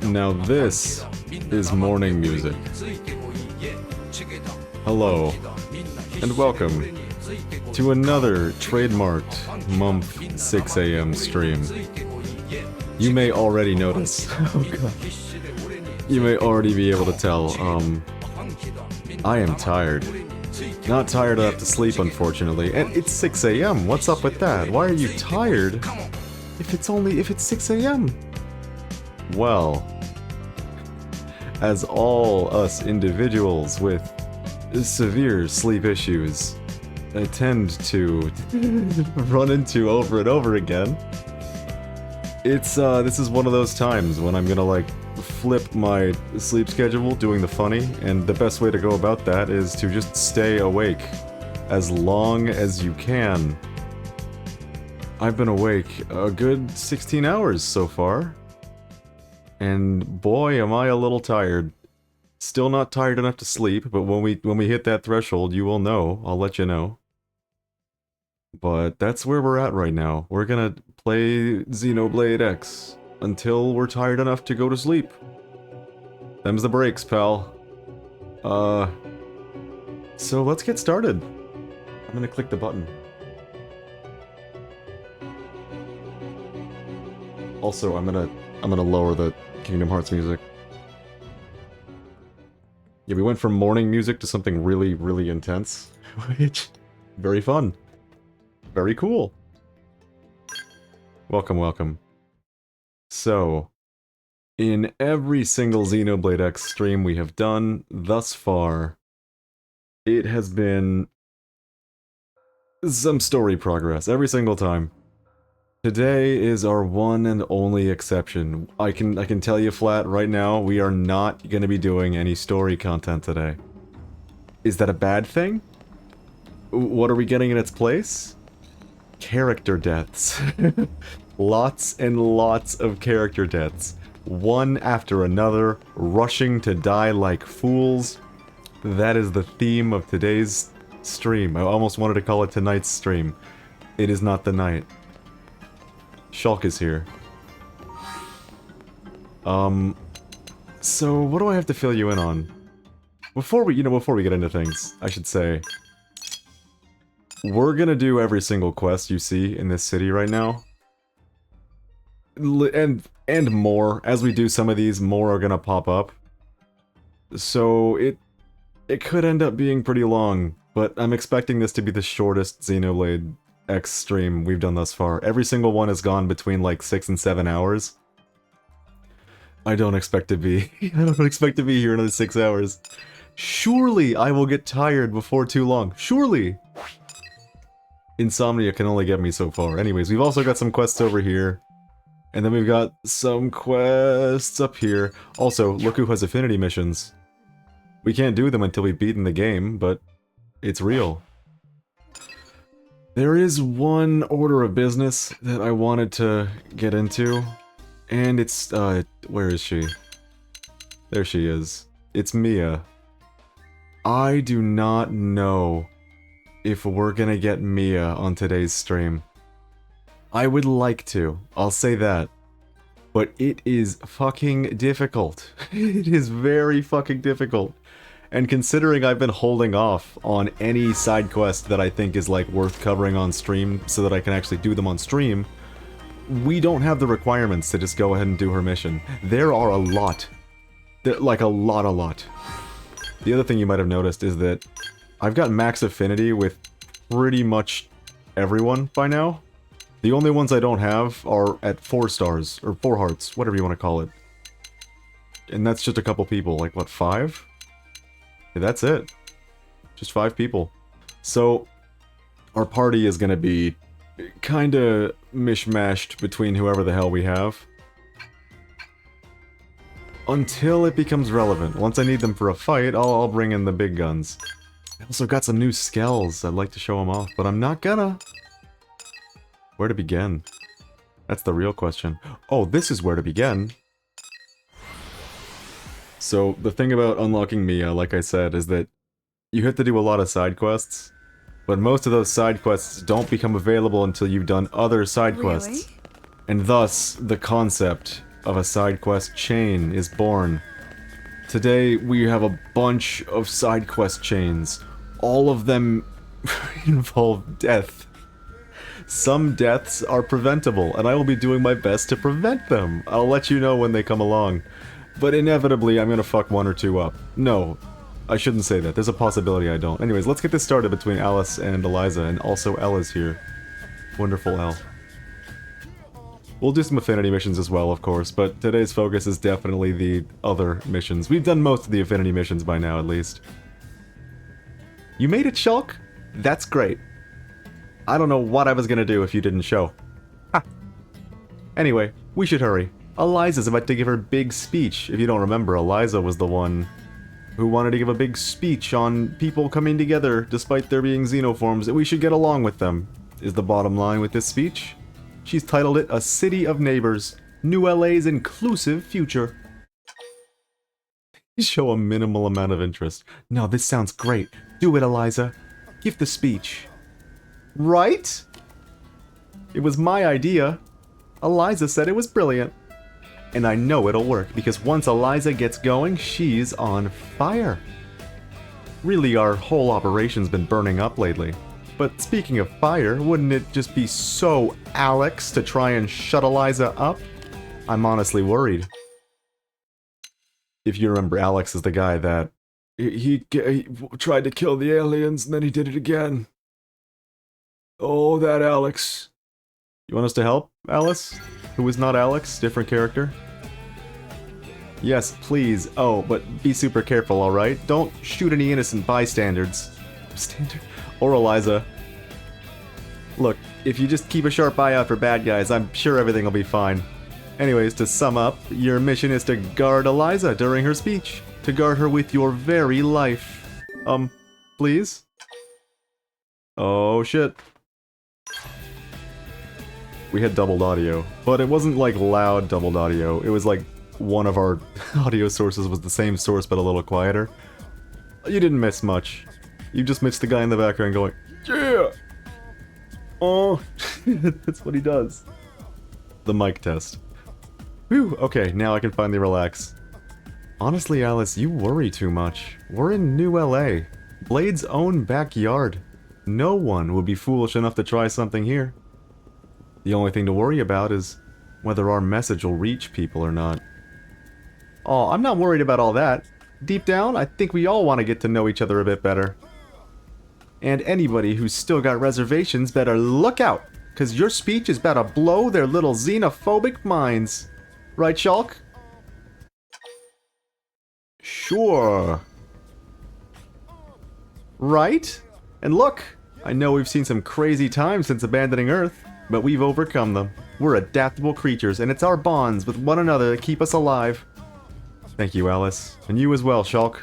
Now this is morning music. Hello, and welcome to another trademarked Mumph 6 a.m. stream. You may already notice, oh god, you may already be able to tell, I am tired. Not tired enough to sleep, unfortunately, and it's 6 a.m. What's up with that? Why are you tired if it's 6 a.m.? Well, as all us individuals with severe sleep issues tend to run into over and over again, this is one of those times when I'm gonna like flip my sleep schedule doing the funny, and the best way to go about that is to just stay awake as long as you can. I've been awake a good 16 hours so far, and boy am I a little tired. Still not tired enough to sleep, but when we hit that threshold, you will know. I'll let you know. But that's where we're at right now. We're gonna play Xenoblade X until we're tired enough to go to sleep. Them's the breaks, pal. So let's get started. I'm gonna click the button. Also, I'm gonna lower the Kingdom Hearts music. Yeah, we went from morning music to something really, really intense, which very fun. Very cool. Welcome, welcome. So, in every single Xenoblade X stream we have done thus far, it has been some story progress every single time. Today is our one and only exception. I can tell you flat right now, we are not going to be doing any story content today. Is that a bad thing? What are we getting in its place? Character deaths. Lots and lots of character deaths. One after another, rushing to die like fools. That is the theme of today's stream. I almost wanted to call it tonight's stream. It is not the night. Shulk is here. So what do I have to fill you in on? Before we get into things, I should say, we're gonna do every single quest you see in this city right now. And more. As we do some of these, more are gonna pop up. So it could end up being pretty long, but I'm expecting this to be the shortest Xenoblade X stream we've done thus far. Every single one has gone between like 6 and 7 hours. I don't expect to be here another 6 hours. Surely I will get tired before too long. Surely! Insomnia can only get me so far. Anyways, we've also got some quests over here. And then we've got some quests up here. Also, look who has affinity missions. We can't do them until we've beaten the game, but it's real. There is one order of business that I wanted to get into, and it's, where is she? There she is. It's Mia. I do not know if we're gonna get Mia on today's stream. I would like to, I'll say that. But it is fucking difficult. It is very fucking difficult. And considering I've been holding off on any side quest that I think is like worth covering on stream so that I can actually do them on stream, we don't have the requirements to just go ahead and do her mission. There are a lot. Like a lot. The other thing you might have noticed is that I've got max affinity with pretty much everyone by now. The only ones I don't have are at 4 stars, or 4 hearts, whatever you want to call it. And that's just a couple people, like what, 5? Yeah, that's it. Just 5 people. So, our party is gonna be kinda mishmashed between whoever the hell we have. Until it becomes relevant. Once I need them for a fight, I'll bring in the big guns. I also got some new skills. I'd like to show them off, but I'm not gonna. Where to begin? That's the real question. Oh, this is where to begin. So, the thing about unlocking Mia, like I said, is that you have to do a lot of side quests, but most of those side quests don't become available until you've done other side quests. And thus, the concept of a side quest chain is born. Today, we have a bunch of side quest chains. All of them involve death. Some deaths are preventable, and I will be doing my best to prevent them. I'll let you know when they come along. But inevitably, I'm gonna fuck one or two up. No, I shouldn't say that. There's a possibility I don't. Anyways, let's get this started between Alice and Eliza, and also Elle is here. Wonderful Elle. We'll do some affinity missions as well, of course, but today's focus is definitely the other missions. We've done most of the affinity missions by now, at least. You made it, Shulk? That's great. I don't know what I was gonna do if you didn't show. Ha! Anyway, we should hurry. Eliza's about to give her big speech. If you don't remember, Eliza was the one who wanted to give a big speech on people coming together despite there being xenoforms, and we should get along with them, is the bottom line with this speech. She's titled it A City of Neighbors, New LA's Inclusive Future. Show a minimal amount of interest. No, this sounds great. Do it, Eliza. Give the speech. Right? It was my idea. Eliza said it was brilliant. And I know it'll work, because once Eliza gets going, she's on fire. Really, our whole operation's been burning up lately. But speaking of fire, wouldn't it just be so Alex to try and shut Eliza up? I'm honestly worried. If you remember, Alex is the guy that... He tried to kill the aliens, and then he did it again. Oh, that Alex. You want us to help, Alice? Who is not Alex? Different character? Yes, please. Oh, but be super careful, alright? Don't shoot any innocent bystanders. Or Eliza. Look, if you just keep a sharp eye out for bad guys, I'm sure everything will be fine. Anyways, to sum up, your mission is to guard Eliza during her speech. To guard her with your very life. Please? Oh, shit. We had doubled audio, but it wasn't like loud doubled audio. It was like one of our audio sources was the same source but a little quieter. You didn't miss much. You just missed the guy in the background going, yeah! Oh, that's what he does. The mic test. Whew, okay, now I can finally relax. Honestly, Alice, you worry too much. We're in New LA. Blade's own backyard. No one would be foolish enough to try something here. The only thing to worry about is whether our message will reach people or not. Oh, I'm not worried about all that. Deep down, I think we all want to get to know each other a bit better. And anybody who's still got reservations better look out, because your speech is about to blow their little xenophobic minds. Right, Shulk? Sure. Right? And look, I know we've seen some crazy times since abandoning Earth, but we've overcome them. We're adaptable creatures, and it's our bonds with one another that keep us alive. Thank you, Alice. And you as well, Shulk.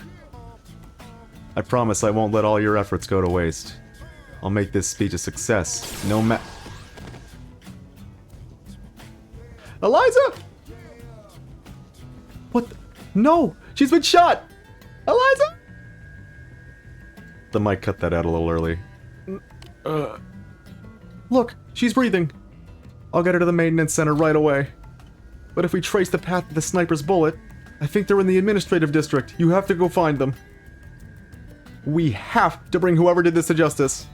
I promise I won't let all your efforts go to waste. I'll make this speech a success, no ma- Eliza! What the? No! She's been shot! Eliza! The mic cut that out a little early. Look, she's breathing. I'll get her to the maintenance center right away. But if we trace the path of the sniper's bullet, I think they're in the administrative district. You have to go find them. We have to bring whoever did this to justice.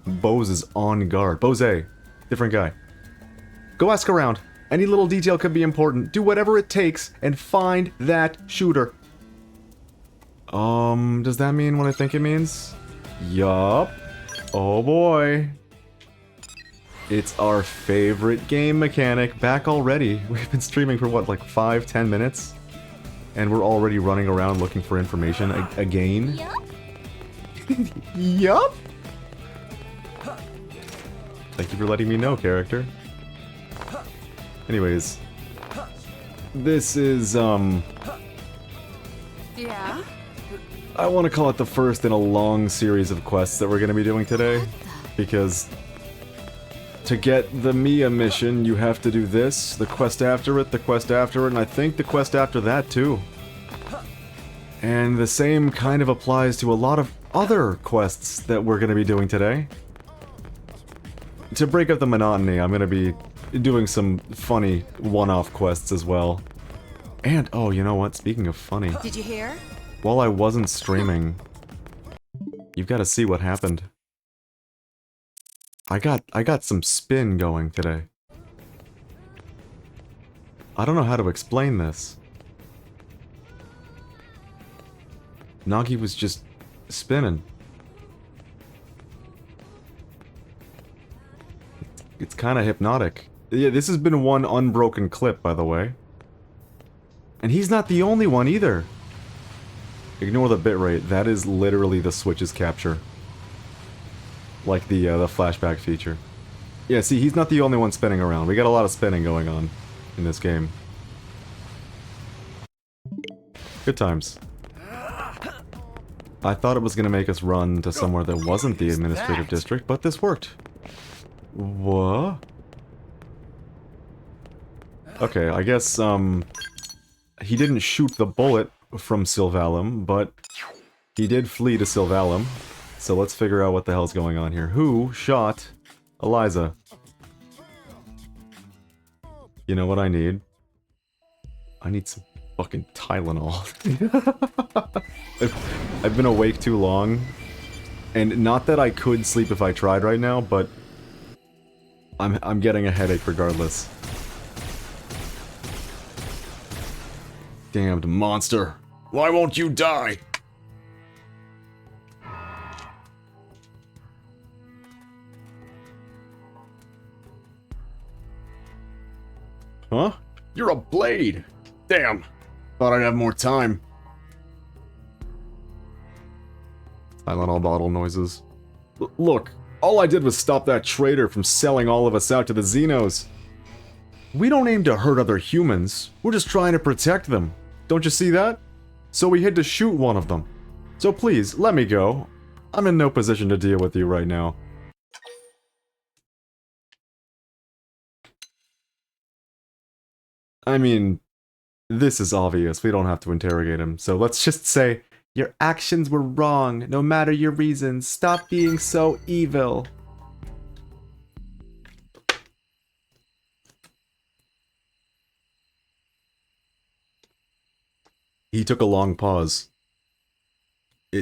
Bose is on guard. Bose, different guy. Go ask around. Any little detail could be important. Do whatever it takes and find that shooter. Does that mean what I think it means? Yup. Oh boy. It's our favorite game mechanic back already. We've been streaming for what, like 5-10 minutes? And we're already running around looking for information again? Yup. Thank you for letting me know, character. Anyways. This is, Yeah? I want to call it the first in a long series of quests that we're going to be doing today. Because to get the Mia mission, you have to do this, the quest after it, and I think the quest after that too. And the same kind of applies to a lot of other quests that we're going to be doing today. to break up the monotony, I'm gonna be doing some funny one-off quests as well. And, oh, you know what? Speaking of funny... Did you hear? While I wasn't streaming, you've got to see what happened. I got some spin going today. I don't know how to explain this. Nagi was just spinning. It's kind of hypnotic. Yeah, this has been one unbroken clip, by the way. And he's not the only one either. Ignore the bitrate. That is literally the Switch's capture. Like the flashback feature. Yeah, see, he's not the only one spinning around. We got a lot of spinning going on in this game. Good times. I thought it was gonna make us run to somewhere that wasn't the administrative district, but this worked. What? Okay, I guess, he didn't shoot the bullet from Sylvalum, but he did flee to Sylvalum. So let's figure out what the hell's going on here. Who shot Eliza? You know what I need? I need some fucking Tylenol. I've been awake too long. And not that I could sleep if I tried right now, but I'm getting a headache regardless. Damned monster. Why won't you die? Huh? You're a blade! Damn! Thought I'd have more time. Tylenol bottle noises. Look, all I did was stop that traitor from selling all of us out to the Xenos. We don't aim to hurt other humans. We're just trying to protect them. Don't you see that? So we had to shoot one of them. So please, let me go. I'm in no position to deal with you right now. I mean, this is obvious. We don't have to interrogate him. So let's just say, your actions were wrong, no matter your reasons. Stop being so evil. He took a long pause. The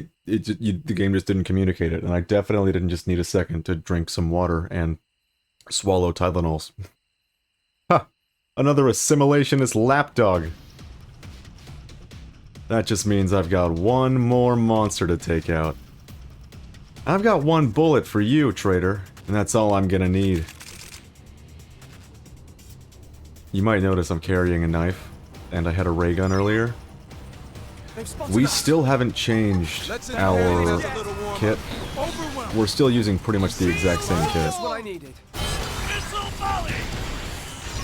game just didn't communicate it, and I definitely didn't just need a second to drink some water and swallow Tylenols. Ha! Another assimilationist lapdog. That just means I've got one more monster to take out. I've got one bullet for you, traitor, and that's all I'm gonna need. You might notice I'm carrying a knife, and I had a ray gun earlier. We still haven't changed our kit. We're still using pretty much the exact same kit.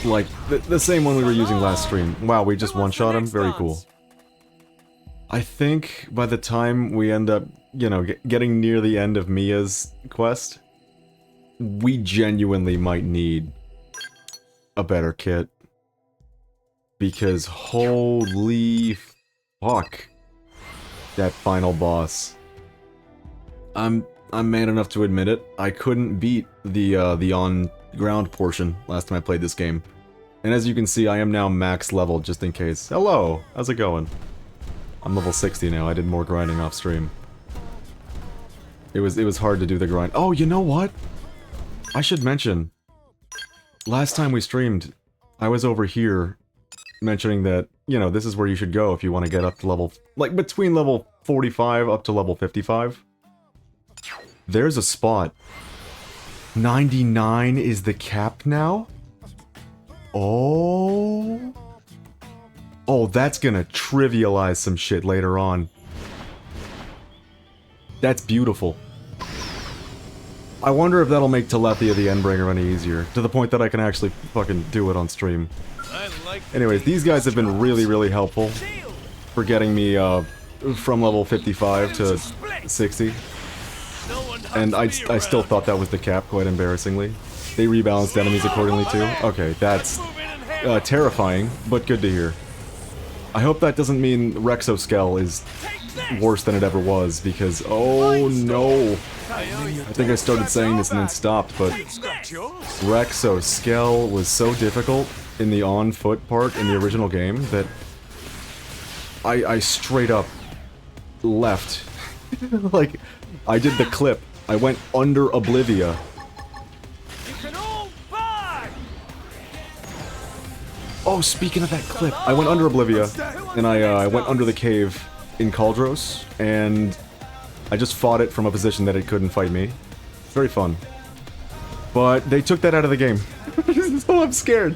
Like, the same one we were using last stream. Wow, we just one-shot him? Very cool. I think by the time we end up, you know, getting near the end of Mia's quest, we genuinely might need a better kit. Because holy fuck, that final boss. I'm man enough to admit it. I couldn't beat the on-ground portion last time I played this game. And as you can see, I am now max level, just in case. Hello! How's it going? I'm level 60 now. I did more grinding off stream. It was hard to do the grind. Oh, you know what? I should mention. Last time we streamed, I was over here mentioning that, you know, this is where you should go if you want to get up to level... like, between level 45 up to level 55. There's a spot. 99 is the cap now? Oh... oh, that's gonna trivialize some shit later on. That's beautiful. I wonder if that'll make Telethia the Endbringer any easier, to the point that I can actually fucking do it on stream. Anyways, these guys have been really, really helpful for getting me from level 55 to 60. And I still thought that was the cap, quite embarrassingly. They rebalanced enemies accordingly too. Okay, that's terrifying, but good to hear. I hope that doesn't mean Rexoskel is worse than it ever was, because oh no. I think I started saying this and then stopped, but Rexo Skell was so difficult in the on-foot part in the original game that I straight up left. Like, I did the clip. I went under Oblivia. Oh, speaking of that clip, I went under Oblivia, and I went under the cave in Caldros, and I just fought it from a position that it couldn't fight me. It's very fun. But they took that out of the game. So I'm scared.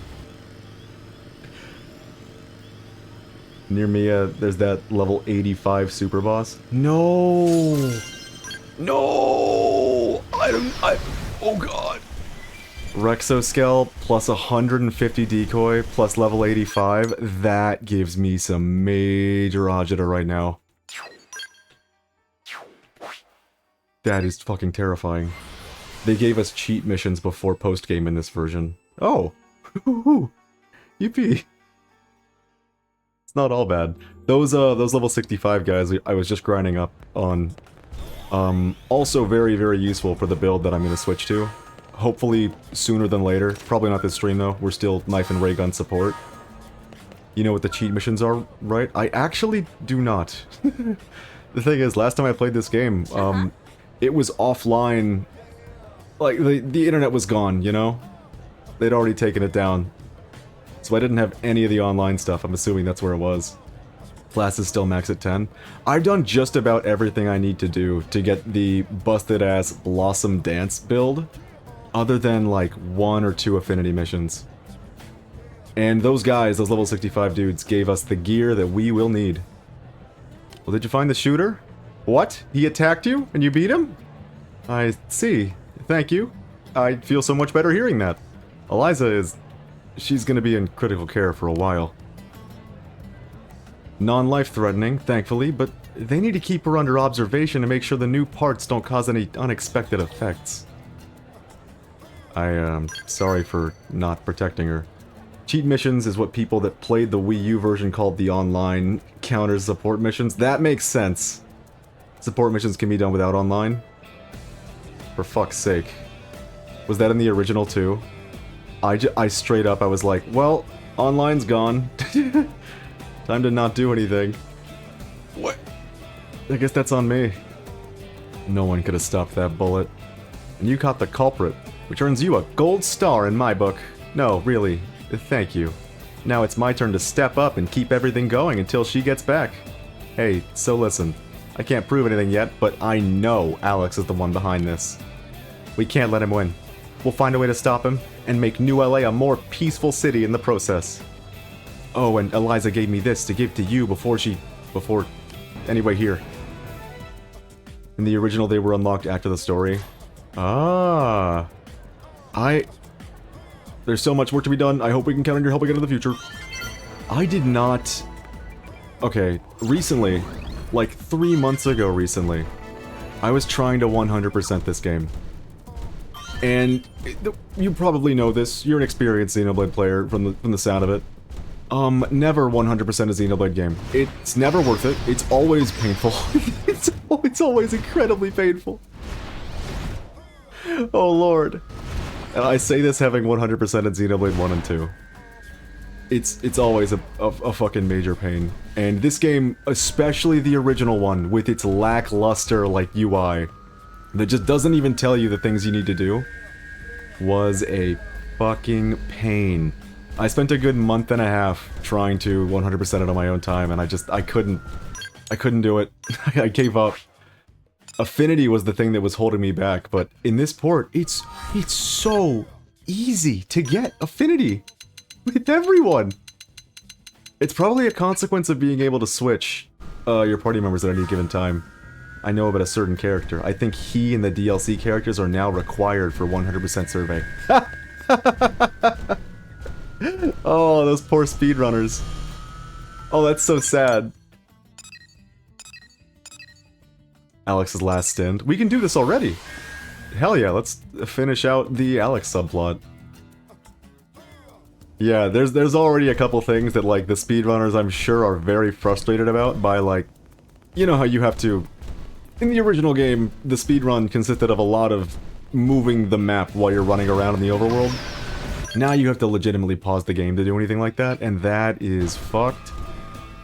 Near me, there's that level 85 super boss. No! No! Oh god. Rexoskel plus 150 decoy plus level 85. That gives me some major agita right now. That is fucking terrifying. They gave us cheat missions before post-game in this version. Oh! Yippee! It's not all bad. Those level 65 guys I was just grinding up on. Also very, very useful for the build that I'm gonna switch to. Hopefully sooner than later. Probably not this stream though. We're still knife and ray gun support. You know what the cheat missions are, right? I actually do not. The thing is, last time I played this game, it was offline. Like, the internet was gone, you know? They'd already taken it down. So I didn't have any of the online stuff. I'm assuming that's where it was. Class is still max at 10. I've done just about everything I need to do to get the busted-ass Blossom Dance build, other than, like, 1 or 2 affinity missions. And those guys, those level 65 dudes, gave us the gear that we will need. Well, did you find the shooter? What? He attacked you? And you beat him? I see. Thank you. I feel so much better hearing that. Eliza is... she's gonna be in critical care for a while. Non-life-threatening, thankfully, but they need to keep her under observation to make sure the new parts don't cause any unexpected effects. I am sorry for not protecting her. Cheat missions is what people that played the Wii U version called the online counter support missions. That makes sense. Support missions can be done without online. For fuck's sake. Was that in the original too? I straight up, I was like, well, online's gone. Time to not do anything. What? I guess that's on me. No one could have stopped that bullet. And you caught the culprit, which earns you a gold star in my book. No, really. Thank you. Now it's my turn to step up and keep everything going until she gets back. Hey, so listen. I can't prove anything yet, but I know Alex is the one behind this. We can't let him win. We'll find a way to stop him, and make New LA a more peaceful city in the process. Oh, and Eliza gave me this to give to you before... Anyway, here. In the original, they were unlocked after the story. Ah. There's so much work to be done. I hope we can count on your help again in the future. I did not... Okay, recently, like 3 months ago recently, I was trying to 100% this game. And you probably know this. You're an experienced Xenoblade player from the sound of it. Never 100% a Xenoblade game. It's never worth it. It's always painful. It's always incredibly painful. Oh lord. And I say this having 100% in Xenoblade 1 and 2. It's always a fucking major pain. And this game, especially the original one, with its lackluster, like, UI, that just doesn't even tell you the things you need to do, was a fucking pain. I spent a good month and a half trying to 100% it on my own time, and I couldn't do it. I gave up. Affinity was the thing that was holding me back, but in this port, it's so easy to get Affinity with everyone. It's probably a consequence of being able to switch your party members at any given time. I know about a certain character. I think he and the DLC characters are now required for 100% survey. Oh, those poor speedrunners. Oh, that's so sad. Alex's last stint. We can do this already! Hell yeah, let's finish out the Alex subplot. Yeah, there's already a couple things that, like, the speedrunners I'm sure are very frustrated about by, like... You know how you have to In the original game, the speedrun consisted of a lot of moving the map while you're running around in the overworld. Now you have to legitimately pause the game to do anything like that, and that is fucked.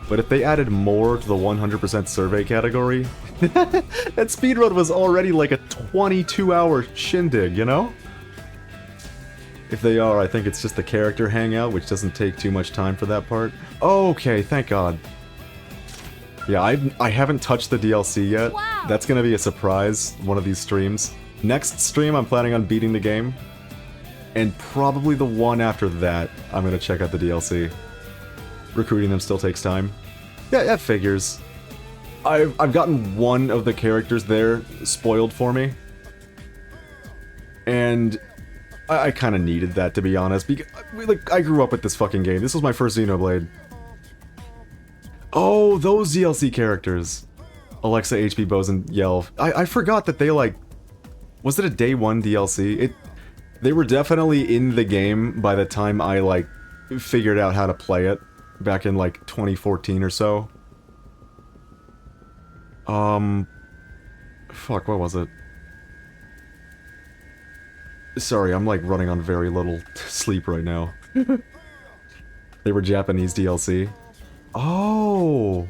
But if they added more to the 100% survey category, that speedrun was already like a 22-hour shindig, you know? If they are, I think it's just the character hangout, which doesn't take too much time for that part. Okay, thank God. Yeah, I haven't touched the DLC yet. Wow. That's gonna be a surprise, one of these streams. Next stream, I'm planning on beating the game. And probably the one after that, I'm gonna check out the DLC. Recruiting them still takes time. Yeah, that figures. I've gotten one of the characters there spoiled for me. And I kind of needed that, to be honest, because like, I grew up with this fucking game. This was my first Xenoblade. Oh, those DLC characters. Alexa, HP, Bose, and Yelv. I forgot that they, like... Was it a day one DLC? They were definitely in the game by the time I, like, figured out how to play it. Back in, like, 2014 or so. Fuck, what was it? Sorry, I'm, like, running on very little sleep right now. They were Japanese DLC. Oh!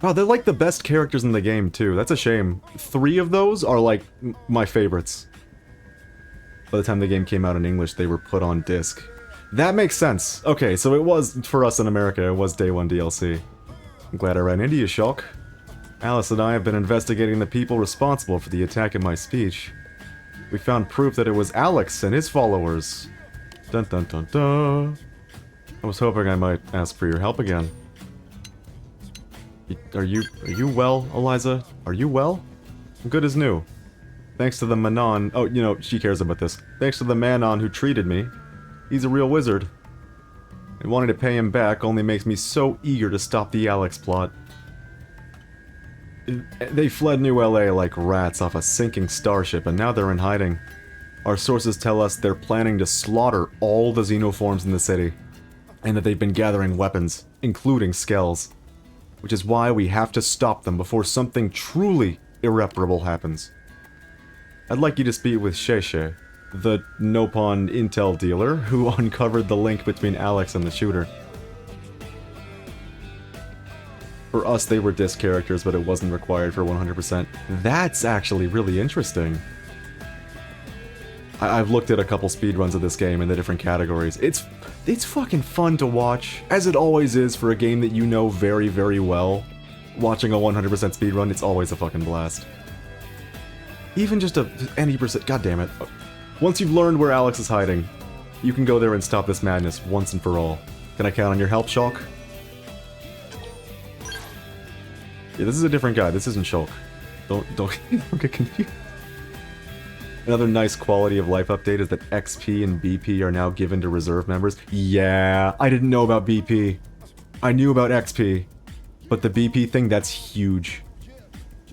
Wow, they're like the best characters in the game, too. That's a shame. 3 of those are, like, my favorites. By the time the game came out in English, they were put on disc. That makes sense. Okay, so it was, for us in America, it was day one DLC. I'm glad I ran into you, Shulk. Alice and I have been investigating the people responsible for the attack in my speech. We found proof that it was Alex and his followers. Dun dun dun dun. I was hoping I might ask for your help again. Are you well, Eliza? Are you well? I'm good as new. Thanks to the Manon... Oh, you know, she cares about this. Thanks to the Manon who treated me. He's a real wizard. And wanting to pay him back only makes me so eager to stop the Alex plot. They fled New LA like rats off a sinking starship, and now they're in hiding. Our sources tell us they're planning to slaughter all the xenoforms in the city, and that they've been gathering weapons, including skells. Which is why we have to stop them before something truly irreparable happens. I'd like you to speak with Sheshe, the Nopon intel dealer who uncovered the link between Alex and the shooter. For us, they were disc characters, but it wasn't required for 100%. That's actually really interesting. I've looked at a couple speedruns of this game in the different categories. It's fucking fun to watch, as it always is for a game that you know very, very well. Watching a 100% speedrun, it's always a fucking blast. Even just any percent, god damn it. Once you've learned where Alex is hiding, you can go there and stop this madness once and for all. Can I count on your help, Shulk? Yeah, this is a different guy. This isn't Shulk. Don't get confused. Another nice quality of life update is that XP and BP are now given to reserve members. Yeah, I didn't know about BP. I knew about XP. But the BP thing, that's huge.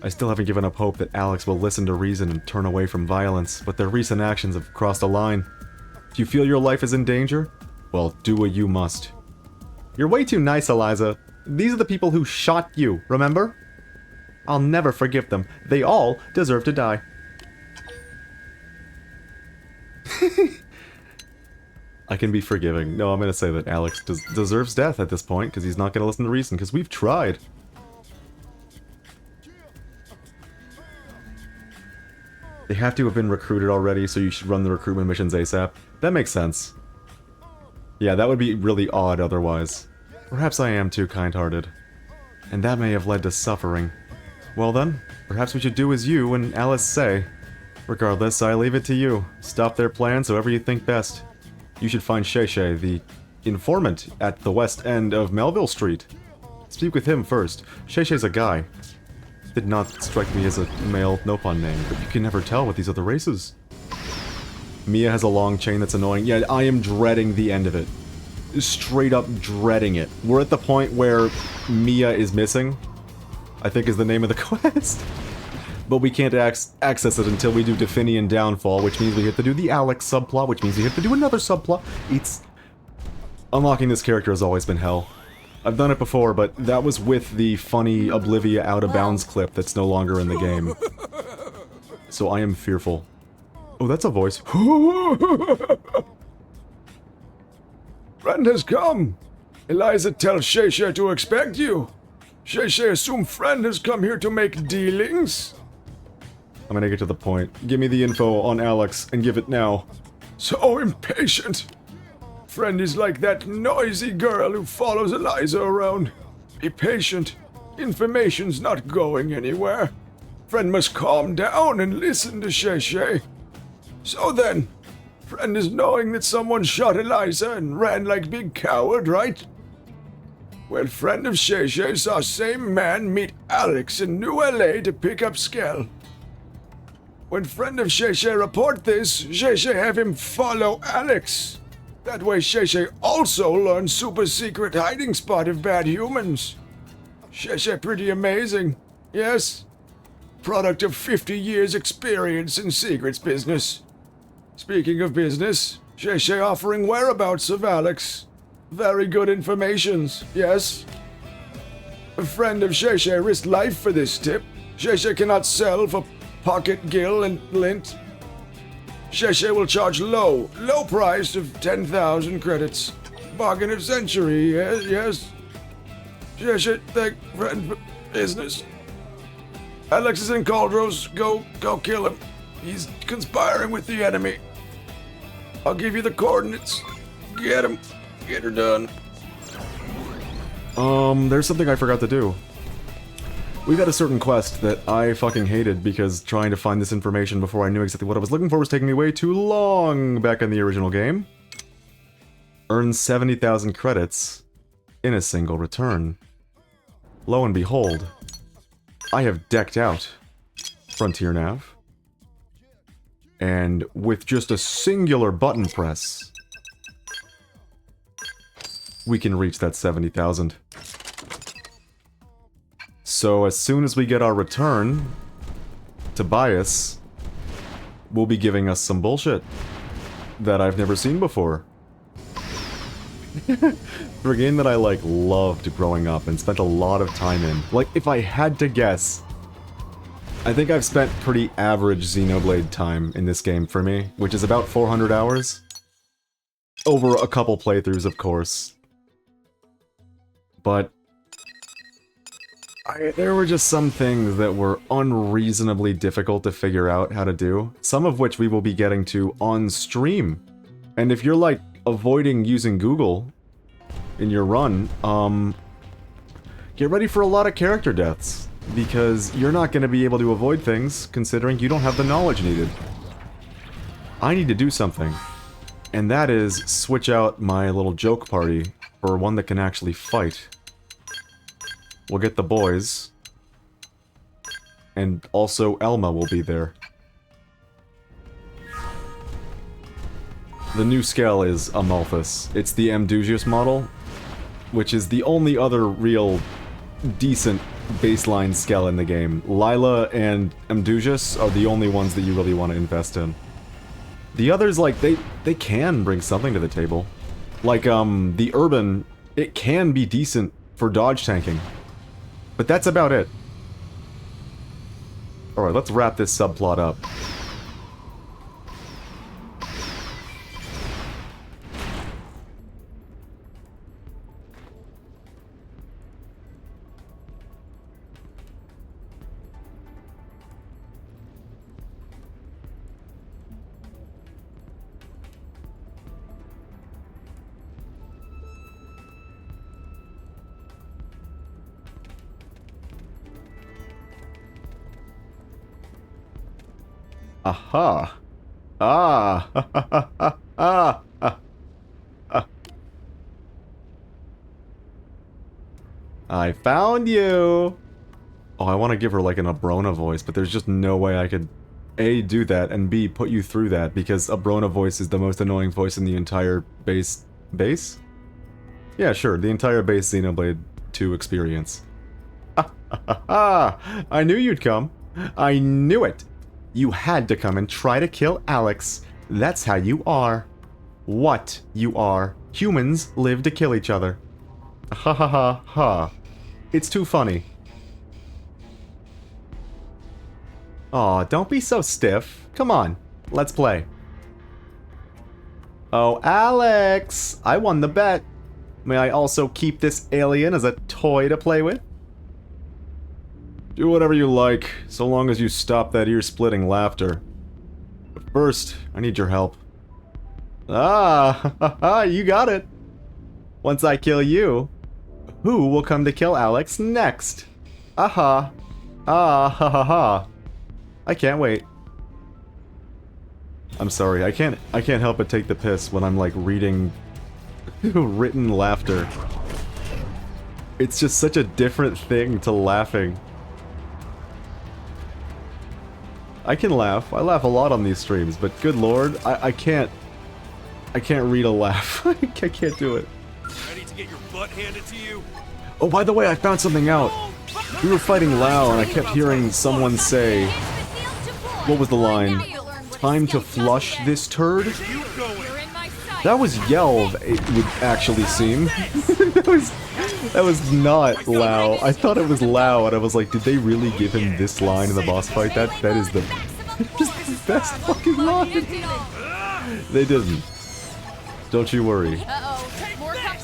I still haven't given up hope that Alex will listen to reason and turn away from violence, but their recent actions have crossed a line. If you feel your life is in danger, well, do what you must. You're way too nice, Eliza. These are the people who shot you, remember? I'll never forgive them. They all deserve to die. I can be forgiving. No, I'm gonna say that Alex deserves death at this point, because he's not gonna listen to reason, because we've tried. They have to have been recruited already, so you should run the recruitment missions ASAP. That makes sense. Yeah, that would be really odd otherwise. Perhaps I am too kind-hearted. And that may have led to suffering. Well then, perhaps we should do as you and Alice say. Regardless, I leave it to you. Stop their plans however you think best. You should find Sheshe, the informant, at the west end of Melville Street. Speak with him first. Sheshe's a guy. Did not strike me as a male Nopon name, but you can never tell with these other races. Mia has a long chain that's annoying. Yeah, I am dreading the end of it. Straight up dreading it. We're at the point where Mia is missing, I think is the name of the quest. But we can't access it until we do Definian Downfall, which means we have to do the Alex subplot, which means we have to do another subplot. Unlocking this character has always been hell. I've done it before, but that was with the funny Oblivia Out of Bounds clip that's no longer in the game. So I am fearful. Oh, that's a voice. Friend has come. Eliza tells Shay Shay to expect you. Shay Shay assume friend has come here to make dealings. I'm gonna get to the point. Give me the info on Alex, and give it now. So impatient. Friend is like that noisy girl who follows Eliza around. Be patient. Information's not going anywhere. Friend must calm down and listen to Shay Shay. So then, friend is knowing that someone shot Eliza and ran like big coward, right? Well, friend of Shay Shay saw same man meet Alex in New LA to pick up Skell. When friend of Shay Shay report this, Shay Shay have him follow Alex. That way Shay Shay also learns super secret hiding spot of bad humans. Shay Shay pretty amazing, yes? Product of 50 years experience in secrets business. Speaking of business, Shay Shay offering whereabouts of Alex. Very good informations, yes? A friend of Shay Shay risked life for this tip. Shay Shay cannot sell for pocket gill and lint. Shay Shay will charge low price of 10,000 credits. Bargain of century, yes? Shay Shay, thank friend for business. Alex is in Cauldros, go kill him. He's conspiring with the enemy. I'll give you the coordinates. Get him. Get her done. There's something I forgot to do. We've had a certain quest that I fucking hated because trying to find this information before I knew exactly what I was looking for was taking me way too long back in the original game. Earn 70,000 credits in a single return. Lo and behold, I have decked out Frontier Nav. And with just a singular button press, we can reach that 70,000. So as soon as we get our return, Tobias will be giving us some bullshit that I've never seen before. For a game that I, like, loved growing up and spent a lot of time in. Like, if I had to guess, I think I've spent pretty average Xenoblade time in this game for me, which is about 400 hours. Over a couple playthroughs, of course. But there were just some things that were unreasonably difficult to figure out how to do, some of which we will be getting to on stream. And if you're, like, avoiding using Google in your run, get ready for a lot of character deaths, because you're not going to be able to avoid things, considering you don't have the knowledge needed. I need to do something, and that is switch out my little joke party for one that can actually fight. We'll get the boys. And also Elma will be there. The new Skell is Amalthus. It's the Amdusius model, which is the only other real decent baseline Skell in the game. Lila and Amdusius are the only ones that you really want to invest in. The others, like, they can bring something to the table. Like, the Urban, it can be decent for dodge tanking. But that's about it. Alright, let's wrap this subplot up. Aha! Ah! Ha ha ha ha ha! I found you! Oh, I want to give her like an Abrona voice, but there's just no way I could A, do that, and B, put you through that, because Abrona voice is the most annoying voice in the entire base... Base? Yeah, sure, the entire base Xenoblade 2 experience. Ah, ha, ha, ha. I knew you'd come. I knew it! You had to come and try to kill Alex. That's how you are. What you are. Humans live to kill each other. Ha ha ha ha. It's too funny. Aw, don't be so stiff. Come on, let's play. Oh, Alex! I won the bet. May I also keep this alien as a toy to play with? Do whatever you like, so long as you stop that ear-splitting laughter. But first, I need your help. Ah, you got it. Once I kill you, who will come to kill Alex next? Aha. Ah, ha ha ha. I can't wait. I'm sorry, I can't help but take the piss when I'm like reading written laughter. It's just such a different thing to laughing. I can laugh. I laugh a lot on these streams, but good lord, I can't read a laugh. I can't do it. Ready to get your butt handed to you? Oh, by the way, I found something out. We were fighting Lao, and I kept hearing someone say, what was the line? Time to flush this turd? That was Yelv, it would actually seem. that was not Lao. I thought it was Lao, and I was like, did they really give him this line in the boss fight? That is the best fucking line. They didn't. Don't you worry.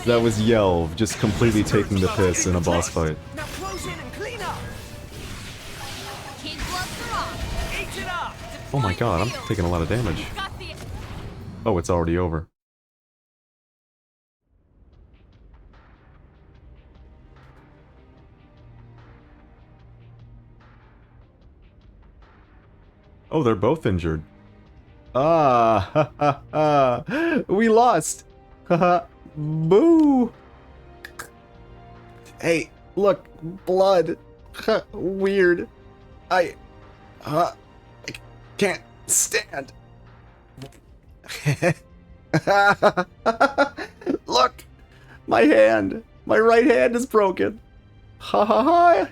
That was Yelv, just completely taking the piss in a boss fight. Oh my god, I'm taking a lot of damage. Oh, it's already over. Oh, they're both injured. Ah, ha ha ha. We lost. Haha. Boo. Hey, look, blood. Weird. I can't stand. Look, my hand. My right hand is broken. Ha ha ha.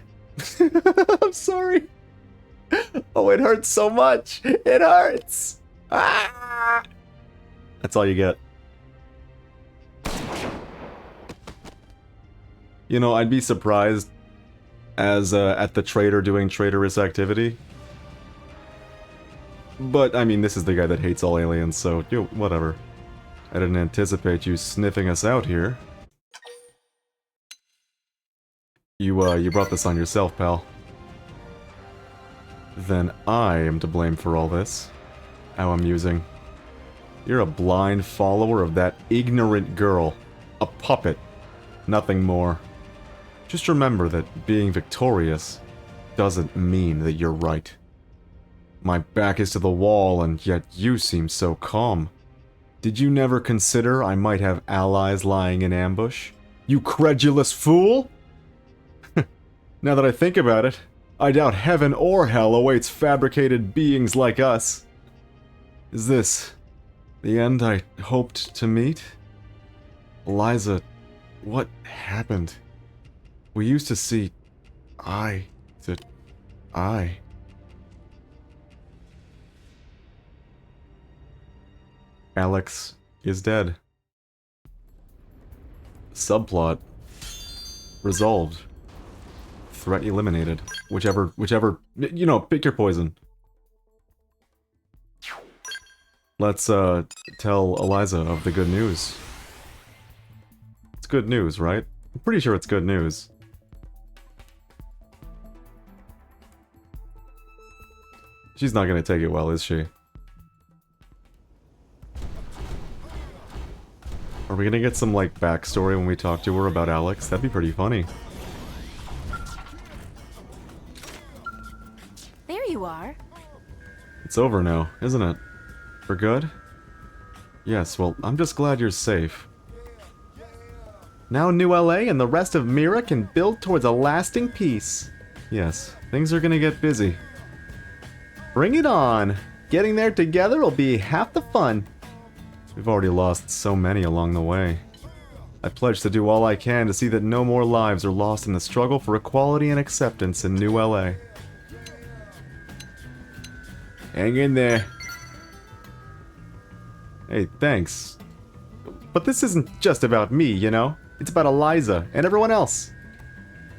I'm sorry. Oh, it hurts so much. It hurts. Ah! That's all you get. You know, I'd be surprised as at the traitor doing traitorous activity. But, I mean, this is the guy that hates all aliens, so, you know, whatever. I didn't anticipate you sniffing us out here. You brought this on yourself, pal. Then I am to blame for all this. How amusing. You're a blind follower of that ignorant girl. A puppet. Nothing more. Just remember that being victorious doesn't mean that you're right. My back is to the wall, and yet you seem so calm. Did you never consider I might have allies lying in ambush? You credulous fool! Now that I think about it, I doubt heaven or hell awaits fabricated beings like us. Is this the end I hoped to meet? Eliza, what happened? We used to see eye to eye. Alex is dead. Subplot resolved. Threat eliminated. Whichever, you know, pick your poison. Let's, tell Eliza of the good news. It's good news, right? I'm pretty sure it's good news. She's not gonna take it well, is she? Are we gonna get some, like, backstory when we talk to her about Alex? That'd be pretty funny. There you are. It's over now, isn't it? For good? Yes, well, I'm just glad you're safe. Now New LA and the rest of Mira can build towards a lasting peace. Yes, things are gonna get busy. Bring it on! Getting there together will be half the fun. We've already lost so many along the way. I pledge to do all I can to see that no more lives are lost in the struggle for equality and acceptance in New LA. Hang in there. Hey, thanks. But this isn't just about me, you know? It's about Eliza and everyone else.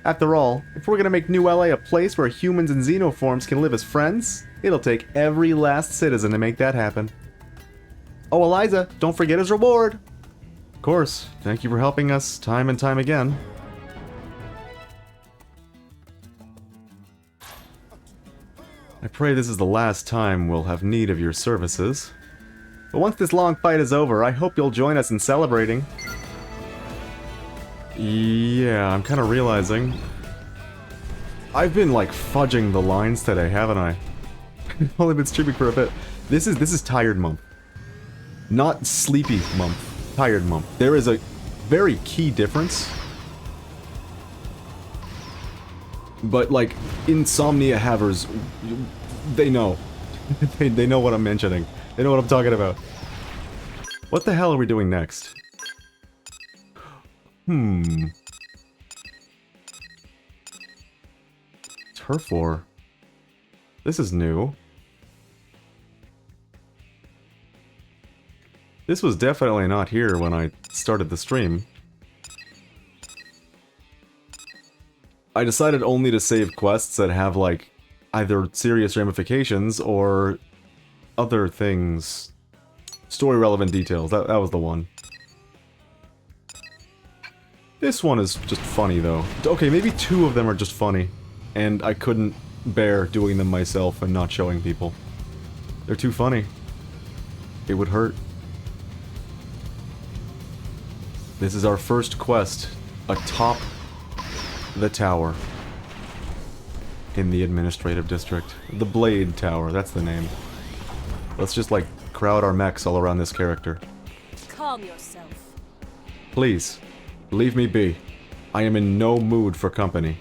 After all, if we're gonna make New LA a place where humans and xenoforms can live as friends, it'll take every last citizen to make that happen. Oh, Eliza, don't forget his reward! Of course, thank you for helping us time and time again. I pray this is the last time we'll have need of your services. But once this long fight is over, I hope you'll join us in celebrating. Yeah, I'm kind of realizing. I've been like fudging the lines today, haven't I? I've only been streaming for a bit. This is tired Mumph. Not sleepy Mumph. Tired Mumph. There is a very key difference. But like, insomnia havers, they know. they know what I'm mentioning. They know what I'm talking about. What the hell are we doing next? Turf War. This is new. This was definitely not here when I started the stream. I decided only to save quests that have, like, either serious ramifications or other things. Story-relevant details. That was the one. This one is just funny, though. Okay, maybe 2 of them are just funny. And I couldn't bear doing them myself and not showing people. They're too funny. It would hurt. This is our first quest. Atop the tower. In the administrative district. The Blade Tower, that's the name. Let's just, like, crowd our mechs all around this character. Calm yourself. Please, leave me be. I am in no mood for company.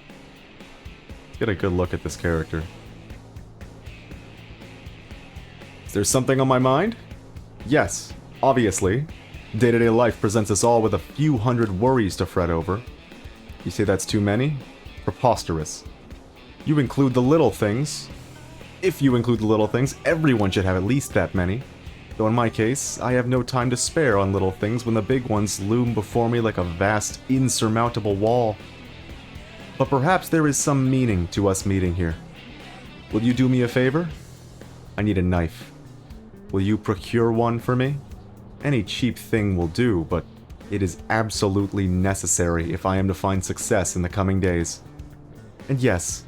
Let's get a good look at this character. Is there something on my mind? Yes, obviously. Day-to-day life presents us all with a few hundred worries to fret over. You say that's too many? Preposterous. You include the little things. If you include the little things, everyone should have at least that many. Though in my case, I have no time to spare on little things when the big ones loom before me like a vast, insurmountable wall. But perhaps there is some meaning to us meeting here. Will you do me a favor? I need a knife. Will you procure one for me? Any cheap thing will do, but it is absolutely necessary if I am to find success in the coming days. And yes,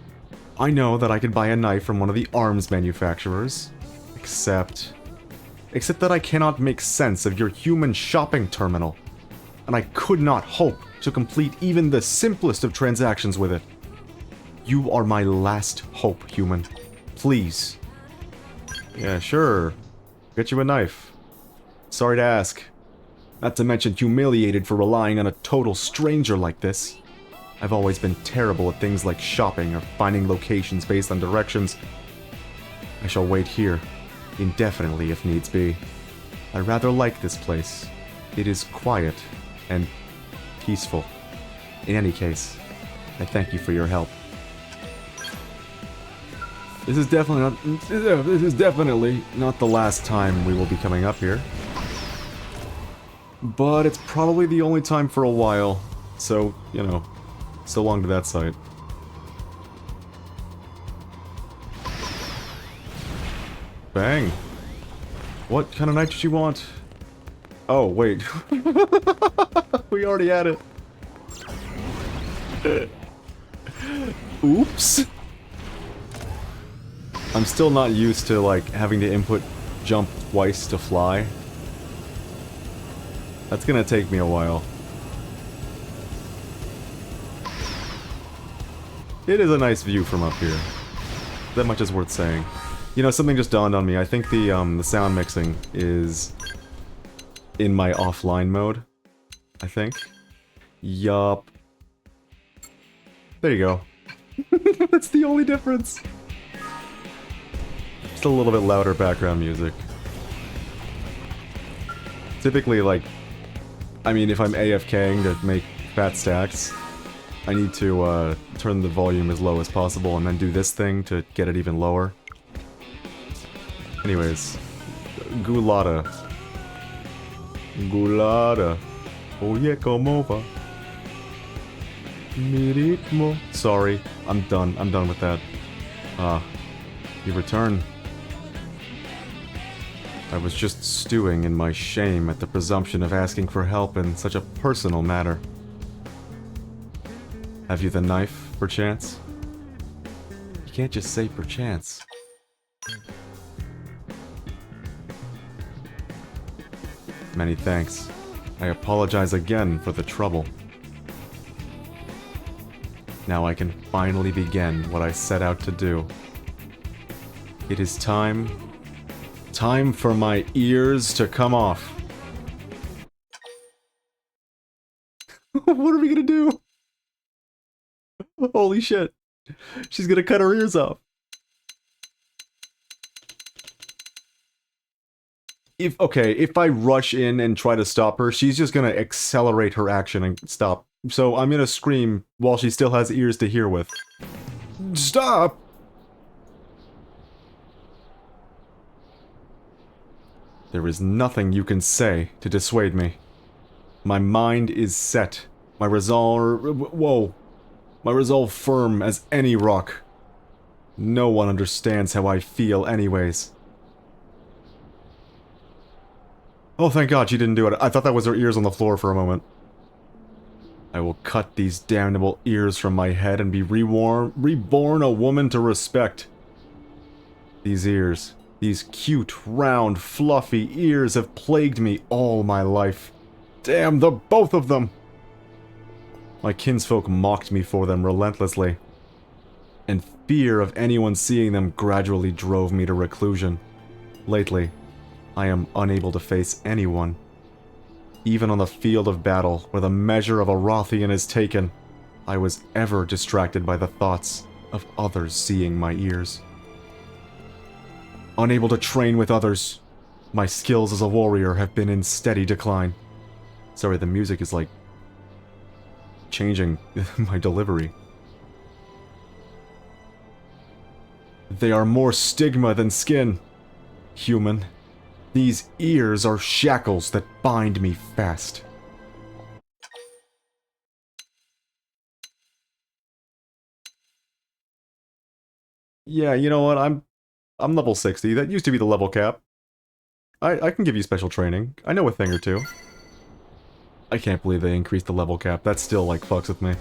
I know that I could buy a knife from one of the arms manufacturers. Except that I cannot make sense of your human shopping terminal. And I could not hope to complete even the simplest of transactions with it. You are my last hope, human. Please. Yeah, sure. Get you a knife. Sorry to ask. Not to mention humiliated for relying on a total stranger like this. I've always been terrible at things like shopping or finding locations based on directions. I shall wait here, indefinitely if needs be. I rather like this place. It is quiet and peaceful. In any case, I thank you for your help. This is definitely not the last time we will be coming up here. But it's probably the only time for a while, so, you know, so long to that site. Bang! What kind of knife did you want? Oh, wait. We already had it. Oops! I'm still not used to, like, having to input jump twice to fly. That's gonna take me a while. It is a nice view from up here. That much is worth saying. You know, something just dawned on me. I think the sound mixing is in my offline mode. I think. Yup. There you go. That's the only difference. Just a little bit louder background music. Typically, like, I mean, if I'm AFKing to make fat stacks, I need to turn the volume as low as possible and then do this thing to get it even lower. Anyways, Gulada. Gulada. Oh yeah, come over. Sorry, I'm done. I'm done with that. You return. I was just stewing in my shame at the presumption of asking for help in such a personal matter. Have you the knife, perchance? You can't just say perchance. Many thanks. I apologize again for the trouble. Now I can finally begin what I set out to do. It is time for my ears to come off. What are we gonna do? Holy shit. She's gonna cut her ears off. If I rush in and try to stop her, she's just gonna accelerate her action and stop. So I'm gonna scream while she still has ears to hear with. Stop! There is nothing you can say to dissuade me. My mind is set. My resolve... Whoa. My resolve firm as any rock. No one understands how I feel anyways. Oh, thank God she didn't do it. I thought that was her ears on the floor for a moment. I will cut these damnable ears from my head and be reborn a woman to respect. These ears, these cute, round, fluffy ears have plagued me all my life. Damn the both of them! My kinsfolk mocked me for them relentlessly, and fear of anyone seeing them gradually drove me to reclusion. Lately, I am unable to face anyone. Even on the field of battle, where the measure of a Rothian is taken, I was ever distracted by the thoughts of others seeing my ears. Unable to train with others, my skills as a warrior have been in steady decline. Sorry, the music is like changing my delivery. They are more stigma than skin. Human. These ears are shackles that bind me fast. Yeah, you know what? I'm level 60. That used to be the level cap. I can give you special training. I know a thing or two. I can't believe they increased the level cap. That still, like, fucks with me.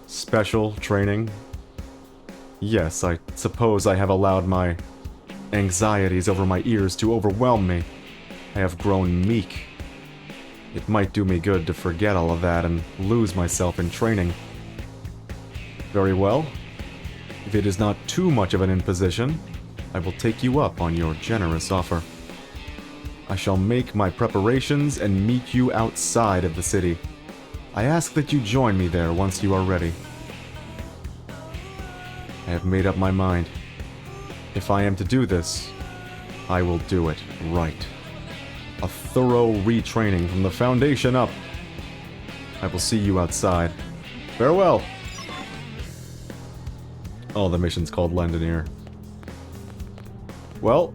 Special training? Yes, I suppose I have allowed my anxieties over my ears to overwhelm me. I have grown meek. It might do me good to forget all of that and lose myself in training. Very well. If it is not too much of an imposition, I will take you up on your generous offer. I shall make my preparations and meet you outside of the city. I ask that you join me there once you are ready. I have made up my mind. If I am to do this, I will do it right. A thorough retraining from the foundation up. I will see you outside. Farewell! Oh, the mission's called Lendinier. Well,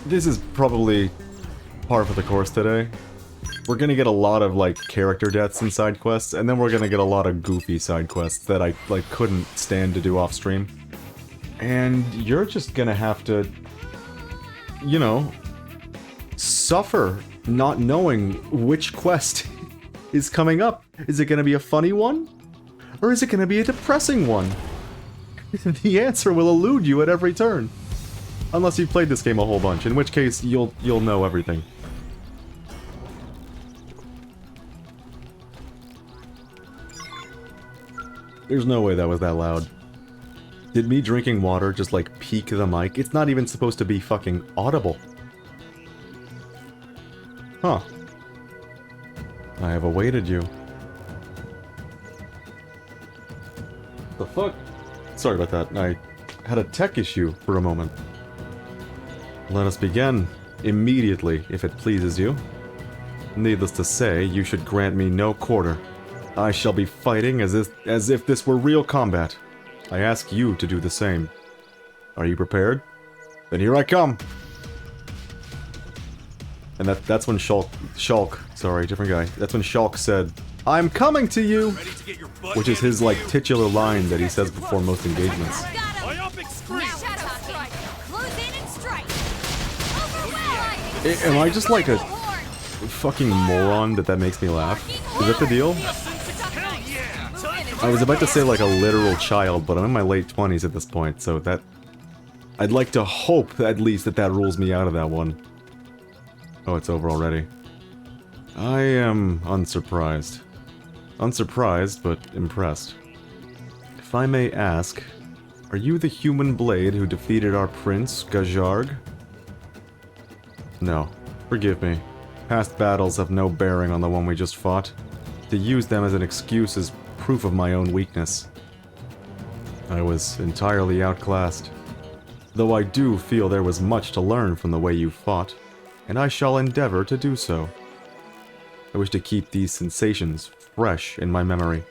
this is probably par for the course today. We're gonna get a lot of, like, character deaths in side quests, and then we're gonna get a lot of goofy side quests that I, like, couldn't stand to do off stream. And you're just gonna have to, you know, suffer not knowing which quest is coming up. Is it gonna be a funny one? Or is it gonna be a depressing one? The answer will elude you at every turn. Unless you've played this game a whole bunch, in which case you'll know everything. There's no way that was that loud. Did me drinking water just, like, peak the mic? It's not even supposed to be fucking audible. Huh. I have awaited you. The fuck? Sorry about that. I had a tech issue for a moment. Let us begin. Immediately, if it pleases you. Needless to say, you should grant me no quarter. I shall be fighting as if this were real combat. I ask you to do the same. Are you prepared? Then here I come! And that's when Shulk, sorry, different guy. That's when Shulk said, "I'm coming to you!" Ready to get your butt Which is handed his, to like, you? titular line that he says before most engagements. Myopic scream! Shadow strike. Close in and strike. Overwhelm. Am I just like a fucking moron that makes me laugh? Is that the deal? Hell yeah! Time to I was about to say like a literal child, but I'm in my late 20s at this point, so that... I'd like to hope, at least, that rules me out of that one. Oh, it's over already. I am unsurprised. Unsurprised, but impressed. If I may ask, are you the human blade who defeated our prince, Gajarg? No. Forgive me. Past battles have no bearing on the one we just fought. To use them as an excuse is proof of my own weakness. I was entirely outclassed. Though I do feel there was much to learn from the way you fought, and I shall endeavor to do so. I wish to keep these sensations fresh in my memory.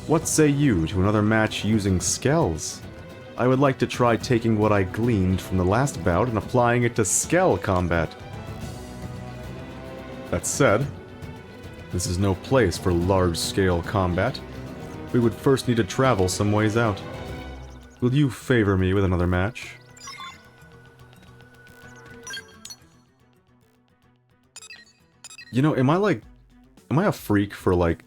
What say you to another match using Skells? I would like to try taking what I gleaned from the last bout and applying it to Skell combat. That said, this is no place for large-scale combat. We would first need to travel some ways out. Will you favor me with another match? You know, am I a freak for, like,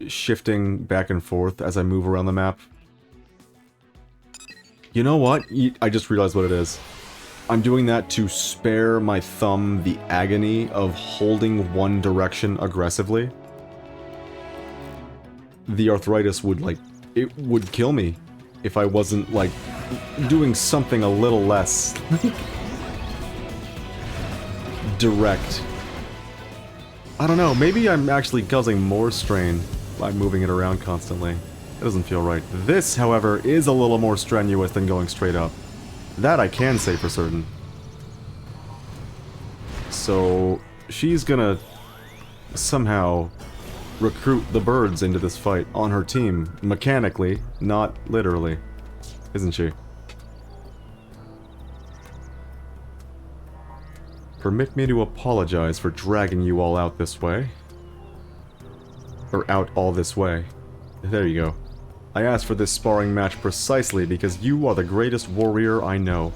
shifting back and forth as I move around the map? You know what? I just realized what it is. I'm doing that to spare my thumb the agony of holding one direction aggressively. The arthritis would, like, it would kill me if I wasn't, like, doing something a little less direct. I don't know, maybe I'm actually causing more strain by moving it around constantly. It doesn't feel right. This, however, is a little more strenuous than going straight up. That I can say for certain. So, she's gonna somehow recruit the birds into this fight on her team, mechanically, not literally. Isn't she? Permit me to apologize for dragging you all out this way. Or out all this way. There you go. I asked for this sparring match precisely because you are the greatest warrior I know.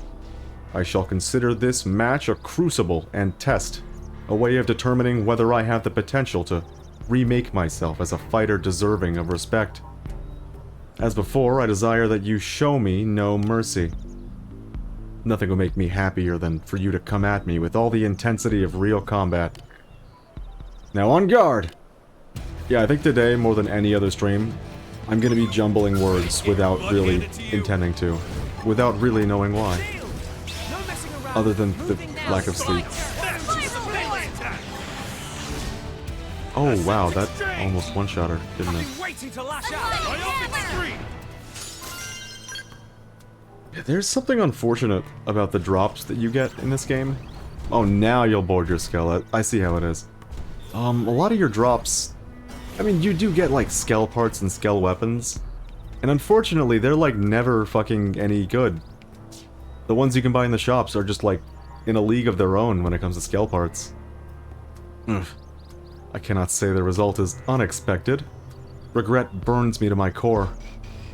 I shall consider this match a crucible and test, a way of determining whether I have the potential to remake myself as a fighter deserving of respect. As before, I desire that you show me no mercy. Nothing will make me happier than for you to come at me with all the intensity of real combat. Now on guard! Yeah, I think today, more than any other stream, I'm gonna be jumbling words without really intending to. Without really knowing why. Other than the lack of sleep. Oh wow, that almost one-shot her, didn't it? waiting to lash out. Myopic scream! There's something unfortunate about the drops that you get in this game. Oh, now you'll board your skeleton. I see how it is. A lot of your drops... I mean, you do get, like, skell parts and skell weapons. And unfortunately, they're, like, never fucking any good. The ones you can buy in the shops are just, like, in a league of their own when it comes to skell parts. Ugh. I cannot say the result is unexpected. Regret burns me to my core.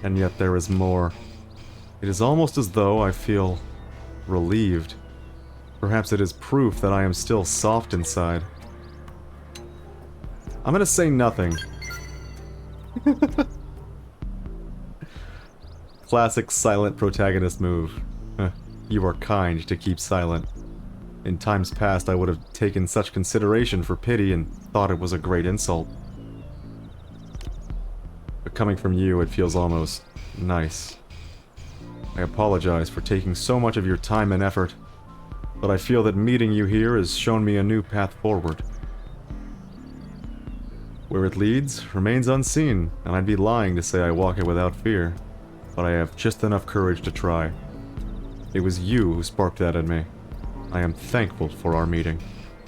And yet there is more. It is almost as though I feel relieved. Perhaps it is proof that I am still soft inside. I'm gonna say nothing. Classic silent protagonist move. You are kind to keep silent. In times past I would have taken such consideration for pity and thought it was a great insult. But coming from you, it feels almost nice. I apologize for taking so much of your time and effort, but I feel that meeting you here has shown me a new path forward. Where it leads remains unseen, and I'd be lying to say I walk it without fear, but I have just enough courage to try. It was you who sparked that in me. I am thankful for our meeting.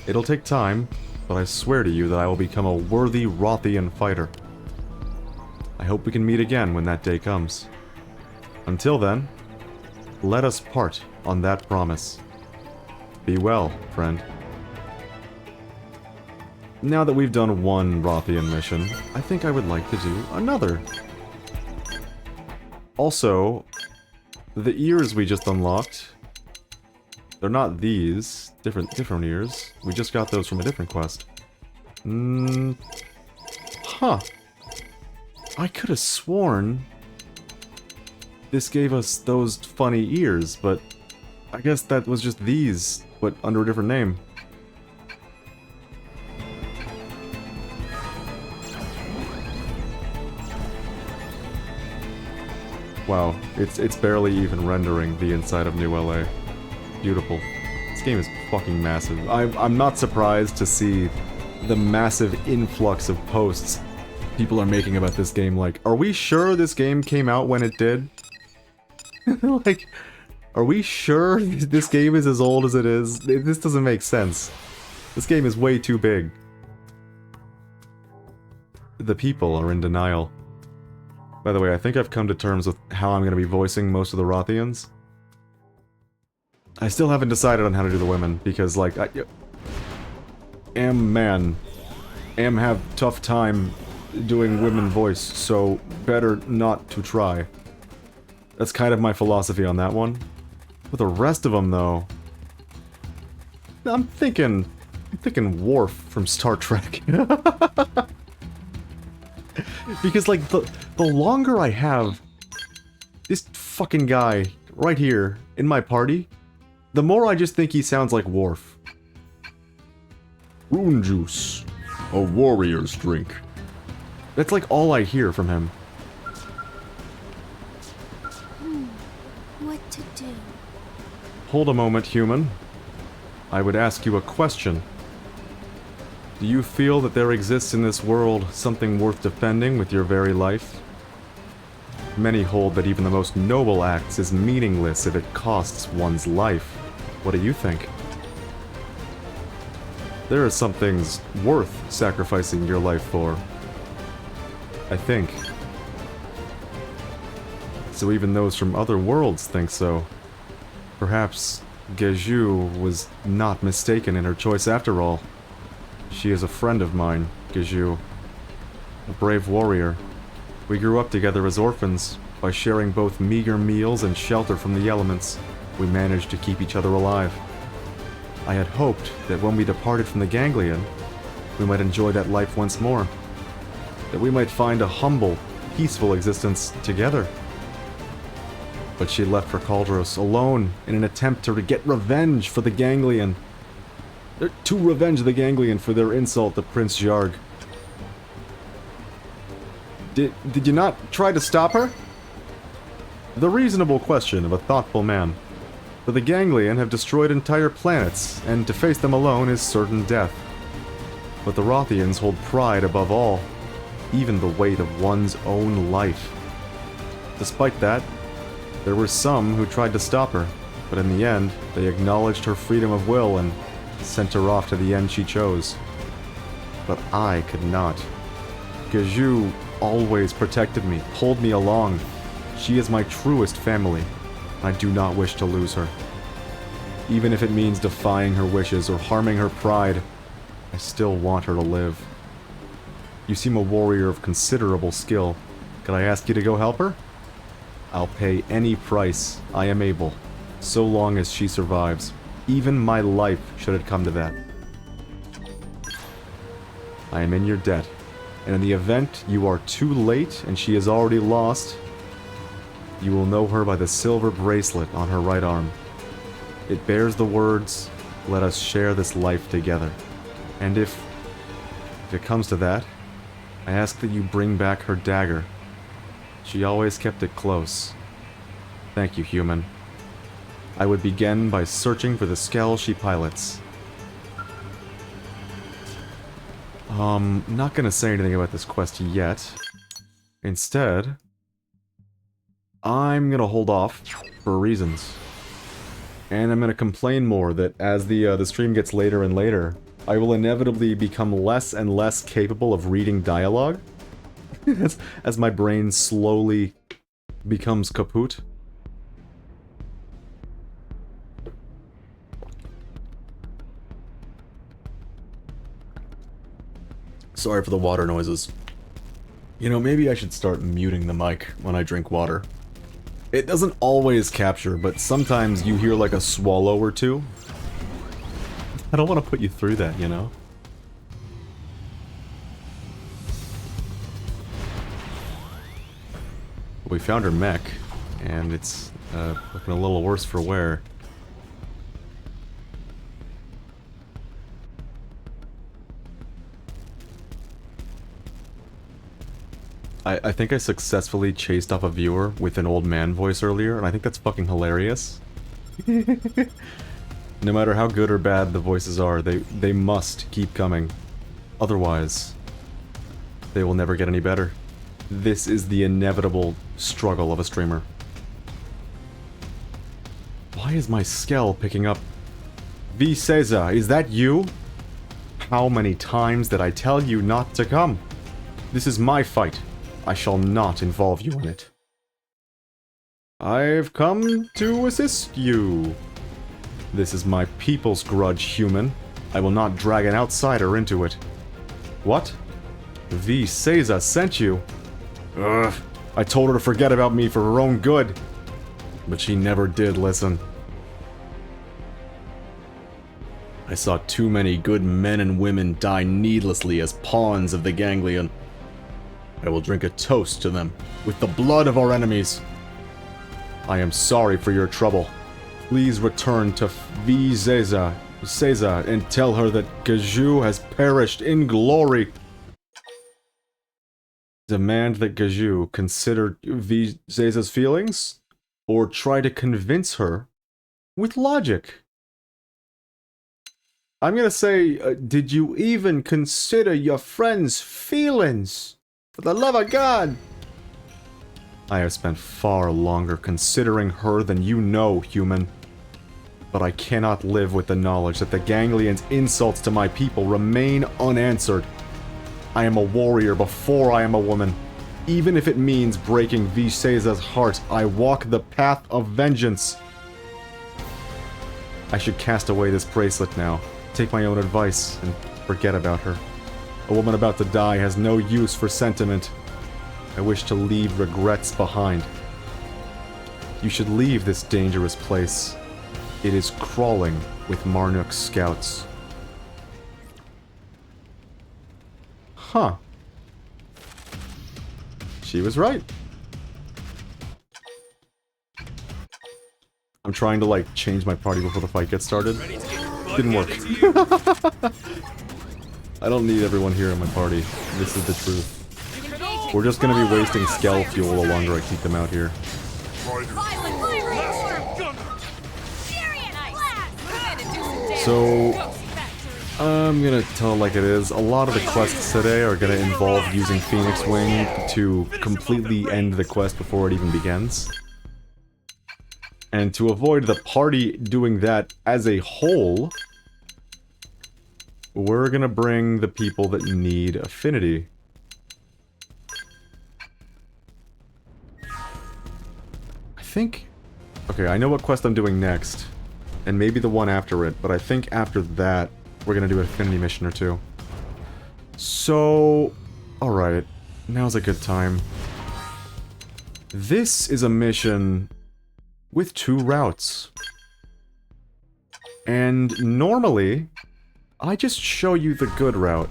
It'll take time, but I swear to you that I will become a worthy Rothian fighter. I hope we can meet again when that day comes. Until then, let us part on that promise. Be well, friend. now that we've done one Rothian mission, I think I would like to do another. Also, the ears we just unlocked, they're not these. Different ears. We just got those from a different quest. Huh. I could have sworn this gave us those funny ears, but I guess that was just these, but under a different name. Wow, it's barely even rendering the inside of New LA. Beautiful. This game is fucking massive. I'm not surprised to see the massive influx of posts people are making about this game. Like, are we sure this game came out when it did? Like, are we sure this game is as old as it is? This doesn't make sense. This game is way too big. The people are in denial. By the way, I think I've come to terms with how I'm going to be voicing most of the Rothians. I still haven't decided on how to do the women, because, like, man. Have tough time doing women voice, so better not to try. That's kind of my philosophy on that one. For the rest of them, though, I'm thinking Worf from Star Trek. Because, like, the longer I have this fucking guy right here in my party, the more I just think he sounds like Worf. Rune juice. A warrior's drink. That's like all I hear from him. What to do? Hold a moment, human. I would ask you a question. Do you feel that there exists in this world something worth defending with your very life? Many hold that even the most noble acts is meaningless if it costs one's life. What do you think? There are some things worth sacrificing your life for. I think. So even those from other worlds think so. Perhaps Geju was not mistaken in her choice after all. She is a friend of mine, Geju. A brave warrior. We grew up together as orphans. By sharing both meager meals and shelter from the elements, we managed to keep each other alive. I had hoped that when we departed from the ganglion, we might enjoy that life once more. That we might find a humble, peaceful existence together. But she left for Caldros alone in an attempt to get revenge for the ganglion. To revenge the ganglion for their insult to Prince Jarg. Did you not try to stop her? The reasonable question of a thoughtful man. For the ganglion have destroyed entire planets, and to face them alone is certain death. But the Rothians hold pride above all, even the weight of one's own life. Despite that, there were some who tried to stop her, but in the end, they acknowledged her freedom of will and sent her off to the end she chose. But I could not. Geju always protected me, pulled me along. She is my truest family. I do not wish to lose her. Even if it means defying her wishes or harming her pride, I still want her to live. You seem a warrior of considerable skill. Could I ask you to go help her? I'll pay any price I am able, so long as she survives. Even my life should it come to that. I am in your debt, and in the event you are too late and she is already lost, you will know her by the silver bracelet on her right arm. It bears the words, "Let us share this life together." And if it comes to that, I ask that you bring back her dagger. She always kept it close. Thank you, human. I would begin by searching for the Skell she pilots. Not gonna say anything about this quest yet. Instead, I'm gonna hold off for reasons. And I'm gonna complain more that as the stream gets later and later, I will inevitably become less and less capable of reading dialogue. as my brain slowly becomes kaput. Sorry for the water noises. You know, maybe I should start muting the mic when I drink water. It doesn't always capture, but sometimes you hear like a swallow or two. I don't want to put you through that, you know? We found her mech, and it's looking a little worse for wear. I think I successfully chased off a viewer with an old man voice earlier, and I think that's fucking hilarious. No matter how good or bad the voices are, they must keep coming. Otherwise, they will never get any better. This is the inevitable struggle of a streamer. Why is my Skell picking up? V. Cesar, is that you? How many times did I tell you not to come? This is my fight. I shall not involve you in it. I've come to assist you. This is my people's grudge, human. I will not drag an outsider into it. What? V. Cesar sent you? Ugh. I told her to forget about me for her own good. But she never did listen. I saw too many good men and women die needlessly as pawns of the ganglion. I will drink a toast to them with the blood of our enemies. I am sorry for your trouble. Please return to V. Cesar and tell her that Gaju has perished in glory. Demand that Gaju consider V. Cesar's feelings, or try to convince her with logic. I'm gonna say, did you even consider your friend's feelings? For the love of God! I have spent far longer considering her than you know, human. But I cannot live with the knowledge that the Ganglion's insults to my people remain unanswered. I am a warrior before I am a woman. Even if it means breaking V. Cesar's heart, I walk the path of vengeance. I should cast away this bracelet now, take my own advice, and forget about her. A woman about to die has no use for sentiment. I wish to leave regrets behind. You should leave this dangerous place. It is crawling with Marduk's scouts. Huh. She was right. I'm trying to, like, change my party before the fight gets started. Didn't work. I don't need everyone here in my party. This is the truth. We're just gonna be wasting Skell fuel the longer I keep them out here. So, I'm gonna tell it like it is. A lot of the quests today are gonna involve using Phoenix Wing to completely end the quest before it even begins. And to avoid the party doing that as a whole, we're gonna bring the people that need affinity. I think... Okay, I know what quest I'm doing next. And maybe the one after it, but I think after that, we're gonna do an affinity mission or two. So... Alright, now's a good time. This is a mission with 2 routes. And normally, I just show you the good route.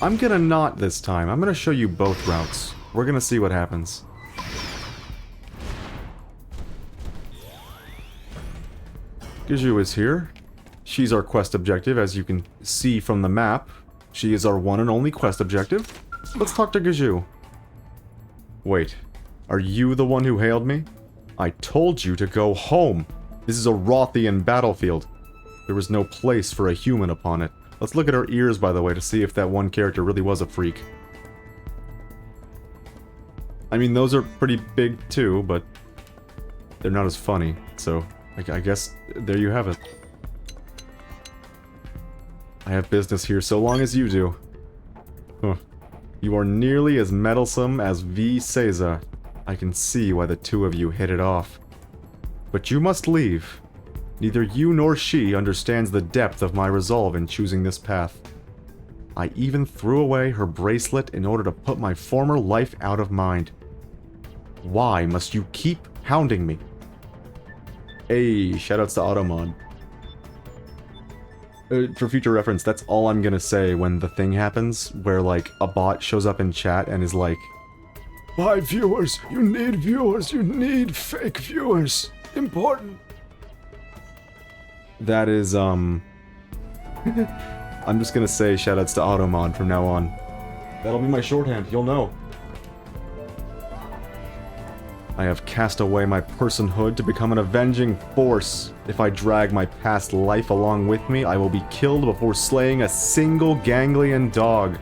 I'm gonna not this time. I'm gonna show you both routes. We're gonna see what happens. Giju is here. She's our quest objective, as you can see from the map. She is our one and only quest objective. Let's talk to Giju. Wait, are you the one who hailed me? I told you to go home. This is a Rothian battlefield. There was no place for a human upon it. Let's look at her ears, by the way, to see if that one character really was a freak. I mean, those are pretty big too, but they're not as funny, so I guess there you have it. I have business here so long as you do. Huh. You are nearly as meddlesome as V. Cesar. I can see why the two of you hit it off. But you must leave. Neither you nor she understands the depth of my resolve in choosing this path. I even threw away her bracelet in order to put my former life out of mind. Why must you keep hounding me? Hey, shoutouts to Automod. For future reference, that's all I'm gonna say when the thing happens, where, like, a bot shows up in chat and is like, Buy viewers, you need fake viewers. Important. that is, I'm just gonna say shoutouts to Automod from now on. That'll be my shorthand, you'll know. I have cast away my personhood to become an avenging force. If I drag my past life along with me, I will be killed before slaying a single ganglion dog.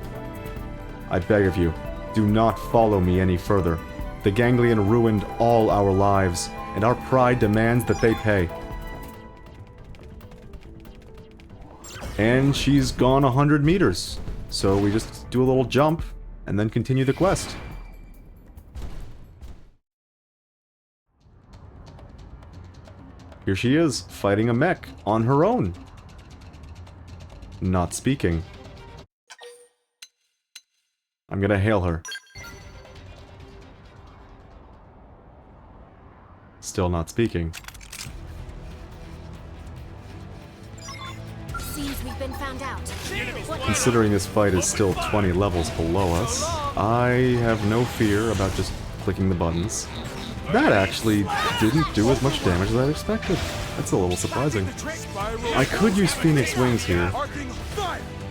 I beg of you, do not follow me any further. The ganglion ruined all our lives, and our pride demands that they pay. And she's gone 100 meters, so we just do a little jump, and then continue the quest. Here she is, fighting a mech, on her own. Not speaking. I'm gonna hail her. Still not speaking. Seems we've been found out. Considering this fight is still 20 levels below us, I have no fear about just clicking the buttons. That actually didn't do as much damage as I expected. That's a little surprising. I could use Phoenix Wings here,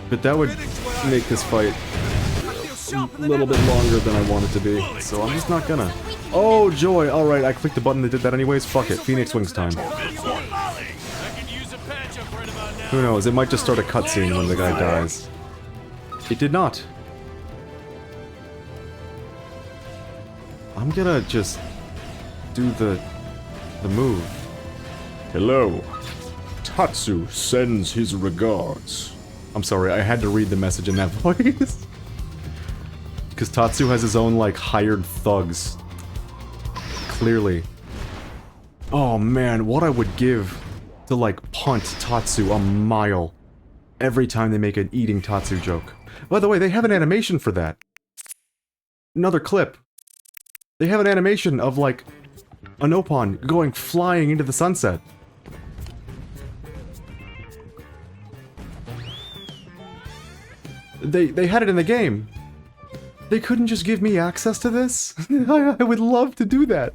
but that would make this fight a little bit longer than I want it to be, so I'm just not gonna. Oh joy, alright, I clicked the button that did that anyways, fuck it, Phoenix Wings time. Who knows, it might just start a cutscene when the guy dies. It did not. I'm gonna just do the move. Hello. Tatsu sends his regards. I'm sorry, I had to read the message in that voice. Because Tatsu has his own, like, hired thugs. Clearly. Oh man, what I would give to, like, punt Tatsu a mile every time they make an eating Tatsu joke. By the way, they have an animation for that. Another clip. They have an animation of, like, an Opon going flying into the sunset. They had it in the game. They couldn't just give me access to this? I would love to do that.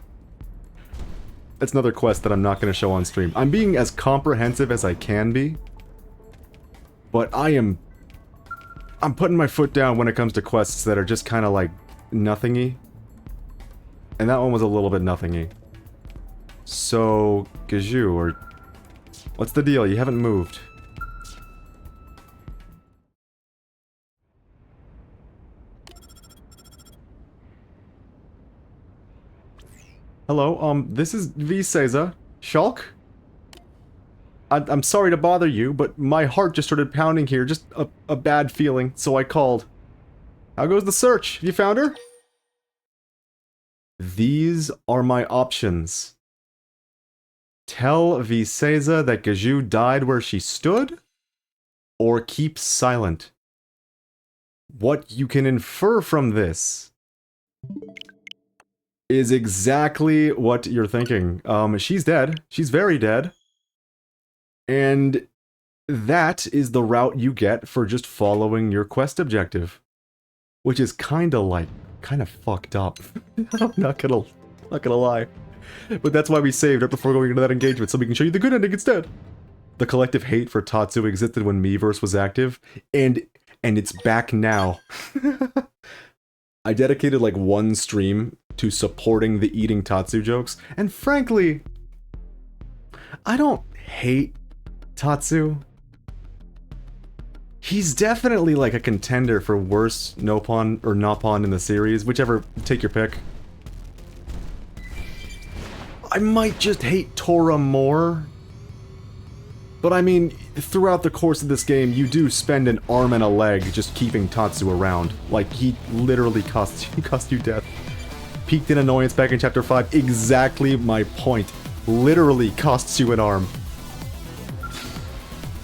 That's another quest that I'm not going to show on stream. I'm being as comprehensive as I can be. But I'm putting my foot down when it comes to quests that are just kind of like nothingy. And that one was a little bit nothingy. So, Gaju, or... what's the deal? You haven't moved. Hello, this is V. Seiza. Shulk? I'm sorry to bother you, but my heart just started pounding here, just a bad feeling, so I called. How goes the search? Have you found her? These are my options. Tell V. Seiza that Gaju died where she stood, or keep silent. What you can infer from this is exactly what you're thinking. She's dead. She's very dead. And that is the route you get for just following your quest objective. Which is kinda fucked up. I'm not gonna lie. But that's why we saved right before going into that engagement, so we can show you the good ending instead. The collective hate for Tatsu existed when Miiverse was active, and it's back now. I dedicated like one stream to supporting the eating Tatsu jokes, and frankly, I don't hate Tatsu. He's definitely like a contender for worst Nopon or Nopon in the series, whichever, take your pick. I might just hate Tora more. But I mean, throughout the course of this game, you do spend an arm and a leg just keeping Tatsu around. Like, he literally costs you death. Peaked in annoyance back in Chapter 5, exactly my point. Literally costs you an arm.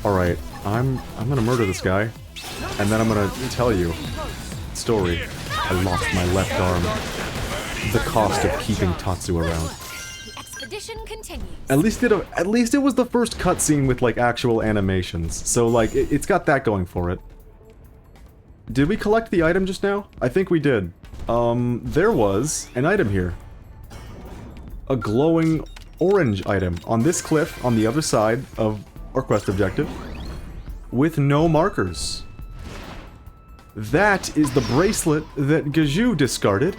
Alright, I'm gonna murder this guy. And then I'm gonna tell you story. I lost my left arm. The cost of keeping Tatsu around. The expedition continues. At least it was the first cutscene with like actual animations. So like it's got that going for it. Did we collect the item just now? I think we did. There was an item here. A glowing orange item on this cliff on the other side of our quest objective with no markers. That is the bracelet that Gaju discarded.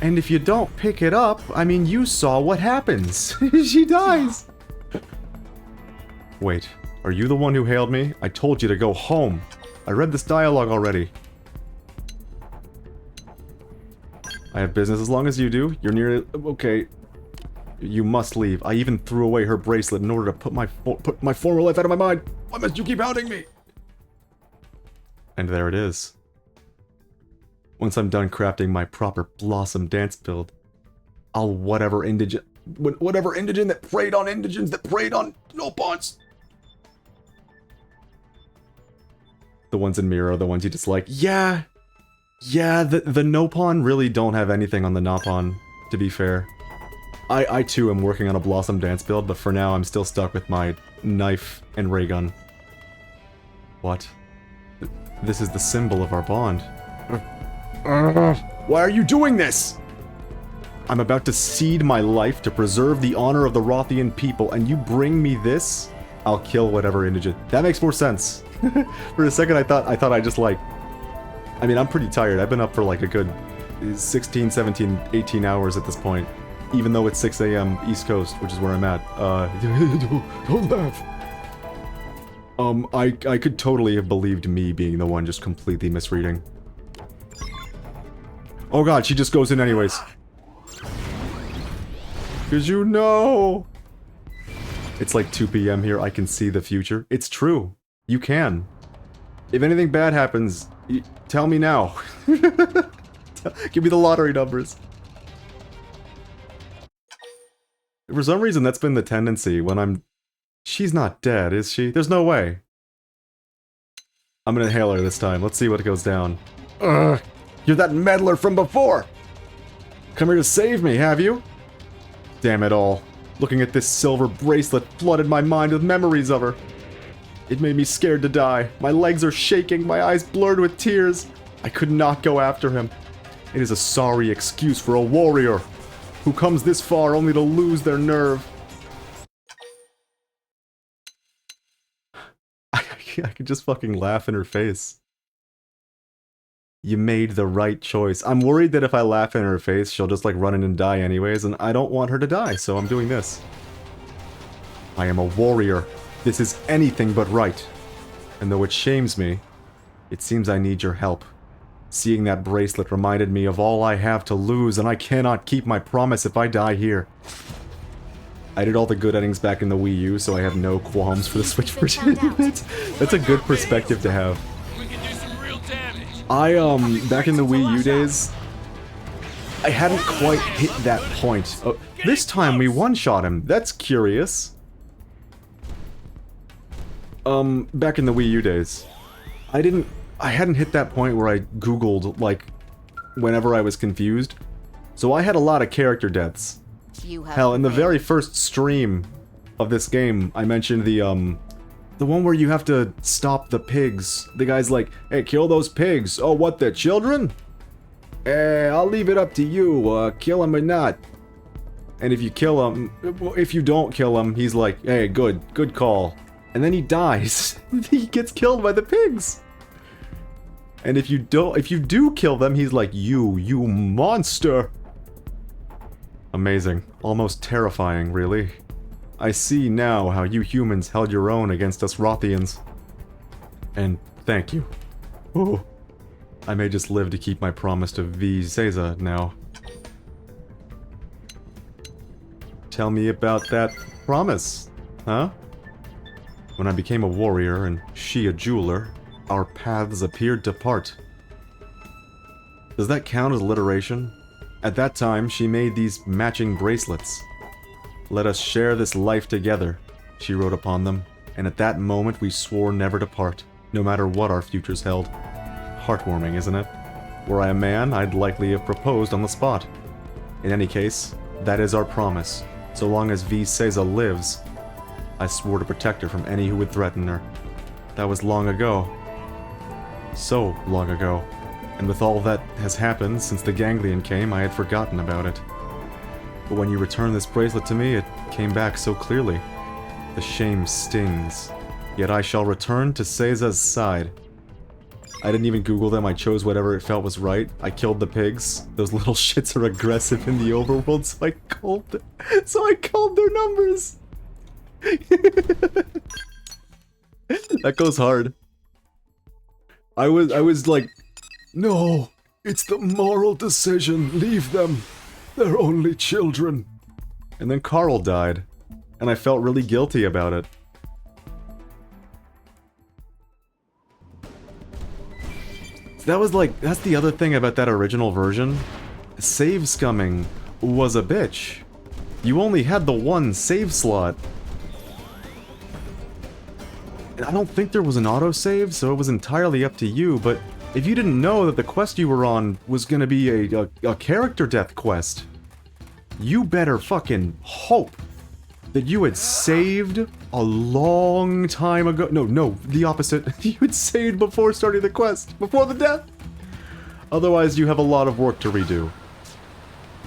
And if you don't pick it up, I mean, you saw what happens. She dies. Wait, are you the one who hailed me? I told you to go home. I read this dialogue already. I have business as long as you do. You're nearly... Okay. You must leave. I even threw away her bracelet in order to put my former life out of my mind. Why must you keep hounding me? And there it is. Once I'm done crafting my proper Blossom dance build, I'll whatever indigent that preyed on indigents that preyed on Nopons. The ones in Mirror are the ones you dislike. Yeah, the Nopon really don't have anything on the Nopon, to be fair. I too am working on a Blossom dance build, but for now I'm still stuck with my knife and ray gun. What? This is the symbol of our bond. Why are you doing this? I'm about to cede my life to preserve the honor of the Rothian people, and you bring me this? I'll kill whatever indigent. That makes more sense. For a second I thought I just like... I mean, I'm pretty tired. I've been up for like a good 16, 17, 18 hours at this point. Even though it's 6 AM East Coast, which is where I'm at. Don't laugh. I could totally have believed me being the one just completely misreading. Oh god, she just goes in anyways. 'Cause you know. It's like 2 PM here, I can see the future. It's true. You can. If anything bad happens, tell me now. Give me the lottery numbers. For some reason, that's been the tendency when I'm... She's not dead, is she? There's no way. I'm gonna hail her this time. Let's see what goes down. Ugh! You're that meddler from before! Come here to save me, have you? Damn it all. Looking at this silver bracelet flooded my mind with memories of her. It made me scared to die. My legs are shaking, my eyes blurred with tears. I could not go after him. It is a sorry excuse for a warrior who comes this far only to lose their nerve. I could just fucking laugh in her face. You made the right choice. I'm worried that if I laugh in her face, she'll just like run in and die anyways, and I don't want her to die, so I'm doing this. I am a warrior. This is anything but right. And though it shames me, it seems I need your help. Seeing that bracelet reminded me of all I have to lose, and I cannot keep my promise if I die here. I did all the good endings back in the Wii U, so I have no qualms for the Switch version. That's a good perspective to have. We can do some real damage. Back in the Wii U days, I hadn't quite hit that point. Oh, this time we one-shot him. That's curious. Back in the Wii U days, I hadn't hit that point where I Googled, like, whenever I was confused. So I had a lot of character deaths. Hell, in the very first stream of this game, I mentioned the one where you have to stop the pigs. The guy's like, hey, kill those pigs. Oh, what, the children? I'll leave it up to you, kill them or not. And if you kill him, if you don't kill him, he's like, hey, good call. And then he dies. He gets killed by the pigs. And if you do kill them, he's like, you monster. Amazing. Almost terrifying, really. I see now how you humans held your own against us Rothians. And thank you. Ooh. I may just live to keep my promise to V. Seiza now. Tell me about that promise, huh? When I became a warrior and she a jeweler, our paths appeared to part. Does that count as alliteration? At that time, she made these matching bracelets. Let us share this life together, she wrote upon them, and at that moment we swore never to part. no matter what our futures held. Heartwarming, isn't it? Were I a man, I'd likely have proposed on the spot. In any case, that is our promise. So long as V. Seiza lives, I swore to protect her from any who would threaten her. That was long ago. So long ago. And with all that has happened since the ganglion came, I had forgotten about it. But when you returned this bracelet to me, it came back so clearly. The shame stings. Yet I shall return to Seiza's side. I didn't even Google them, I chose whatever it felt was right. I killed the pigs. Those little shits are aggressive in the overworld, so I called their numbers! That goes hard. I was like, No, it's the moral decision. Leave them. They're only children. and then Carl died. And I felt really guilty about it. That's the other thing about that original version. Save scumming was a bitch. You only had the one save slot. And I don't think there was an autosave, so it was entirely up to you, but if you didn't know that the quest you were on was gonna be a character death quest, you better fucking hope that you had saved a long time ago. No, the opposite. You had saved before starting the quest, before the death. Otherwise, you have a lot of work to redo.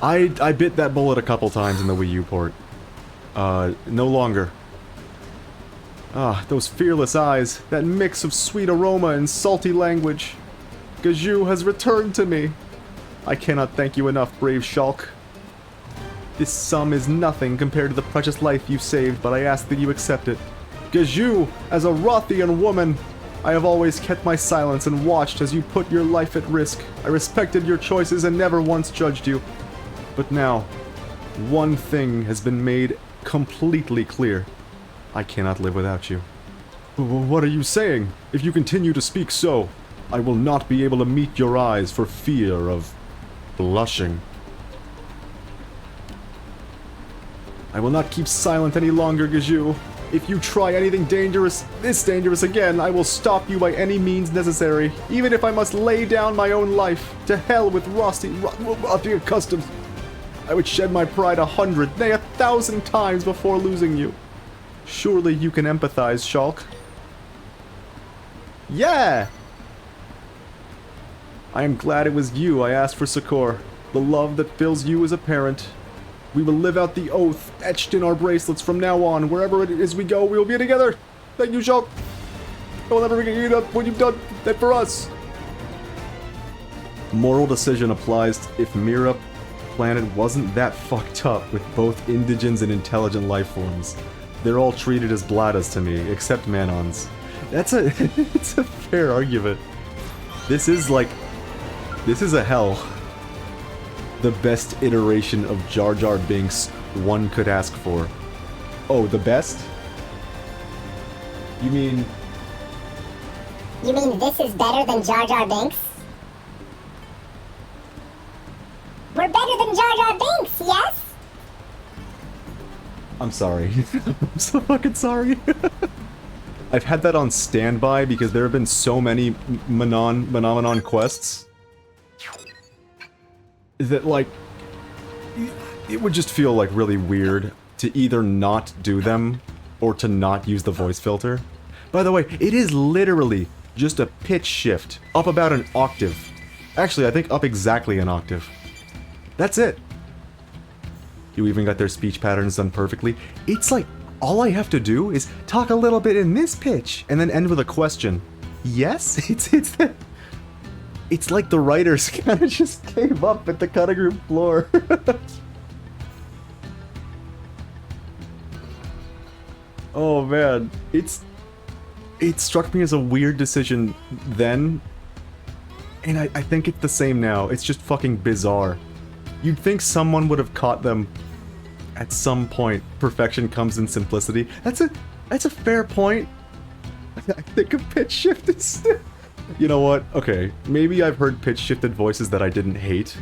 I bit that bullet a couple times in the Wii U port. No longer. Ah, those fearless eyes, that mix of sweet aroma and salty language. Gaju has returned to me. I cannot thank you enough, brave Shulk. This sum is nothing compared to the precious life you saved, but I ask that you accept it. Gaju, as a Rothian woman, I have always kept my silence and watched as you put your life at risk. I respected your choices and never once judged you. But now, one thing has been made completely clear. I cannot live without you. What are you saying? If you continue to speak so, I will not be able to meet your eyes for fear of blushing. I will not keep silent any longer, Gaju. If you try anything this dangerous again, I will stop you by any means necessary, even if I must lay down my own life. To hell with Rothian customs. I would shed my pride 100, nay 1,000 times before losing you. Surely you can empathize, Shulk. Yeah! I am glad it was you I asked for succor. The love that fills you as a parent. We will live out the oath etched in our bracelets from now on. Wherever it is we go, we will be together. Thank you, Shulk. I will never forget you what you've done for us. Moral decision applies if Mira planet wasn't that fucked up with both indigents and intelligent life forms. They're all treated as bladas to me, except Manons. It's a fair argument. This is a hell. The best iteration of Jar Jar Binks one could ask for. Oh, the best? You mean this is better than Jar Jar Binks? We're better than Jar Jar Binks, yes? I'm sorry. I'm so fucking sorry. I've had that on standby because there have been so many Monomonon quests that, like, it would just feel, like, really weird to either not do them or to not use the voice filter. By the way, it is literally just a pitch shift up about an octave. Actually, I think up exactly an octave. That's it. You even got their speech patterns done perfectly. It's like, all I have to do is talk a little bit in this pitch, and then end with a question. Yes? It's like the writers kind of just gave up at the cutting room floor. Oh man, it struck me as a weird decision then, and I think it's the same now. It's just fucking bizarre. You'd think someone would have caught them at some point. Perfection comes in simplicity. That's a fair point. I think a pitch shift is... You know what? Okay, maybe I've heard pitch shifted voices that I didn't hate,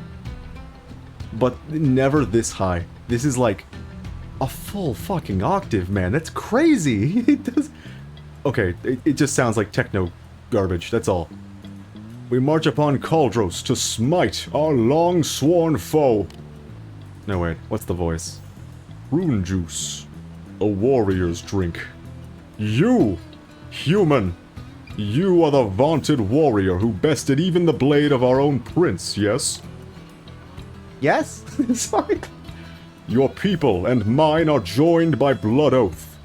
but never this high. This is like a full fucking octave, man. That's crazy. It does... Okay, it just sounds like techno garbage, that's all. We march upon Caldros to smite our long-sworn foe. No, wait, what's the voice? Rune juice. A warrior's drink. You, human, you are the vaunted warrior who bested even the blade of our own prince, yes? Yes? Sorry. Your people and mine are joined by blood oath.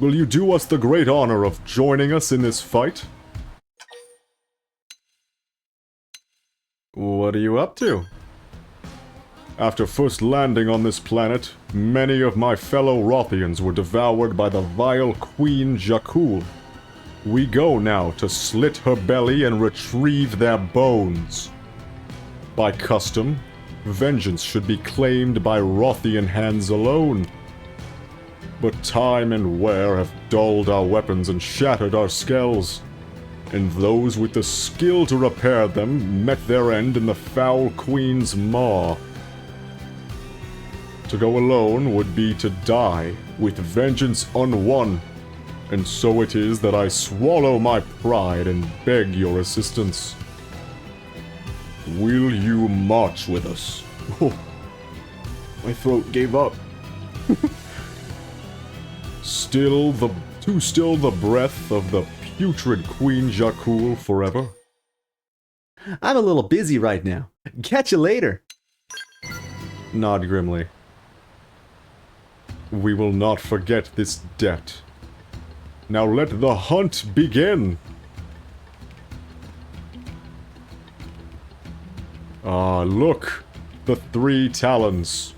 Will you do us the great honor of joining us in this fight? What are you up to? After first landing on this planet, many of my fellow Rothians were devoured by the vile Queen Jakul. We go now to slit her belly and retrieve their bones. By custom, vengeance should be claimed by Rothian hands alone. But time and wear have dulled our weapons and shattered our skulls, and those with the skill to repair them met their end in the foul Queen's maw. To go alone would be to die, with vengeance unwon, and so it is that I swallow my pride and beg your assistance. Will you march with us? Oh, my throat gave up. Still the breath of the putrid Queen Jakul forever? I'm a little busy right now. Catch you later. Nod grimly. We will not forget this debt. Now let the hunt begin! Ah, look! The 3 talons.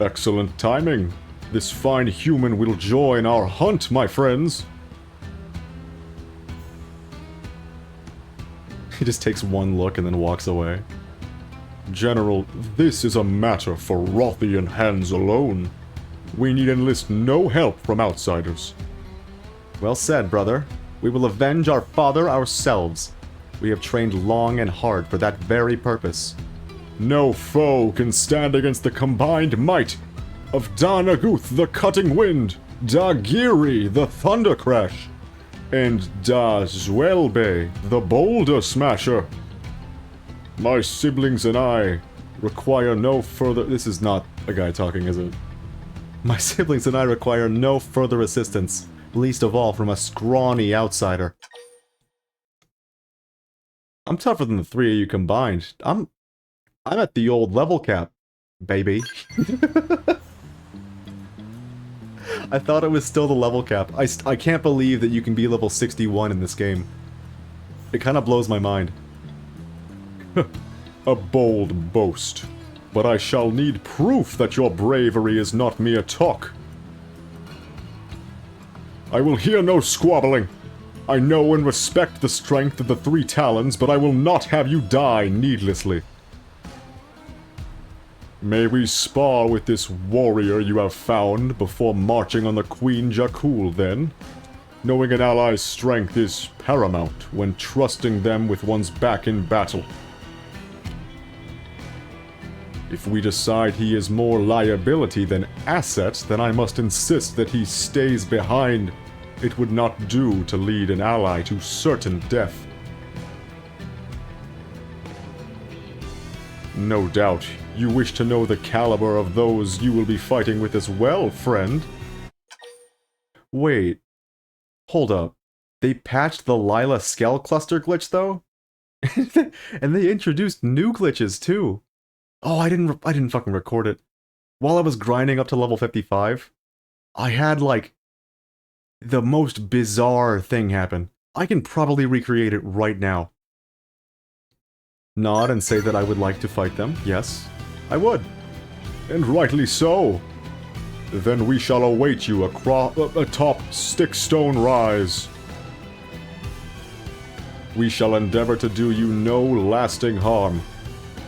Excellent timing. This fine human will join our hunt, my friends. He just takes one look and then walks away. General, this is a matter for Rothian hands alone. We need enlist no help from outsiders. Well said, brother. We will avenge our father ourselves. We have trained long and hard for that very purpose. No foe can stand against the combined might of Danaguth the Cutting Wind, Dagiri the Thunder Crash, and Da Zwelbe the Boulder Smasher. My siblings and I require no further— This is not a guy talking, is it? My siblings and I require no further assistance, least of all from a scrawny outsider. I'm tougher than the 3 of you combined. I'm at the old level cap, baby. I thought it was still the level cap. I can't believe that you can be level 61 in this game. It kind of blows my mind. A bold boast. But I shall need proof that your bravery is not mere talk. I will hear no squabbling. I know and respect the strength of the 3 talons, but I will not have you die needlessly. May we spar with this warrior you have found before marching on the Queen Jakul, then? Knowing an ally's strength is paramount when trusting them with one's back in battle. If we decide he is more liability than asset, then I must insist that he stays behind. It would not do to lead an ally to certain death. No doubt, you wish to know the caliber of those you will be fighting with as well, friend. Wait. Hold up. They patched the Lila Skell Cluster glitch, though? And they introduced new glitches, too. Oh, I didn't fucking record it. While I was grinding up to level 55, I had, like, the most bizarre thing happen. I can probably recreate it right now. Nod and say that I would like to fight them. Yes, I would. And rightly so. Then we shall await you atop Stickstone Rise. We shall endeavor to do you no lasting harm.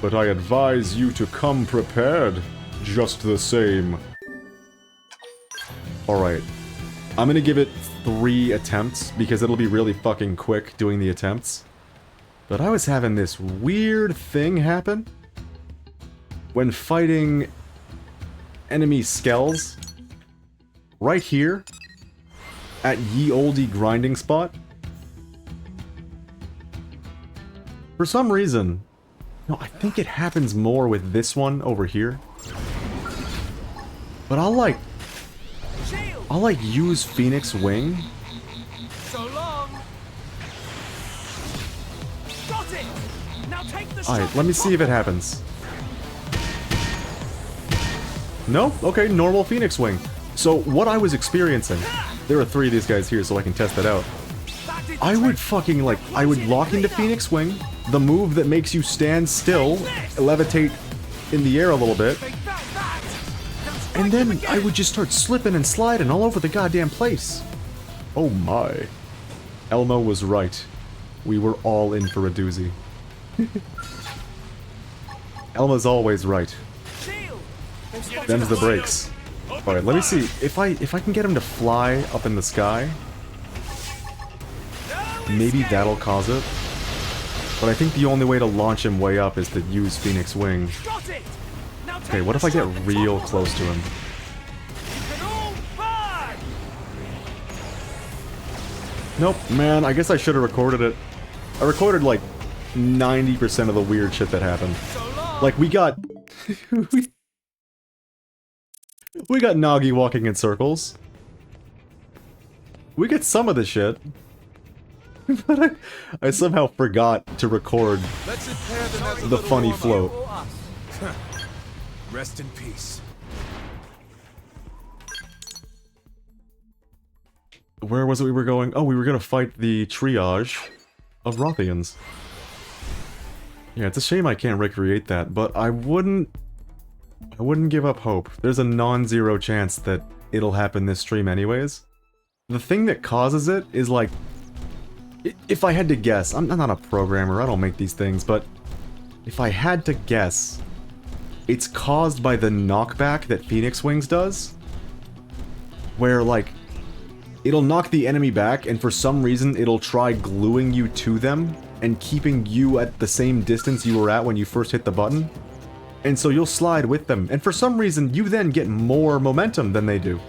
But I advise you to come prepared, just the same. Alright. I'm gonna give it 3 attempts, because it'll be really fucking quick doing the attempts. But I was having this weird thing happen when fighting enemy skells right here at Ye Olde grinding spot. For some reason... No, I think it happens more with this one over here. But I'll like use Phoenix Wing. So long. Got it. Now take the Alright, let me see if it happens. No? Okay, normal Phoenix Wing. So, what I was experiencing... There are 3 of these guys here, so I can test it out. I would fucking, like... I would lock into Phoenix Wing, the move that makes you stand still, levitate in the air a little bit, and then I would just start slipping and sliding all over the goddamn place. Oh my. Elmo was right. We were all in for a doozy. Elma's always right. Them's the breaks. Alright, let me see. If I can get him to fly up in the sky, maybe that'll cause it. But I think the only way to launch him way up is to use Phoenix Wing. Okay, what if I get real close to him? Nope, man, I guess I should have recorded it. I recorded like 90% of the weird shit that happened. Like, we got... we got Nagi walking in circles. We get some of the shit. But I somehow forgot to record the funny float. Rest in peace. Where was it we were going? Oh, we were gonna fight the triage of Rothians. Yeah, it's a shame I can't recreate that, but I wouldn't give up hope. There's a non-zero chance that it'll happen this stream anyways. The thing that causes it is like... If I had to guess, I'm not a programmer, I don't make these things, but... If I had to guess, it's caused by the knockback that Phoenix Wings does. Where, like, it'll knock the enemy back, and for some reason it'll try gluing you to them, and keeping you at the same distance you were at when you first hit the button. And so you'll slide with them, and for some reason you then get more momentum than they do.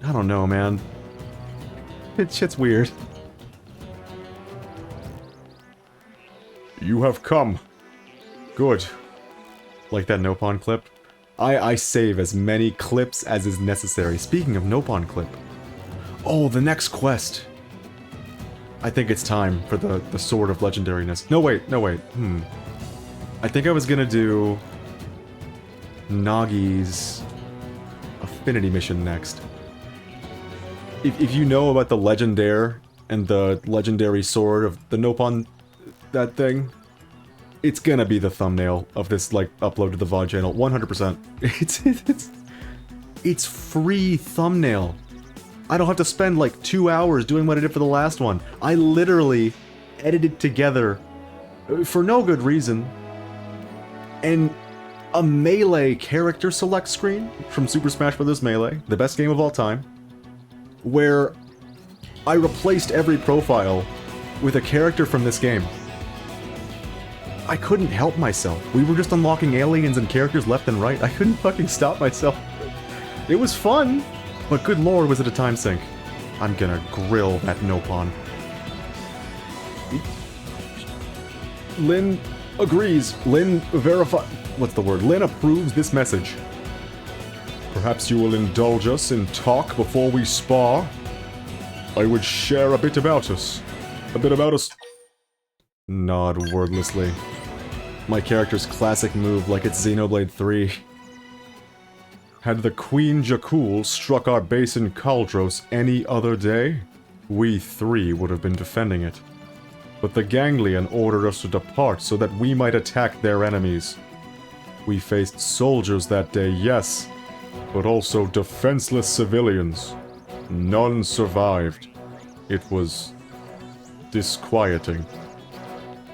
I don't know, man. Shit's weird. You have come. Good. Like that Nopon clip. I save as many clips as is necessary. Speaking of Nopon clip. Oh, the next quest. I think it's time for the Sword of Legendariness. No, wait. I think I was gonna do Nagi's Affinity mission next. If you know about the Legendaire and the Legendary Sword of the Nopon, that thing, it's gonna be the thumbnail of this, like, upload to the VOD channel, 100%. It's free thumbnail. I don't have to spend, like, 2 hours doing what I did for the last one. I literally edited together, for no good reason, and a Melee character select screen from Super Smash Bros. Melee, the best game of all time, where I replaced every profile with a character from this game. I couldn't help myself. We were just unlocking aliens and characters left and right. I couldn't fucking stop myself. It was fun, but good lord was it a time sink. I'm gonna grill that Nopon. Lynn agrees. Lynn what's the word? Lynn approves this message. Perhaps you will indulge us in talk before we spar? I would share a bit about us. Nod wordlessly. My character's classic move like it's Xenoblade 3. Had the Queen Jakul struck our base in Kaldros any other day, we 3 would have been defending it. But the Ganglion ordered us to depart so that we might attack their enemies. We faced soldiers that day, yes, but also defenseless civilians. None survived. It was disquieting.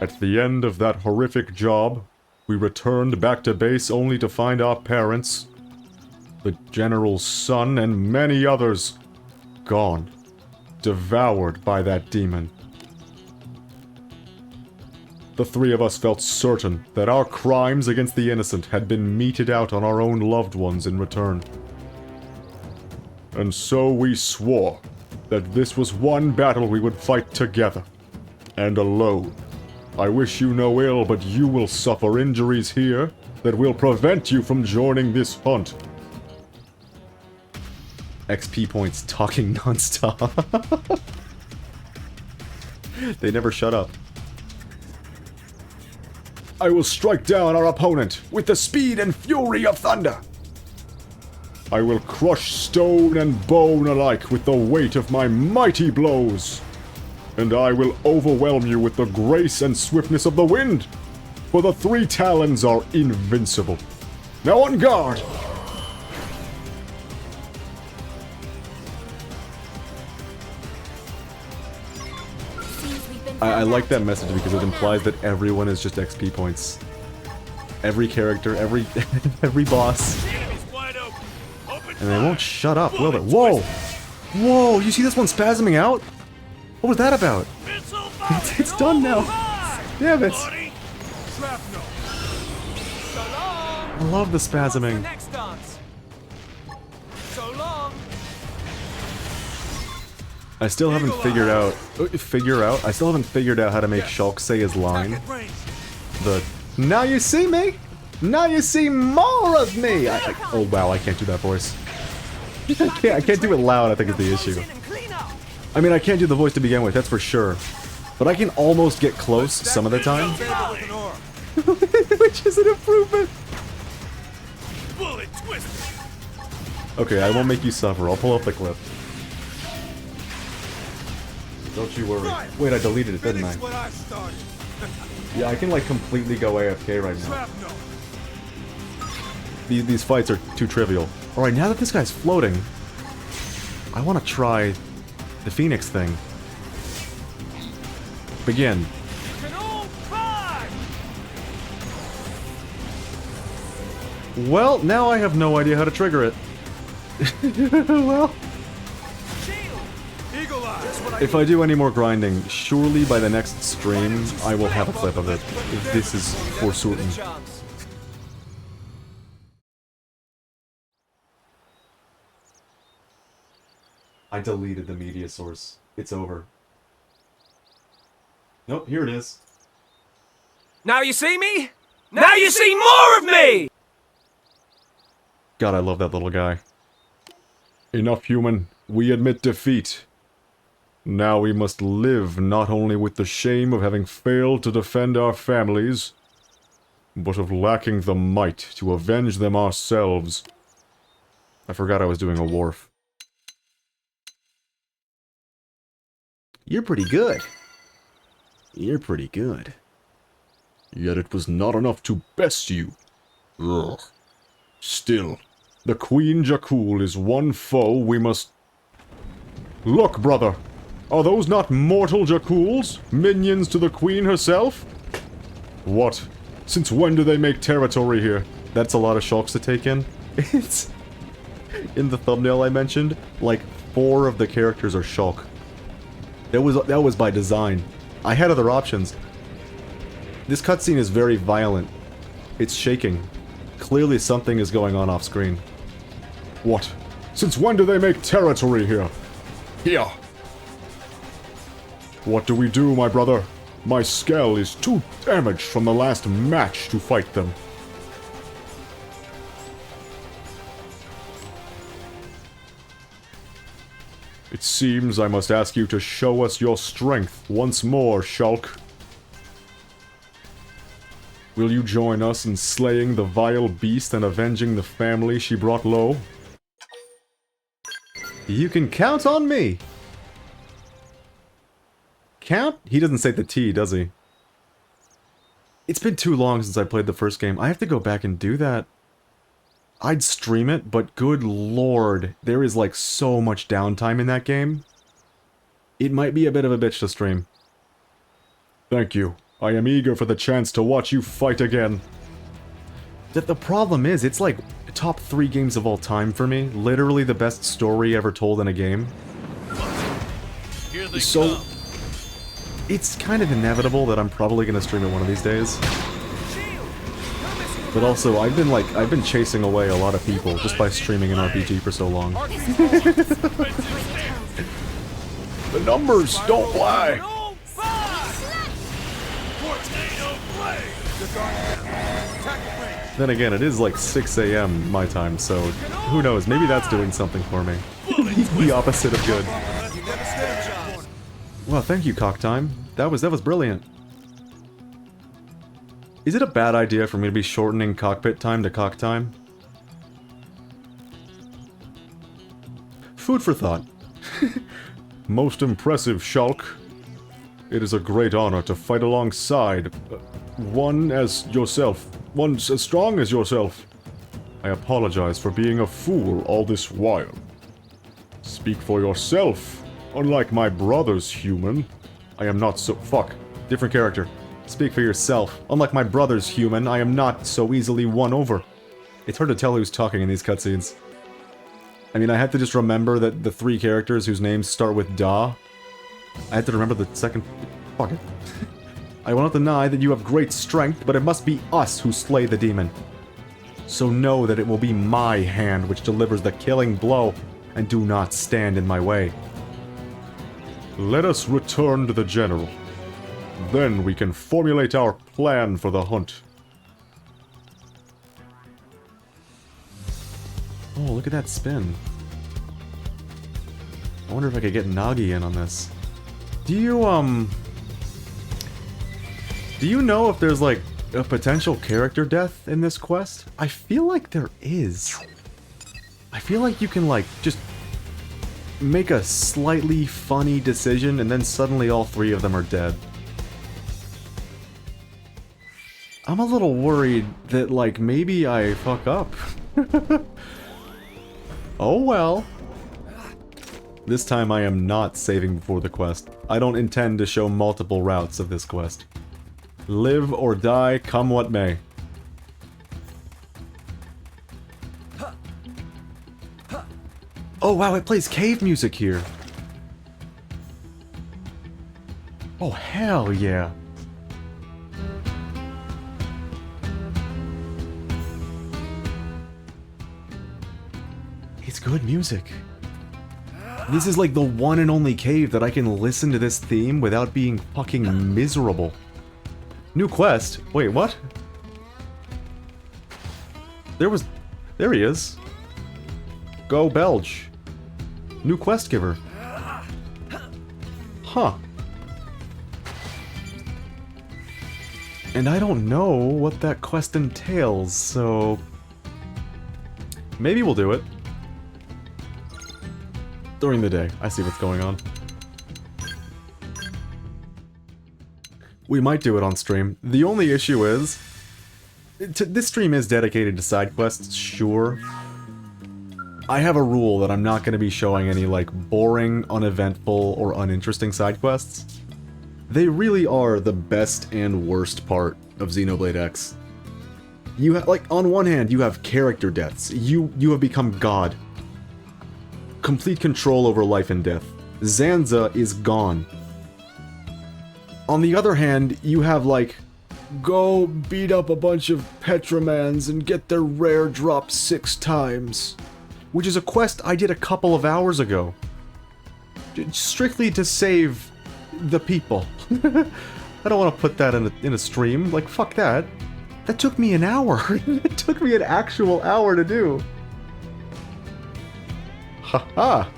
At the end of that horrific job, we returned back to base only to find our parents, the General's son, and many others gone, devoured by that demon. The 3 of us felt certain that our crimes against the innocent had been meted out on our own loved ones in return. And so we swore that this was one battle we would fight together. and alone. I wish you no ill, but you will suffer injuries here that will prevent you from joining this hunt. XP points talking non-stop. They never shut up. I will strike down our opponent with the speed and fury of thunder. I will crush stone and bone alike with the weight of my mighty blows. And I will overwhelm you with the grace and swiftness of the wind, for the 3 talons are invincible. Now on guard! I like that message because it implies that everyone is just XP points. Every character, every every boss. And they won't shut up, will they? Whoa! Whoa, you see this one spasming out? What was that about? It's done now. Damn it. I love the spasming. I still haven't figured out... I still haven't figured out how to make Shulk say his line. The... Now you see me! Now you see more of me! Oh wow, I can't do that voice. I can't do it loud, I think is the issue. I mean, I can't do the voice to begin with, that's for sure. But I can almost get close some of the time. Which is an improvement! Okay, I won't make you suffer, I'll pull up the clip. Don't you worry. Wait, I deleted it, didn't I? Yeah, I can like completely go AFK right now. These fights are too trivial. Alright, now that this guy's floating, I want to try the Phoenix thing. Begin. Well, now I have no idea how to trigger it. Well... If I do any more grinding, surely by the next stream, I will have a clip of it. This is for certain. I deleted the media source. It's over. Nope, here it is. Now you see me? Now you see more of me! God, I love that little guy. Enough, human. We admit defeat. Now we must live not only with the shame of having failed to defend our families, but of lacking the might to avenge them ourselves. I forgot I was doing a wharf. You're pretty good. You're pretty good. Yet it was not enough to best you. Ugh. Still, the Queen Jakul is one foe we must... Look, brother! Are those not mortal Jakuls? Minions to the Queen herself? What? Since when do they make territory here? That's a lot of Shulks to take in. It's... In the thumbnail I mentioned, like 4 of the characters are Shulk. That was by design. I had other options. This cutscene is very violent. It's shaking. Clearly something is going on off screen. What? Since when do they make territory here? Here! What do we do, my brother? My skull is too damaged from the last match to fight them. It seems I must ask you to show us your strength once more, Shulk. Will you join us in slaying the vile beast and avenging the family she brought low? You can count on me! Count? He doesn't say the T, does he? It's been too long since I played the first game. I have to go back and do that. I'd stream it, but good lord, there is like so much downtime in that game. It might be a bit of a bitch to stream. Thank you. I am eager for the chance to watch you fight again. The problem is, it's like top 3 games of all time for me. Literally the best story ever told in a game. So, it's kind of inevitable that I'm probably gonna stream it one of these days. But also, I've been chasing away a lot of people just by streaming an RPG for so long. The numbers don't lie. Then again, it is like 6 a.m. my time, so who knows, maybe that's doing something for me. The opposite of good. Well, thank you, Cock Time. That was brilliant. Is it a bad idea for me to be shortening cockpit time to cock time? Food for thought. Most impressive, Shulk. It is a great honor to fight alongside one as yourself. One as strong as yourself. I apologize for being a fool all this while. Speak for yourself. Unlike my brothers, human. I am not so- fuck. Different character. Speak for yourself. Unlike my brothers, human, I am not so easily won over. It's hard to tell who's talking in these cutscenes. I mean, I had to just remember that the 3 characters whose names start with Da. I had to remember the second... Fuck it. I will not deny that you have great strength, but it must be us who slay the demon. So know that it will be my hand which delivers the killing blow, and do not stand in my way. Let us return to the general. Then we can formulate our plan for the hunt. Oh, look at that spin. I wonder if I could get Nagi in on this. Do you know if there's, like, a potential character death in this quest? I feel like there is. I feel like you can, like, just make a slightly funny decision and then suddenly all 3 of them are dead. I'm a little worried that, like, maybe I fuck up. Oh well. This time I am not saving before the quest. I don't intend to show multiple routes of this quest. Live or die, come what may. Oh wow, it plays cave music here. Oh hell yeah. It's good music. This is like the one and only cave that I can listen to this theme without being fucking miserable. New quest? Wait, what? There he is. Go Belge. New quest giver. Huh. And I don't know what that quest entails, so... maybe we'll do it. During the day. I see what's going on. We might do it on stream. The only issue is... this stream is dedicated to side quests, sure. I have a rule that I'm not going to be showing any, like, boring, uneventful, or uninteresting side quests. They really are the best and worst part of Xenoblade X. You have, like, on one hand, you have character deaths. You have become God. Complete control over life and death. Zanza is gone. On the other hand, you have, like, Go beat up a bunch of Petramans and get their rare drop 6 times. which is a quest I did a couple of hours ago. Strictly to save the people. I don't want to put that in a stream. Like, fuck that. That took me an hour. It took me an actual hour to do. Haha!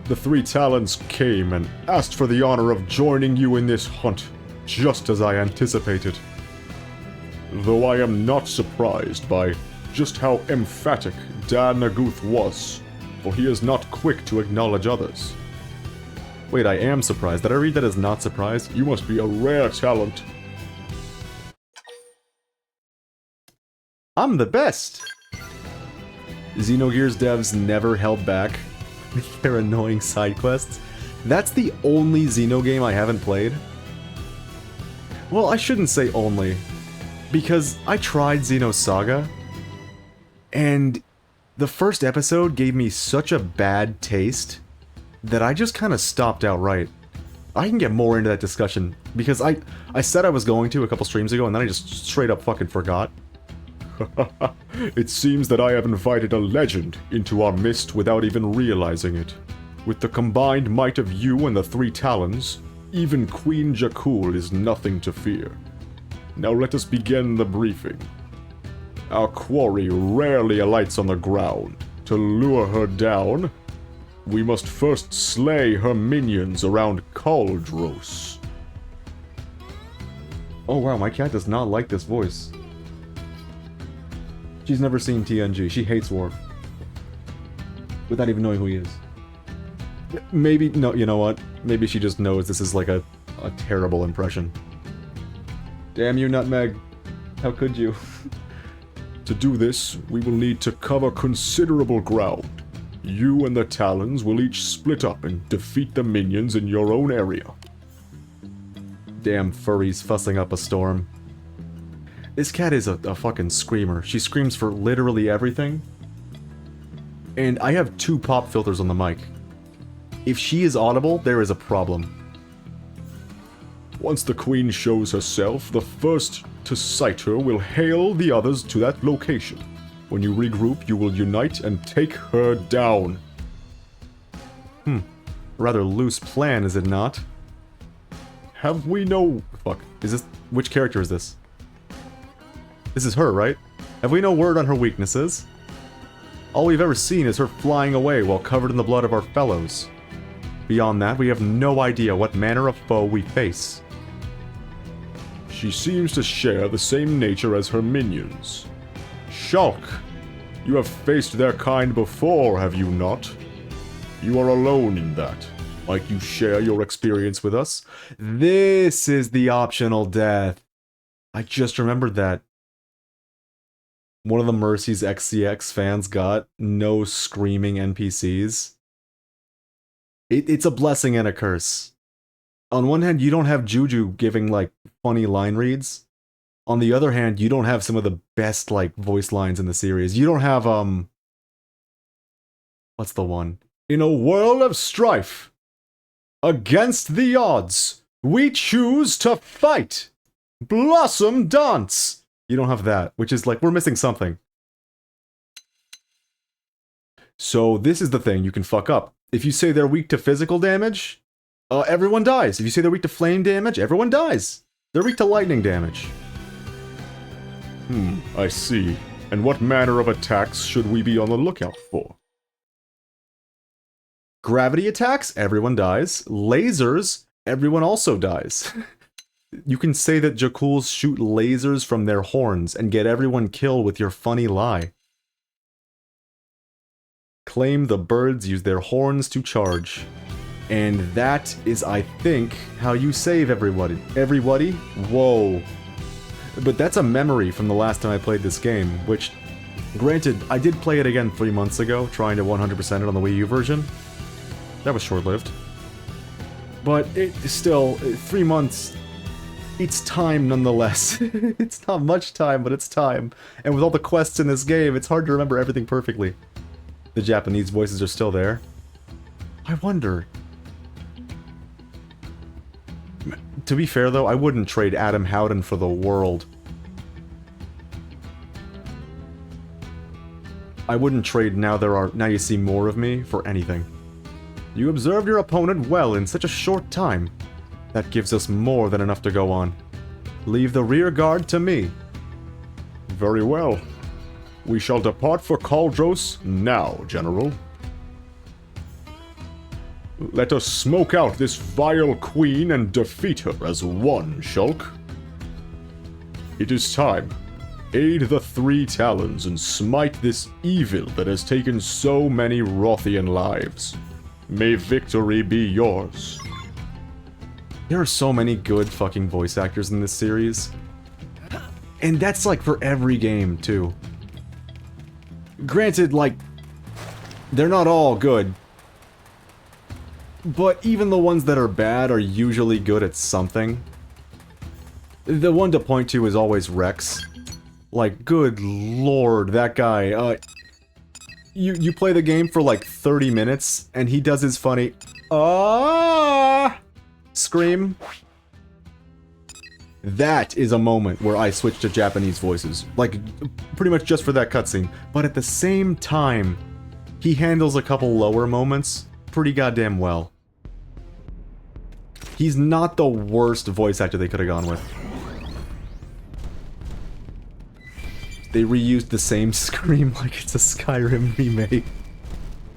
The 3 Talons came and asked for the honor of joining you in this hunt, just as I anticipated. Though I am not surprised by just how emphatic Dan Naguth was, for he is not quick to acknowledge others. Wait, I am surprised. Did I read that as not surprised? You must be a rare talent. I'm the best! Xenogears devs never held back with their annoying side quests. That's the only Xeno game I haven't played. Well, I shouldn't say only, because I tried Xenosaga, and the first episode gave me such a bad taste that I just kind of stopped outright. I can get more into that discussion, because I said I was going to a couple streams ago, and then I just straight up fucking forgot. It seems that I have invited a legend into our midst without even realizing it. With the combined might of you and the 3 Talons, even Queen Jakul is nothing to fear. Now let us begin the briefing. Our quarry rarely alights on the ground. To lure her down, we must first slay her minions around Cauldros. Oh wow, my cat does not like this voice. She's never seen TNG. She hates Worf. Without even knowing who he is. Maybe, no, you know what? Maybe she just knows this is like a terrible impression. Damn you, Nutmeg. How could you? To do this, we will need to cover considerable ground. You and the Talons will each split up and defeat the minions in your own area. Damn furries fussing up a storm. This cat is a fucking screamer. She screams for literally everything. And I have 2 pop filters on the mic. If she is audible, there is a problem. Once the Queen shows herself, the first to sight her will hail the others to that location. When you regroup, you will unite and take her down. Rather loose plan, is it not? Have we no... Fuck. Is this... Which character is this? This is her, right? Have we no word on her weaknesses? All we've ever seen is her flying away while covered in the blood of our fellows. Beyond that, we have no idea what manner of foe we face. She seems to share the same nature as her minions. Shulk, you have faced their kind before, have you not? You are alone in that. Like you share your experience with us? This is the optional death. I just remembered that. One of the Mercy's XCX fans got no screaming NPCs. It's a blessing and a curse. On one hand, you don't have Juju giving, like, funny line reads. On the other hand, you don't have some of the best, like, voice lines in the series. You don't have, what's the one? In a world of strife, against the odds, we choose to fight. Blossom dance. You don't have that, which is like, we're missing something. So this is the thing you can fuck up. If you say they're weak to physical damage, everyone dies. If you say they're weak to flame damage, everyone dies. They're weak to lightning damage. I see. And what manner of attacks should we be on the lookout for? Gravity attacks, everyone dies. Lasers, everyone also dies. You can say that Jakuls shoot lasers from their horns and get everyone killed with your funny lie. Claim the birds use their horns to charge. And that is, I think, how you save everybody. Everybody? Whoa. But that's a memory from the last time I played this game, which, granted, I did play it again 3 months ago, trying to 100% it on the Wii U version. That was short-lived. But it still, 3 months, it's time nonetheless. It's not much time, but it's time. And with all the quests in this game, it's hard to remember everything perfectly. The Japanese voices are still there. I wonder... To be fair though, I wouldn't trade Adam Howden for the world. I wouldn't trade now you see more of me for anything. You observed your opponent well in such a short time. That gives us more than enough to go on. Leave the rear guard to me. Very well. We shall depart for Cauldros now, General. Let us smoke out this vile queen and defeat her as one, Shulk. It is time. Aid the 3 Talons and smite this evil that has taken so many Rothian lives. May victory be yours. There are so many good fucking voice actors in this series. And that's like for every game, too. Granted, like, they're not all good. But even the ones that are bad are usually good at something. The one to point to is always Rex. Like, good lord, that guy, You play the game for like 30 minutes, and he does his funny, scream. That is a moment where I switch to Japanese voices. Like, pretty much just for that cutscene. But at the same time, he handles a couple lower moments pretty goddamn well. He's not the worst voice actor they could have gone with. They reused the same scream like it's a Skyrim remake.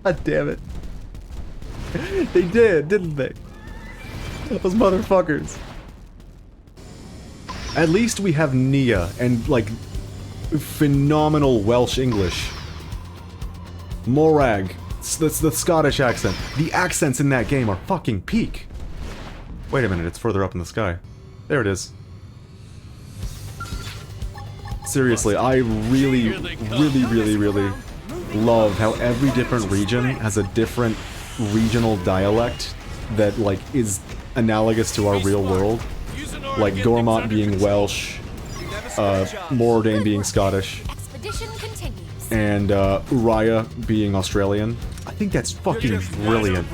God damn it. They did, didn't they? Those motherfuckers. At least we have Nia and, like, phenomenal Welsh English. Morag. That's the Scottish accent. The accents in that game are fucking peak. Wait a minute, it's further up in the sky. There it is. Seriously, I really love how every different region has a different regional dialect that, like, is analogous to our real world. Like Dormont being Welsh, Moradin being Scottish, Expedition continues. and Uraya being Australian. I think that's fucking brilliant.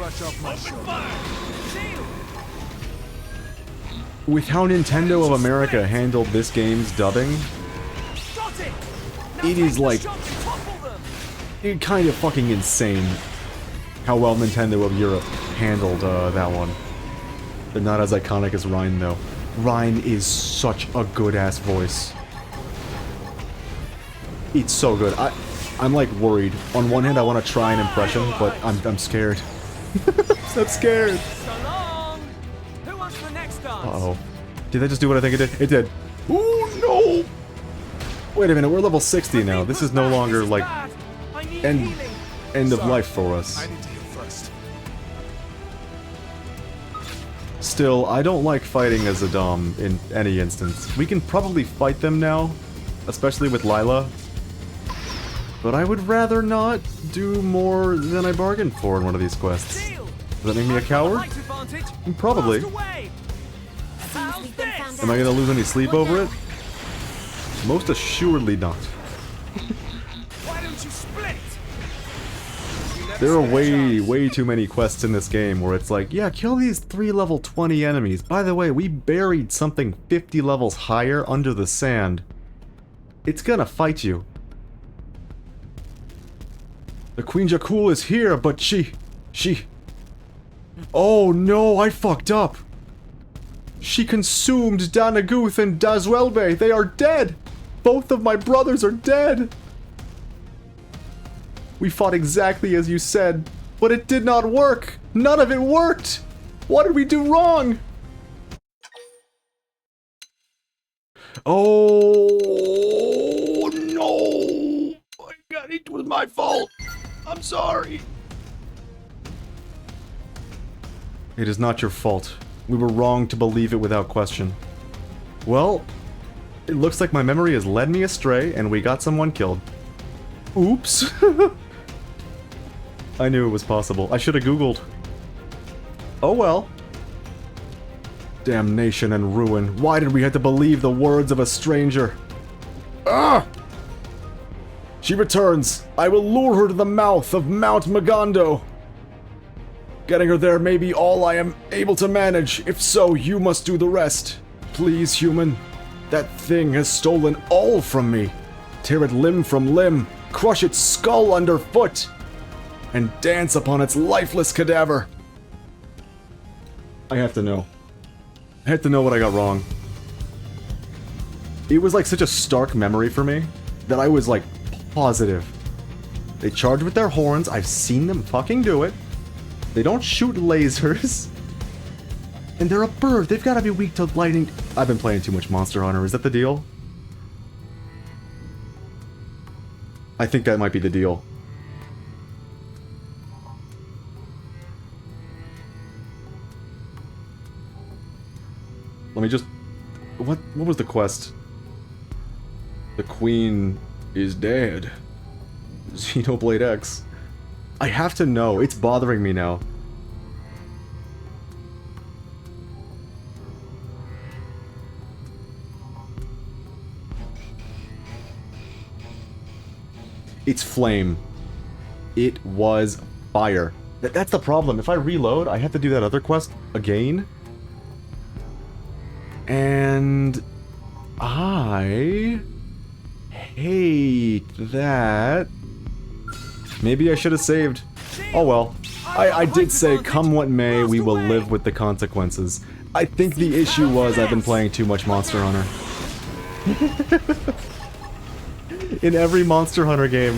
With how Nintendo of America handled this game's dubbing, it is like kind of fucking insane how well Nintendo of Europe handled that one. They're not as iconic as Rhine though. Rhine is such a good-ass voice. It's so good. I'm like worried. On one hand, I want to try an impression, but I'm scared. I'm scared. Uh-oh. Did I just do what I think it did? It did. Oh no! Wait a minute, we're level 60 now. This is no longer like end of life for us. Still, I don't like fighting as a Dom in any instance. We can probably fight them now, especially with Lila. But I would rather not do more than I bargained for in one of these quests. Does that make me a coward? Probably. Am I gonna lose any sleep over it? Most assuredly not. There are way too many quests in this game where it's like, yeah, kill these 3 level 20 enemies. By the way, we buried something 50 levels higher under the sand. It's gonna fight you. The Queen Jakul is here, but she... Oh no, I fucked up. She consumed Danaguth and Dazwelbe. They are dead. Both of my brothers are dead. We fought exactly as you said, but it did not work. None of it worked. What did we do wrong? Oh no! My God, it was my fault. I'm sorry. It is not your fault. We were wrong to believe it without question. Well, it looks like my memory has led me astray and we got someone killed. Oops. I knew it was possible. I should have Googled. Oh well. Damnation and ruin. Why did we have to believe the words of a stranger? Ah! She returns. I will lure her to the mouth of Mount Magondo. Getting her there may be all I am able to manage. If so, you must do the rest. Please, human. That thing has stolen all from me. Tear it limb from limb. Crush its skull underfoot. And dance upon its lifeless cadaver. I have to know. I have to know what I got wrong. It was like such a stark memory for me that I was like positive. They charge with their horns. I've seen them fucking do it. They don't shoot lasers. And they're a bird. They've got to be weak to lightning. I've been playing too much Monster Hunter. Is that the deal? I think that might be the deal. Let me just... What was the quest? The Queen is dead. Xenoblade X. I have to know. It's bothering me now. It's flame. It was fire. That's the problem. If I reload, I have to do that other quest again. And I hate that. Maybe I should have saved. Oh well. I did say, come what may, we will live with the consequences. I think the issue was I've been playing too much Monster Hunter. In every Monster Hunter game,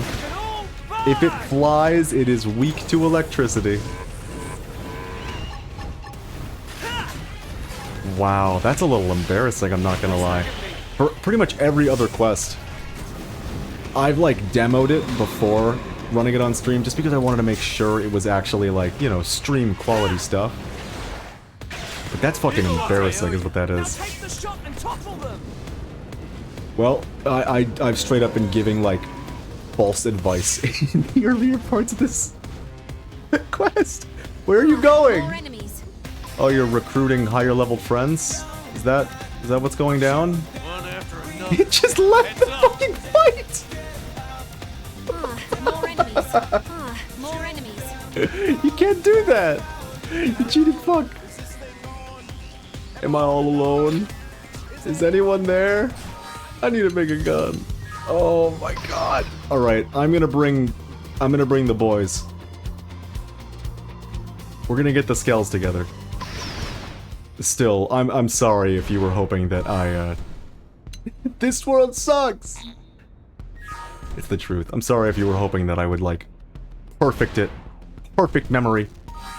if it flies, it is weak to electricity. Wow, that's a little embarrassing, I'm not gonna lie. For pretty much every other quest, I've like demoed it before running it on stream just because I wanted to make sure it was actually like, you know, stream quality stuff. But that's fucking embarrassing is what that is. Well, I've straight up been giving like false advice in the earlier parts of this quest. Where are you going? More enemies. Oh, you're recruiting higher level friends? Is that what's going down? It just left the fucking fight! More enemies. More enemies. You can't do that! You cheated fuck! Am I all alone? Is anyone there? I need to make a gun. Oh my god. Alright, I'm gonna bring the boys. We're gonna get the skells together. Still, I'm sorry if you were hoping that I, This world sucks! It's the truth. I'm sorry if you were hoping that I would, like, perfect it. Perfect memory.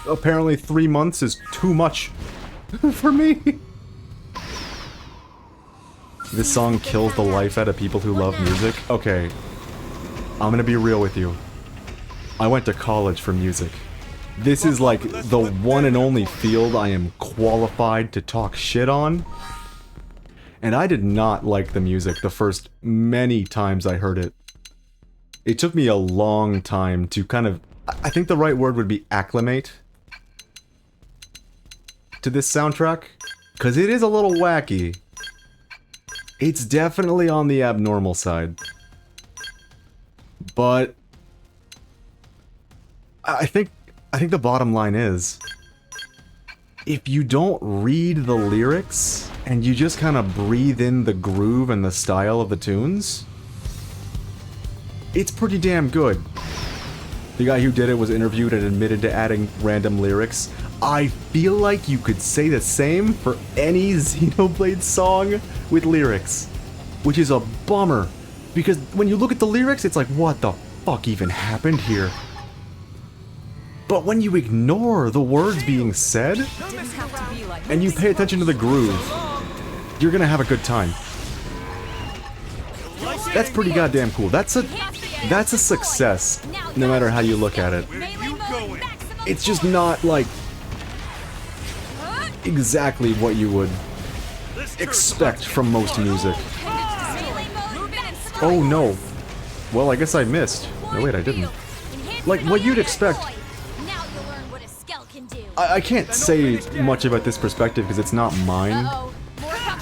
Apparently 3 months is too much for me. This song kills the life out of people who love music. Okay. I'm gonna be real with you. I went to college for music. This is like the one and only field I am qualified to talk shit on. And I did not like the music the first many times I heard it. It took me a long time to kind of... I think the right word would be acclimate to this soundtrack. Because it is a little wacky. It's definitely on the abnormal side. But... I think the bottom line is, if you don't read the lyrics, and you just kind of breathe in the groove and the style of the tunes, it's pretty damn good. The guy who did it was interviewed and admitted to adding random lyrics. I feel like you could say the same for any Xenoblade song with lyrics, which is a bummer, because when you look at the lyrics, it's like, what the fuck even happened here? But when you ignore the words being said, and you pay attention to the groove, you're gonna have a good time. That's pretty goddamn cool. That's a success, no matter how you look at it. It's just not, like, exactly what you would expect from most music. Oh no. Well, I guess I missed. No, wait, I didn't. Like, what you'd expect... I can't say much about this perspective because it's not mine,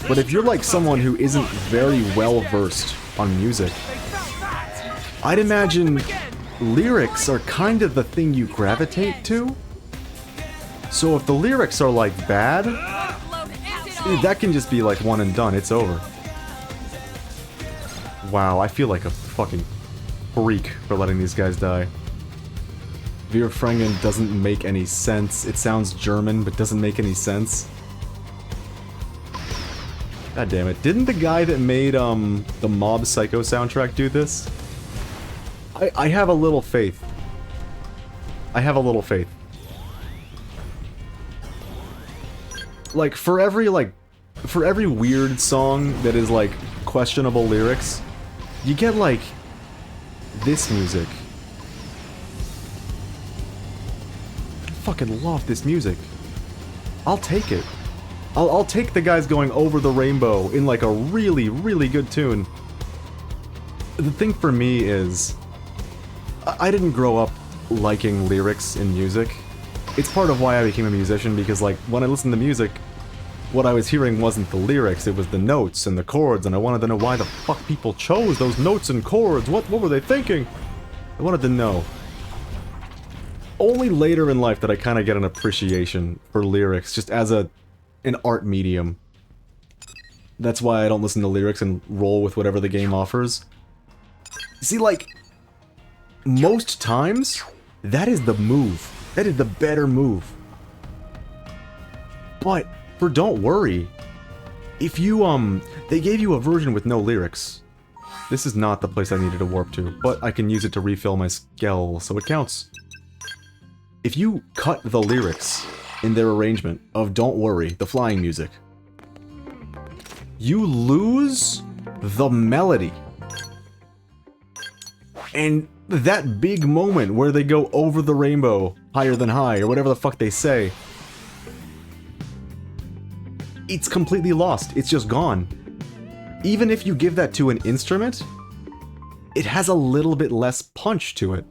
but if you're like someone who isn't very well versed on music, I'd imagine lyrics are kind of the thing you gravitate to. So if the lyrics are like bad, that can just be like one and done, it's over. Wow, I feel like a fucking freak for letting these guys die. Vierfrangen doesn't make any sense. It sounds German, but doesn't make any sense. God damn it. Didn't the guy that made, the Mob Psycho soundtrack do this? I have a little faith. I have a little faith. Like, for every weird song that is, like, questionable lyrics, you get, like, this music. I fucking love this music. I'll take it. I'll take the guys going over the rainbow in like a really, really good tune. The thing for me is, I didn't grow up liking lyrics in music. It's part of why I became a musician, because like, when I listened to music, what I was hearing wasn't the lyrics, it was the notes and the chords, and I wanted to know why the fuck people chose those notes and chords. What were they thinking? I wanted to know. Only later in life did I kind of get an appreciation for lyrics, just as an art medium. That's why I don't listen to lyrics and roll with whatever the game offers. See, like, most times, that is the move. That is the better move. But, for Don't Worry, if you, they gave you a version with no lyrics. This is not the place I needed to warp to, but I can use it to refill my skull, so it counts. If you cut the lyrics in their arrangement of Don't Worry, the flying music, you lose the melody. And that big moment where they go over the rainbow, higher than high, or whatever the fuck they say, it's completely lost. It's just gone. Even if you give that to an instrument, it has a little bit less punch to it.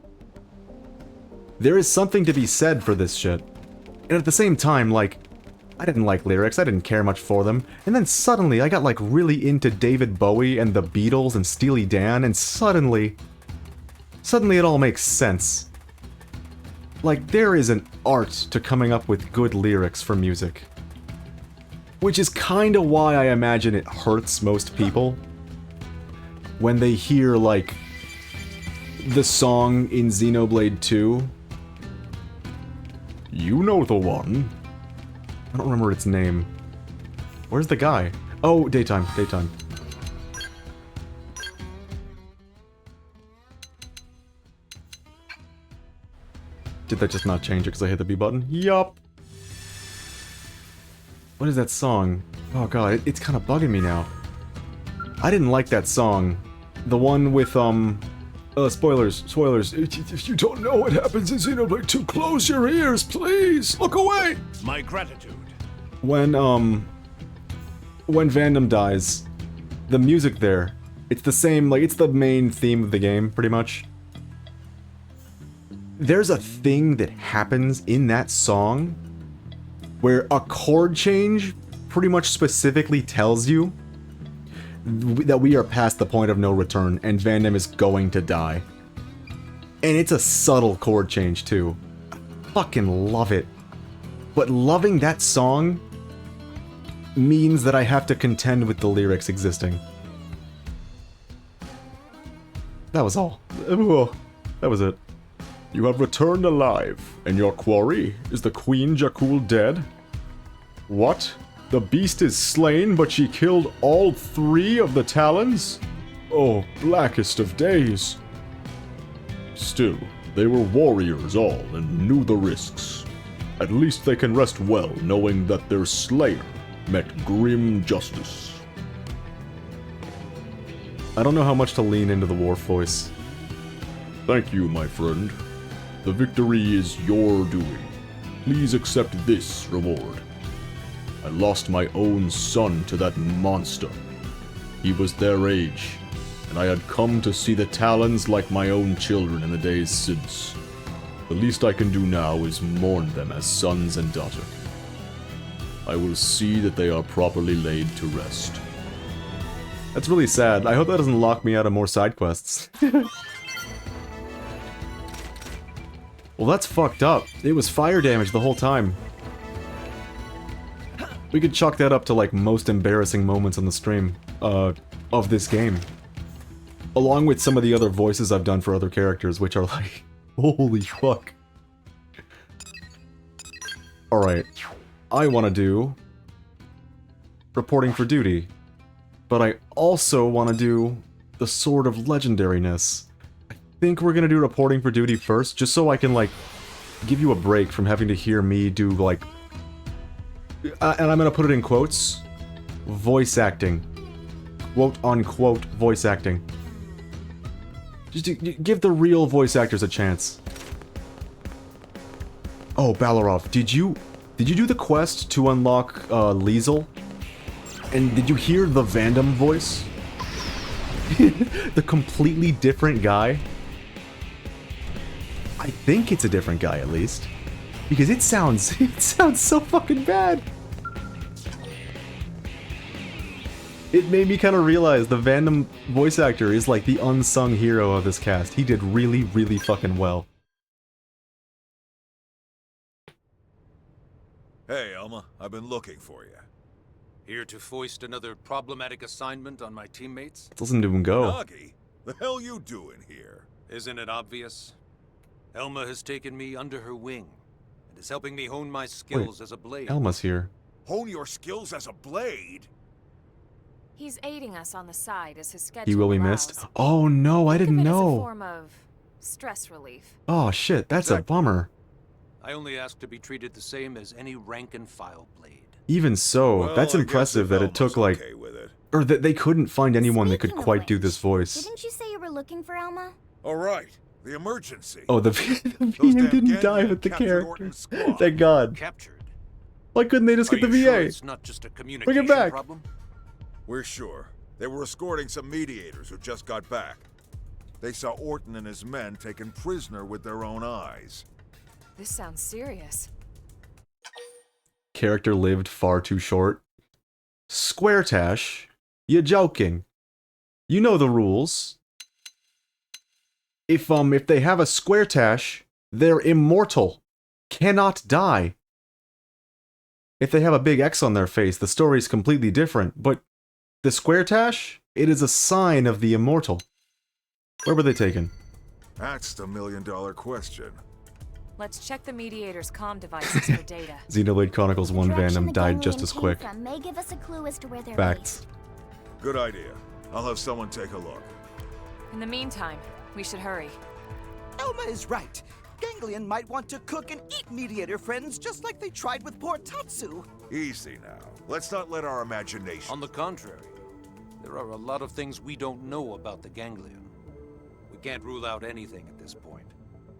There is something to be said for this shit. And at the same time, like, I didn't like lyrics, I didn't care much for them, and then suddenly I got like really into David Bowie and the Beatles and Steely Dan, and suddenly it all makes sense. Like, there is an art to coming up with good lyrics for music. Which is kinda why I imagine it hurts most people when they hear, like, the song in Xenoblade 2. You know the one. I don't remember its name. Where's the guy? Oh, daytime, daytime. Did that just not change it because I hit the B button? Yup. What is that song? Oh god, it's kind of bugging me now. I didn't like that song. The one with, spoilers. If you don't know what happens in Xenoblade 2, close your ears, please! Look away! My gratitude. When Vandam dies, the music there, it's the same, like, it's the main theme of the game, pretty much. There's a thing that happens in that song where a chord change pretty much specifically tells you that we are past the point of no return and Vandam is going to die. And it's a subtle chord change too. I fucking love it. But loving that song means that I have to contend with the lyrics existing. That was all. That was it. You have returned alive, and your quarry is the Queen Jakul dead? What? The beast is slain, but she killed all 3 of the Talons? Oh, blackest of days. Still, they were warriors all, and knew the risks. At least they can rest well, knowing that their slayer met grim justice. I don't know how much to lean into the Worf voice. Thank you, my friend. The victory is your doing. Please accept this reward. I lost my own son to that monster. He was their age, and I had come to see the Talons like my own children in the days since. The least I can do now is mourn them as sons and daughter. I will see that they are properly laid to rest. That's really sad. I hope that doesn't lock me out of more side quests. Well, that's fucked up. It was fire damage the whole time. We could chalk that up to, like, most embarrassing moments on the stream, of this game. Along with some of the other voices I've done for other characters, which are like, holy fuck. Alright. I want to do reporting for duty. But I also want to do the Sword of Legendariness. I think we're gonna do reporting for duty first, just so I can, like, give you a break from having to hear me do, like... and I'm gonna put it in quotes. Voice acting. Quote-unquote voice acting. Just to give the real voice actors a chance. Oh, Balarov, did you do the quest to unlock, Liesel? And did you hear the Vandam voice? The completely different guy? I think it's a different guy, at least. Because it sounds so fucking bad. It made me kind of realize the Vandam voice actor is like the unsung hero of this cast. He did really, really fucking well. Hey, Elma, I've been looking for you. Here to foist another problematic assignment on my teammates? Let's listen to him go. Nagi, the hell you doing here? Isn't it obvious? Elma has taken me under her wing and is helping me hone my skills as a blade. Elma's here. Hone your skills as a blade? He's aiding us on the side as his schedule He will be allows. missed? Oh no, I Think didn't of it as a know. form of stress relief. Oh shit, that's a bummer. I only ask to be treated the same as any rank and file blade. Even so, Well, that's I guess impressive if that it Elma's took like... okay with it. Or that they couldn't find anyone that could Speaking of quite do which, this voice. Didn't you say you were looking for Elma? All right, the emergency. Oh, the VA didn't die with the character. Thank God. Captured. Why couldn't they just Are get the you sure VA? it's not just a communication back. problem? We're sure. They were escorting some mediators who just got back. They saw Orton and his men taken prisoner with their own eyes. This sounds serious. Character lived far too short. Squaretash, you joking? You know the rules. If they have a Squaretash, they're immortal. Cannot die. If they have a big X on their face, the story's completely different, but the Squaretash, it is a sign of the immortal. Where were they taken? That's the million-dollar question. Let's check the mediator's comm devices for data. Xenoblade Chronicles 1 Direction Vandom the died ganglion just as came quick. from may give us a clue as to where they're Facts. based. Good idea. I'll have someone take a look. In the meantime, we should hurry. Elma is right. Ganglion might want to cook and eat mediator friends just like they tried with poor Tatsu. Easy now. Let's not let our imagination... On the contrary, there are a lot of things we don't know about the ganglion. We can't rule out anything at this point,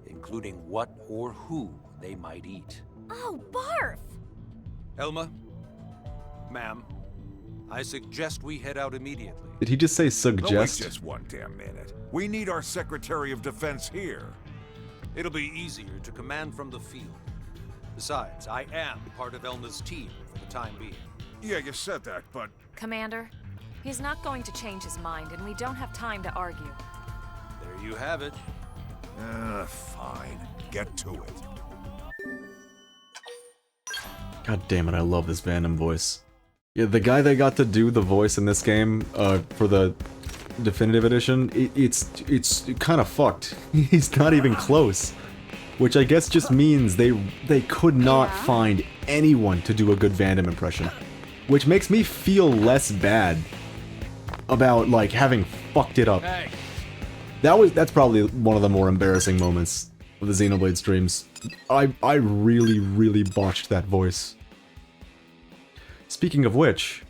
including what or who they might eat. Oh, barf! Elma, ma'am, I suggest we head out immediately. Did he just say No, wait suggest? just one damn minute. We need our Secretary of Defense here. It'll be easier to command from the field. Besides, I am part of Elma's team for the time being. Yeah, you said that, but... Commander, he's not going to change his mind, and we don't have time to argue. There you have it. Fine. Get to it. God damn it, I love this Vandom voice. Yeah, the guy that got to do the voice in this game, for the Definitive Edition, it's kind of fucked. He's not even close. Which I guess just means they could not find anyone to do a good Vandom impression. Which makes me feel less bad about, like, having fucked it up. Hey. That's probably one of the more embarrassing moments of the Xenoblade streams. I really, really botched that voice. Speaking of which,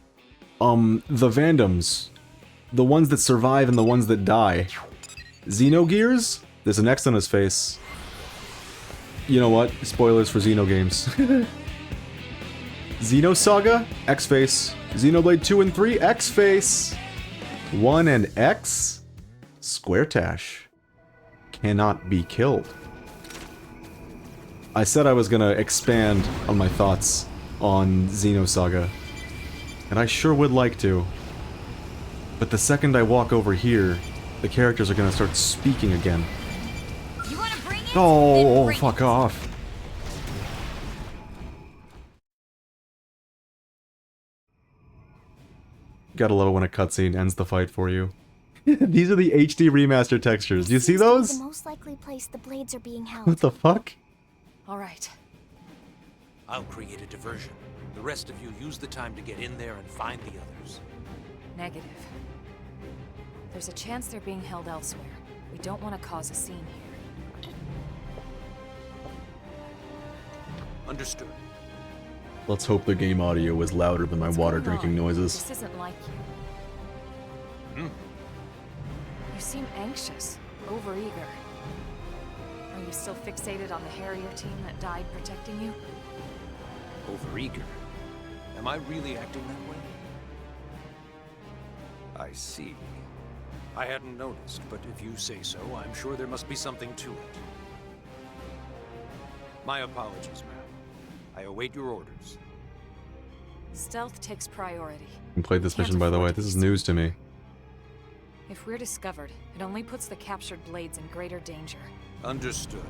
the Vandoms, the ones that survive and the ones that die. Xenogears? There's an X on his face. You know what? Spoilers for Xeno games. Xenosaga? X-face. Xenoblade 2 and 3? X-face. 1 and X? Squaretash. Cannot be killed. I said I was gonna expand on my thoughts on Xenosaga, and I sure would like to. But the second I walk over here, the characters are gonna start speaking again. You want to bring it? Oh, Then bring fuck it. off. Gotta love it when a cutscene ends the fight for you. These are the HD remaster textures. Do you see Seems to be those? the most likely place the blades are being held. What the fuck? All right. I'll create a diversion. The rest of you use the time to get in there and find the others. Negative. There's a chance they're being held elsewhere. We don't want to cause a scene here. Understood. Let's hope the game audio was louder than my What's water going drinking on? noises. This isn't like you. You seem anxious, overeager. Are you still fixated on the Harrier team that died protecting you? Overeager. Am I really acting that way? I see. I hadn't noticed, but if you say so, I'm sure there must be something to it. My apologies, ma'am. I await your orders. Stealth takes priority. I played this Can't mission, by the afford way. to This be is seen. news to me. If we're discovered, it only puts the captured blades in greater danger. Understood.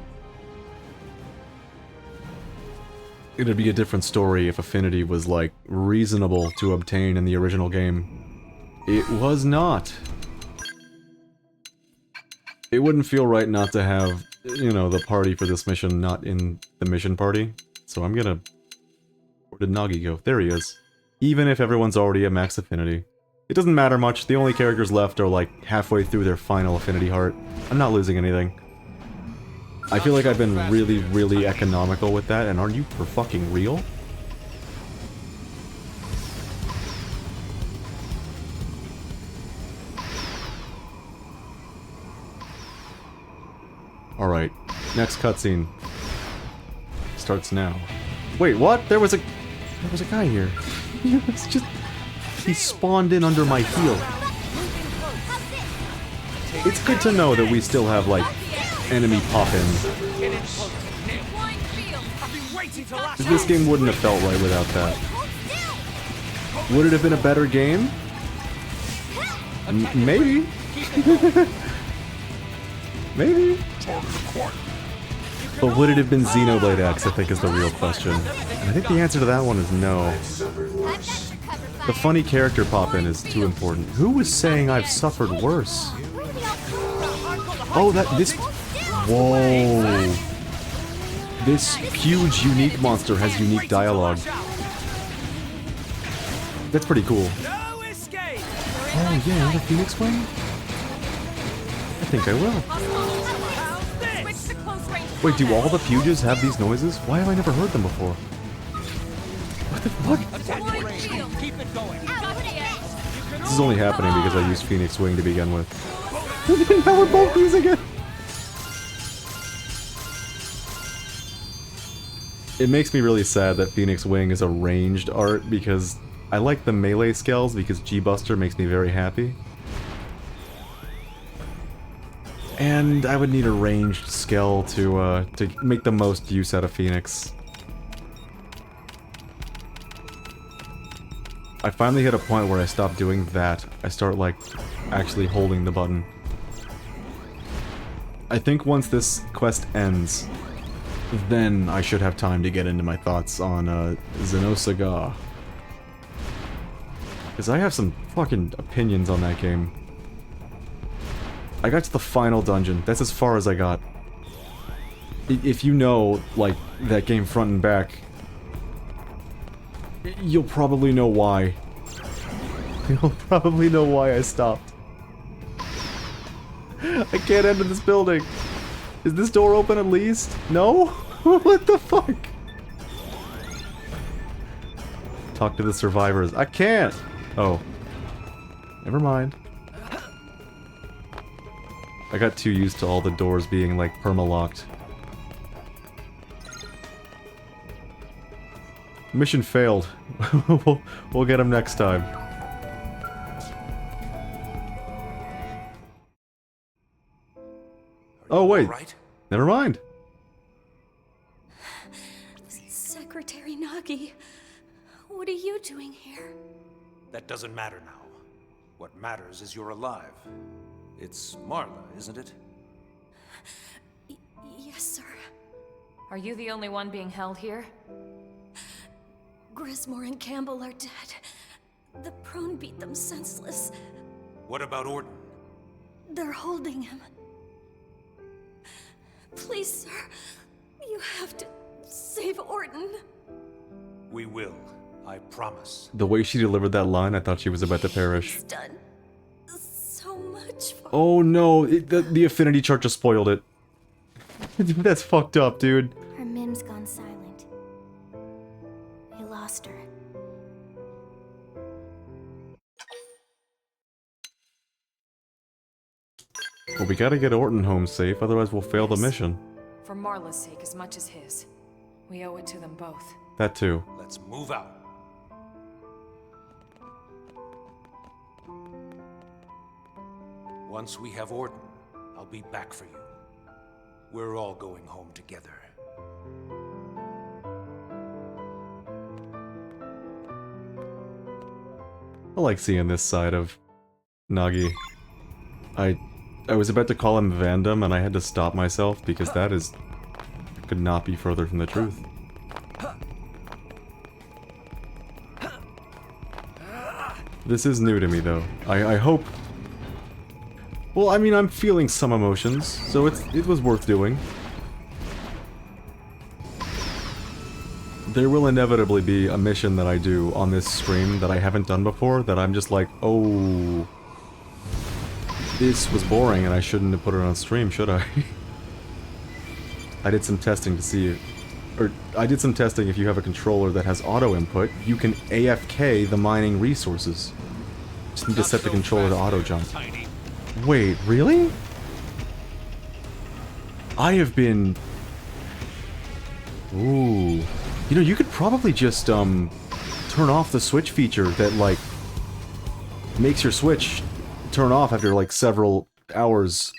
It'd be a different story if Affinity was, like, reasonable to obtain in the original game. It was not. It wouldn't feel right not to have, you know, the party for this mission not in the mission party. So I'm gonna... Where did Nagi go? There he is. Even if everyone's already at max affinity. It doesn't matter much, the only characters left are like halfway through their final affinity heart. I'm not losing anything. I feel like I've been really, really economical with that, and are you for fucking real? Alright, next cutscene. Starts now. Wait, what? There was a guy here. It's just... He spawned in under my heel. It's good to know that we still have, like, enemy pop-ins. This game wouldn't have felt right without that. Would it have been a better game? Maybe. Maybe. But would it have been Xenoblade X, I think is the real question. And I think the answer to that one is no. The funny character pop-in is too important. Who was saying I've suffered worse? Oh, this... Whoa. This huge, unique monster has unique dialogue. That's pretty cool. Oh yeah, the Phoenix Wing? I think I will. Wait, do all the Fuges have these noises? Why have I never heard them before? What the fuck? This is only happening because I used Phoenix Wing to begin with. Now we're both using it! It makes me really sad that Phoenix Wing is a ranged art because I like the melee skills because G-Buster makes me very happy. And I would need a ranged skill to make the most use out of Phoenix. I finally hit a point where I stopped doing that. I start, like, actually holding the button. I think once this quest ends, then I should have time to get into my thoughts on, Xenosaga. Because I have some fucking opinions on that game. I got to the final dungeon. That's as far as I got. If you know, like, that game front and back, you'll probably know why. You'll probably know why I stopped. I can't enter this building. Is this door open at least? No? What the fuck? Talk to the survivors. I can't! Oh. Never mind. I got too used to all the doors being, like, perma-locked. Mission failed. We'll get him next time. Oh, wait. Right? Never mind. Secretary Nagi, what are you doing here? That doesn't matter now. What matters is you're alive. It's Marla, isn't it? Yes, sir. Are you the only one being held here? Grismore and Campbell are dead. The prone beat them senseless. What about Orton? They're holding him. Please, sir, you have to save Orton. We will. I promise. The way she delivered that line, I thought she was about to perish. He's done so much for... Oh no, the affinity chart just spoiled it. That's fucked up, dude. Her Mim's gone silent. We lost her. Well, we gotta get Orton home safe, otherwise we'll fail the mission. For Marla's sake as much as his. We owe it to them both. That too. Let's move out. Once we have Orton, I'll be back for you. We're all going home together. I like seeing this side of Nagi. I was about to call him Vandam and I had to stop myself because that could not be further from the truth. This is new to me though. I hope... Well, I mean, I'm feeling some emotions, so it was worth doing. There will inevitably be a mission that I do on this stream that I haven't done before that I'm just like, oh, this was boring and I shouldn't have put it on stream, should I? I did some testing to see it. Or, I did some testing if you have a controller that has auto input, you can AFK the mining resources. Just need to set the controller to auto jump. Wait, really? I have been... Ooh. You know, you could probably just, turn off the switch feature that, like, makes your switch turn off after, like, several hours.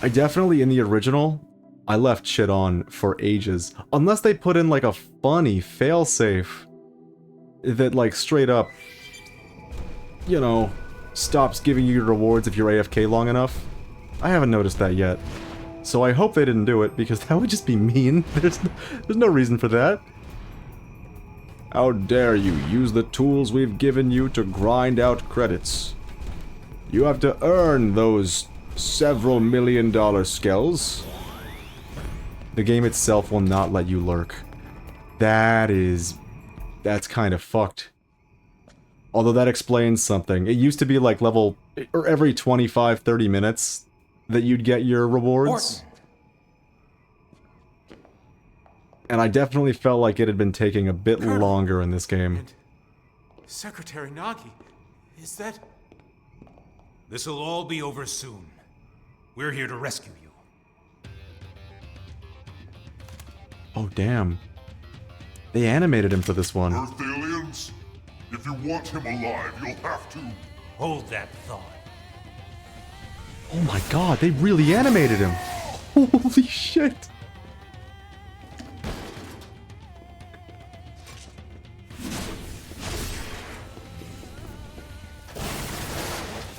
I definitely, in the original, I left shit on for ages. Unless they put in, like, a funny failsafe that, like, straight up, you know, stops giving you rewards if you're AFK long enough. I haven't noticed that yet. So I hope they didn't do it, because that would just be mean. There's no reason for that. How dare you use the tools we've given you to grind out credits. You have to earn those several $1,000,000 skells. The game itself will not let you lurk. That's kind of fucked. Although that explains something. It used to be like level, or every 25-30 minutes that you'd get your rewards. And I definitely felt like it had been taking a bit longer in this game. And Secretary Nagi, is that... This'll all be over soon. We're here to rescue you. Oh, damn. They animated him for this one. Earth aliens, if you want him alive, you'll have to... Hold that thought. Oh my god, they really animated him! Holy shit!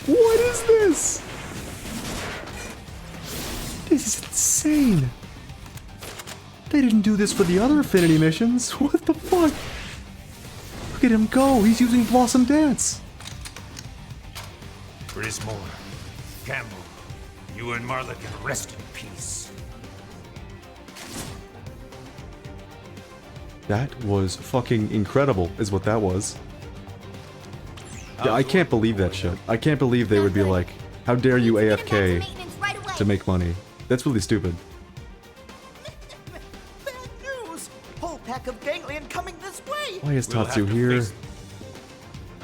What is this? This is insane! They didn't do this for the other Affinity missions. What the fuck? Look at him go, he's using Blossom Dance! Grismore, Campbell, you and Marla can rest in peace. That was fucking incredible, is what that was. Yeah, I can't believe that shit. I can't believe they would be like, how dare you AFK to make money. That's really stupid. Bad news! Whole pack of ganglion coming this way! Why is We'll have Tatsu to here? face-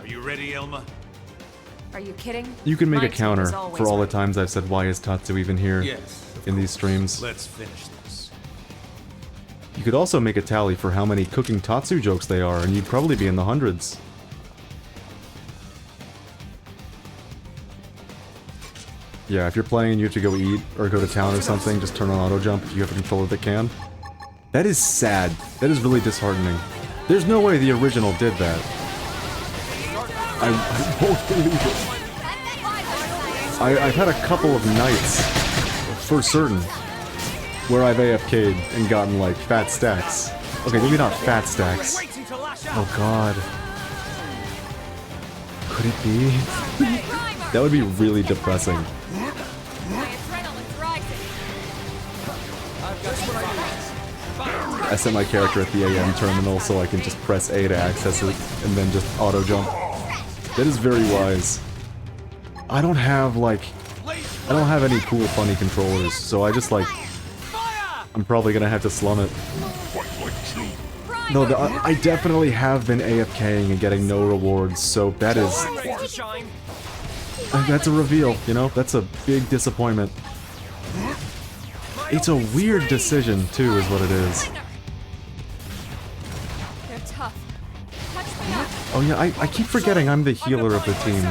Are you ready, Elma? Are you kidding? You can make My a team counter is always for all the ready. times I've said, why is Tatsu even here in these streams. Let's finish this. You could also make a tally for how many cooking Tatsu jokes they are, and you'd probably be in the hundreds. Yeah, if you're playing and you have to go eat or go to town or something, just turn on auto jump if you have a controller that can. That is sad. That is really disheartening. There's no way the original did that. I won't believe it. I've had a couple of nights, for certain, where I've AFK'd and gotten, like, fat stacks. Okay, maybe not fat stacks. Oh god. Could it be? That would be really depressing. I set my character at the AM terminal so I can just press A to access it, and then just auto jump. That is very wise. I don't have, like... I don't have any cool, funny controllers, so I just, like... I'm probably gonna have to slum it. No, I definitely have been AFKing and getting no rewards, so that is... That's a reveal, you know? That's a big disappointment. It's a weird decision, too, is what it is. They're tough. Touch me up. Oh yeah, I keep forgetting I'm the healer of the team.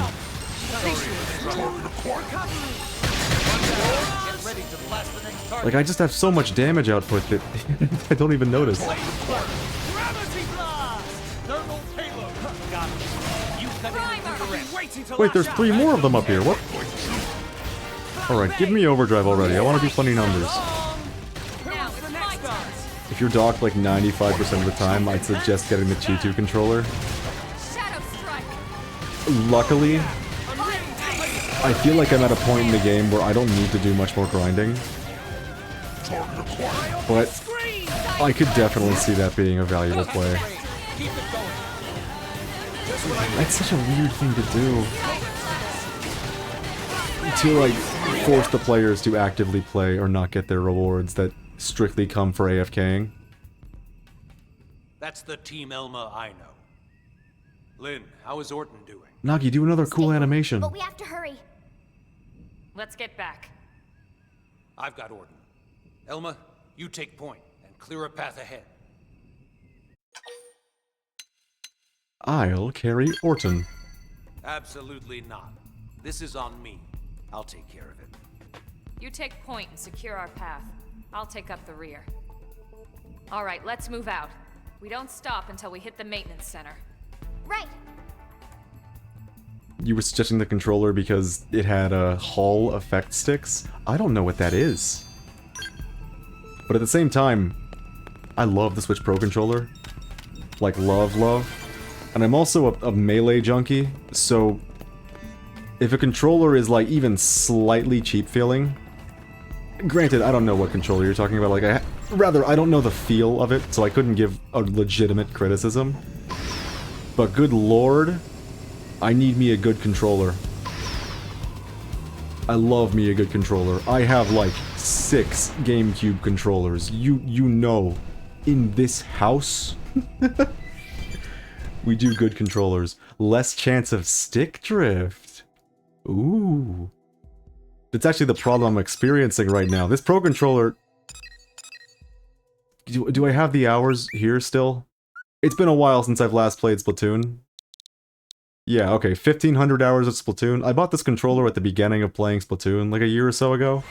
Like, I just have so much damage output that I don't even notice. Wait, there's 3 more of them up here, what? Alright, give me overdrive already, I want to do funny numbers. If you're docked like 95% of the time, I'd suggest getting the Chi-2 controller. Luckily, I feel like I'm at a point in the game where I don't need to do much more grinding. Target acquired. But I could definitely see that being a valuable play. That's such a weird thing to do. To, like, force the players to actively play or not get their rewards that strictly come for AFKing. That's the Team Elma I know. Lynn, how is Orton doing? Nagi, do another cool animation. But we have to hurry. Let's get back. I've got Orton. Elma, you take point and clear a path ahead. I'll carry Orton. Absolutely not. This is on me. I'll take care of it. You take point and secure our path. I'll take up the rear. All right, let's move out. We don't stop until we hit the maintenance center. Right. You were suggesting the controller because it had Hall effect sticks? I don't know what that is. But at the same time, I love the Switch Pro controller. Like, love. And I'm also a melee junkie, so if a controller is, like, even slightly cheap feeling... Granted, I don't know what controller you're talking about, like, I don't know the feel of it, so I couldn't give a legitimate criticism. But good lord, I need me a good controller. I love me a good controller. I have, like, 6 GameCube controllers. You know, in this house... we do good controllers. Less chance of stick drift. Ooh. That's actually the problem I'm experiencing right now. This Pro Controller... Do I have the hours here still? It's been a while since I've last played Splatoon. Yeah, okay, 1,500 hours of Splatoon. I bought this controller at the beginning of playing Splatoon, like a year or so ago.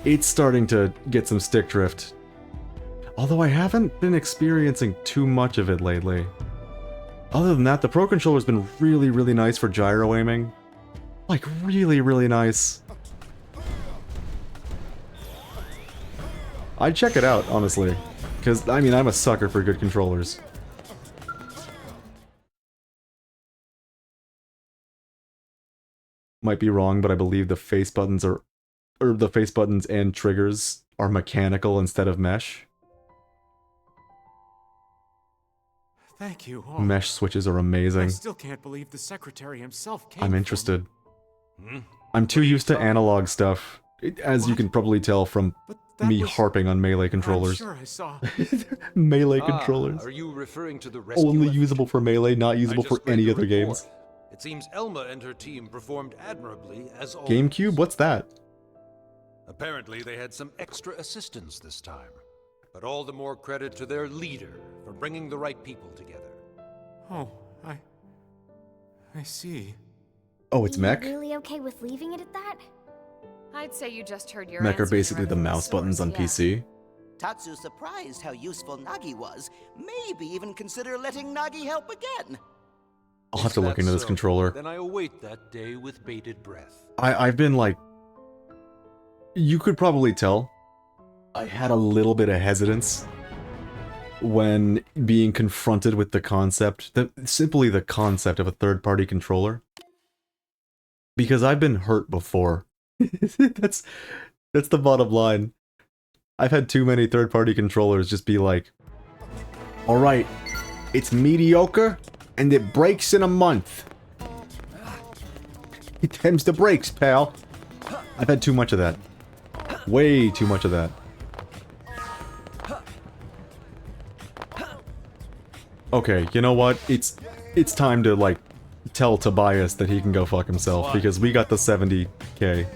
It's starting to get some stick drift. Although I haven't been experiencing too much of it lately. Other than that, the Pro Controller's been really nice for gyro aiming. Like, really nice. I'd check it out, honestly. Because, I mean, I'm a sucker for good controllers. Might be wrong, but I believe the face buttons are... or the face buttons and triggers are mechanical instead of mesh. Thank you. Oh, Mesh switches are amazing. I still can't believe the secretary himself came. I'm interested. I'm too used to analog stuff, as you can probably tell from me harping on melee controllers. I'm sure I saw. Melee controllers. Are you referring to the rescue Only effort? usable for melee, not usable for any other games. It seems Elma and her team performed admirably as always. GameCube? What's that? Apparently they had some extra assistance this time. But all the more credit to their leader for bringing the right people together. Oh, I see. Oh, it's mech? Really okay with leaving it at that? I'd say you just heard your Mech are answer basically the from mouse buttons on yeah. PC. Tatsu surprised how useful Nagi was. Maybe even consider letting Nagi help again. I'll have to look into this controller. Then I await that day with bated breath. I've been like... You could probably tell. I had a little bit of hesitance when being confronted with the concept, simply the concept of a third-party controller. Because I've been hurt before. That's the bottom line. I've had too many third-party controllers just be like, alright, it's mediocre, and it breaks in a month. Them's the breaks, pal. I've had too much of that. Way too much of that. Okay, you know what? It's time to, like, tell Tobias that he can go fuck himself, because we got the 70k.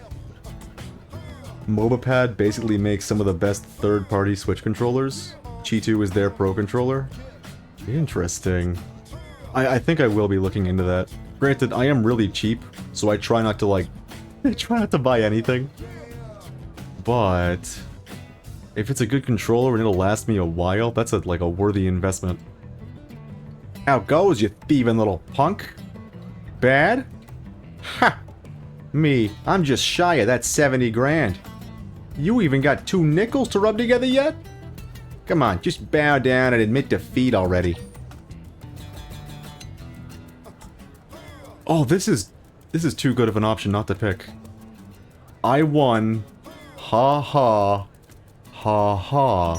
MobaPad basically makes some of the best third-party Switch controllers. Chi2 is their Pro controller. Interesting. I think I will be looking into that. Granted, I am really cheap, so I try not to, like... I try not to buy anything. But... if it's a good controller and it'll last me a while, that's like a worthy investment. How goes, you thieving little punk? Bad? Ha! Me, I'm just shy of that 70 grand. You even got 2 nickels to rub together yet? Come on, just bow down and admit defeat already. Oh, this is too good of an option not to pick. I won Ha ha. Ha ha.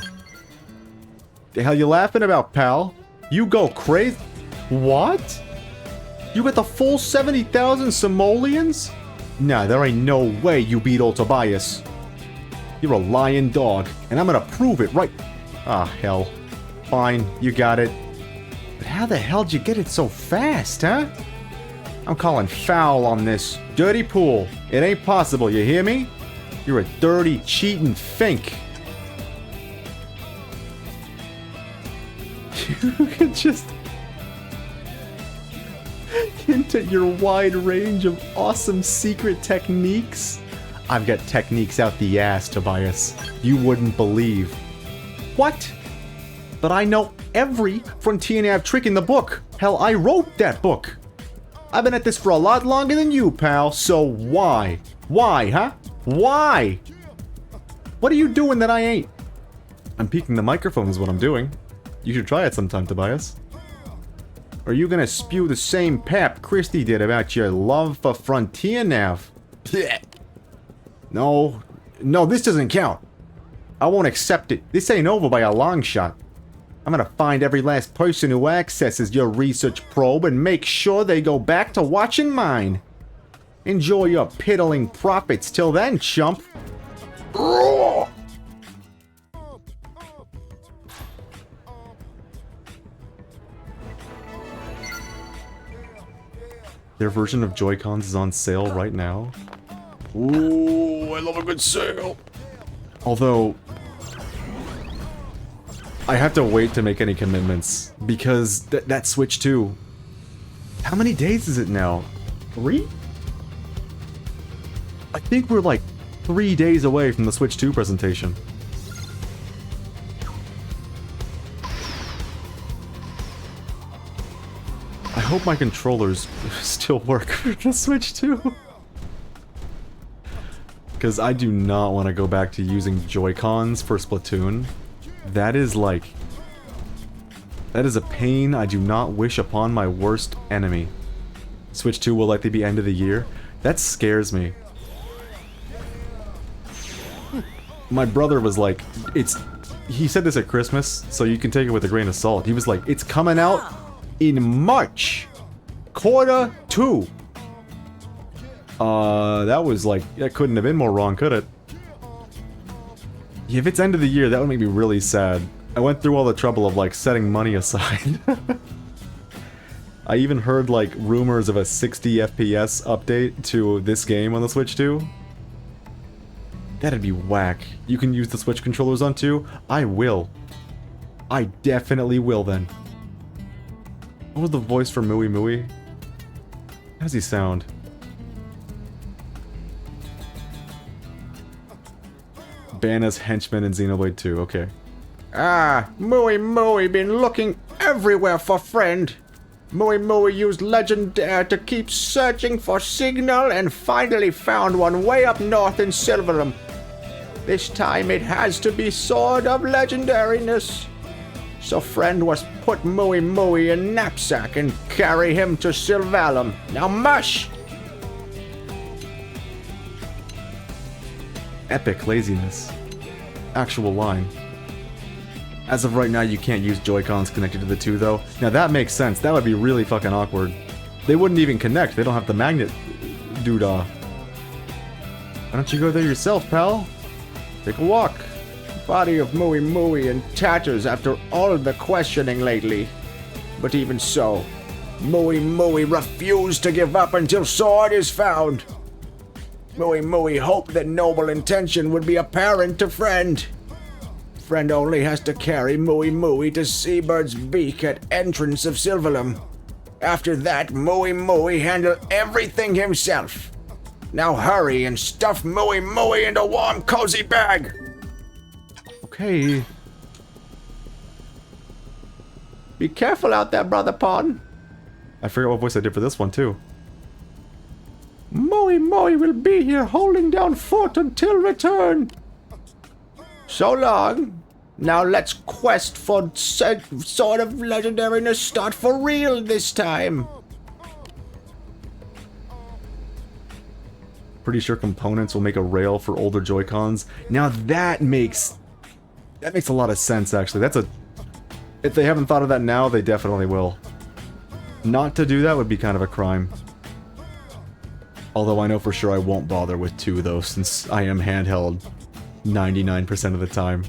The hell you laughing about, pal? You go crazy. What? You got the full 70,000 simoleons? Nah, there ain't no way you beat old Tobias. You're a lying dog, and I'm gonna prove it right... Ah, hell. Fine, you got it. But how the hell did you get it so fast, huh? I'm calling foul on this. Dirty pool. It ain't possible, you hear me? You're a dirty, cheating fink. You can just... hint at your wide range of awesome secret techniques. I've got techniques out the ass, Tobias. You wouldn't believe. What? But I know every Frontier Nav trick in the book. Hell, I wrote that book. I've been at this for a lot longer than you, pal, so why? Why, huh? Why? What are you doing that I ain't? I'm peeking the microphone is what I'm doing. You should try it sometime, Tobias. Are you gonna spew the same pap Christy did about your love for Frontier Nav? No, this doesn't count. I won't accept it. This ain't over by a long shot. I'm gonna find every last person who accesses your research probe and make sure they go back to watching mine. Enjoy your piddling profits till then, chump. Their version of Joy-Cons is on sale right now. Ooh, I love a good sale. Although, I have to wait to make any commitments, because that Switch 2... How many days is it now? 3? I think we're like 3 days away from the Switch 2 presentation. I hope my controllers still work for the Switch 2. Because I do not want to go back to using Joy-Cons for Splatoon. That is like... That is a pain I do not wish upon my worst enemy. Switch 2 will likely be end of the year. That scares me. My brother was like, he said this at Christmas, so you can take it with a grain of salt. He was like, it's coming out in March. Quarter 2. That was like, that couldn't have been more wrong, could it? If it's end of the year, that would make me really sad. I went through all the trouble of like setting money aside. I even heard like rumors of a 60 FPS update to this game on the Switch 2. That'd be whack. You can use the Switch controllers on 2? I will. I definitely will then. What was the voice for Mooey Mooey? How does he sound? Ban as henchman in Xenoblade 2, okay. Ah, Mooey Mooey been looking everywhere for friend. Mooey Mooey used Legendary to keep searching for signal and finally found one way up north in Silverham. This time it has to be Sword of Legendariness. So friend was put Mooey Mooey in knapsack and carry him to Sylvalum. Now mush! Epic laziness. Actual line. As of right now, you can't use Joy-Cons connected to the 2, though. Now that makes sense. That would be really fucking awkward. They wouldn't even connect. They don't have the magnet doodah. Why don't you go there yourself, pal? Take a walk. Body of Mooey Mooey in tatters after all the questioning lately. But even so, Mooey Mooey refused to give up until sword is found. Mooey Mooey hoped that noble intention would be apparent to friend. Friend only has to carry Mooey Mooey to Seabird's Beak at entrance of Silverham. After that, Mooey Mooey handled everything himself. Now hurry and stuff Mooey Mooey into a warm, cozy bag. Okay. Be careful out there, Brother Pond. I forgot what voice I did for this one, too. Mooey Mooey will be here holding down fort until return. So long. Now let's quest for Sword of Legendariness start for real this time. pretty sure components will make a rail for older Joy-Cons. Now that makes a lot of sense, actually. If they haven't thought of that now, they definitely will. Not to do that would be kind of a crime. Although I know for sure I won't bother with 2, though, since I am handheld 99% of the time.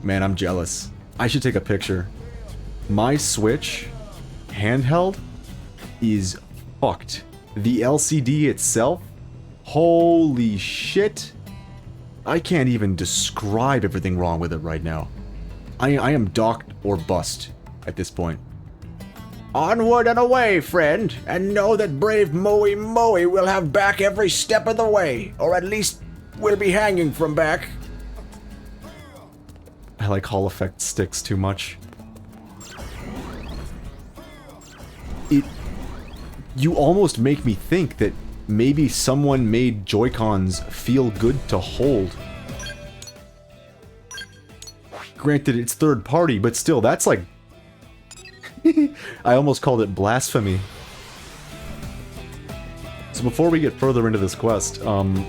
Man, I'm jealous. I should take a picture. My Switch, handheld, is fucked. The LCD itself? Holy shit! I can't even describe everything wrong with it right now. I am docked or bust at this point. Onward and away, friend, and know that brave Moe will have back every step of the way, or at least will be hanging from back. I like Hall Effect sticks too much. You almost make me think that maybe someone made Joy-Cons feel good to hold. Granted, it's third party, but still, that's like... I almost called it blasphemy. So before we get further into this quest,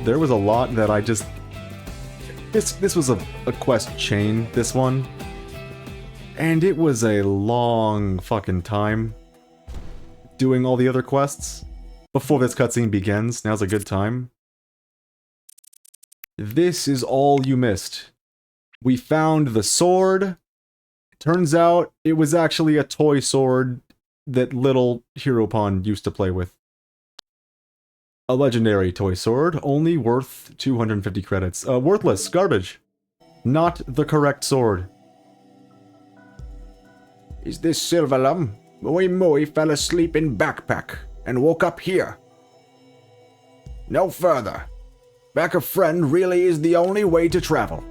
there was a lot that I just... This was a quest chain, this one. And it was a long fucking time doing all the other quests. Before this cutscene begins, now's a good time. This is all you missed. We found the sword. Turns out it was actually a toy sword that little Heropon used to play with. A legendary toy sword, only worth 250 credits. Worthless, garbage. Not the correct sword. Is this Silverlum? Moe fell asleep in backpack and woke up here. No further. Back of friend really is the only way to travel.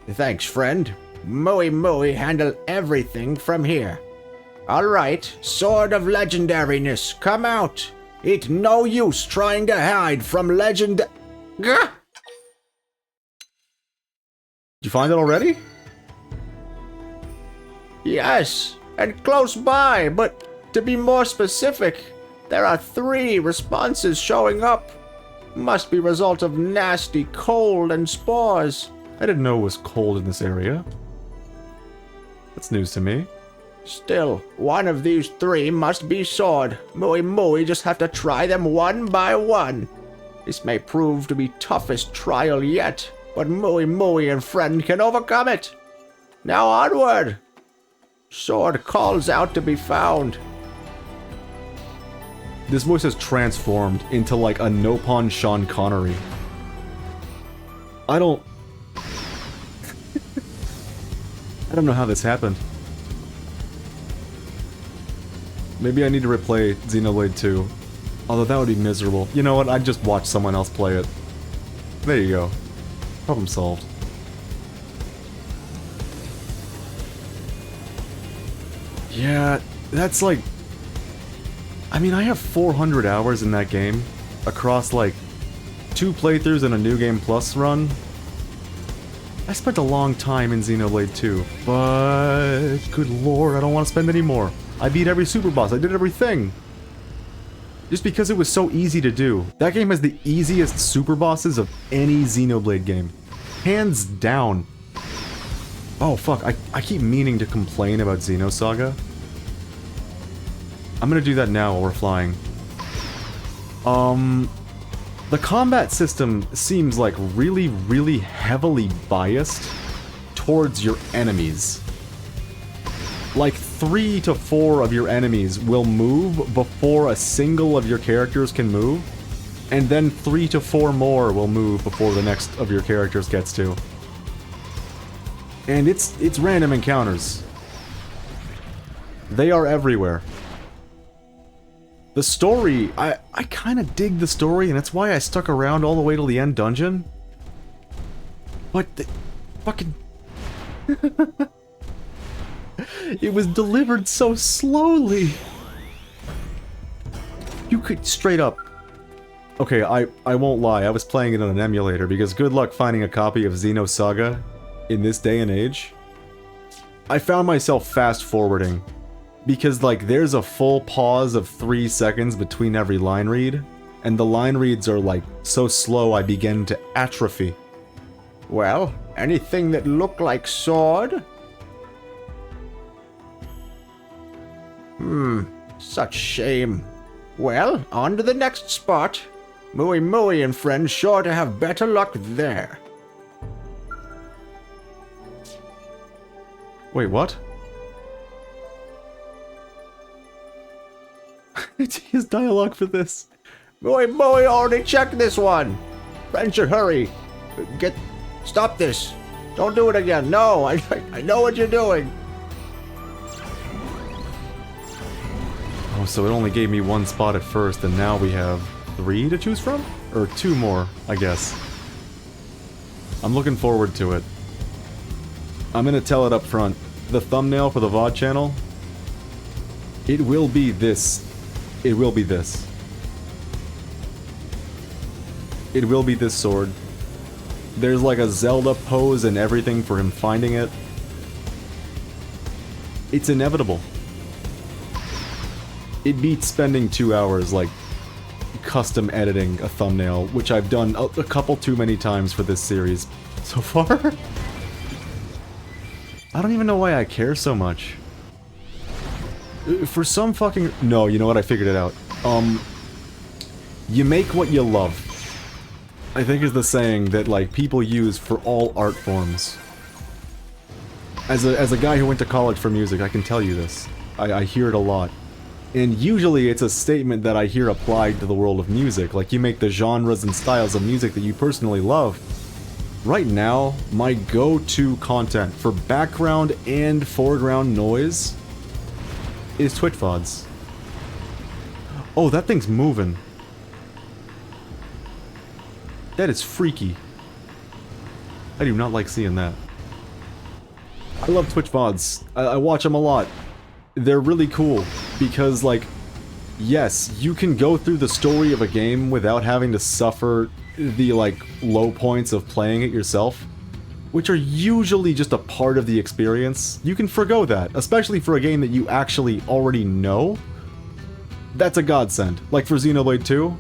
Thanks, friend. Moe handle everything from here. Alright, Sword of Legendariness, come out. It no use trying to hide from legend... Gah! Did you find it already? Yes, and close by, but to be more specific, there are 3 responses showing up. Must be result of nasty cold and spores. I didn't know it was cold in this area. That's news to me. Still, one of these 3 must be sword. Moe just have to try them one by one. This may prove to be toughest trial yet, but Moe and friend can overcome it. Now onward! Sword calls out to be found. This voice has transformed into like a Nopon Sean Connery. I don't know how this happened. Maybe I need to replay Xenoblade 2. Although that would be miserable. You know what? I'd just watch someone else play it. There you go. Problem solved. Yeah, that's like... I mean, I have 400 hours in that game. Across like 2 playthroughs and a New Game Plus run. I spent a long time in Xenoblade 2, but good lord, I don't want to spend any more. I beat every super boss, I did everything. Just because it was so easy to do. That game has the easiest super bosses of any Xenoblade game. Hands down. Oh fuck, I keep meaning to complain about Xenosaga. I'm gonna do that now while we're flying. The combat system seems like really heavily biased towards your enemies. Like 3 to 4 of your enemies will move before a single of your characters can move, and then 3 to 4 more will move before the next of your characters gets to. And it's random encounters. They are everywhere. The story, I kind of dig the story, and that's why I stuck around all the way till the end dungeon. But the fucking... It was delivered so slowly. You could straight up... Okay, I won't lie, I was playing it on an emulator, because good luck finding a copy of Xenosaga in this day and age. I found myself fast-forwarding. Because, like, there's a full pause of 3 seconds between every line read, and the line reads are like so slow I begin to atrophy. Well, anything that looked like sword? Such shame. Well, on to the next spot. Mooey Mooey and friends sure to have better luck there. Wait, what? His dialogue for this. Mooey Mooey already checked this one. Friends should hurry. Stop this. Don't do it again. No, I know what you're doing. Oh, so it only gave me one spot at first, and now we have 3 to choose from? Or 2 more, I guess. I'm looking forward to it. I'm gonna tell it up front. The thumbnail for the VOD channel, it will be this. It will be this. It will be this sword. There's like a Zelda pose and everything for him finding it. It's inevitable. It beats spending 2 hours, like, custom editing a thumbnail, which I've done a couple too many times for this series so far. I don't even know why I care so much. For some fucking... No, you know what? I figured it out. You make what you love. I think is the saying that, like, people use for all art forms. As a guy who went to college for music, I can tell you this. I hear it a lot. And usually it's a statement that I hear applied to the world of music, like you make the genres and styles of music that you personally love. Right now, my go-to content for background and foreground noise is Twitch VODs. Oh, that thing's moving. That is freaky. I do not like seeing that. I love Twitch VODs. I watch them a lot. They're really cool, because, like, yes, you can go through the story of a game without having to suffer the, like, low points of playing it yourself, which are usually just a part of the experience. You can forgo that, especially for a game that you actually already know. That's a godsend. Like for Xenoblade 2,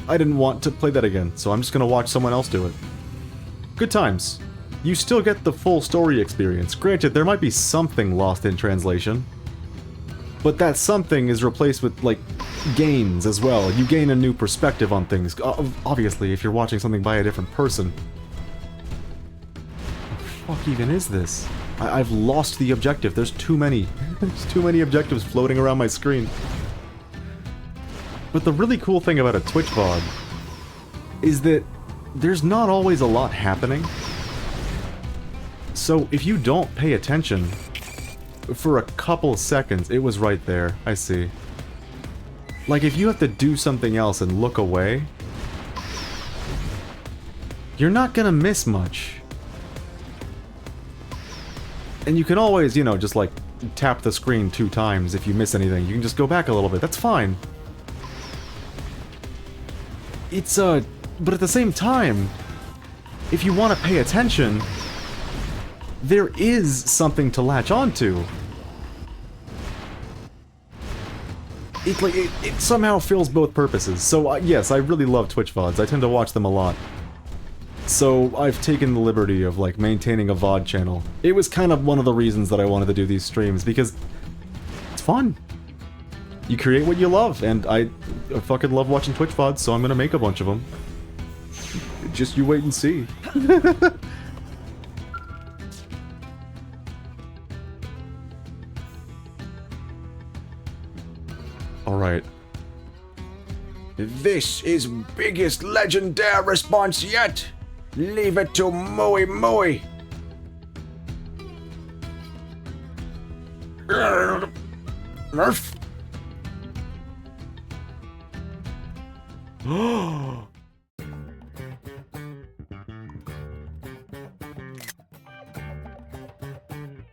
I didn't want to play that again, so I'm just gonna watch someone else do it. Good times. You still get the full story experience. Granted, there might be something lost in translation, but that something is replaced with, like, gains as well. You gain a new perspective on things. Obviously, if you're watching something by a different person. What the fuck even is this? I've lost the objective. There's too many. There's too many objectives floating around my screen. But the really cool thing about a Twitch VOD is that there's not always a lot happening. So if you don't pay attention, for a couple seconds, it was right there. I see. Like, if you have to do something else and look away, you're not gonna miss much. And you can always, you know, just like, tap the screen 2 times if you miss anything. You can just go back a little bit. That's fine. It's, but at the same time, if you want to pay attention, there is something to latch onto. It somehow fills both purposes. So yes, I really love Twitch VODs. I tend to watch them a lot. So I've taken the liberty of, like, maintaining a VOD channel. It was kind of one of the reasons that I wanted to do these streams, because it's fun. You create what you love, and I fucking love watching Twitch VODs, so I'm gonna make a bunch of them. Just you wait and see. Alright. This is biggest legendary response yet. Leave it to Mooey Mooey. Mumph.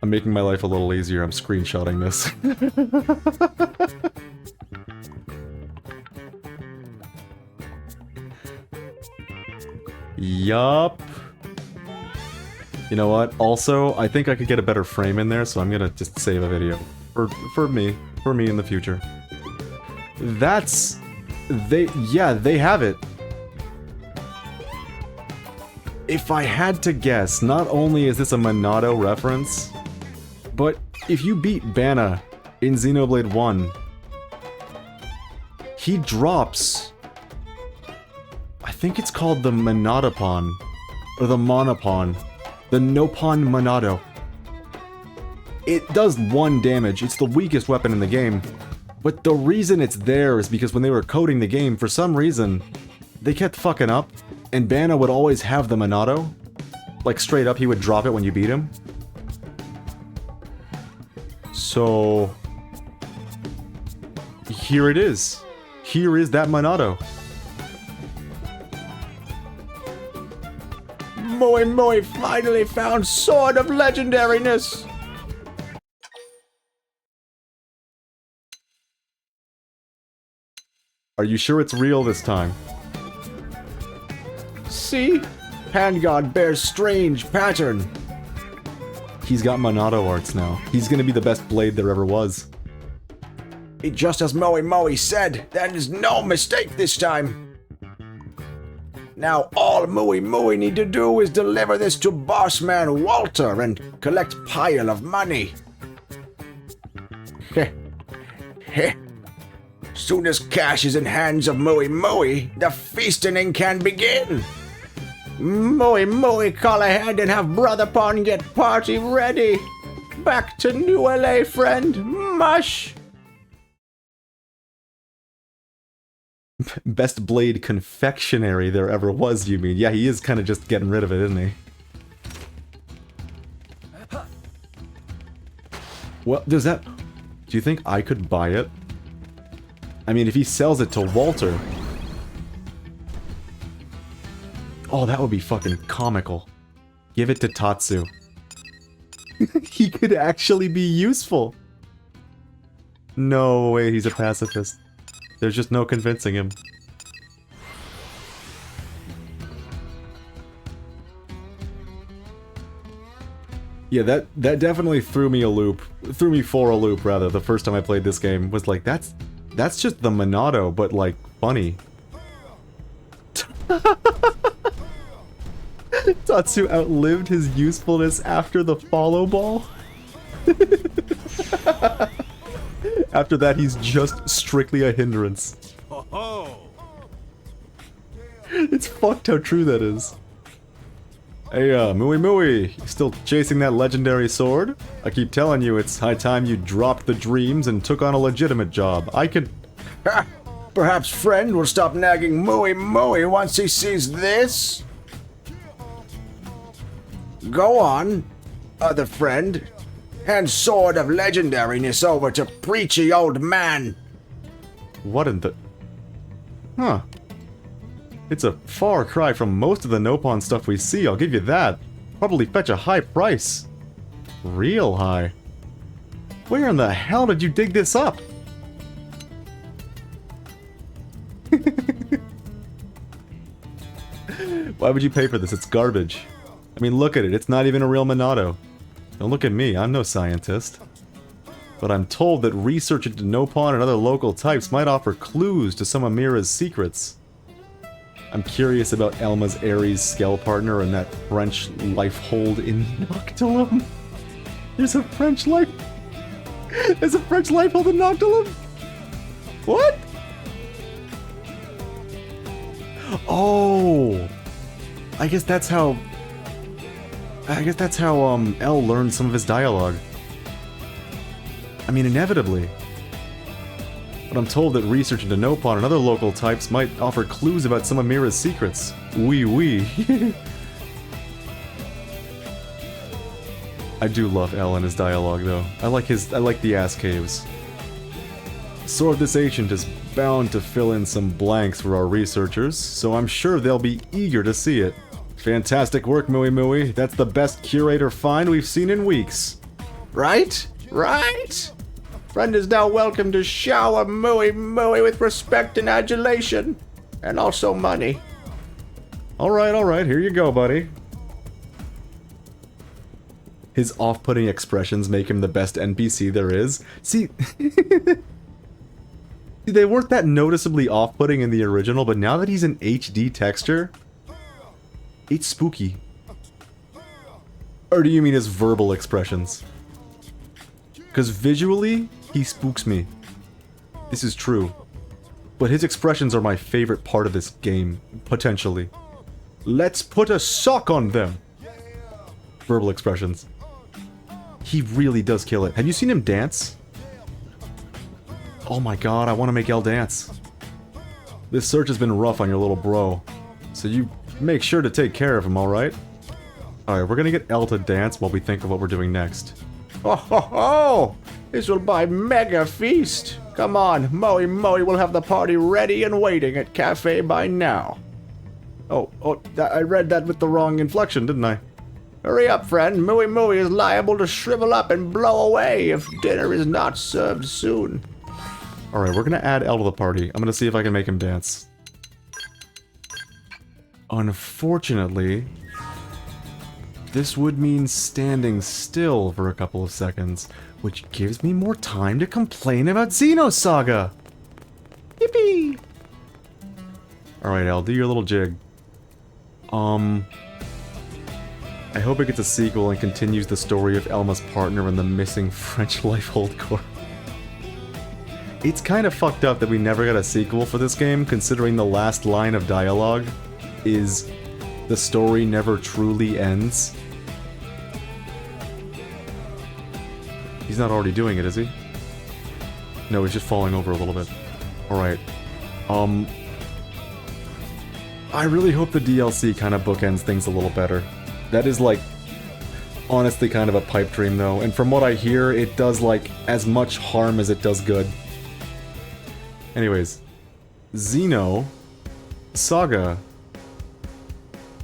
I'm making my life a little easier. I'm screenshotting this. Yup. You know what? Also, I think I could get a better frame in there, so I'm gonna just save a video. For me in the future. That's they have it. If I had to guess, not only is this a Monado reference, but if you beat Banna in Xenoblade 1, he drops... I think it's called the Monadopon, or the Monopon, the Nopon Monado. It does 1 damage, it's the weakest weapon in the game, but the reason it's there is because when they were coding the game, for some reason, they kept fucking up, and Banna would always have the Monado. Like, straight up, he would drop it when you beat him. So... here it is. Here is that Monado. Moi finally found Sword of Legendariness! Are you sure it's real this time? See? Handguard bears strange pattern. He's got Monado arts now. He's gonna be the best blade there ever was. Just as Moi said, there is no mistake this time. Now all Moi need to do is deliver this to Bossman Walter and collect pile of money. Heh. Heh. Soon as cash is in hands of Moi, the feasting can begin. Moi, call ahead and have Brother Pon get party ready. Back to New LA, friend. Mush. Best blade confectionery there ever was, you mean? Yeah, he is kind of just getting rid of it, isn't he? Well, does that... do you think I could buy it? I mean, if he sells it to Walter... oh, that would be fucking comical. Give it to Tatsu. He could actually be useful. No way, he's a pacifist. There's just no convincing him. Yeah, that definitely threw me a loop. Threw me for a loop, rather, the first time I played this game. Was like, that's just the Monado, but like, funny. Tatsu outlived his usefulness after the follow ball? After that, he's just strictly a hindrance. It's fucked how true that is. Hey, Mui, you still chasing that legendary sword? I keep telling you, it's high time you dropped the dreams and took on a legitimate job. I could... Ha! Perhaps friend will stop nagging Mui once he sees this? Go on, other friend. Hand Sword of Legendariness over to preachy old man. What in the... huh. It's a far cry from most of the Nopon stuff we see, I'll give you that. Probably fetch a high price. Real high. Where in the hell did you dig this up? Why would you pay for this? It's garbage. I mean, look at it. It's not even a real Monado. Don't look at me. I'm no scientist. But I'm told that research into Nopon and other local types might offer clues to some of Mira's secrets. I'm curious about Elma's Ares Skell partner and that French life hold in Noctilum. There's a French life... there's a French life hold in Noctilum? What? Oh! I guess that's how Elle learned some of his dialogue. I mean, inevitably. But I'm told that research into Nopon and other local types might offer clues about some of Mira's secrets. Oui. I do love Elle and his dialogue, though. I like the ass caves. Sword this ancient is bound to fill in some blanks for our researchers, so I'm sure they'll be eager to see it. Fantastic work, Mui. That's the best curator find we've seen in weeks. Right? Friend is now welcome to shower Mui with respect and adulation. And also money. Alright, here you go, buddy. His off-putting expressions make him the best NPC there is. See... They weren't that noticeably off-putting in the original, but now that he's in HD texture, it's spooky. Or do you mean his verbal expressions? Because visually, he spooks me. This is true. But his expressions are my favorite part of this game, potentially. Let's put a sock on them! Verbal expressions. He really does kill it. Have you seen him dance? Oh my god, I want to make Elle dance. This search has been rough on your little bro. So you make sure to take care of him, alright? Alright, we're gonna get Elle to dance while we think of what we're doing next. Oh ho ho! This will be mega feast! Come on, Moe will have the party ready and waiting at cafe by now. Oh, I read that with the wrong inflection, didn't I? Hurry up, friend. Moe is liable to shrivel up and blow away if dinner is not served soon. Alright, we're gonna add Elle to the party. I'm gonna see if I can make him dance. Unfortunately, this would mean standing still for a couple of seconds, which gives me more time to complain about Xenosaga! Yippee! Alright, Elle, do your little jig. I hope it gets a sequel and continues the story of Elma's partner and the missing French Lifehold Corps. It's kind of fucked up that we never got a sequel for this game, considering the last line of dialogue is, "The story never truly ends." He's not already doing it, is he? No, he's just falling over a little bit. Alright. I really hope the DLC kind of bookends things a little better. That is, like, honestly kind of a pipe dream, though, and from what I hear, it does, like, as much harm as it does good. Anyways, Xenosaga.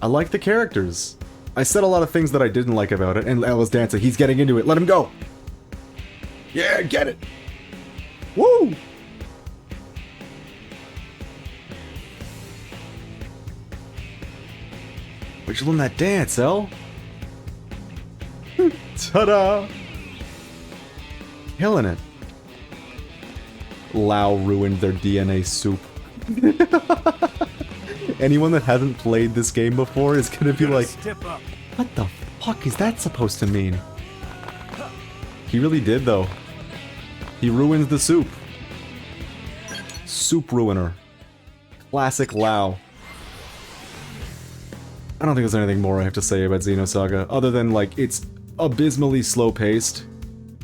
I like the characters. I said a lot of things that I didn't like about it, and Ella's dancing. He's getting into it. Let him go! Yeah, get it! Woo! Where'd you learn that dance, Elle? Ta-da! Killing it. Lao ruined their DNA soup. Anyone that hasn't played this game before is gonna be like, what the fuck is that supposed to mean? He really did, though. He ruins the soup. Soup ruiner. Classic Lao. I don't think there's anything more I have to say about Xenosaga, other than, like, it's abysmally slow-paced,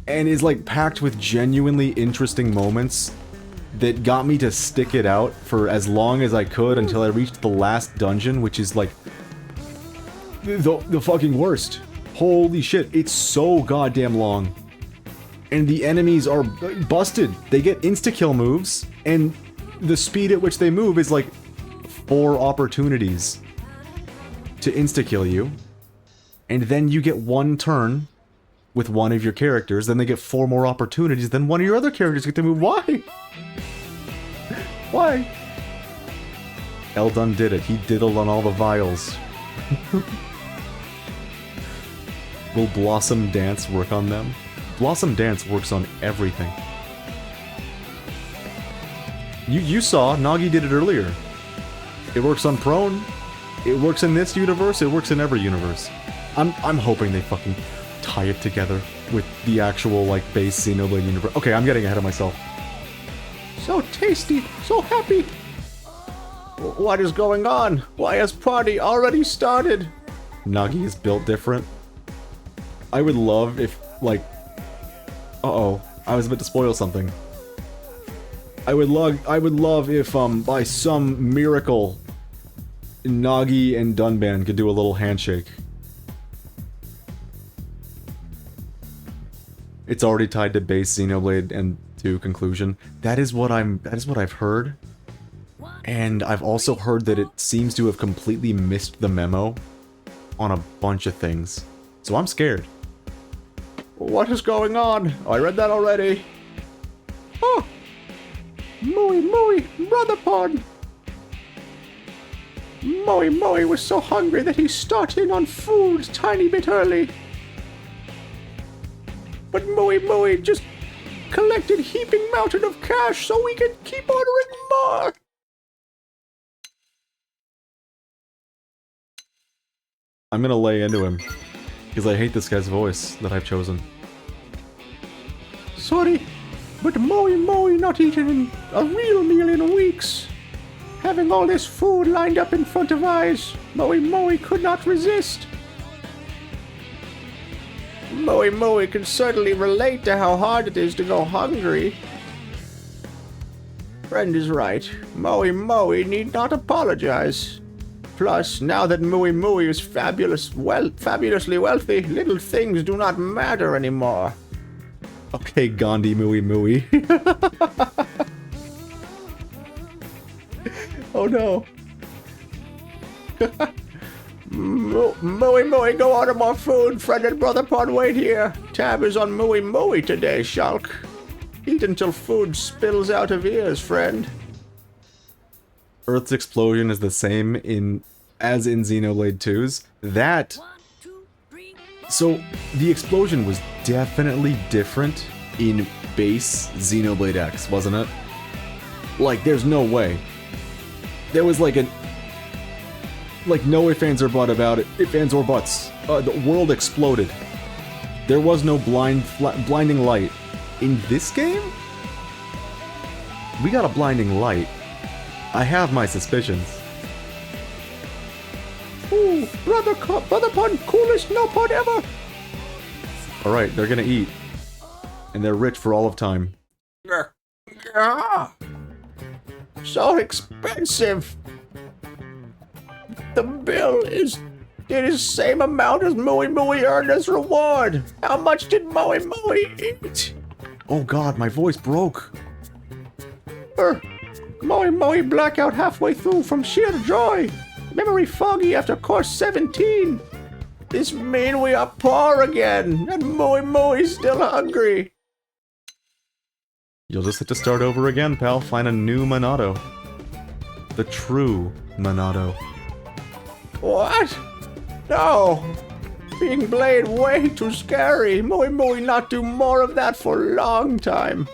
and is, like, packed with genuinely interesting moments that got me to stick it out for as long as I could until I reached the last dungeon, which is, like, the fucking worst. Holy shit, it's so goddamn long. And the enemies are busted. They get insta-kill moves, and the speed at which they move is, like, 4 opportunities to insta-kill you, and then you get 1 turn with one of your characters, then they get 4 more opportunities, then one of your other characters get to move. Why? Why? Eldon did it. He diddled on all the vials. Will Blossom Dance work on them? Blossom Dance works on everything. You saw, Nagi did it earlier. It works on Prone. It works in this universe, it works in every universe. I'm hoping they fucking tie it together with the actual, like, base Xenoblade universe. Okay, I'm getting ahead of myself. So tasty, so happy. What is going on? Why has party already started? Nagi is built different. I would love if, like... Uh-oh, I was about to spoil something. I would love if, by some miracle, Nagi and Dunban could do a little handshake. It's already tied to base Xenoblade and to conclusion. That is what I've heard. And I've also heard that it seems to have completely missed the memo on a bunch of things. So I'm scared. What is going on? Oh, I read that already. Oh! Moe, brother pod! Moe was so hungry that he started on food tiny bit early. But Moe just collected heaping mountain of cash so we can keep ordering more. I'm gonna lay into him, because I hate this guy's voice that I've chosen. Sorry, but Moe not eaten a real meal in weeks. Having all this food lined up in front of eyes, Moe could not resist. Moe can certainly relate to how hard it is to go hungry. Friend is right. Moe need not apologize. Plus, now that Moe is fabulously wealthy, little things do not matter anymore. Okay, Gandhi Moe. Oh no. Moe, go order more food. Friend and brother pod wait here. Tab is on Moe today, Shulk. Eat until food spills out of ears, friend. Earth's explosion is the same as in Xenoblade 2's. So, the explosion was definitely different in base Xenoblade X, wasn't it? Like, there's no way. There was like no ifs, ands, or buts about it. Ifs, ands, or buts. The world exploded. There was no blinding light. In this game? We got a blinding light. I have my suspicions. Ooh, brother pun, coolest no pun ever. Alright, they're gonna eat. And they're rich for all of time. So expensive. The bill is same amount as Moe earned as reward. How much did Moe eat? Oh god, my voice broke. Moe blackout halfway through from sheer joy. Memory foggy after course 17. This mean we are poor again, and Moe's still hungry. You'll just have to start over again, pal. Find a new Monado. The true Monado. What? No. Being Blade way too scary. Moe not do more of that for a long time.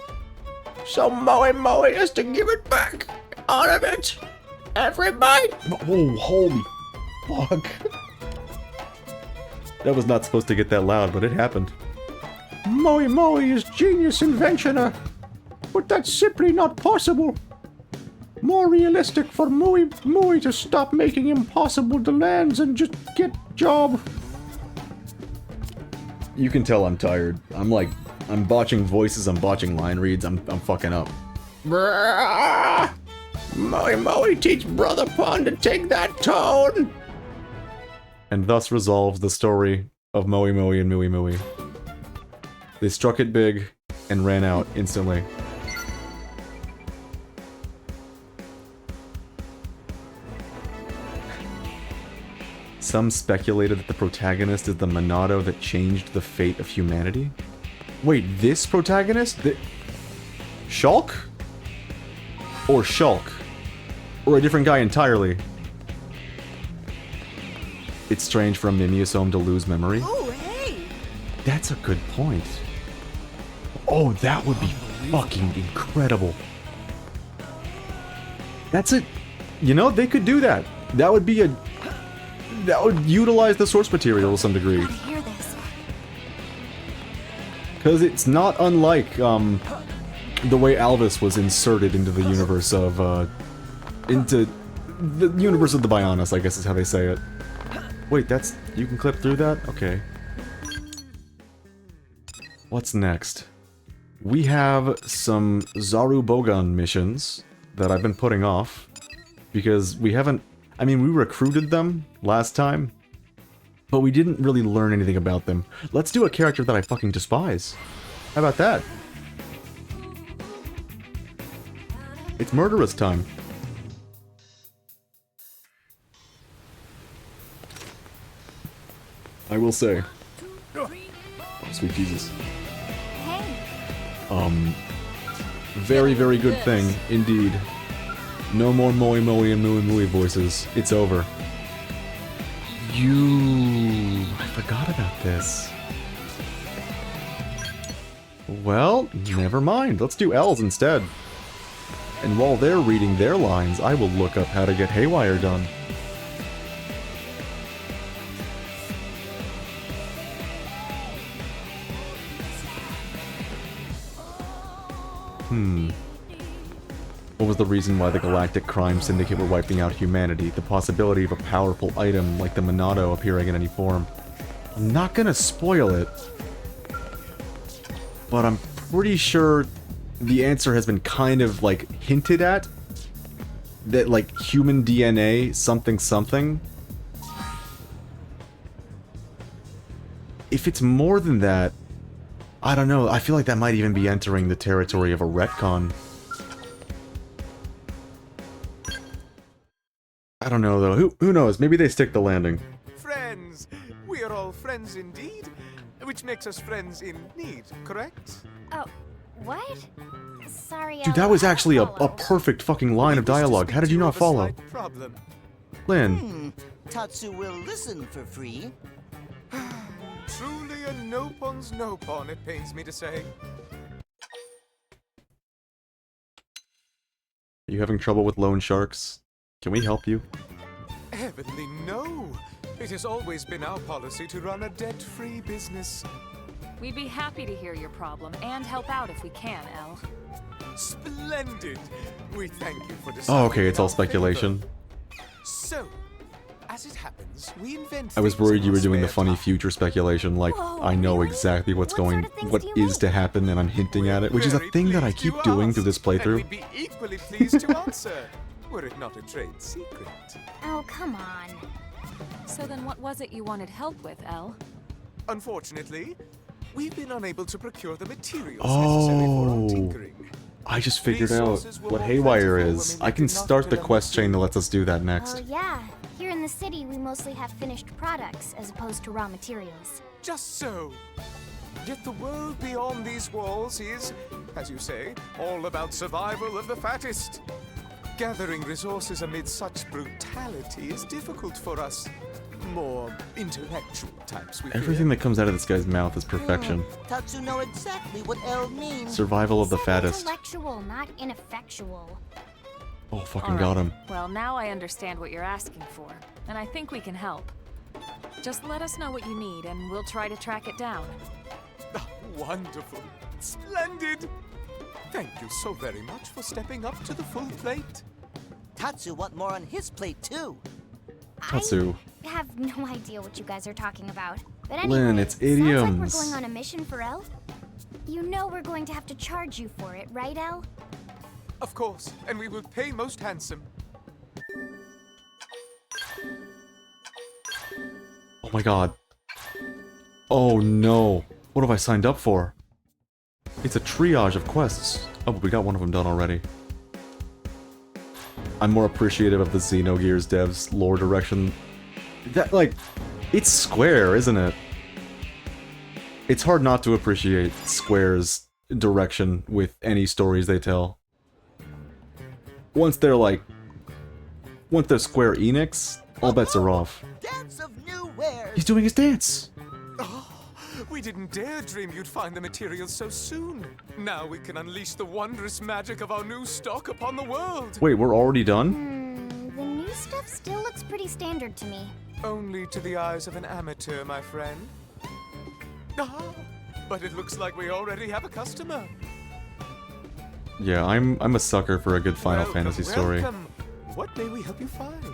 So Moe has to give it back. All of it. Every bite. Oh, holy fuck. That was not supposed to get that loud, but it happened. Moe is genius inventioner. But that's simply not possible. More realistic for Moe to stop making impossible demands and just get job. You can tell I'm tired. I'm botching voices, I'm botching line reads, I'm fucking up. Moe teach Brother Pun to take that tone. And thus resolves the story of Moe and Moe. They struck it big and ran out instantly. Some speculated that the protagonist is the Monado that changed the fate of humanity. Wait, this protagonist? Shulk? Or Shulk? Or a different guy entirely? It's strange for a Mimiosome to lose memory. Oh, hey! That's a good point. Oh, that would be fucking incredible. That's it. You know, they could do that. That would be that would utilize the source material to some degree. Because it's not unlike, the way Alvis was inserted into the universe of, into the universe of the Bionis, I guess is how they say it. Wait, you can clip through that? Okay. What's next? We have some Zarubogan missions that I've been putting off, because we recruited them last time, but we didn't really learn anything about them. Let's do a character that I fucking despise. How about that? It's murderous time. I will say. Oh, sweet Jesus. Very, very good thing, indeed. No more Moe and Moe voices. It's over. I forgot about this. Well, never mind. Let's do L's instead. And while they're reading their lines, I will look up how to get Haywire done. What was the reason why the Galactic Crime Syndicate were wiping out humanity? The possibility of a powerful item like the Monado appearing in any form. I'm not gonna spoil it, but I'm pretty sure the answer has been kind of, like, hinted at. That, like, human DNA, something something. If it's more than that, I don't know, I feel like that might even be entering the territory of a retcon. I don't know, though. Who knows? Maybe they stick the landing. Friends! We are all friends indeed, which makes us friends in need, correct? Oh, what? Sorry, Dude, that was actually a perfect fucking line of dialogue. How did you not follow? Problem. Lynn. Tatsu will listen for free. Truly a no-pon's no-pon, it pains me to say. Are you having trouble with loan sharks? Can we help you? Heavenly no! It has always been our policy to run a debt-free business. We'd be happy to hear your problem and help out if we can, Elle. Splendid! We thank you for deciding. Oh, okay, it's all speculation. So, as it happens, we invent. I was worried you were doing the funny time. future speculation, like, I know exactly what is to happen and I'm hinting at it, which is a thing that I keep doing through this playthrough. And we'd be equally pleased to answer, were it not a trade secret. Oh, come on. So then what was it you wanted help with, Elle? Unfortunately, we've been unable to procure the materials necessary for our tinkering. I just figured out what Haywire is. I can start the quest chain that lets us do that Oh, next. yeah. Here in the city, we mostly have finished products as opposed to raw materials. Just so. Yet the world beyond these walls is, as you say, all about survival of the fattest. Gathering resources amid such brutality is difficult for us. More intellectual types, we Everything that comes out of this guy's mouth is perfection. Tatsu know exactly what L means. Survival of the fattest. Intellectual, not ineffectual. Oh, fucking got him. Well, now I understand what you're asking for, and I think we can help. Just let us know what you need, and we'll try to track it down. Ah, wonderful. Splendid. Thank you so very much for stepping up to the full plate. Tatsu want more on his plate, too. Tatsu. I have no idea what you guys are talking about. But Lynn, anyway, it's sounds like idioms. we're going on a mission for Elle. You know we're going to have to charge you for it, right, Elle? Of course, and we will pay most handsome. Oh my god. Oh no. What have I signed up for? It's a triage of quests. Oh, but we got one of them done already. I'm more appreciative of the Xenogears devs' lore direction. That, like, it's Square, isn't it? It's hard not to appreciate Square's direction with any stories they tell. Once they're Square Enix, all bets are off. Dance of new wares. He's doing his dance! Oh, we didn't dare dream you'd find the materials so soon. Now we can unleash the wondrous magic of our new stock upon the world. Wait, we're already done? The new stuff still looks pretty standard to me. Only to the eyes of an amateur, my friend. Ah, but it looks like we already have a customer. Yeah, I'm a sucker for a good Final Fantasy story. Welcome. What may we help you find?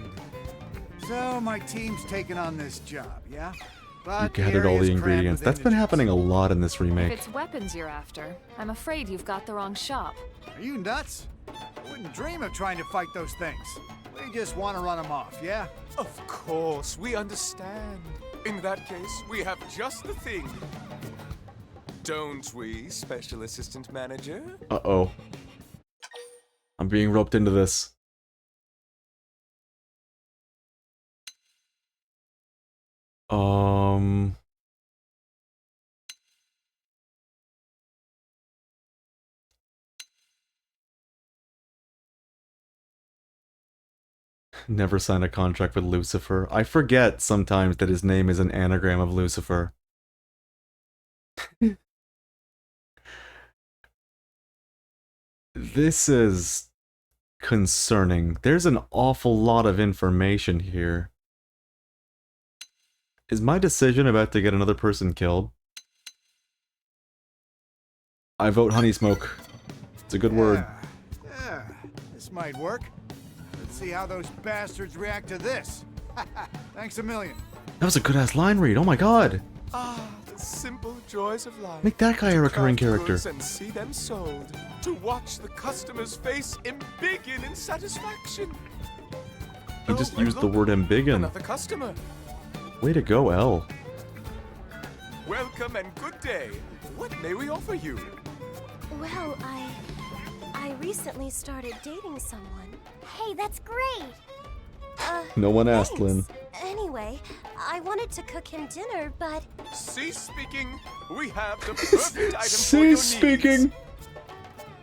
So my team's taking on this job, yeah? You But gathered all the ingredients. That's been happening a lot in this If remake. it's weapons you're after, I'm afraid you've got the wrong shop. Are you nuts? I wouldn't dream of trying to fight those things. We just want to run them off, yeah? Of course, we understand. In that case, we have just the thing. Don't we, Special Assistant Manager? Uh-oh. I'm being roped into this. Never signed a contract with Lucifer. I forget sometimes that his name is an anagram of Lucifer. This is concerning. There's an awful lot of information here. Is my decision about to get another person killed? I vote honey smoke. It's a good word. Yeah, this might work. Let's see how those bastards react to this. Thanks a million. That was a good-ass line read, oh my god! Ah, the simple joys of life. Make that guy a recurring Craft character. goods and see them sold. To watch the customer's face embiggen in satisfaction. You just used the word embiggen. Another customer. Way to go, L. Welcome and good day. What may we offer you? Well, I recently started dating someone. Hey, that's great! No one asked, Thanks. Lynn. Anyway, I wanted to cook him dinner, but... Cease speaking. We have the perfect item for your Cease needs. speaking!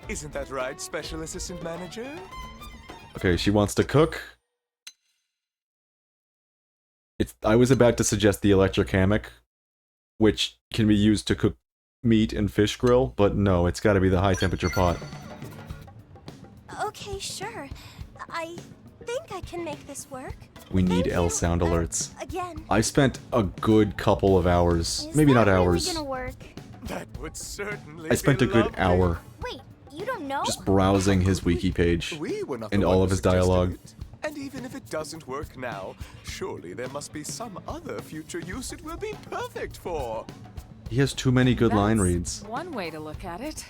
Isn't that right, Special Assistant Manager? Okay, she wants to cook. I was about to suggest the electric hammock, which can be used to cook meat and fish grill, but no, it's gotta be the high temperature pot. Okay, sure. I think I can make this work. We need L sound alerts. Again. I spent a good couple of hours, maybe not hours. Gonna work? That would certainly I spent be a good lovely. hour Wait, you don't know? just browsing his wiki page We were not and the all one of who his dialogue. suggested it. And even if it doesn't work now, surely there must be some other future use it will be perfect for. He has too many good line That's reads. one way to look at it.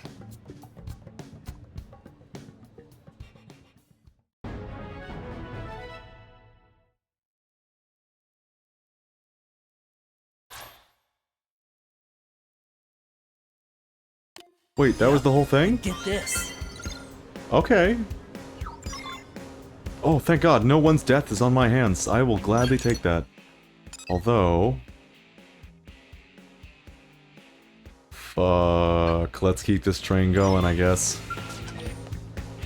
Wait, that was the whole thing? Get this. Okay. Oh, thank God, no one's death is on my hands. I will gladly take that. Although... Fuck, let's keep this train going, I guess.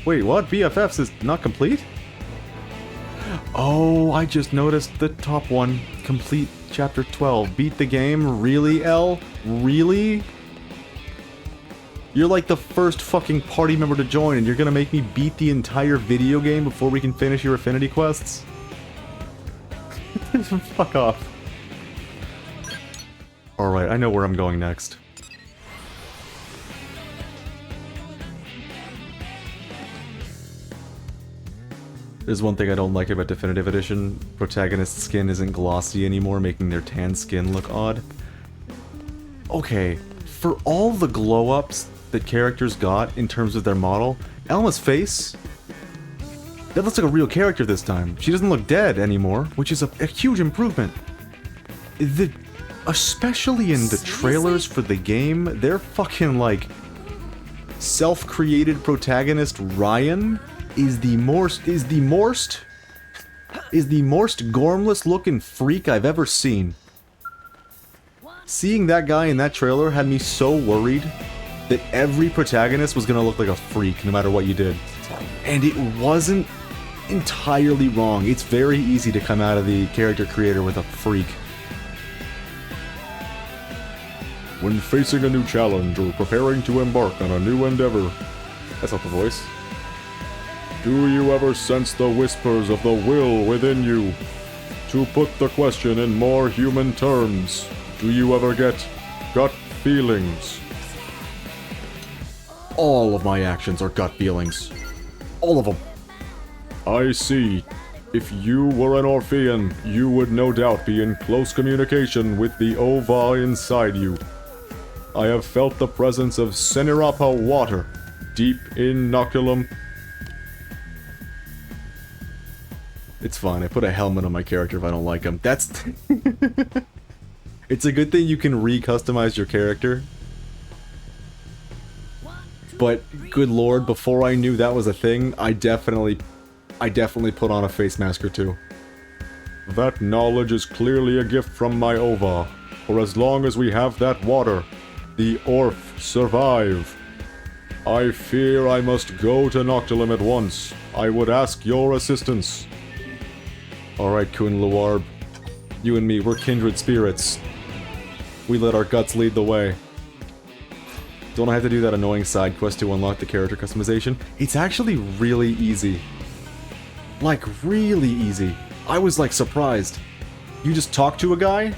Wait, what? BFFs is not complete? Oh, I just noticed the top one. Complete chapter 12. Beat the game? Really, L? Really? You're like the first fucking party member to join, and you're gonna make me beat the entire video game before we can finish your affinity quests? Fuck off. Alright, I know where I'm going next. There's one thing I don't like about Definitive Edition. Protagonist skin isn't glossy anymore, making their tan skin look odd. Okay, for all the glow-ups that characters got in terms of their model, Alma's face, that looks like a real character this time. She doesn't look dead anymore, which is a huge improvement. Especially in the trailers for the game, they're fucking like self-created protagonist Ryan is the most gormless looking freak I've ever seen. Seeing that guy in that trailer had me so worried that every protagonist was gonna look like a freak no matter what you did. And it wasn't entirely wrong. It's very easy to come out of the character creator with a freak. When facing a new challenge or preparing to embark on a new endeavor. That's not the voice. Do you ever sense the whispers of the will within you? To put the question in more human terms, do you ever get gut feelings? All of my actions are gut feelings. All of them. I see. If you were an Orphean, you would no doubt be in close communication with the ova inside you. I have felt the presence of Senirapa water deep in Inoculum. It's fine, I put a helmet on my character if I don't like him. That's... It's a good thing you can re-customize your character. But, good lord, before I knew that was a thing, I definitely put on a face mask or two. That knowledge is clearly a gift from my ova. For as long as we have that water, the Orf survive. I fear I must go to Noctilum at once. I would ask your assistance. Alright, Kun Luarb. You and me, we're kindred spirits. We let our guts lead the way. Don't I have to do that annoying side quest to unlock the character customization? It's actually really easy. Like, really easy. I was, like, surprised. You just talk to a guy,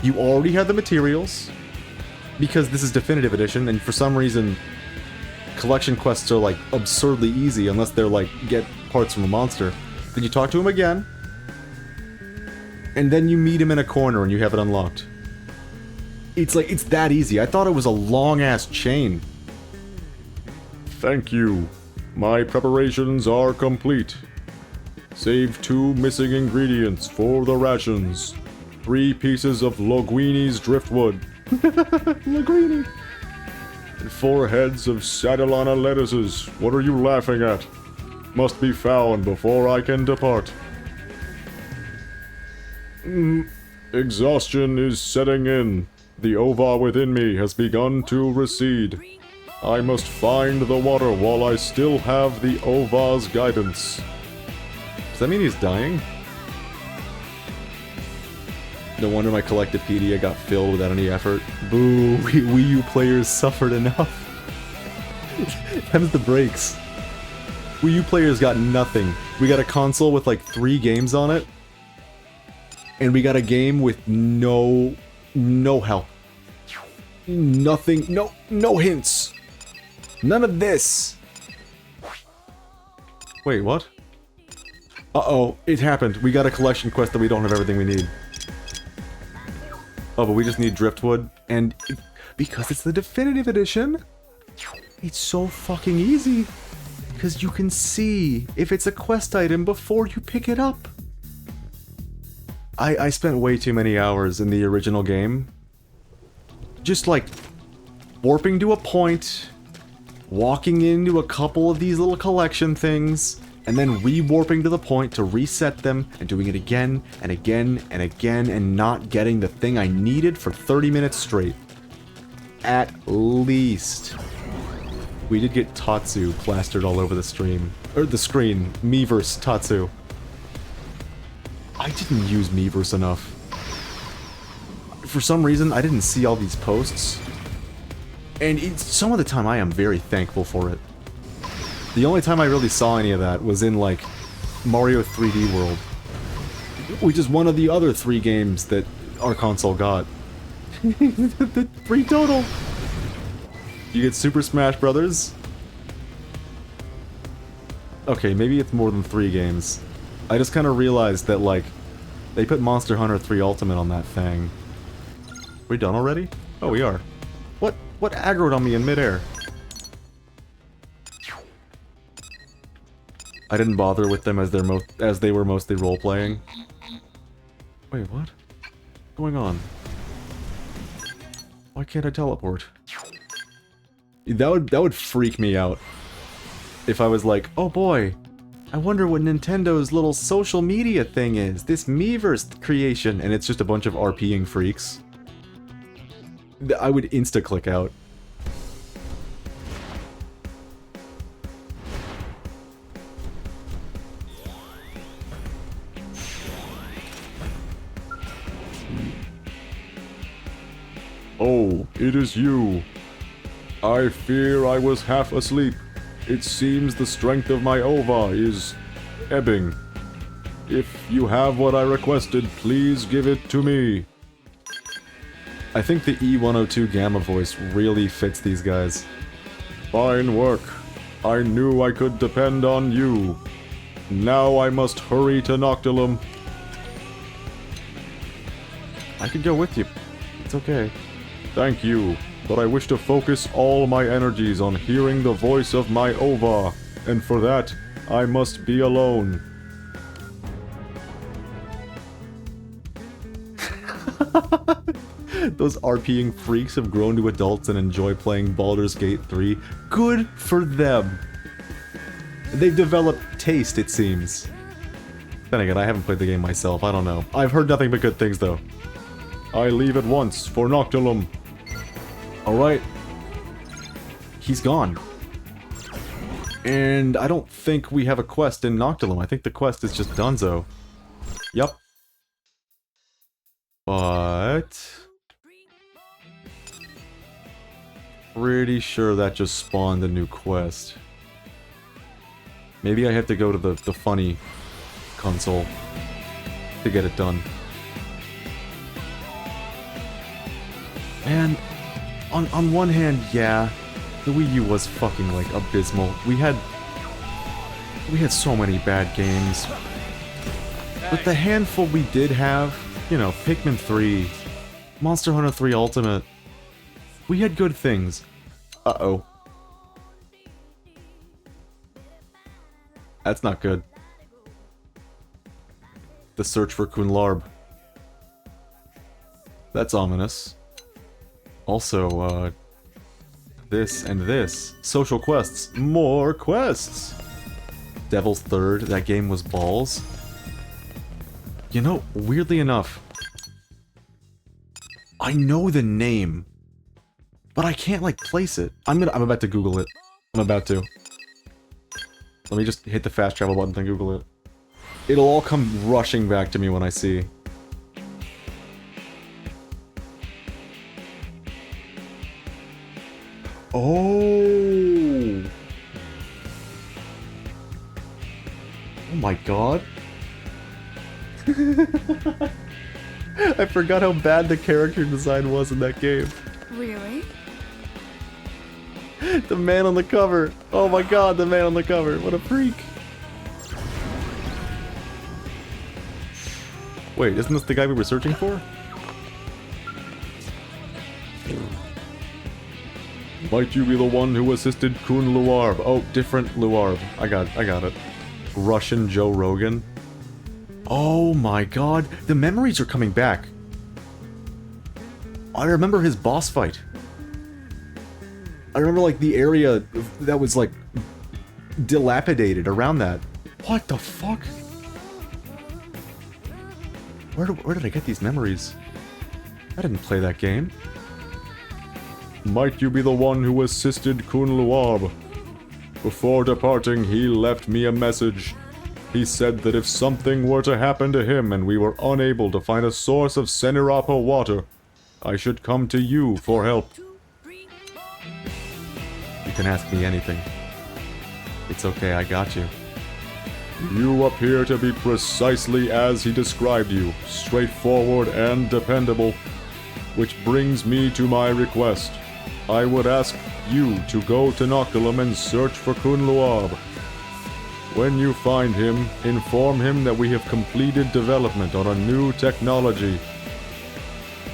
you already have the materials, because this is Definitive Edition, and for some reason, collection quests are, like, absurdly easy, unless they're, like, get parts from a monster. Then you talk to him again, and then you meet him in a corner and you have it unlocked. It's like, it's that easy. I thought it was a long-ass chain. Thank you. My preparations are complete. Save 2 missing ingredients for the rations. 3 pieces of Loguini's driftwood. Linguini. And 4 heads of Sadalana lettuces. What are you laughing at? Must be found before I can depart. Exhaustion is setting in. The ova within me has begun to recede. I must find the water while I still have the ova's guidance. Does that mean he's dying? No wonder my Collectivepedia got filled without any effort. Boo, Wii U players suffered enough. Them's the breaks. Wii U players got nothing. We got a console with like 3 games on it. And we got a game with no help. Nothing, no hints. None of this. Wait, what? Uh-oh, it happened. We got a collection quest that we don't have everything we need. Oh, but we just need driftwood, and because it's the Definitive Edition, it's so fucking easy. Because you can see if it's a quest item before you pick it up. I spent way too many hours in the original game. Just like warping to a point, walking into a couple of these little collection things, and then re-warping to the point to reset them, and doing it again, and again, and again, and not getting the thing I needed for 30 minutes straight. At least. We did get Tatsu plastered all over the stream. Or the screen. Miiverse Tatsu. I didn't use Miiverse enough. For some reason, I didn't see all these posts. And some of the time I am very thankful for it. The only time I really saw any of that was in, like, Mario 3D World. Which is one of the other 3 games that our console got. The 3 total! You get Super Smash Brothers. Okay, maybe it's more than 3 games. I just kind of realized that, like, they put Monster Hunter 3 Ultimate on that thing. We done already? Oh, we are. What aggroed on me in midair? I didn't bother with them as they were mostly role-playing. Wait, what? What's going on? Why can't I teleport? That would freak me out. If I was like, oh boy, I wonder what Nintendo's little social media thing is. This Miiverse creation, and it's just a bunch of RPing freaks. I would insta-click out. Oh, it is you. I fear I was half asleep. It seems the strength of my ova is ebbing. If you have what I requested, please give it to me. I think the E102 Gamma voice really fits these guys. Fine work. I knew I could depend on you. Now I must hurry to Noctilum. I could go with you. It's okay. Thank you, but I wish to focus all my energies on hearing the voice of my ova, and for that, I must be alone. Those RPing freaks have grown to adults and enjoy playing Baldur's Gate 3. Good for them! They've developed taste, it seems. Then again, I haven't played the game myself, I don't know. I've heard nothing but good things, though. I leave at once for Noctilum. Alright. He's gone. And I don't think we have a quest in Noctilum. I think the quest is just Dunzo. Yup. But... pretty sure that just spawned a new quest. Maybe I have to go to the funny console to get it done. And on one hand, yeah, the Wii U was fucking like abysmal. We had so many bad games. But the handful we did have, you know, Pikmin 3, Monster Hunter 3 Ultimate, we had good things. Uh-oh. That's not good. The search for Kunlarb. That's ominous. Also, this and this. Social quests. More quests! Devil's Third, that game was balls. You know, weirdly enough, I know the name, but I can't, like, place it. I'm about to Google it. I'm about to. Let me just hit the fast travel button and Google it. It'll all come rushing back to me when I see. Oh! Oh my god. I forgot how bad the character design was in that game. Really? The man on the cover. Oh my god, the man on the cover. What a freak. Wait, isn't this the guy we were searching for? Might you be the one who assisted Kun Luarb? Oh, different Luarb. I got it. Russian Joe Rogan. Oh my god, the memories are coming back. I remember his boss fight. I remember, like, the area that was, like, dilapidated around that. What the fuck? Where did I get these memories? I didn't play that game. Might you be the one who assisted Kun Luarb? Before departing, he left me a message. He said that if something were to happen to him and we were unable to find a source of Senirapa water, I should come to you for help. You can ask me anything. It's okay, I got you. You appear to be precisely as he described you, straightforward and dependable. Which brings me to my request. I would ask you to go to Noctilum and search for Kun Luarb. When you find him, inform him that we have completed development on a new technology.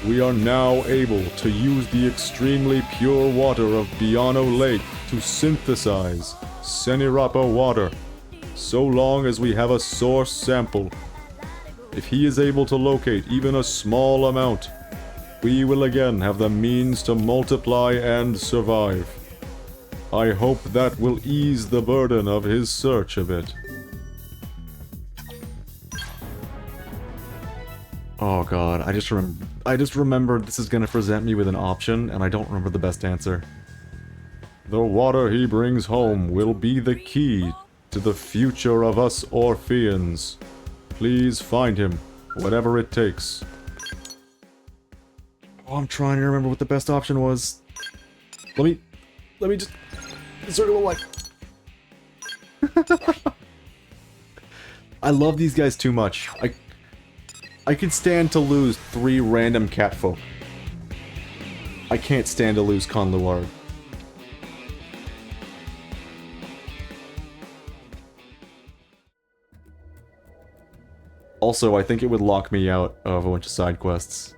We are now able to use the extremely pure water of Biano Lake to synthesize Senirapa water, so long as we have a source sample. If he is able to locate even a small amount, we will again have the means to multiply and survive. I hope that will ease the burden of his search a bit. Oh god, I just remembered this is gonna present me with an option, and I don't remember the best answer. The water he brings home will be the key to the future of us Orpheans. Please find him, whatever it takes. Oh, I'm trying to remember what the best option was. Let me just circle a light. I love these guys too much. I could stand to lose 3 random catfolk. I can't stand to lose Kun Luarb. Also, I think it would lock me out of a bunch of side quests.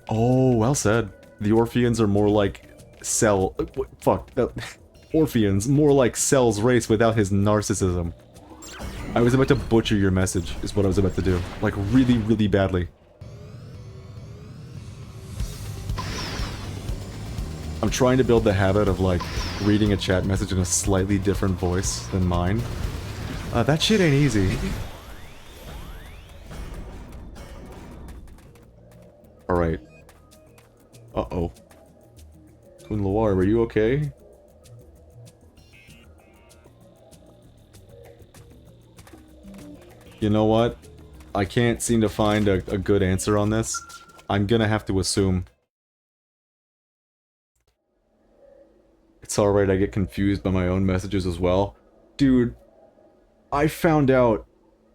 Oh, well said. The Orpheans are more like Cell... Fuck. Orpheans, more like Cell's race without his narcissism. I was about to butcher your message, is what I was about to do. Like, really, really badly. I'm trying to build the habit of, like, reading a chat message in a slightly different voice than mine. That shit ain't easy. Alright. Uh-oh. Kun Luarb, are you okay? You know what? I can't seem to find a good answer on this. I'm gonna have to assume. alright, I get confused by my own messages as well. Dude, I found out,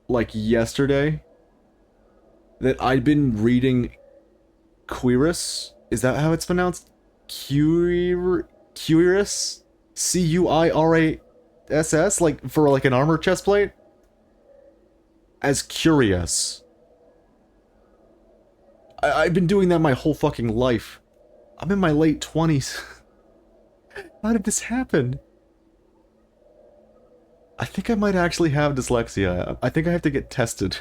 like, yesterday that I'd been reading Cuirass? Is that how it's pronounced? Cuirass? C-U-I-R-A-S-S? Like, for like an armor chestplate? As Curious. I've been doing that my whole fucking life. I'm in my late 20s. How did this happen? I think I might actually have dyslexia. I think I have to get tested.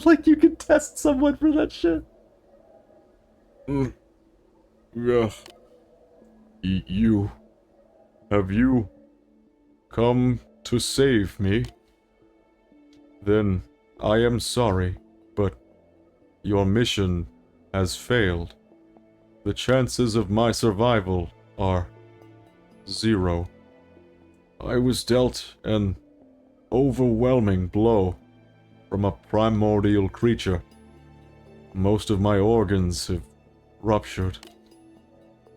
Like, you can test someone for that shit. Yeah. You. Have you come to save me? Then I am sorry, but your mission has failed. The chances of my survival are 0. I was dealt an overwhelming blow from a primordial creature. Most of my organs have ruptured.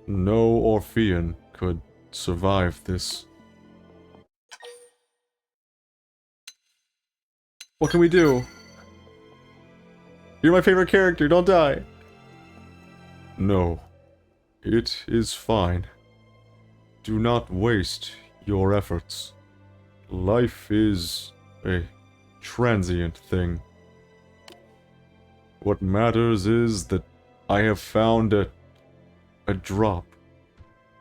No Orphean could survive this. What can we do? You're my favorite character, don't die! No. It is fine. Do not waste your efforts. Life is a transient thing. What matters is that I have found a drop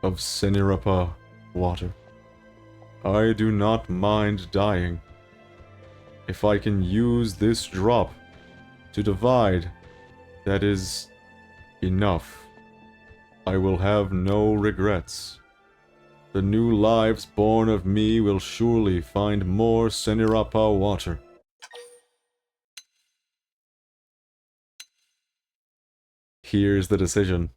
of Senirapa water. I do not mind dying. If I can use this drop to divide, that is enough. I will have no regrets. The new lives born of me will surely find more Senirapa water. Here's the decision.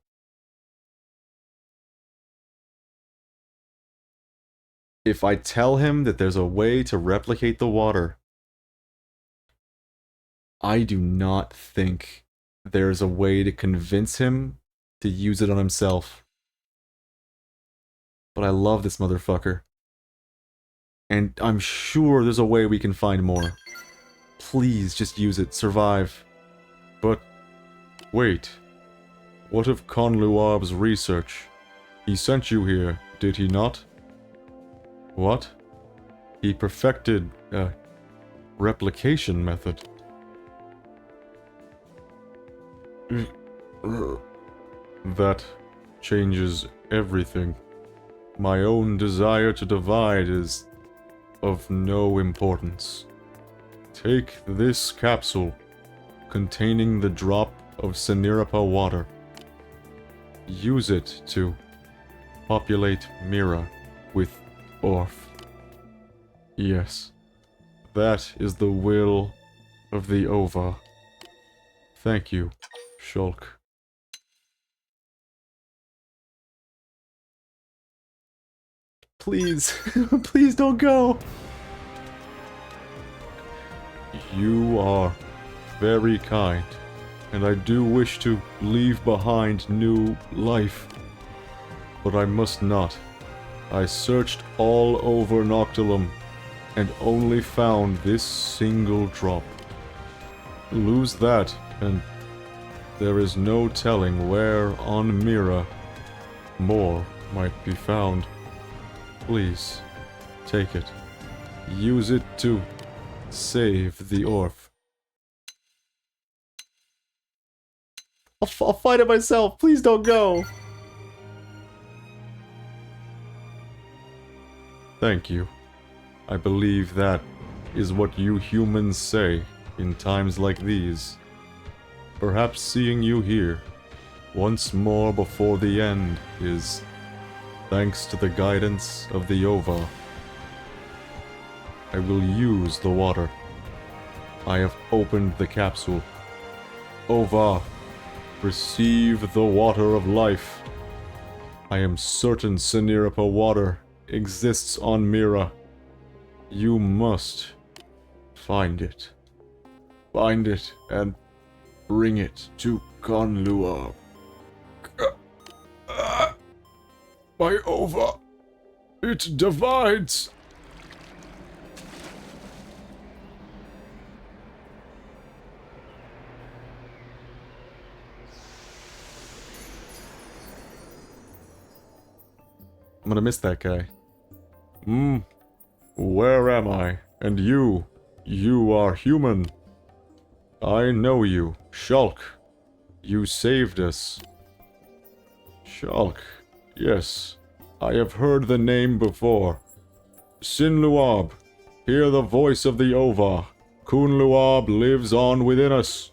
If I tell him that there's a way to replicate the water, I do not think there's a way to convince him to use it on himself. But I love this motherfucker. And I'm sure there's a way we can find more. Please just use it, survive. But wait. What of Conluab's research? He sent you here, did he not? What? He perfected a replication method. That changes everything. My own desire to divide is of no importance. Take this capsule containing the drop of Senirapa water. Use it to populate Mira with Orph. Yes, that is the will of the Ova. Thank you, Shulk. Please, please don't go. You are very kind, and I do wish to leave behind new life. But I must not. I searched all over Noctilum, and only found this single drop. Lose that, and there is no telling where on Mira more might be found. Please, take it. Use it to save the Orph. I'll fight it myself. Please don't go. Thank you. I believe that is what you humans say in times like these. Perhaps seeing you here once more before the end is thanks to the guidance of the Ova. I will use the water. I have opened the capsule. Ova, receive the water of life. I am certain Senirapa water exists on Mira. You must find it. Find it and bring it to Conluab. My Ova, It divides. I'm gonna miss that guy. Where am I? And you are human. I know you. Shulk. You saved us. Shulk. Yes. I have heard the name before. Sin Luab. Hear the voice of the Ova. Kun Luab lives on within us.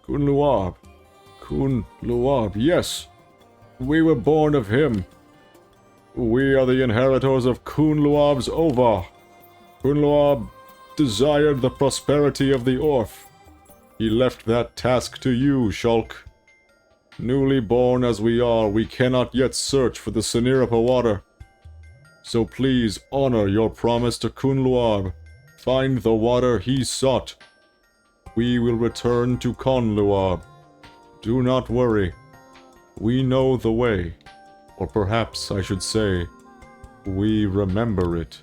Kun Luab. Kun Luab. Yes. We were born of him. We are the inheritors of Kun Luab's Ova. Kun Luab desired the prosperity of the Orf. He left that task to you, Shulk. Newly born as we are, we cannot yet search for the Siniripa water. So please honor your promise to Kun Luab. Find the water he sought. We will return to Kon Luab. Do not worry. We know the way. Or perhaps I should say, we remember it.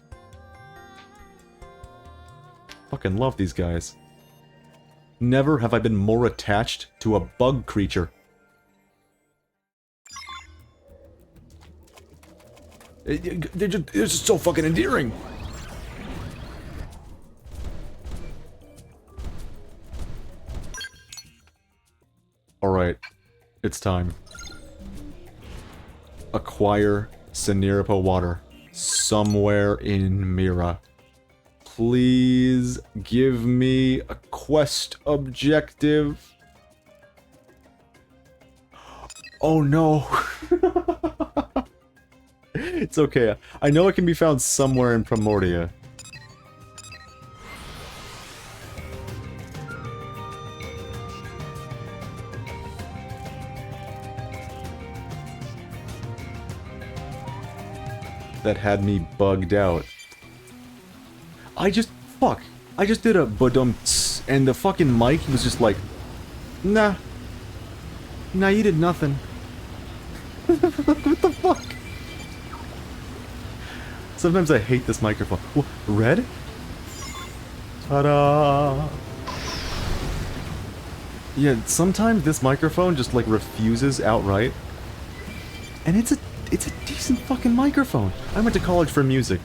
Fucking love these guys. Never have I been more attached to a bug creature. They're just so fucking endearing. Alright, it's time. Acquire Siniripa water somewhere in Mira. Please give me a quest objective. Oh no. It's okay. I know it can be found somewhere in Primordia. That had me bugged out. I just did a badum tss, and the fucking mic was just like, nah, you did nothing. What the fuck? Sometimes I hate this microphone. Whoa, red? Ta-da! Yeah, sometimes this microphone just like refuses outright. And it's a decent fucking microphone. I went to college for music.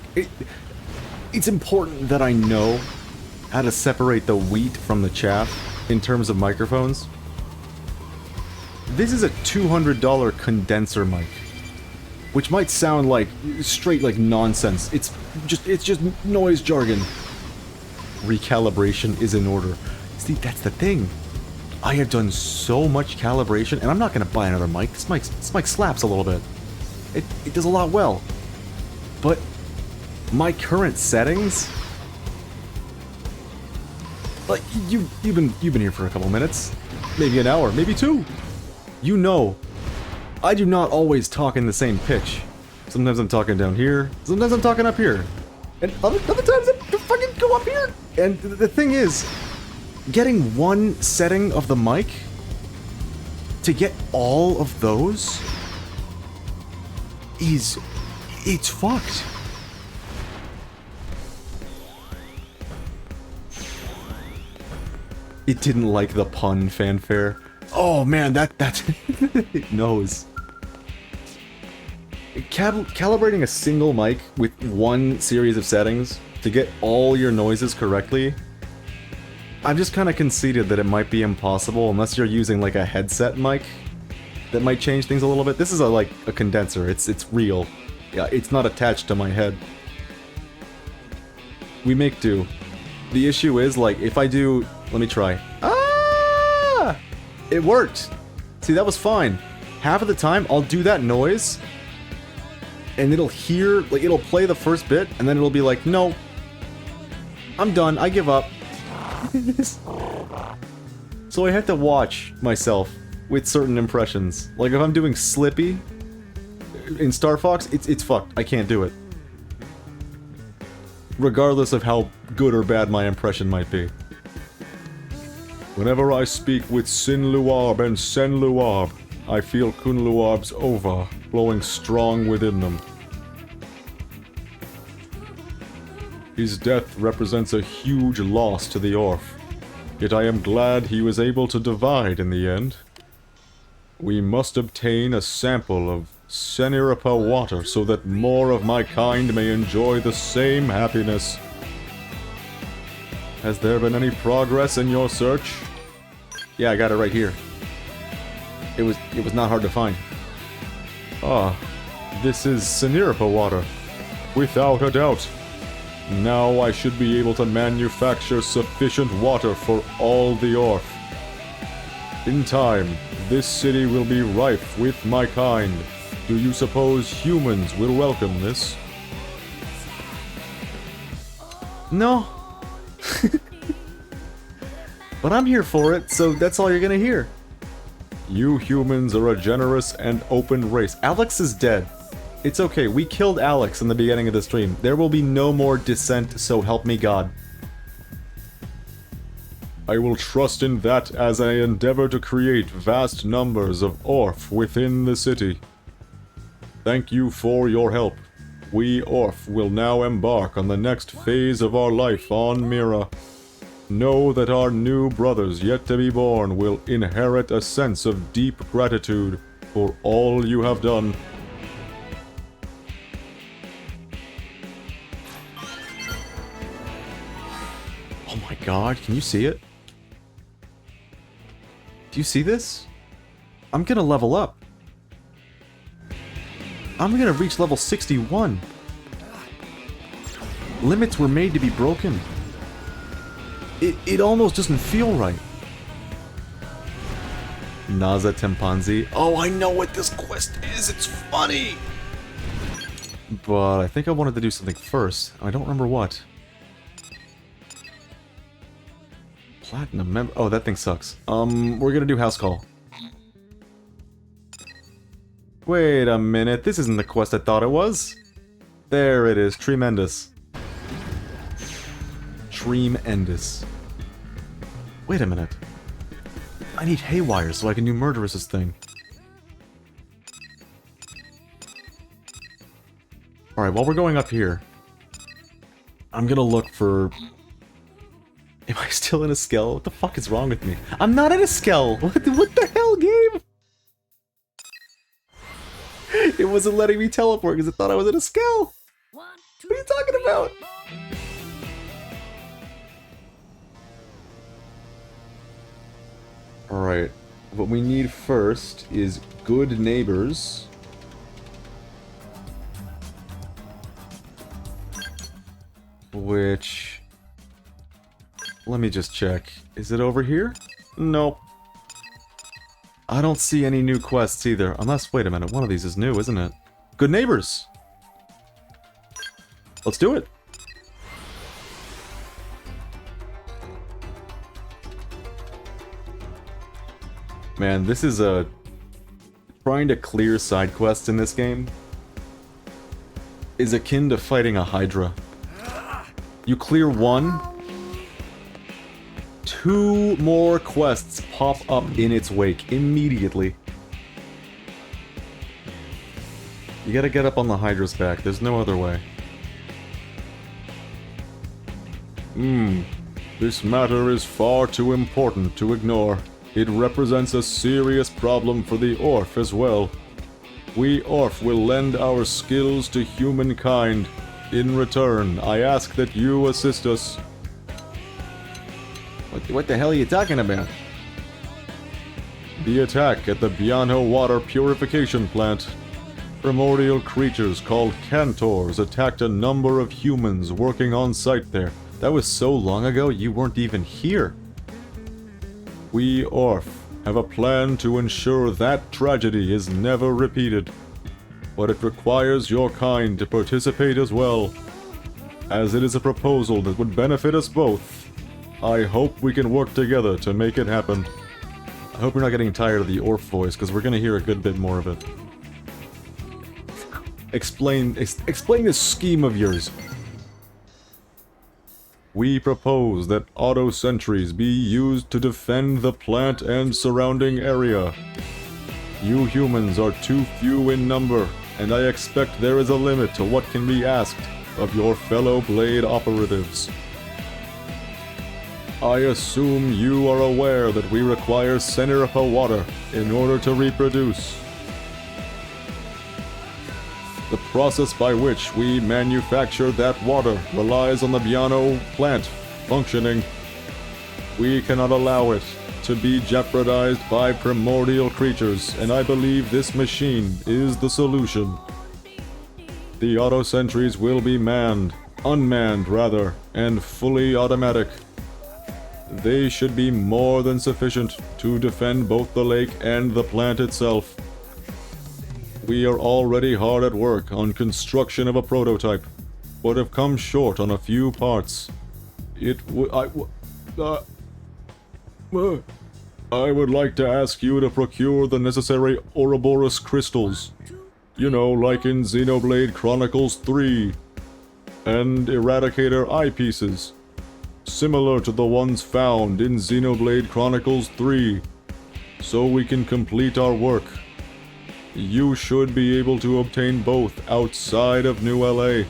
It's important that I know how to separate the wheat from the chaff in terms of microphones. This is a $200 condenser mic, which might sound like straight like nonsense. It's just noise jargon. Recalibration is in order. See, that's the thing. I have done so much calibration, and I'm not gonna buy another mic. This mic slaps a little bit. It does a lot well. But my current settings, like you've been here for a couple minutes, maybe an hour, maybe two. You know, I do not always talk in the same pitch. Sometimes I'm talking down here, sometimes I'm talking up here, and other times I fucking go up here. And the thing is, getting one setting of the mic to get all of those it's fucked. It didn't like the pun fanfare. Oh man, that it knows. Calibrating a single mic with one series of settings to get all your noises correctly, I've just kind of conceded that it might be impossible unless you're using like a headset mic. That might change things a little bit. This is like a condenser. It's real. Yeah, it's not attached to my head. We make do. The issue is, like, if I do... Let me try. Ah! It worked! See, that was fine. Half of the time, I'll do that noise, and it'll hear... Like, it'll play the first bit, and then it'll be like, no. I'm done. I give up. So I had to watch myself with certain impressions. Like, if I'm doing Slippy in Star Fox, it's fucked. I can't do it. Regardless of how good or bad my impression might be. Whenever I speak with Sin Luab and Sen Luab, I feel Kun Luab's Ova flowing strong within them. His death represents a huge loss to the Orph. Yet I am glad he was able to divide in the end. We must obtain a sample of Seniripa water so that more of my kind may enjoy the same happiness. Has there been any progress in your search? Yeah, I got it right here. It was not hard to find. Ah, this is Seniripa water. Without a doubt. Now I should be able to manufacture sufficient water for all the Orph. In time, this city will be rife with my kind. Do you suppose humans will welcome this? No. But I'm here for it, so that's all you're gonna hear. You humans are a generous and open race. Alex is dead. It's okay, we killed Alex in the beginning of the stream. There will be no more dissent, so help me God. I will trust in that as I endeavor to create vast numbers of Orph within the city. Thank you for your help. We Orph will now embark on the next phase of our life on Mira. Know that our new brothers yet to be born will inherit a sense of deep gratitude for all you have done. Oh my god, can you see it? Do you see this? I'm gonna level up. I'm gonna reach level 61. Limits were made to be broken. It almost doesn't feel right. Naza Tempanzi. Oh, I know what this quest is. It's funny. But I think I wanted to do something first. I don't remember what. Platinum member. Oh, that thing sucks. We're gonna do house call. Wait a minute. This isn't the quest I thought it was. There it is. Tremendous. Tremendous. Wait a minute. I need haywire so I can do Murderous's thing. Alright, while we're going up here, I'm gonna look for... Am I still in a skell? What the fuck is wrong with me? I'm not in a skell! What the hell, game? It wasn't letting me teleport because it thought I was in a skell! What are you talking about? Alright, what we need first is good neighbors. Which... Let me just check. Is it over here? Nope. I don't see any new quests either. Unless, wait a minute, one of these is new, isn't it? Good neighbors! Let's do it! Man, this is a... Trying to clear side quests in this game is akin to fighting a Hydra. You clear one, 2 more quests pop up in its wake immediately. You gotta get up on the Hydra's back, there's no other way. This matter is far too important to ignore. It represents a serious problem for the Orph as well. We Orph will lend our skills to humankind. In return, I ask that you assist us. What the hell are you talking about? The attack at the Bianho water purification plant. Primordial creatures called Cantors attacked a number of humans working on site there. That was so long ago you weren't even here. We Orph have a plan to ensure that tragedy is never repeated. But it requires your kind to participate as well. As it is a proposal that would benefit us both, I hope we can work together to make it happen. I hope you're not getting tired of the Orph voice, because we're gonna hear a good bit more of it. Explain this scheme of yours. We propose that auto sentries be used to defend the plant and surrounding area. You humans are too few in number, and I expect there is a limit to what can be asked. of your fellow Blade operatives. I assume you are aware that we require Senirpa water in order to reproduce. The process by which we manufacture that water relies on the Biano plant functioning. We cannot allow it to be jeopardized by primordial creatures, and I believe this machine is the solution. The auto-sentries will be unmanned rather, and fully automatic. They should be more than sufficient to defend both the lake and the plant itself. We are already hard at work on construction of a prototype, but have come short on a few parts. I would like to ask you to procure the necessary Ouroboros crystals. You know, like in Xenoblade Chronicles 3. And Eradicator eyepieces. Similar to the ones found in Xenoblade Chronicles 3. So we can complete our work. You should be able to obtain both outside of New LA.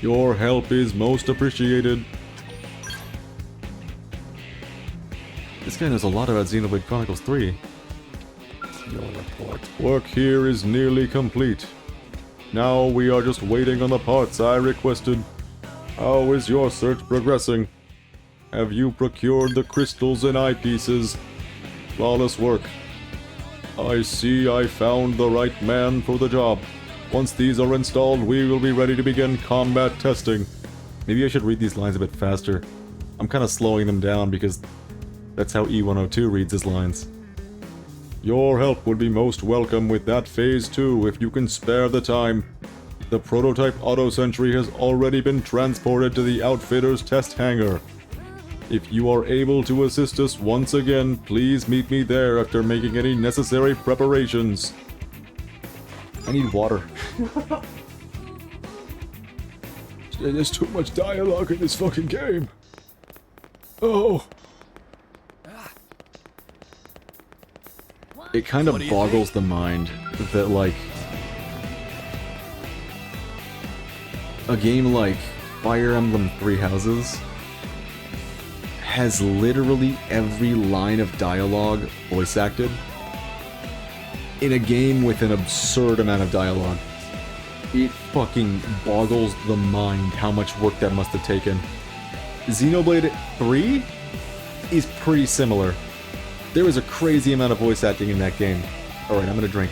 Your help is most appreciated. This guy knows a lot about Xenoblade Chronicles 3. Your report. Work here is nearly complete. Now we are just waiting on the parts I requested. How is your search progressing? Have you procured the crystals and eyepieces? Flawless work. I see I found the right man for the job. Once these are installed, we will be ready to begin combat testing. Maybe I should read these lines a bit faster. I'm kind of slowing them down because that's how E102 reads his lines. Your help would be most welcome with that Phase 2 if you can spare the time. The prototype auto-sentry has already been transported to the Outfitter's test hangar. If you are able to assist us once again, please meet me there after making any necessary preparations. I need water. There's too much dialogue in this fucking game. Oh. It kind of boggles the mind that, like, a game like Fire Emblem Three Houses has literally every line of dialogue voice acted in a game with an absurd amount of dialogue. It fucking boggles the mind how much work that must have taken. Xenoblade 3 is pretty similar. There is a crazy amount of voice acting in that game. Alright, I'm gonna drink.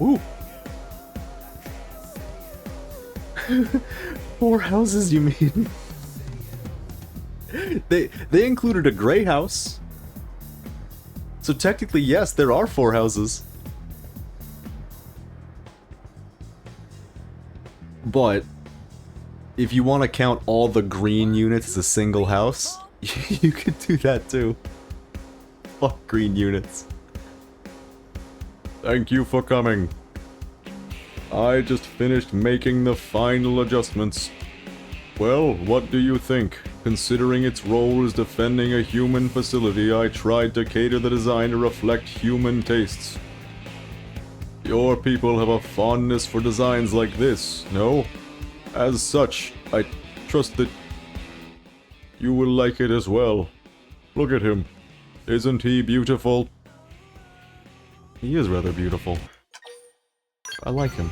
Ooh. 4 houses, you mean? They included a gray house. So technically, yes, there are 4 houses. But if you want to count all the green units as a single house, you could do that too. Fuck green units. Thank you for coming. I just finished making the final adjustments. Well, what do you think? Considering its role as defending a human facility, I tried to cater the design to reflect human tastes. Your people have a fondness for designs like this, no? As such, I trust that you will like it as well. Look at him. Isn't he beautiful? He is rather beautiful. I like him.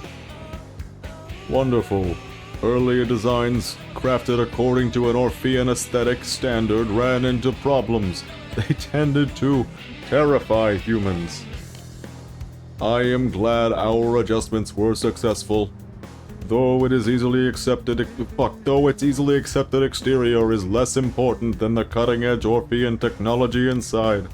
Wonderful. Earlier designs, crafted according to an Orphean aesthetic standard, ran into problems. They tended to terrify humans. I am glad our adjustments were successful. Though its easily accepted exterior is less important than the cutting-edge Orphean technology inside.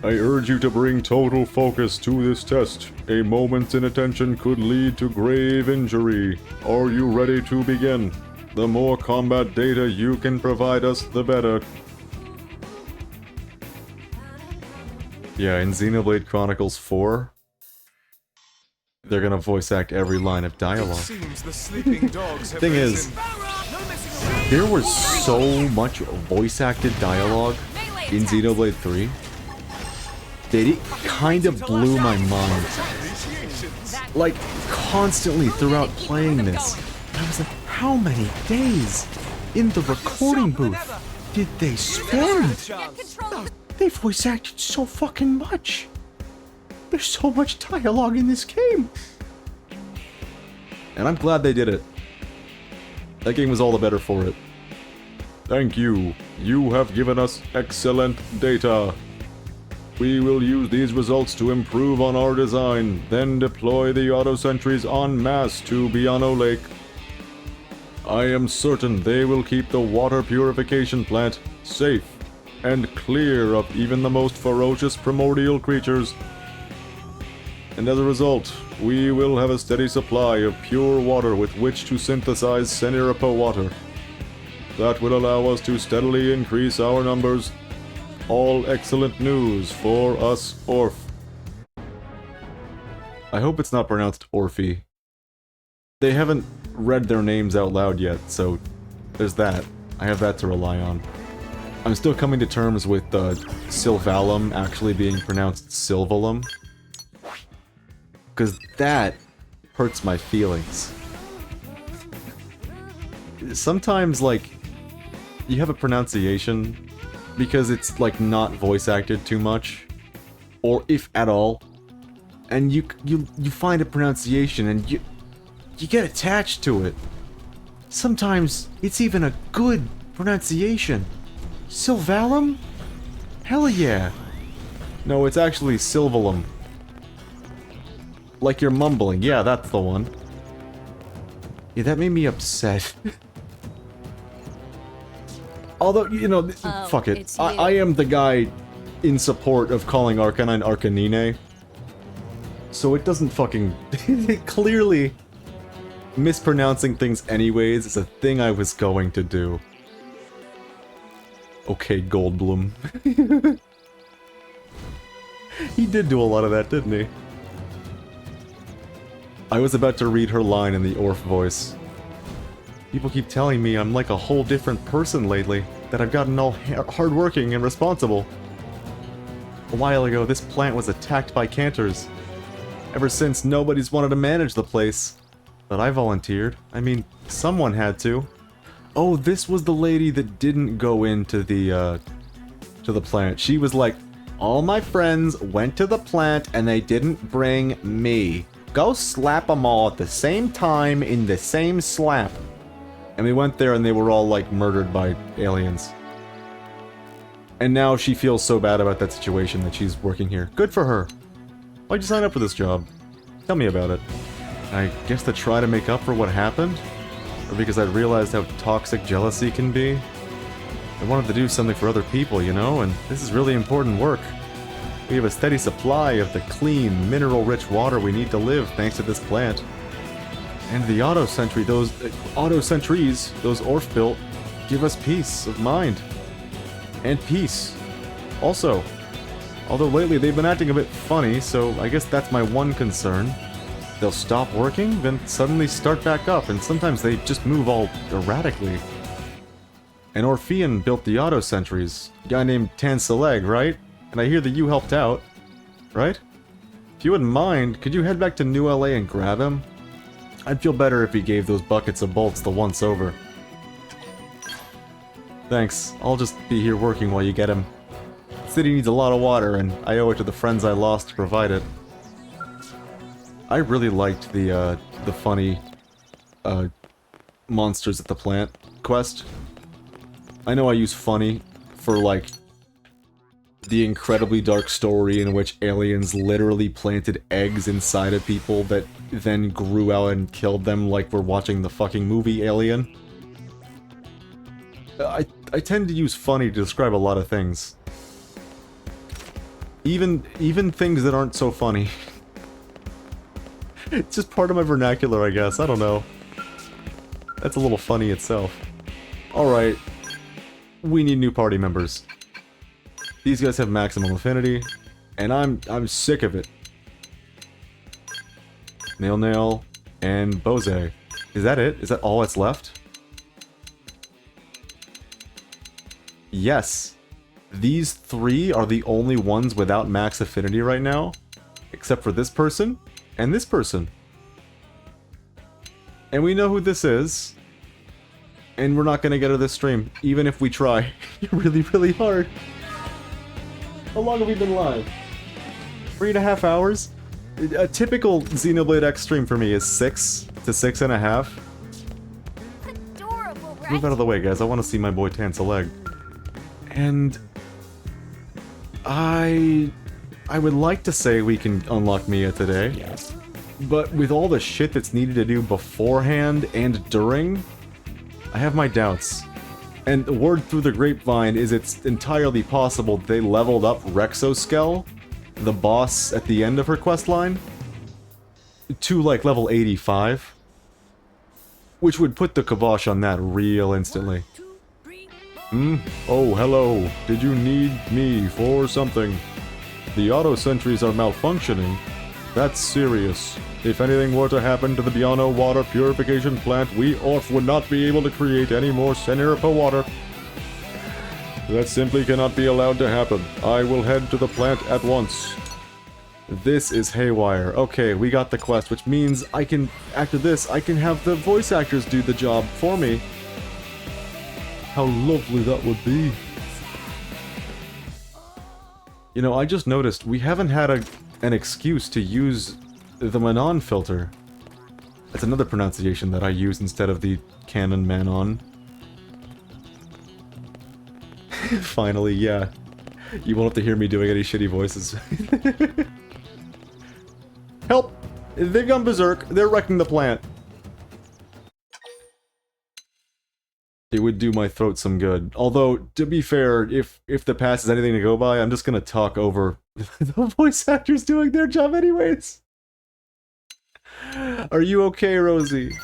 I urge you to bring total focus to this test. A moment's inattention could lead to grave injury. Are you ready to begin? The more combat data you can provide us, the better. Yeah, in Xenoblade Chronicles 4, they're gonna voice act every line of dialogue. It seems the sleeping dogs have Thing is, There was so much voice-acted dialogue in Xenoblade 3 that it kind of blew my mind. Like, constantly throughout playing this, I was like, how many days in the recording booth did they spend? They voice acted so fucking much. There's so much dialogue in this game. And I'm glad they did it. That game was all the better for it. Thank you. You have given us excellent data. We will use these results to improve on our design, then deploy the auto sentries en masse to Biano Lake. I am certain they will keep the water purification plant safe and clear of even the most ferocious primordial creatures. And as a result, we will have a steady supply of pure water with which to synthesize Seniripo water. That will allow us to steadily increase our numbers. All excellent news for us, Orph. I hope it's not pronounced Orphy. They haven't read their names out loud yet, so there's that. I have that to rely on. I'm still coming to terms with Sylvalum actually being pronounced Sylvalum. Because that hurts my feelings. Sometimes, like, you have a pronunciation because it's, like, not voice acted too much, or if at all, and you find a pronunciation and you get attached to it. Sometimes it's even a good pronunciation. Sylvalum? Hell yeah. No, it's actually Sylvalum. Like you're mumbling. Yeah, that's the one. Yeah, that made me upset. Although, you know, fuck it. I am the guy in support of calling Arcanine Arcanine. So it doesn't fucking... Clearly, mispronouncing things anyways is a thing I was going to do. Okay, Goldblum. He did do a lot of that, didn't he? I was about to read her line in the Orph voice. People keep telling me I'm like a whole different person lately, that I've gotten all hardworking and responsible. A while ago, this plant was attacked by cantors. Ever since, nobody's wanted to manage the place. But I volunteered. I mean, someone had to. Oh, this was the lady that didn't go into the plant. She was like, all my friends went to the plant and they didn't bring me. Go slap them all at the same time in the same slap. And we went there and they were all, like, murdered by aliens. And now she feels so bad about that situation that she's working here. Good for her. Why'd you sign up for this job? Tell me about it. I guess to try to make up for what happened? Or because I realized how toxic jealousy can be? I wanted to do something for other people, you know, and this is really important work. We have a steady supply of the clean, mineral-rich water we need to live thanks to this plant. And the auto sentries those Orph built, give us peace of mind. And peace. Also, although lately they've been acting a bit funny, so I guess that's my one concern. They'll stop working, then suddenly start back up, and sometimes they just move all erratically. An Orphean built the auto sentries, a guy named Tansaleg, right? And I hear that you helped out, right? If you wouldn't mind, could you head back to New LA and grab him? I'd feel better if he gave those buckets of bolts the once over. Thanks, I'll just be here working while you get him. The city needs a lot of water, and I owe it to the friends I lost to provide it. I really liked the funny, monsters at the plant quest. I know I use funny for, like, the incredibly dark story in which aliens literally planted eggs inside of people that then grew out and killed them like we're watching the fucking movie Alien. I tend to use funny to describe a lot of things. Even things that aren't so funny. It's just part of my vernacular, I guess. I don't know. That's a little funny itself. Alright. We need new party members. These guys have maximum affinity, and I'm sick of it. Nail, and Bose. Is that it? Is that all that's left? Yes, these 3 are the only ones without max affinity right now, except for this person and this person. And we know who this is, and we're not gonna get her this stream, even if we try really, really hard. How long have we been live? 3.5 hours? A typical Xenoblade X stream for me is 6 to 6.5. Adorable, right? Move out of the way, guys. I want to see my boy dance a leg. And I would like to say we can unlock Mia today, but with all the shit that's needed to do beforehand and during, I have my doubts. And the word through the grapevine is it's entirely possible they leveled up Rexoskel, the boss at the end of her questline, to like level 85. Which would put the kibosh on that real instantly. Oh, hello. Did you need me for something? The auto sentries are malfunctioning. That's serious. If anything were to happen to the Biano water purification plant, we Orf would not be able to create any more Seniripa water. That simply cannot be allowed to happen. I will head to the plant at once. This is haywire. Okay, we got the quest, which means I can, after this, I can have the voice actors do the job for me. How lovely that would be. You know, I just noticed we haven't had an excuse to use the Manon filter. That's another pronunciation that I use instead of the canon Manon. Finally, yeah. You won't have to hear me doing any shitty voices. Help! They've gone berserk. They're wrecking the plant. It would do my throat some good. Although, to be fair, if the pass is anything to go by, I'm just gonna talk over the voice actors doing their job anyways. Are you okay, Rosie?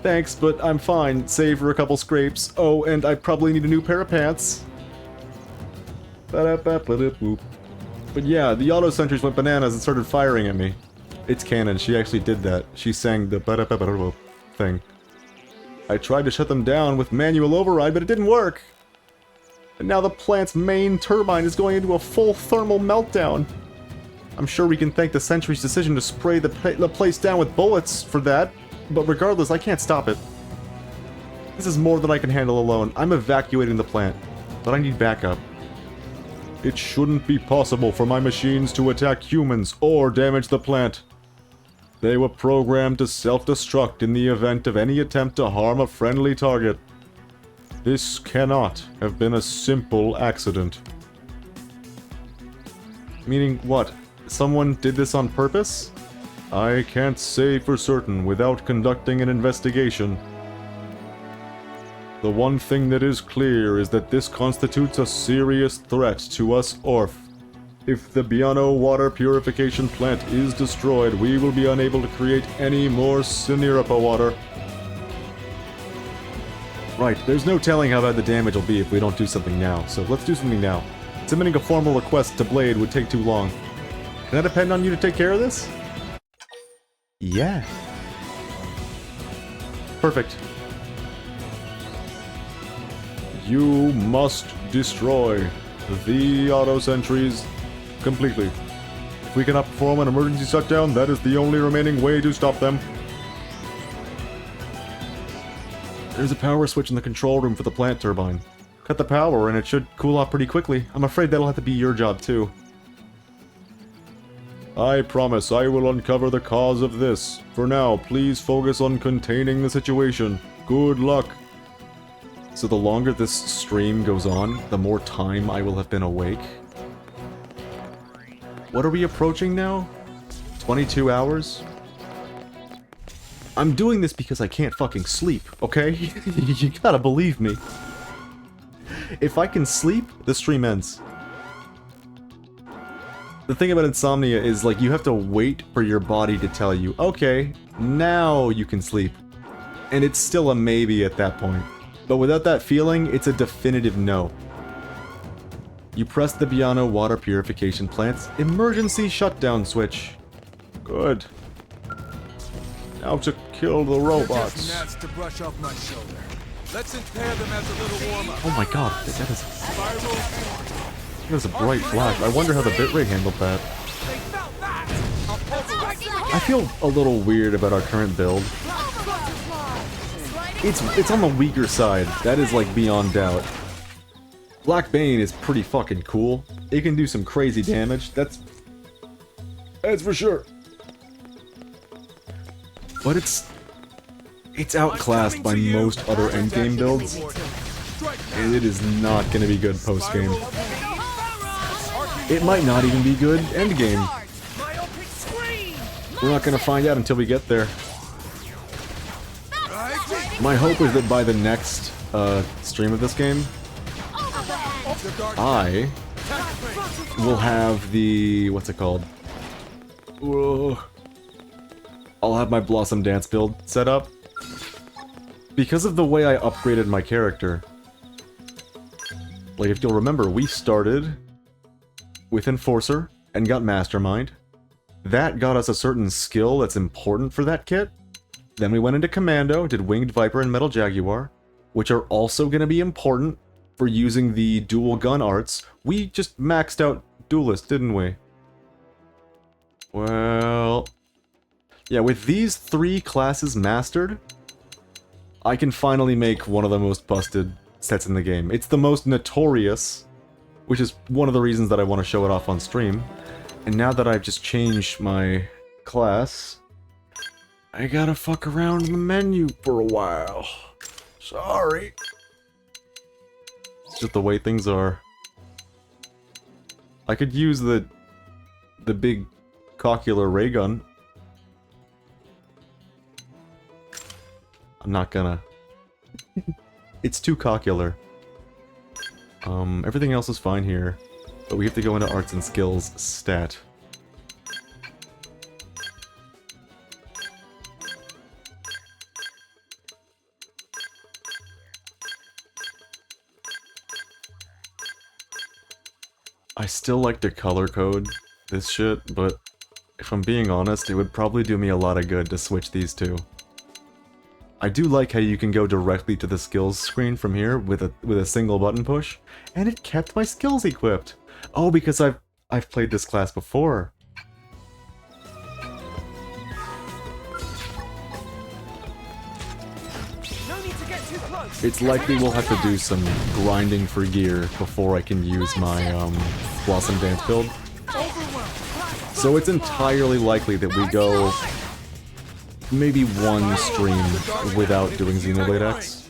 Thanks, but I'm fine, save for a couple scrapes. Oh, and I probably need a new pair of pants. But yeah, the auto sentries went bananas and started firing at me. It's canon, she actually did that. She sang the thing. I tried to shut them down with manual override, but it didn't work. And now the plant's main turbine is going into a full thermal meltdown. I'm sure we can thank the Sentry's decision to spray the place down with bullets for that, but regardless, I can't stop it. This is more than I can handle alone. I'm evacuating the plant, but I need backup. It shouldn't be possible for my machines to attack humans or damage the plant. They were programmed to self-destruct in the event of any attempt to harm a friendly target. This cannot have been a simple accident. Meaning what? Someone did this on purpose? I can't say for certain without conducting an investigation. The one thing that is clear is that this constitutes a serious threat to us Orf. If the Biano water purification plant is destroyed, we will be unable to create any more Seniripa water. Right, there's no telling how bad the damage will be if we don't do something now, so let's do something now. Submitting a formal request to Blade would take too long. Can I depend on you to take care of this? Yeah. Perfect. You must destroy the auto sentries completely. If we cannot perform an emergency shutdown, that is the only remaining way to stop them. There's a power switch in the control room for the plant turbine. Cut the power and it should cool off pretty quickly. I'm afraid that'll have to be your job too. I promise I will uncover the cause of this. For now, please focus on containing the situation. Good luck. So the longer this stream goes on, the more time I will have been awake. What are we approaching now? 22 hours? I'm doing this because I can't fucking sleep, okay? You gotta believe me. If I can sleep, the stream ends. The thing about insomnia is, like, you have to wait for your body to tell you, okay, now you can sleep. And it's still a maybe at that point. But without that feeling, it's a definitive no. You press the Biano water purification plant's emergency shutdown switch. Good. Now to kill the robots. Gnats to brush off my shoulder. Let's impair them as a little warm-up. Oh my god, that is a bright flash. I wonder how the bitrate handled that. I feel a little weird about our current build. It's on the weaker side. That is like beyond doubt. Black Bane is pretty fucking cool. It can do some crazy damage. That's for sure. But it's outclassed by most other endgame builds. And it is not gonna be good post-game. It might not even be good endgame. We're not gonna find out until we get there. My hope is that by the next stream of this game, I will have the... what's it called? Whoa. I'll have my Blossom Dance build set up. Because of the way I upgraded my character. Like, if you'll remember, we started with Enforcer and got Mastermind. That got us a certain skill that's important for that kit. Then we went into Commando, did Winged Viper and Metal Jaguar, which are also going to be important for using the dual gun arts. We just maxed out Duelist, didn't we? Well... yeah, with these 3 classes mastered, I can finally make one of the most busted sets in the game. It's the most notorious, which is one of the reasons that I want to show it off on stream. And now that I've just changed my class, I gotta fuck around in the menu for a while. Sorry. It's just the way things are. I could use the big cockular ray gun. I'm not gonna. It's too cockular. Everything else is fine here. But we have to go into Arts and Skills stat. I still like to color code this shit, but if I'm being honest, it would probably do me a lot of good to switch these two. I do like how you can go directly to the skills screen from here with a single button push, and it kept my skills equipped. Oh, because I've played this class before. It's likely we'll have to do some grinding for gear before I can use my Blossom Dance build. So it's entirely likely that we go maybe one stream without doing Xenoblade X.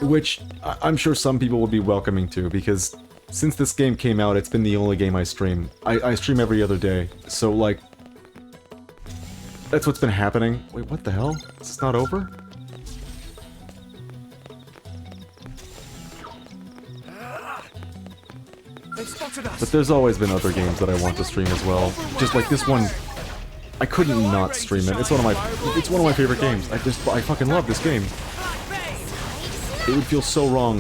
Which I'm sure some people will be welcoming to, because since this game came out, it's been the only game I stream. I stream every other day, so like... that's what's been happening. Wait, what the hell? Is this not over? But there's always been other games that I want to stream as well. Just like this one, I couldn't not stream it. It's one of my favorite games. I fucking love this game. It would feel so wrong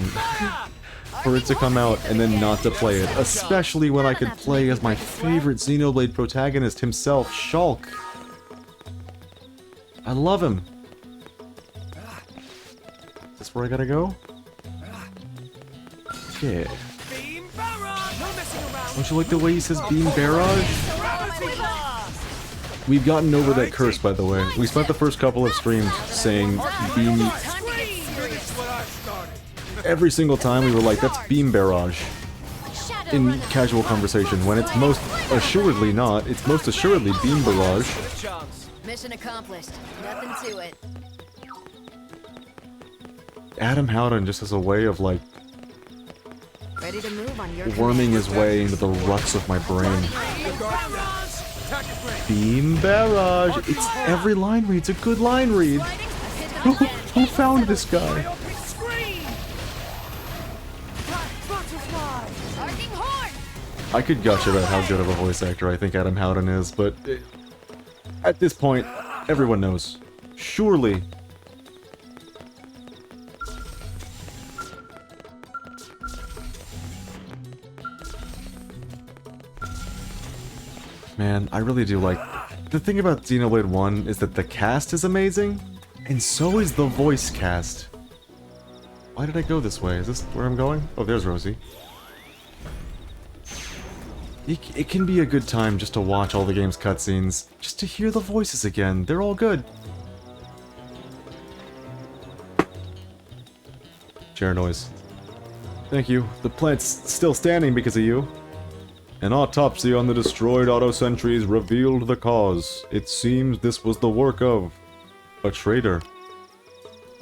for it to come out and then not to play it, especially when I could play as my favorite Xenoblade protagonist himself, Shulk. I love him. Is this where I gotta go? Yeah. Don't you like the way he says Beam Barrage? We've gotten over that curse, by the way. We spent the first couple of streams saying Beam... every single time we were like, that's Beam Barrage. In casual conversation, when it's most assuredly not. It's most assuredly Beam Barrage. Mission accomplished. Nothing to it. Adam Howden just has a way of, like, Ready to move on your worming his way into the ruts of my brain. Beam Barrage! It's every line read. It's a good line read. Who found this guy? I could gush about how good of a voice actor I think Adam Howden is, but at this point, everyone knows. Surely. Man, I really do like... the thing about Xenoblade 1 is that the cast is amazing, and so is the voice cast. Why did I go this way? Is this where I'm going? Oh, there's Rosie. It can be a good time just to watch all the game's cutscenes, just to hear the voices again. They're all good. Chair noise. Thank you. The plant's still standing because of you. An autopsy on the destroyed auto-sentries revealed the cause. It seems this was the work of a traitor.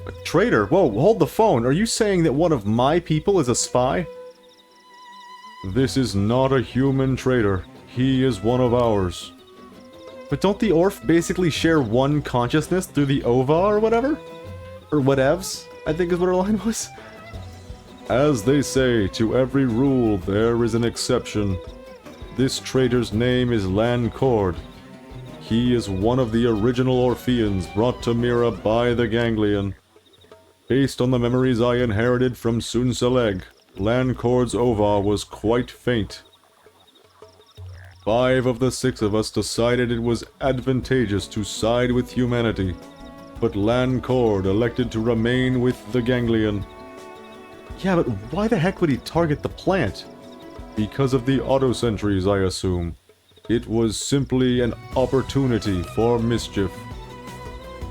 A traitor? Whoa, hold the phone. Are you saying that one of my people is a spy? This is not a human traitor. He is one of ours. But don't the Orph basically share one consciousness through the Ova or whatever? Or whatevs, I think is what her line was. As they say, to every rule there is an exception. This traitor's name is Lancord. He is one of the original Orpheans brought to Mira by the Ganglion. Based on the memories I inherited from Sunseleg, Lancord's ova was quite faint. 5 of the 6 of us decided it was advantageous to side with humanity, but Lancord elected to remain with the Ganglion. Yeah, but why the heck would he target the plant? Because of the auto-sentries, I assume. It was simply an opportunity for mischief.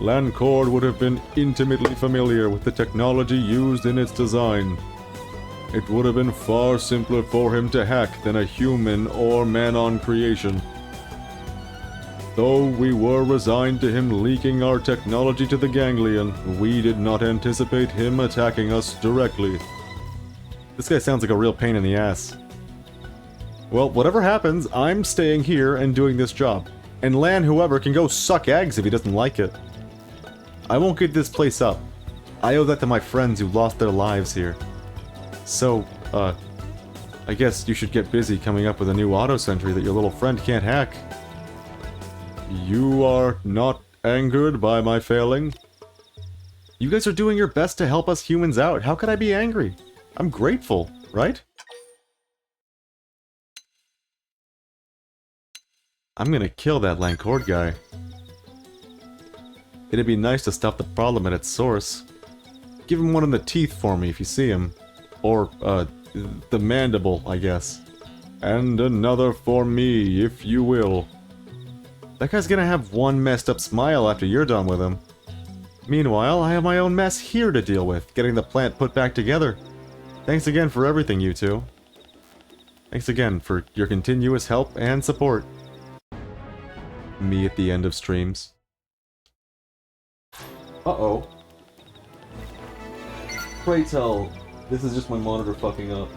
Lancord would have been intimately familiar with the technology used in its design. It would have been far simpler for him to hack than a human or man-on creation. Though we were resigned to him leaking our technology to the Ganglion, we did not anticipate him attacking us directly. This guy sounds like a real pain in the ass. Well, whatever happens, I'm staying here and doing this job. And Lan, whoever, can go suck eggs if he doesn't like it. I won't get this place up. I owe that to my friends who lost their lives here. So, I guess you should get busy coming up with a new auto-sentry that your little friend can't hack. You are not angered by my failing? You guys are doing your best to help us humans out. How could I be angry? I'm grateful, right? I'm gonna kill that Lancord guy. It'd be nice to stop the problem at its source. Give him one in the teeth for me if you see him. Or, the mandible, I guess. And another for me, if you will. That guy's gonna have one messed up smile after you're done with him. Meanwhile, I have my own mess here to deal with, getting the plant put back together. Thanks again for everything, you two. Thanks again for your continuous help and support. Me at the end of streams. Uh-oh. Pray tell, this is just my monitor fucking up.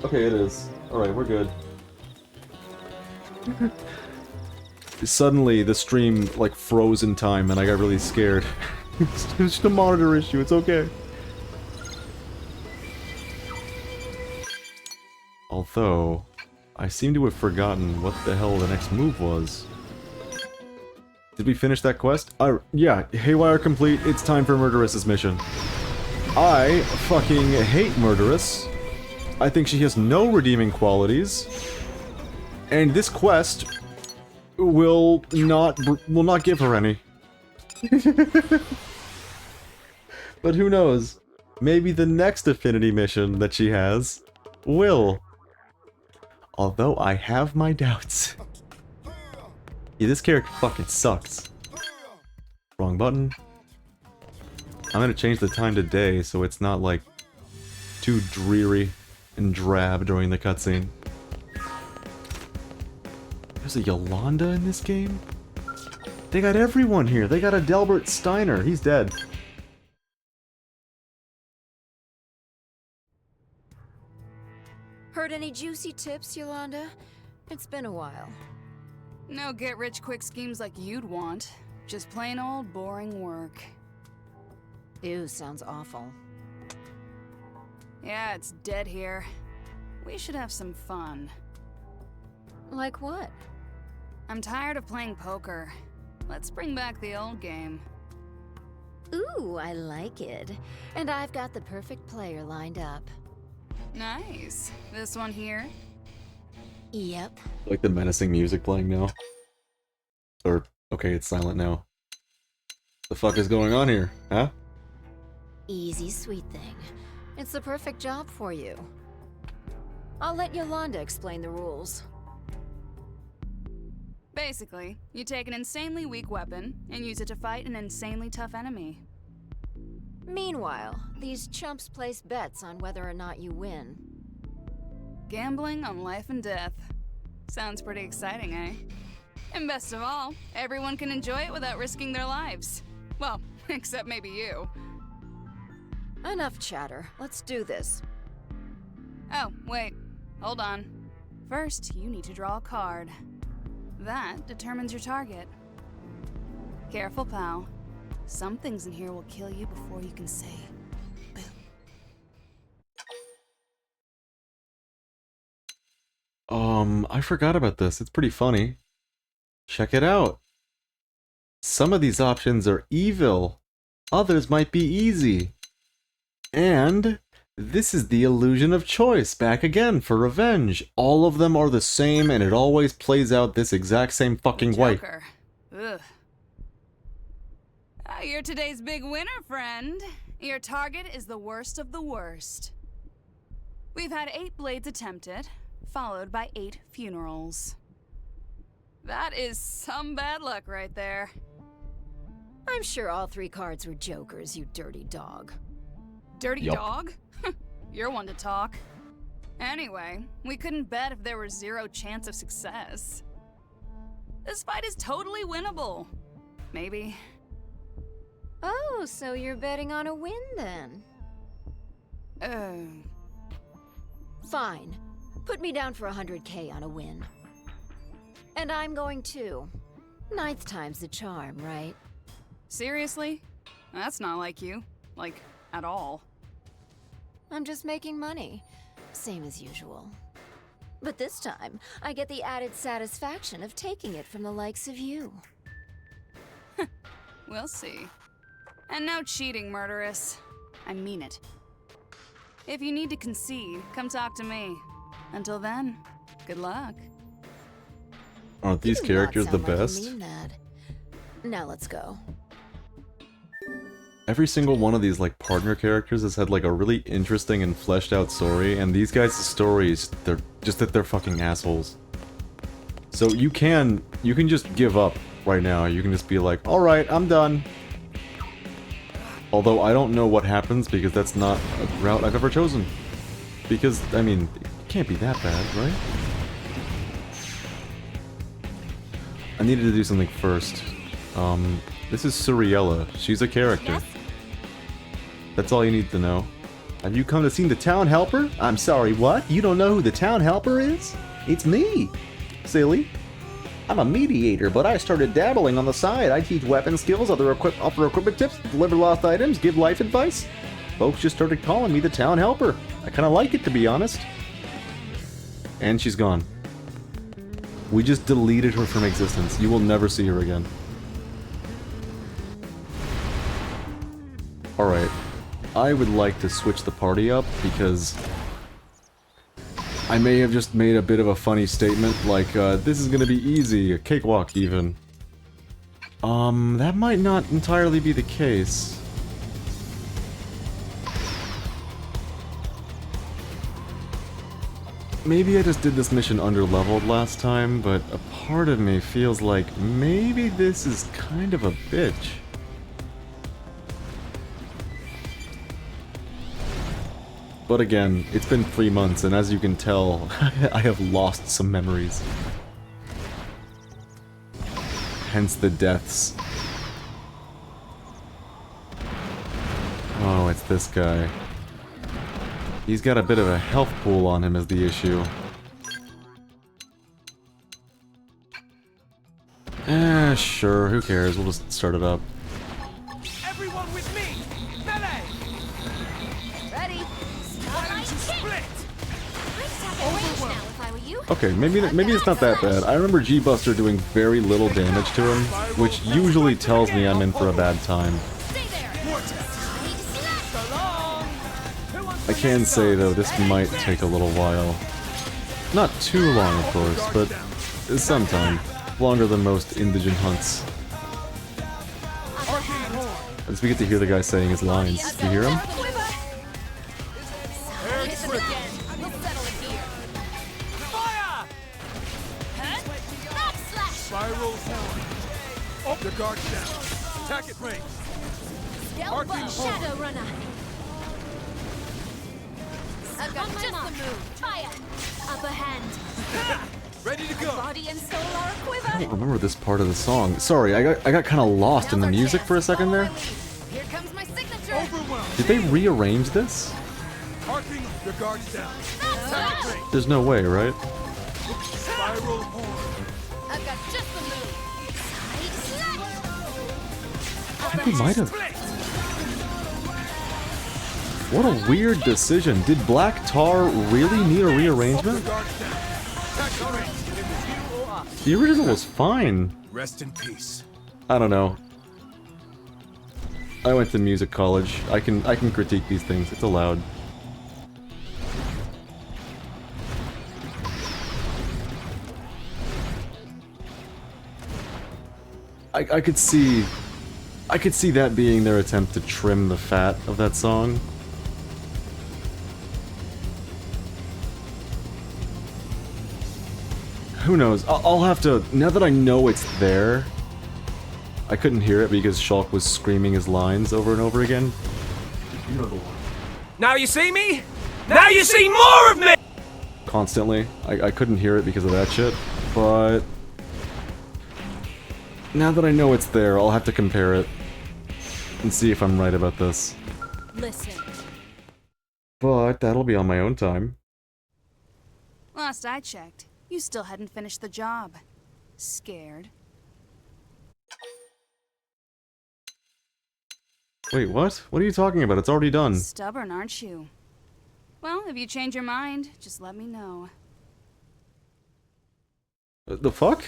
Okay, it is. Alright, we're good. Suddenly, the stream, like, froze in time, and I got really scared. It's just a monitor issue, it's okay. Although, I seem to have forgotten what the hell the next move was. Did we finish that quest? Yeah, Haywire complete, it's time for Murderous's mission. I fucking hate Murderous. I think she has no redeeming qualities. And this quest will not give her any. But who knows? Maybe the next affinity mission that she has will. Although I have my doubts. Yeah, this character fucking sucks. Wrong button. I'm gonna change the time to day so it's not like too dreary and drab during the cutscene. There's a Yolanda in this game? They got everyone here. They got a Delbert Steiner. He's dead. Heard any juicy tips, Yolanda? It's been a while. No get-rich-quick schemes like you'd want. Just plain old boring work. Ew, sounds awful. Yeah, it's dead here. We should have some fun. Like what? I'm tired of playing poker. Let's bring back the old game. Ooh, I like it. And I've got the perfect player lined up. Nice. This one here? Yep. Like the menacing music playing now. Or, okay, it's silent now. The fuck is going on here, huh? Easy, sweet thing. It's the perfect job for you. I'll let Yolanda explain the rules. Basically, you take an insanely weak weapon and use it to fight an insanely tough enemy. Meanwhile, these chumps place bets on whether or not you win. Gambling on life and death. Sounds pretty exciting, eh? And best of all, everyone can enjoy it without risking their lives. Well, except maybe you. Enough chatter. Let's do this. Oh, wait. Hold on. First, you need to draw a card. That determines your target. Careful, pal. Some things in here will kill you before you can say boom. I forgot about this. It's pretty funny. Check it out. Some of these options are evil. Others might be easy. And this is the illusion of choice back again for revenge. All of them are the same and it always plays out this exact same fucking way. Joker. Ugh. You're today's big winner, friend. Your target is the worst of the worst. We've had 8 blades attempted, followed by 8 funerals. That is some bad luck right there. I'm sure all 3 cards were jokers, you dirty dog. Dirty Yup. dog? You're one to talk. Anyway, we couldn't bet if there was 0 chance of success. This fight is totally winnable. Maybe. Oh, so you're betting on a win then? Fine. Put me down for 100K on a win. And I'm going too. 9th time's the charm, right? Seriously? That's not like you. Like, at all. I'm just making money. Same as usual. But this time, I get the added satisfaction of taking it from the likes of you. We'll see. And no cheating, murderess. I mean it. If you need to concede, come talk to me. Until then, good luck. Aren't these characters the best? You mean that. Now let's go. Every single one of these like partner characters has had like a really interesting and fleshed out story, and these guys' stories, they're just that they're fucking assholes. So you can just give up right now. You can just be like, alright, I'm done. Although I don't know what happens because that's not a route I've ever chosen. Because, I mean, it can't be that bad, right? I needed to do something first. This is Suriella. She's a character. Yes? That's all you need to know. Have you come to see the town helper? I'm sorry, what? You don't know who the town helper is? It's me. Silly. I'm a mediator, but I started dabbling on the side. I teach weapon skills, offer equipment tips, deliver lost items, give life advice. Folks just started calling me the town helper. I kinda like it, to be honest. And she's gone. We just deleted her from existence. You will never see her again. Alright. I would like to switch the party up, because I may have just made a bit of a funny statement, like, this is gonna be easy, a cakewalk even. That might not entirely be the case. Maybe I just did this mission under-leveled last time, but a part of me feels like maybe this is kind of a bitch. But again, it's been 3 months, and as you can tell, I have lost some memories. Hence the deaths. Oh, it's this guy. He's got a bit of a health pool on him is the issue. Sure, who cares, we'll just start it up. Everyone with me! Melee! Ready? Okay, maybe it's not that bad. I remember G-Buster doing very little damage to him, which usually tells me I'm in for a bad time. I can say, though, this might take a little while. Not too long, of course, but some time. Longer than most indigent hunts. least we get to hear the guy saying his lines. Do you hear him? Spiral horn. Up the guard down. Attack at range. Shadow Runner. I've got just the move. Fire. Upper hand. Ready to go. Body and soul are I don't remember this part of the song. Sorry, I got kind of lost in the music for a second there. Here comes my signature. Did they rearrange this? Arcing the guards down. There's no way, right? Spiral horn. I've got just the move. I think we might have. What a weird decision. Did Black Tar really need a rearrangement? The original was fine. Rest in peace. I don't know. I went to music college. I can critique these things. It's allowed. I could see that being their attempt to trim the fat of that song. Who knows? I'll have to... Now that I know it's there... I couldn't hear it because Shulk was screaming his lines over and over again. You're the one. Now you see me? Now you see more of me! Constantly. I couldn't hear it because of that shit, but... Now that I know it's there, I'll have to compare it. And see if I'm right about this. Listen. But that'll be on my own time. Last I checked, you still hadn't finished the job. Scared. Wait, what? What are you talking about? It's already done. Stubborn, aren't you? Well, if you change your mind, just let me know. The fuck?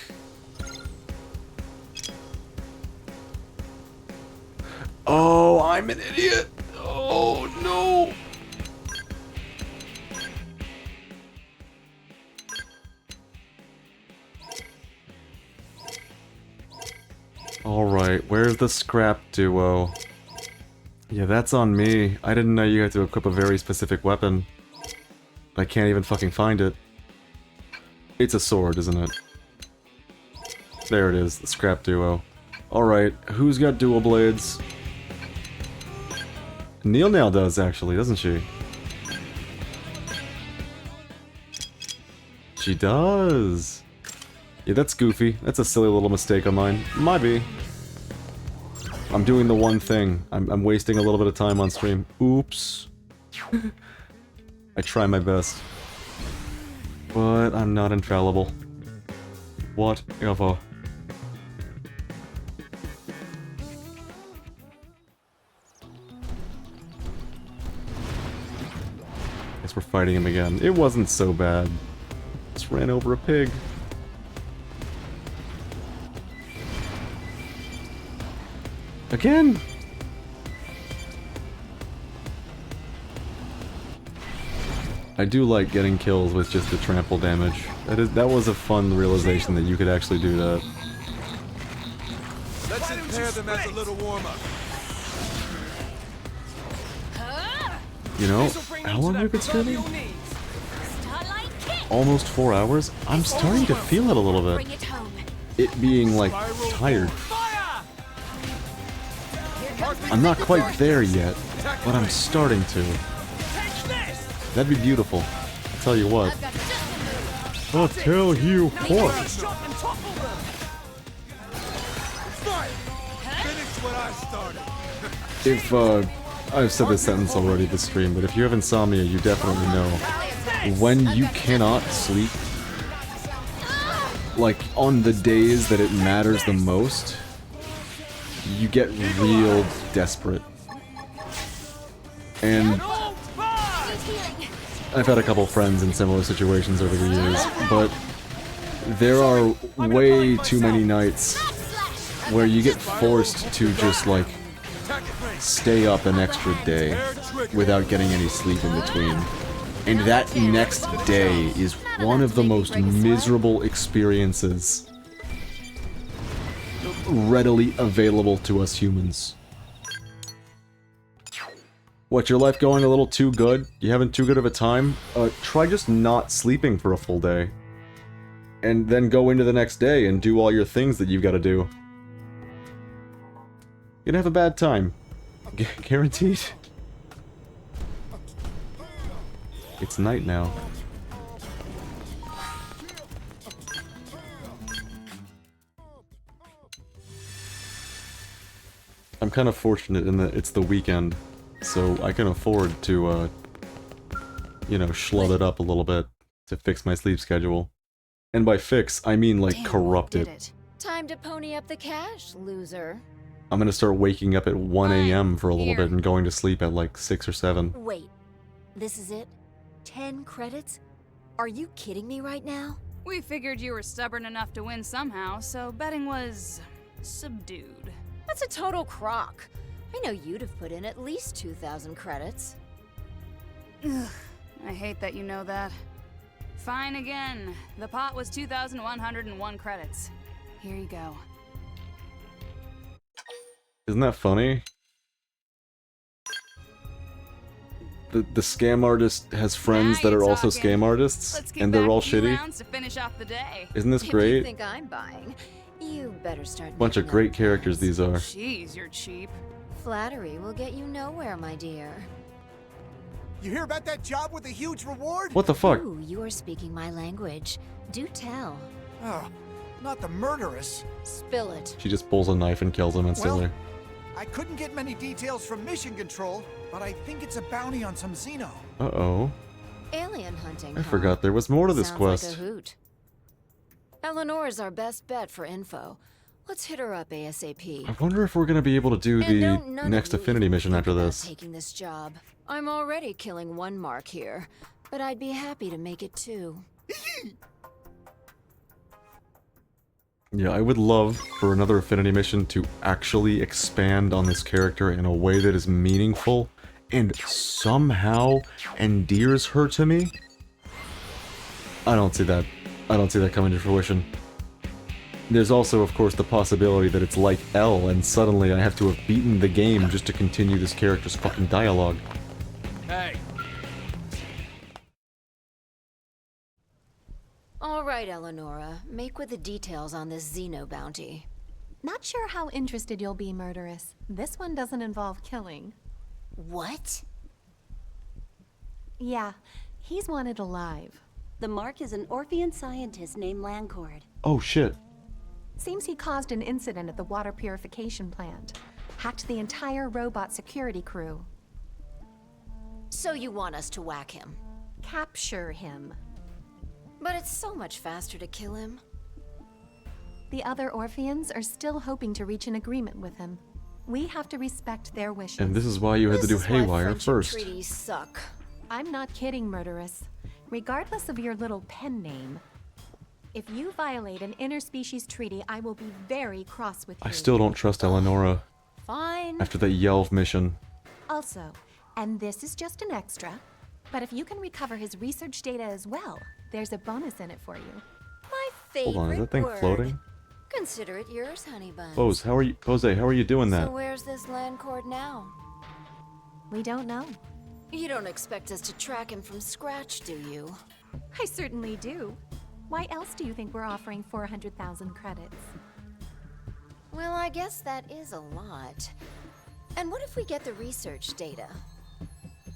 Oh, I'm an idiot! Oh, no! Alright, where's the scrap duo? Yeah, that's on me. I didn't know you had to equip a very specific weapon. I can't even fucking find it. It's a sword, isn't it? There it is, the scrap duo. Alright, who's got dual blades? Neil now does, actually, doesn't she? She does! Yeah, that's goofy. That's a silly little mistake of mine. Might be. I'm doing the one thing. I'm wasting a little bit of time on stream. Oops. I try my best. But I'm not infallible. Whatever. Guess we're fighting him again. It wasn't so bad. Just ran over a pig. Again? I do like getting kills with just the trample damage. That was a fun realization that you could actually do that. Let's impair them as a little warm-up. You know, how long have we been streaming? Almost 4 hours? I'm starting to feel it a little bit. It being, like, tired. I'm not quite there yet, but I'm starting to. That'd be beautiful. I'll tell you what. I'll tell you what. If, I've said this sentence already this stream, but if you have insomnia, you definitely know. When you cannot sleep, like, on the days that it matters the most, you get real desperate. And I've had a couple friends in similar situations over the years, but there are way too many nights where you get forced to just, like, stay up an extra day without getting any sleep in between. And that next day is one of the most miserable experiences readily available to us humans. What, your life going a little too good? You having too good of a time? Try just not sleeping for a full day. And then go into the next day and do all your things that you've got to do. You're gonna have a bad time. Guaranteed. It's night now. I'm kind of fortunate in that it's the weekend, so I can afford to, you know, schlut it up a little bit to fix my sleep schedule. And by fix, I mean, like, corrupt it. Time to pony up the cash, loser. I'm gonna start waking up at 1 AM for a little bit and going to sleep at, like, 6 or 7. Wait, this is it? 10 credits? Are you kidding me right now? We figured you were stubborn enough to win somehow, so betting was subdued. That's a total crock. I know you'd have put in at least 2,000 credits. Ugh, I hate that you know that. Fine again. The pot was 2,101 credits. Here you go. Isn't that funny? The scam artist has friends that are also scam artists, and they're all shitty. To finish off the day. Isn't this If great? you think I'm buying, you better start. Bunch of great characters these are. Jeez, you're cheap. Flattery will get you nowhere, my dear. You hear about that job with a huge reward? What the fuck? Ooh, you are speaking my language. Do tell. Oh, not the murderess. Spill it. She just pulls a knife and kills him instantly. Well, I couldn't get many details from Mission Control, but I think it's a bounty on some Xeno. Uh-oh. Alien hunting. I forgot there was more to this Sounds quest. like a hoot. Eleanor's our best bet for info. Let's hit her up ASAP. I wonder if we're gonna be able to do And the none next of you affinity even mission think after about this. taking this job. I'm already killing one mark here, but I'd be happy to make it 2. Yeah, I would love for another affinity mission to actually expand on this character in a way that is meaningful and somehow endears her to me. I don't see that. I don't see that coming to fruition. There's also, of course, the possibility that it's like L, and suddenly I have to have beaten the game just to continue this character's fucking dialogue. Hey! All right, Eleonora. Make with the details on this Xeno bounty. Not sure how interested you'll be, Murderous. This one doesn't involve killing. What? Yeah, he's wanted alive. The mark is an Orphean scientist named Lancord. Oh shit. Seems he caused an incident at the water purification plant. Hacked the entire robot security crew. So you want us to whack him? Capture him. But it's so much faster to kill him. The other Orpheans are still hoping to reach an agreement with him. We have to respect their wishes. And this is why you had to do Haywire first. Treaties suck. I'm not kidding, Murderous. Regardless of your little pen name, if you violate an interspecies treaty, I will be very cross with you. I still don't trust Eleonora. Fine. After that Yelv mission. Also, and this is just an extra, but if you can recover his research data as well, there's a bonus in it for you. My favorite Hold on, is that thing word. floating? Consider it yours, honey buns. Pose, how are you? Jose, how are you doing that? So where's this Lancord now? We don't know. You don't expect us to track him from scratch, do you? I certainly do. Why else do you think we're offering 400,000 credits? Well, I guess that is a lot. And what if we get the research data?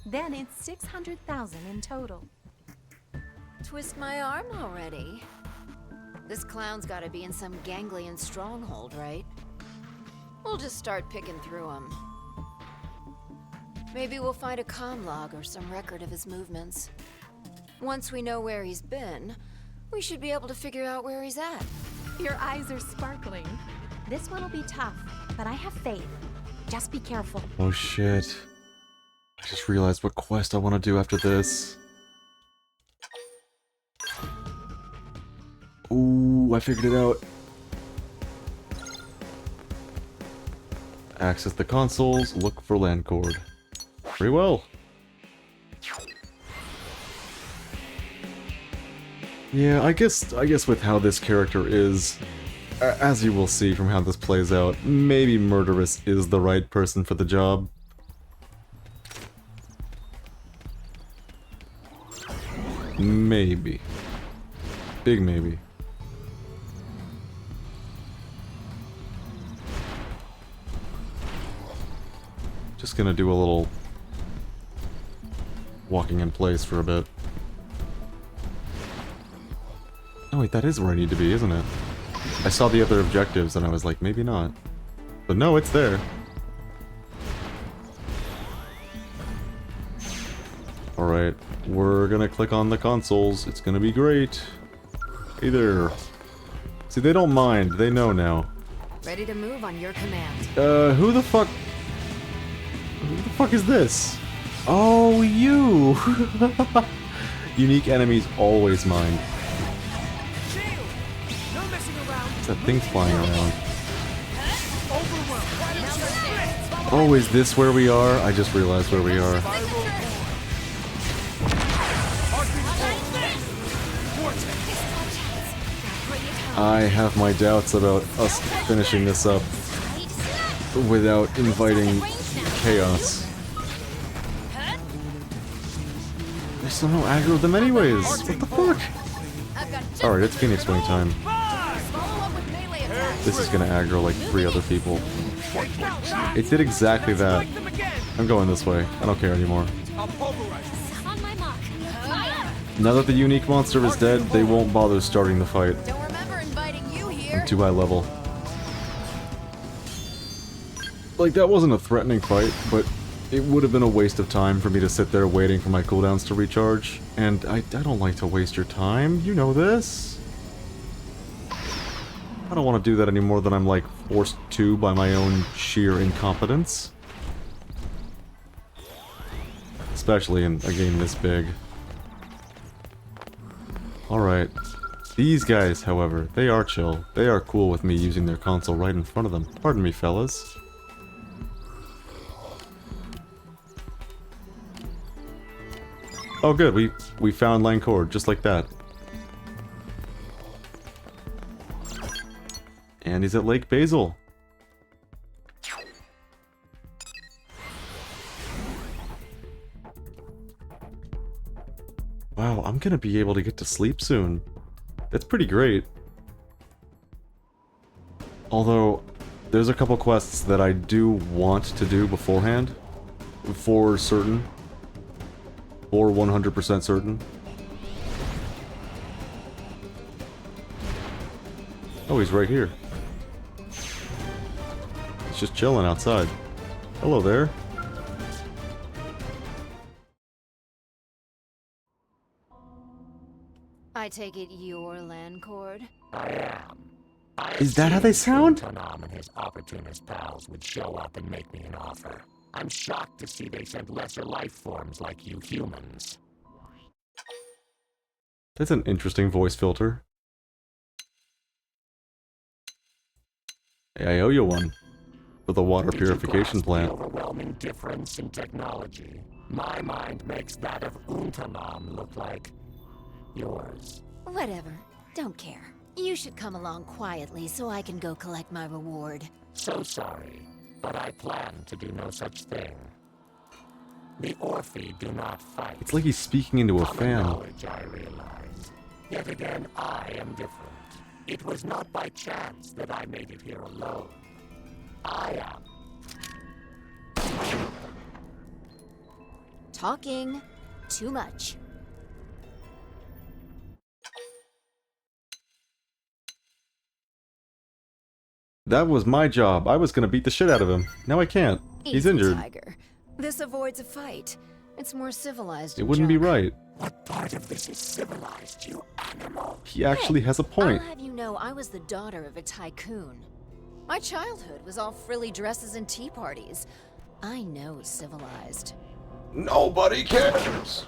Then it's 600,000 in total. Twist my arm already. This clown's gotta be in some ganglion stronghold, right? We'll just start picking through him. Maybe we'll find a comm log or some record of his movements. Once we know where he's been, we should be able to figure out where he's at. Your eyes are sparkling. This one will be tough, but I have faith. Just be careful. Oh shit. I just realized what quest I want to do after this. Ooh, I figured it out. Access the consoles, look for Lancord. Very well. Yeah, I guess with how this character is, as you will see from how this plays out, maybe Murderous is the right person for the job. Maybe. Big maybe. Just gonna do a little walking in place for a bit. Oh wait, that is where I need to be, isn't it? I saw the other objectives and I was like, maybe not. But no, it's there. Alright, we're gonna click on the consoles. It's gonna be great. Hey there. See, they don't mind. They know now. Ready to move on your command. Who the fuck... Who the fuck is this? Oh, you! Unique enemies always mind. What's that thing flying around? Oh, is this where we are? I just realized where we are. I have my doubts about us finishing this up without inviting chaos. I somehow aggroed them anyways. What the fuck? Alright, it's Phoenix Wing time. This is gonna aggro like 3 other people. It did exactly that. I'm going this way. I don't care anymore. Now that the unique monster is dead, they won't bother starting the fight. I'm too high level. Like, that wasn't a threatening fight, but it would have been a waste of time for me to sit there waiting for my cooldowns to recharge. And I don't like to waste your time, you know this. I don't want to do that any more than I'm, like, forced to by my own sheer incompetence. Especially in a game this big. Alright. These guys, however, they are chill. They are cool with me using their console right in front of them. Pardon me, fellas. Oh good, we found Lancord, just like that. And he's at Lake Basil. Wow, I'm gonna be able to get to sleep soon. That's pretty great. Although, there's a couple quests that I do want to do beforehand. For certain. For 100% certain. Oh, he's right here. He's just chilling outside. Hello there. I take it you're Lancord? I am. Is that how they sound? Tom and his opportunist pals would show up and make me an offer. I'm shocked to see they sent lesser life forms like you humans. That's an interesting voice filter. Hey, I owe you one. For the water purification plant. The overwhelming difference in technology. My mind makes that of Untanam look like yours. Whatever. Don't care. You should come along quietly so I can go collect my reward. So sorry, but I plan to do no such thing. The Orphi do not fight. It's like he's speaking into a fan. Knowledge, I realize. Yet again, I am different. It was not by chance that I made it here alone. I am. Talking too much. That was my job. I was gonna beat the shit out of him. Now I can't. He's Easy, injured. Tiger. This avoids a fight. It's more civilized. It wouldn't be right. What part of this is civilized, you animal? He actually has a point. I'll have you know I was the daughter of a tycoon. My childhood was all frilly dresses and tea parties. I know civilized. Nobody cares.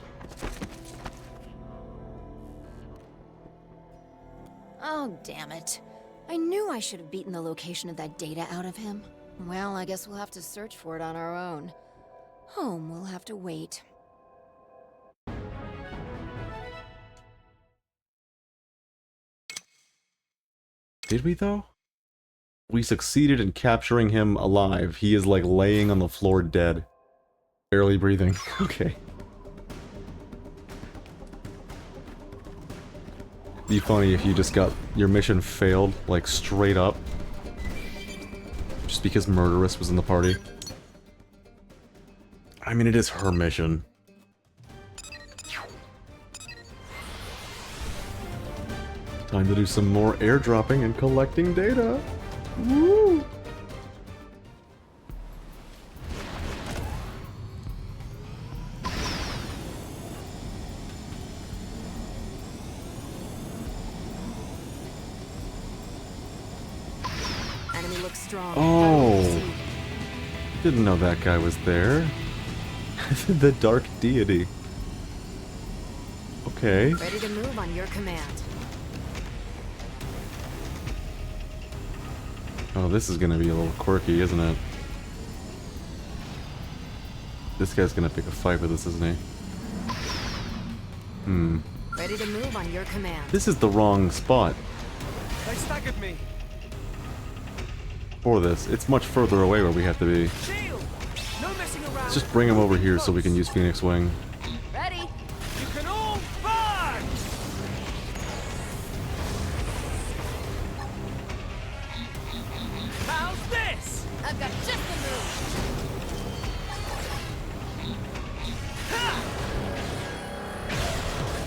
Oh, damn it. I knew I should have beaten the location of that data out of him. Well, I guess we'll have to search for it on our own. Home will have to wait. Did we though? We succeeded in capturing him alive. He is like laying on the floor dead. Barely breathing. Okay. be funny if you just got your mission failed, like straight up. Just because Murderous was in the party. I mean, it is her mission. Time to do some more airdropping and collecting data. Woo! Enemy looks strong. Oh! Didn't know that guy was there. The Dark Deity. Okay. Ready to move on your command. Oh, this is gonna be a little quirky, isn't it? This guy's gonna pick a fight with us, isn't he? Hmm. Ready to move on your command. This is the wrong spot They staggered me. for this. It's much further away where we have to be. Shield. No messing around. Let's just bring him over here so we can use Phoenix Wing. Ready? You can all burn. How's this? I've got just the move.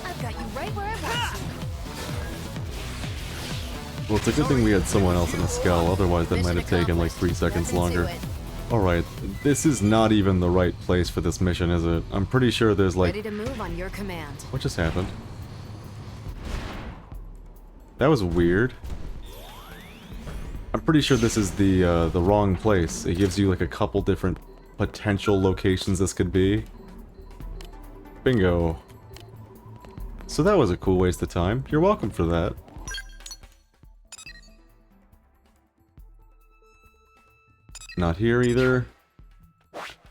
I've got you right where I want you. Well, it's a good thing we had someone else in the skull, otherwise that might have taken like 3 seconds longer. Alright, this is not even the right place for this mission, is it? I'm pretty sure there's like... Ready to move on your command. What just happened? That was weird. I'm pretty sure this is the wrong place. It gives you like a couple different potential locations this could be. Bingo. So that was a cool waste of time. You're welcome for that. Not here either.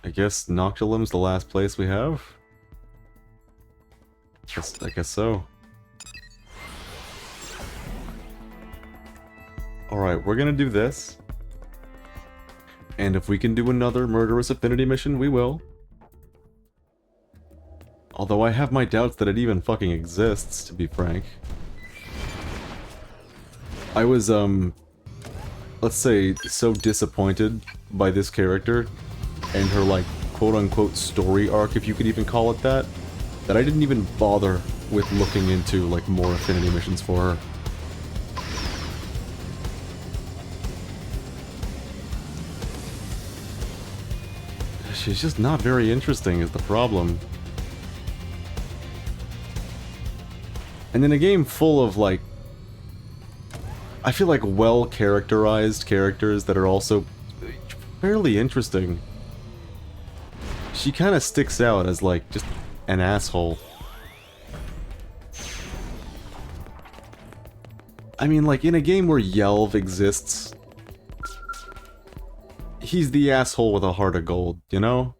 I guess Noctilume's the last place we have. I guess so. Alright, we're gonna do this. And if we can do another Murderous Affinity mission, we will. Although I have my doubts that it even fucking exists, to be frank. I was, let's say, so disappointed by this character and her, like, quote-unquote story arc, if you could even call it that, that I didn't even bother with looking into, like, more Affinity missions for her. She's just not very interesting is the problem. And in a game full of, like, I feel like well-characterized characters that are also fairly interesting, she kind of sticks out as, like, just an asshole. I mean, like, in a game where Yelv exists, he's the asshole with a heart of gold, you know?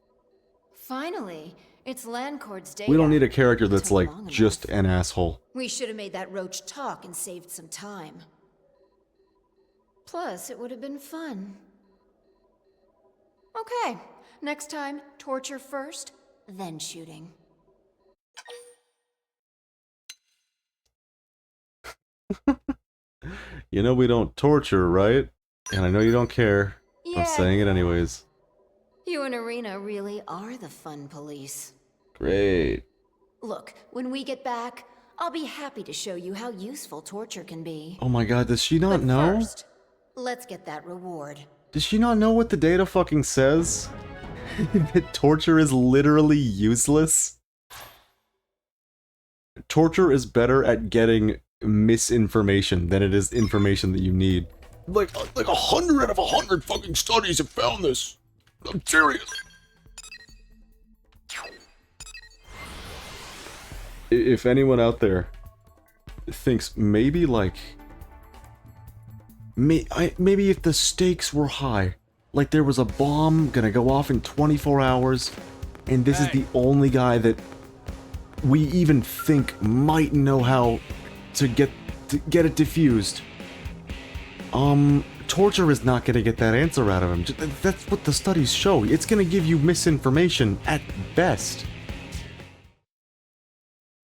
Finally, it's Landcord's data. We don't need a character that's, like, just an asshole. We should have made that roach talk and saved some time. Plus, it would have been fun. Okay, next time, torture first, then shooting. You know we don't torture, right? And I know you don't care. Yeah. I'm saying it anyways. You and Irina really are the fun police. Great. Look, when we get back, I'll be happy to show you how useful torture can be. Oh my god, does she not know? First, let's get that reward. Does she not know what the data fucking says? That torture is literally useless? Torture is better at getting misinformation than it is information that you need. Like 100 out of 100 fucking studies have found this. I'm serious. If anyone out there thinks maybe, like, maybe if the stakes were high, like there was a bomb gonna go off in 24 hours, and this is the only guy that we even think might know how to get it defused. Torture is not gonna get that answer out of him. That's what the studies show. It's gonna give you misinformation at best.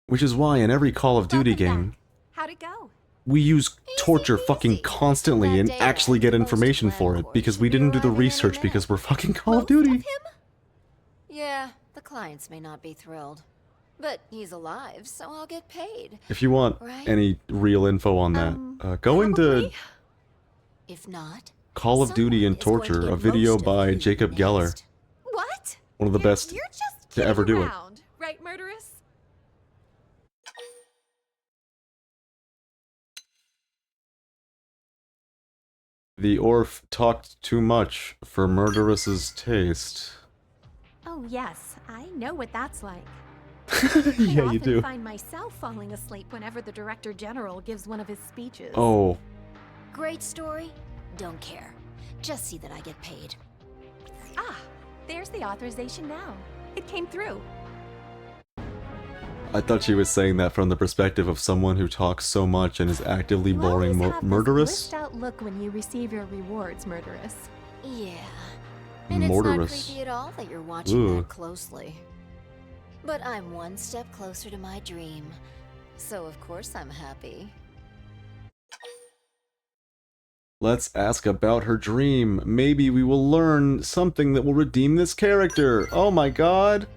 Which is why in every Call of Duty game, it go? We use torture fucking constantly and actually get information for it because we didn't do the research because we're fucking Call of Duty. Yeah, the clients may not be thrilled. But he's alive, so I'll get paid. If you want any real info on that, go into If not, Call of Duty and Torture, a video by Jacob Geller. What? One of the best You're just to ever do it. around, right, Murderous? The Orph talked too much for Murderous's taste. Oh yes, I know what that's like. Yeah, I you do. often find myself falling asleep whenever the Director General gives one of his speeches. Oh. Great story. Don't care. Just see that I get paid. Ah, there's the authorization now. It came through. I thought she was saying that from the perspective of someone who talks so much and is actively boring Murderous. Blissed out look when you receive your rewards, Murderous. Yeah. And it's not creepy at all that you're watching that closely. But I'm one step closer to my dream. So of course I'm happy. Let's ask about her dream. Maybe we will learn something that will redeem this character. Oh my god.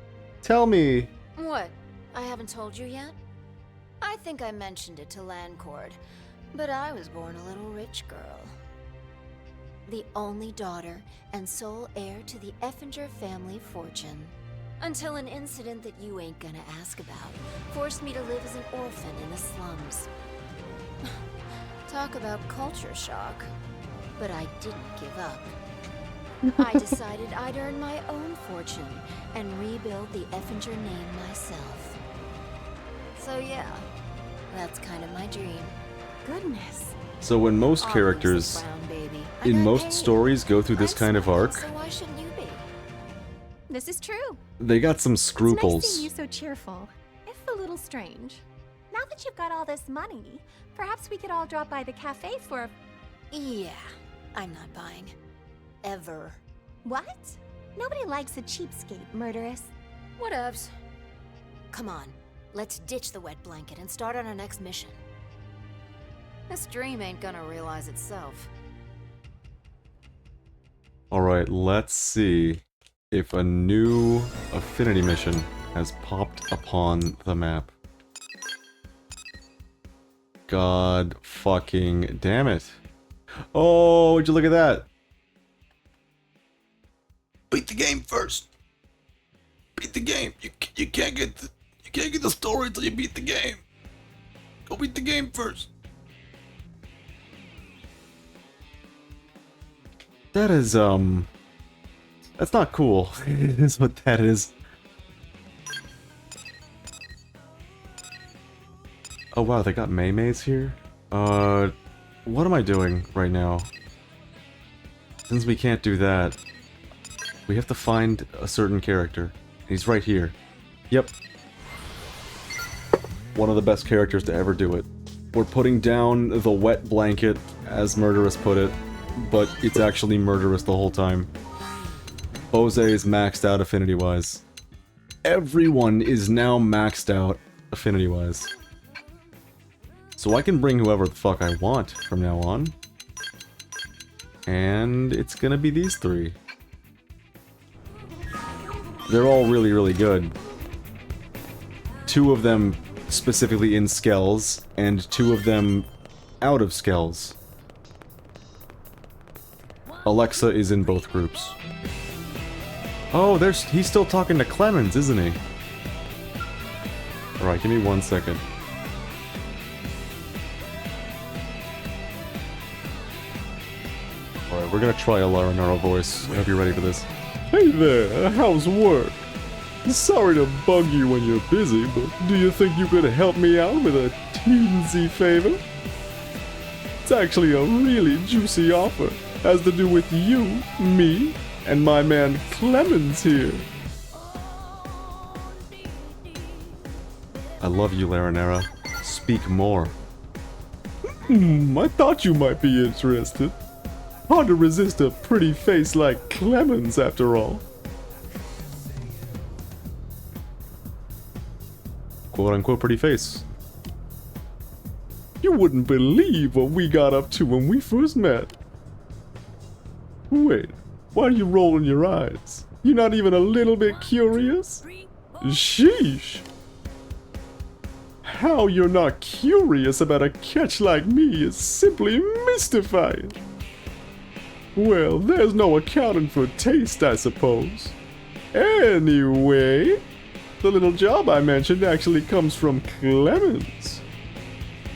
Tell me. What? I haven't told you yet? I think I mentioned it to Landcord, but I was born a little rich girl. The only daughter and sole heir to the Effinger family fortune. Until an incident that you ain't gonna ask about forced me to live as an orphan in the slums. Talk about culture shock. But I didn't give up. I decided I'd earn my own fortune and rebuild the Effinger name myself. So yeah, that's kind of my dream. Goodness. So when most characters in most stories go through this kind of arc, So why shouldn't you be? This is true. they got some It's nice scruples. seeing you so cheerful, if a little strange. Now that you've got all this money, perhaps we could all drop by the cafe for a... Yeah, I'm not buying. Ever. What? Nobody likes a cheapskate, Murderous. Whatevs. Come on, let's ditch the wet blanket and start on our next mission. This dream ain't gonna realize itself. Alright, let's see if a new affinity mission has popped upon the map. God fucking damn it. Oh, would you look at that? Beat the game first. Beat the game. You can't get the story until you beat the game. Go beat the game first. That is that's not cool. Is what that is. Oh wow, they got Maymays here? What am I doing right now? Since we can't do that, we have to find a certain character. He's right here. Yep. One of the best characters to ever do it. We're putting down the wet blanket, as Murderous put it, but it's actually Murderous the whole time. Bose is maxed out affinity-wise. Everyone is now maxed out affinity-wise. So I can bring whoever the fuck I want from now on. And it's gonna be these three. They're all really, really good. Two of them specifically in Skells, and two of them out of Skells. Alexa is in both groups. Oh, he's still talking to Clemens, isn't he? Alright, give me 1 second. Alright, we're gonna try a Laranaro voice. I hope you're ready for this. Hey there, how's work? Sorry to bug you when you're busy, but do you think you could help me out with a teensy favor? It's actually a really juicy offer. Has to do with you, me, and my man Clemens here. I love you, Laranera. Speak more. I thought you might be interested. Hard to resist a pretty face like Clemens, after all. Quote-unquote pretty face. You wouldn't believe what we got up to when we first met. Wait, why are you rolling your eyes? You're not even a little bit curious? Sheesh! How you're not curious about a catch like me is simply mystifying. Well, there's no accounting for taste, I suppose. Anyway, the little job I mentioned actually comes from Clemens.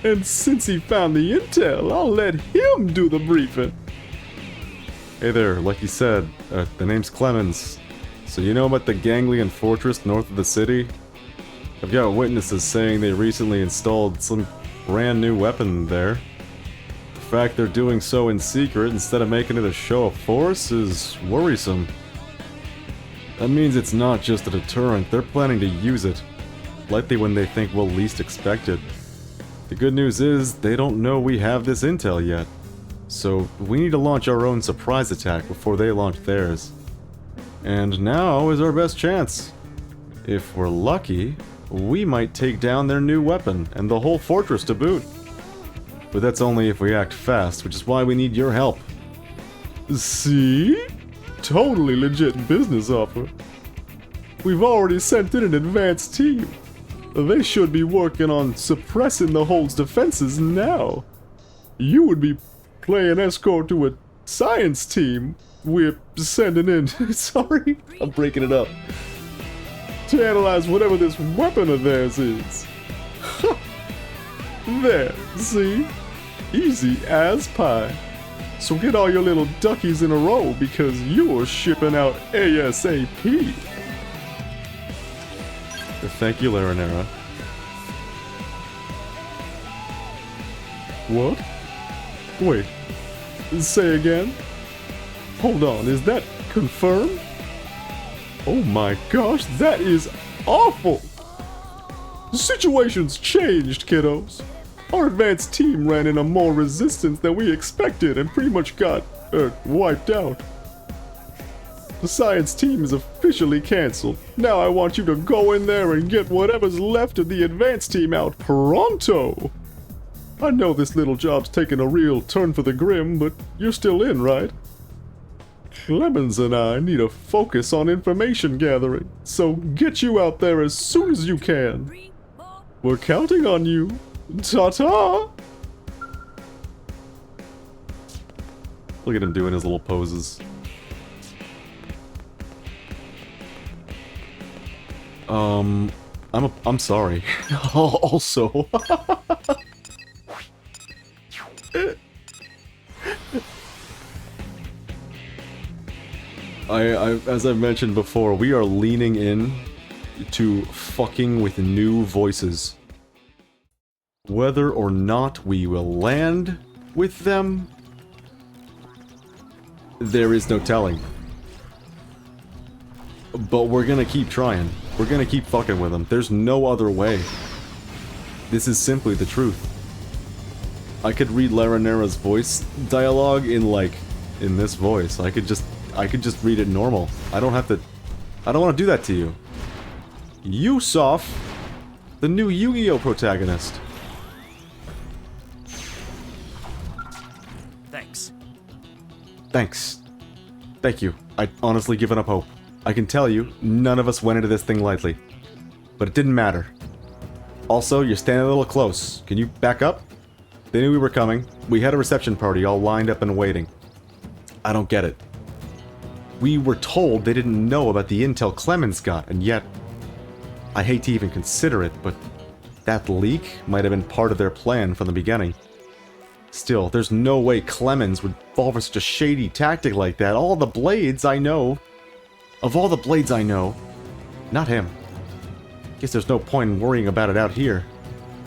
And since he found the intel, I'll let him do the briefing. Hey there, like you said, the name's Clemens. So you know about the Ganglion Fortress north of the city? I've got witnesses saying they recently installed some brand new weapon there. The fact they're doing so in secret instead of making it a show of force is worrisome. That means it's not just a deterrent, they're planning to use it. Likely when they think we'll least expect it. The good news is, they don't know we have this intel yet. So we need to launch our own surprise attack before they launch theirs. And now is our best chance. If we're lucky, we might take down their new weapon and the whole fortress to boot. But that's only if we act fast, which is why we need your help. See? Totally legit business offer. We've already sent in an advanced team. They should be working on suppressing the hold's defenses now. You would be playing escort to a science team we're sending in. Sorry, I'm breaking it up. To analyze whatever this weapon of theirs is. There, see? Easy as pie. So get all your little duckies in a row because you're shipping out ASAP. Thank you, Laranera. What? Wait. Say again? Hold on, is that confirmed? Oh my gosh, that is awful! The situation's changed, kiddos. Our advanced team ran into more resistance than we expected and pretty much got, wiped out. The science team is officially cancelled. Now I want you to go in there and get whatever's left of the advanced team out pronto! I know this little job's taking a real turn for the grim, but you're still in, right? Clemens and I need to focus on information gathering, so get you out there as soon as you can. We're counting on you. Ta-ta! Look at him doing his little poses. I'm sorry. Also. As I mentioned before, we are leaning in to fucking with new voices. Whether or not we will land with them, there is no telling. But we're gonna keep trying. We're gonna keep fucking with them. There's no other way. This is simply the truth. I could read Laranera's voice dialogue in this voice. I could just read it normal. I don't want to do that to you. Yusuf, the new Yu-Gi-Oh protagonist. Thanks. Thanks. Thank you. I'd honestly given up hope. I can tell you, none of us went into this thing lightly. But it didn't matter. Also, you're standing a little close. Can you back up? They knew we were coming. We had a reception party all lined up and waiting. I don't get it. We were told they didn't know about the intel Clemens got, and yet... I hate to even consider it, but that leak might have been part of their plan from the beginning. Still, there's no way Clemens would fall for such a shady tactic like that. All the blades I know... Of all the blades I know, not him. Guess there's no point in worrying about it out here.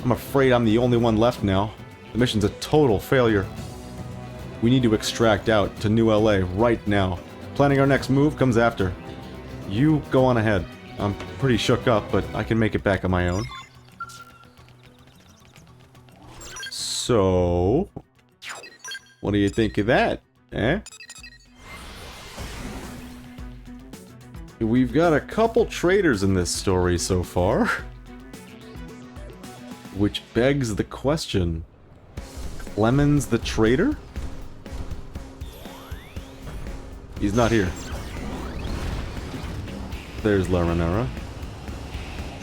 I'm afraid I'm the only one left now. The mission's a total failure. We need to extract out to New LA right now. Planning our next move comes after. You go on ahead. I'm pretty shook up, but I can make it back on my own. So... what do you think of that, eh? We've got a couple traitors in this story so far. Which begs the question, Clemens the traitor? He's not here. There's Laranara.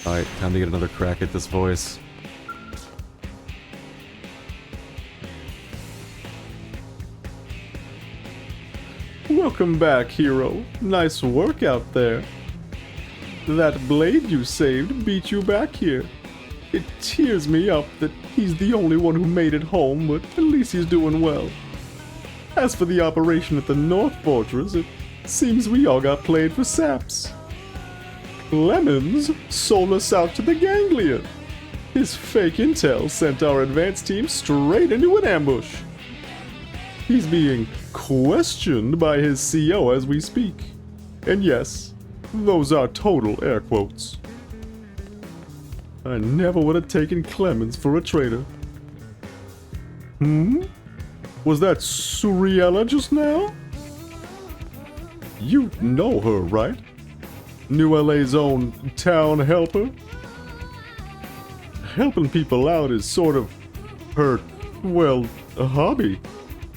Alright, time to get another crack at this voice. Welcome back, hero. Nice work out there. That blade you saved beat you back here. It tears me up that he's the only one who made it home, but at least he's doing well. As for the operation at the North Fortress, it seems we all got played for saps. Clemens sold us out to the Ganglion. His fake intel sent our advance team straight into an ambush. He's being questioned by his CO as we speak. And yes, those are total air quotes. I never would have taken Clemens for a traitor. Was that Suriella just now? You know her, right? New LA's own town helper? Helping people out is sort of her, well, a hobby.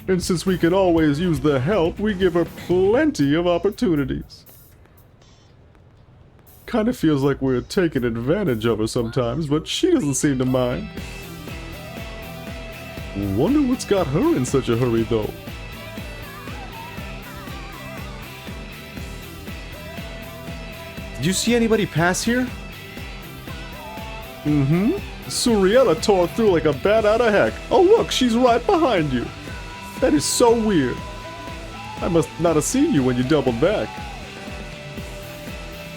And since we could always use the help, we give her plenty of opportunities. Kinda feels like we're taking advantage of her sometimes, but she doesn't seem to mind. Wonder what's got her in such a hurry, though. Did you see anybody pass here? Suriella tore through like a bat out of heck. Oh look, she's right behind you. That is so weird. I must not have seen you when you doubled back.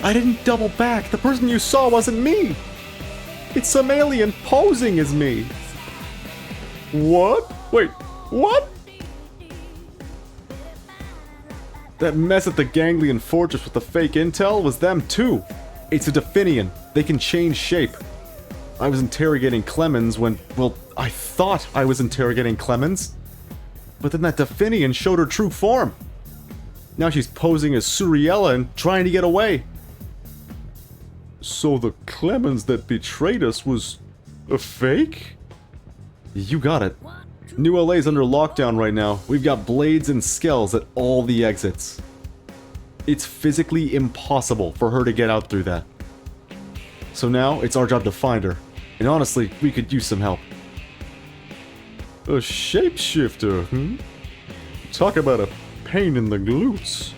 I didn't double back. The person you saw wasn't me. It's some alien posing as me. What? Wait, what? That mess at the Ganglion Fortress with the fake intel was them too. It's a Definian. They can change shape. I was interrogating Clemens when, well, I thought I was interrogating Clemens. But then that Definian showed her true form. Now she's posing as Suriella and trying to get away. So the Clemens that betrayed us was a fake? You got it. New LA's under lockdown right now. We've got blades and skells at all the exits. It's physically impossible for her to get out through that. So now it's our job to find her. And honestly, we could use some help. A shapeshifter, Talk about a pain in the glutes.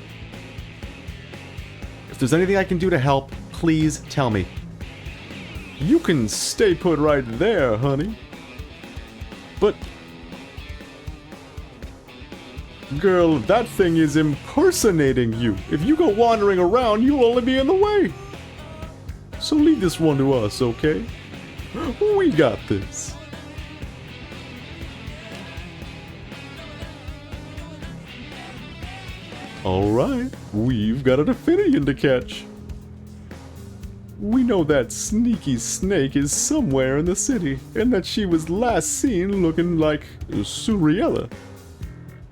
If there's anything I can do to help, please tell me. You can stay put right there, honey. But... girl, that thing is impersonating you. If you go wandering around, you'll only be in the way. So leave this one to us, okay? We got this. Alright, we've got a Definian to catch. We know that sneaky snake is somewhere in the city, and that she was last seen looking like Suriella.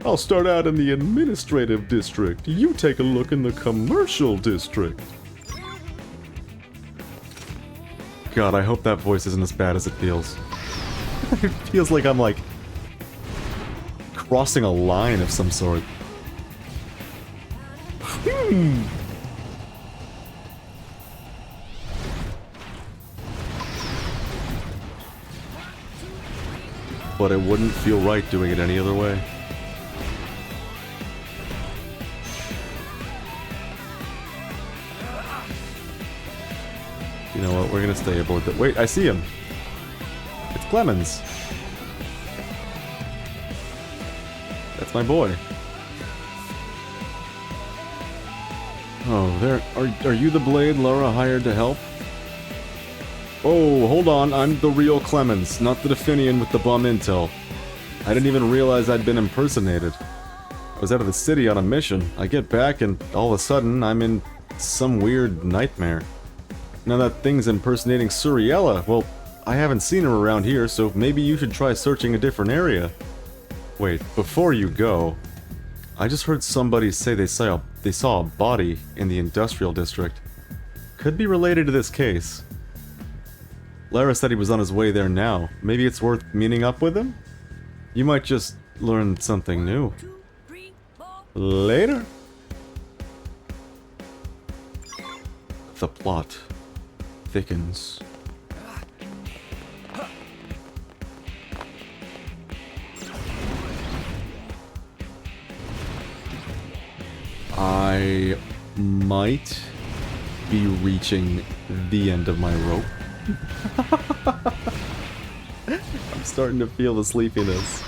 I'll start out in the administrative district. You take a look in the commercial district. God, I hope that voice isn't as bad as it feels. It feels like I'm, like, crossing a line of some sort. But it wouldn't feel right doing it any other way. You know what, we're gonna stay aboard that. Wait, I see him! It's Clemens! That's my boy. Oh, there. Are you the blade Laura hired to help? Oh, hold on, I'm the real Clemens, not the Definian with the bum intel. I didn't even realize I'd been impersonated. I was out of the city on a mission. I get back and all of a sudden I'm in some weird nightmare. Now that thing's impersonating Suriella, well, I haven't seen her around here, so maybe you should try searching a different area. Wait, before you go, I just heard somebody say they saw a body in the industrial district. Could be related to this case. Lara said he was on his way there now. Maybe it's worth meeting up with him? You might just learn something new. Later. The plot thickens. I might be reaching the end of my rope. I'm starting to feel the sleepiness.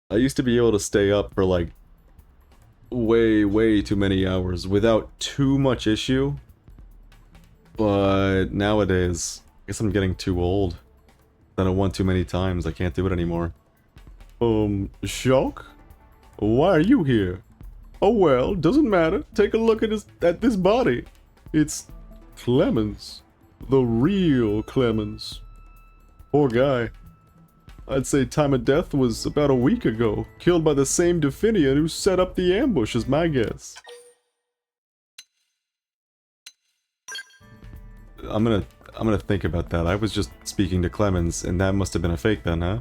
I used to be able to stay up for like way too many hours without too much issue. But nowadays, I guess I'm getting too old. Done it one too many times, I can't do it anymore. Shock? Why are you here? Oh well, doesn't matter. Take a look at this body. It's Clemens. The real Clemens. Poor guy. I'd say time of death was about a week ago. Killed by the same Definian who set up the ambush is my guess. I'm gonna think about that. I was just speaking to Clemens, and that must have been a fake then, huh?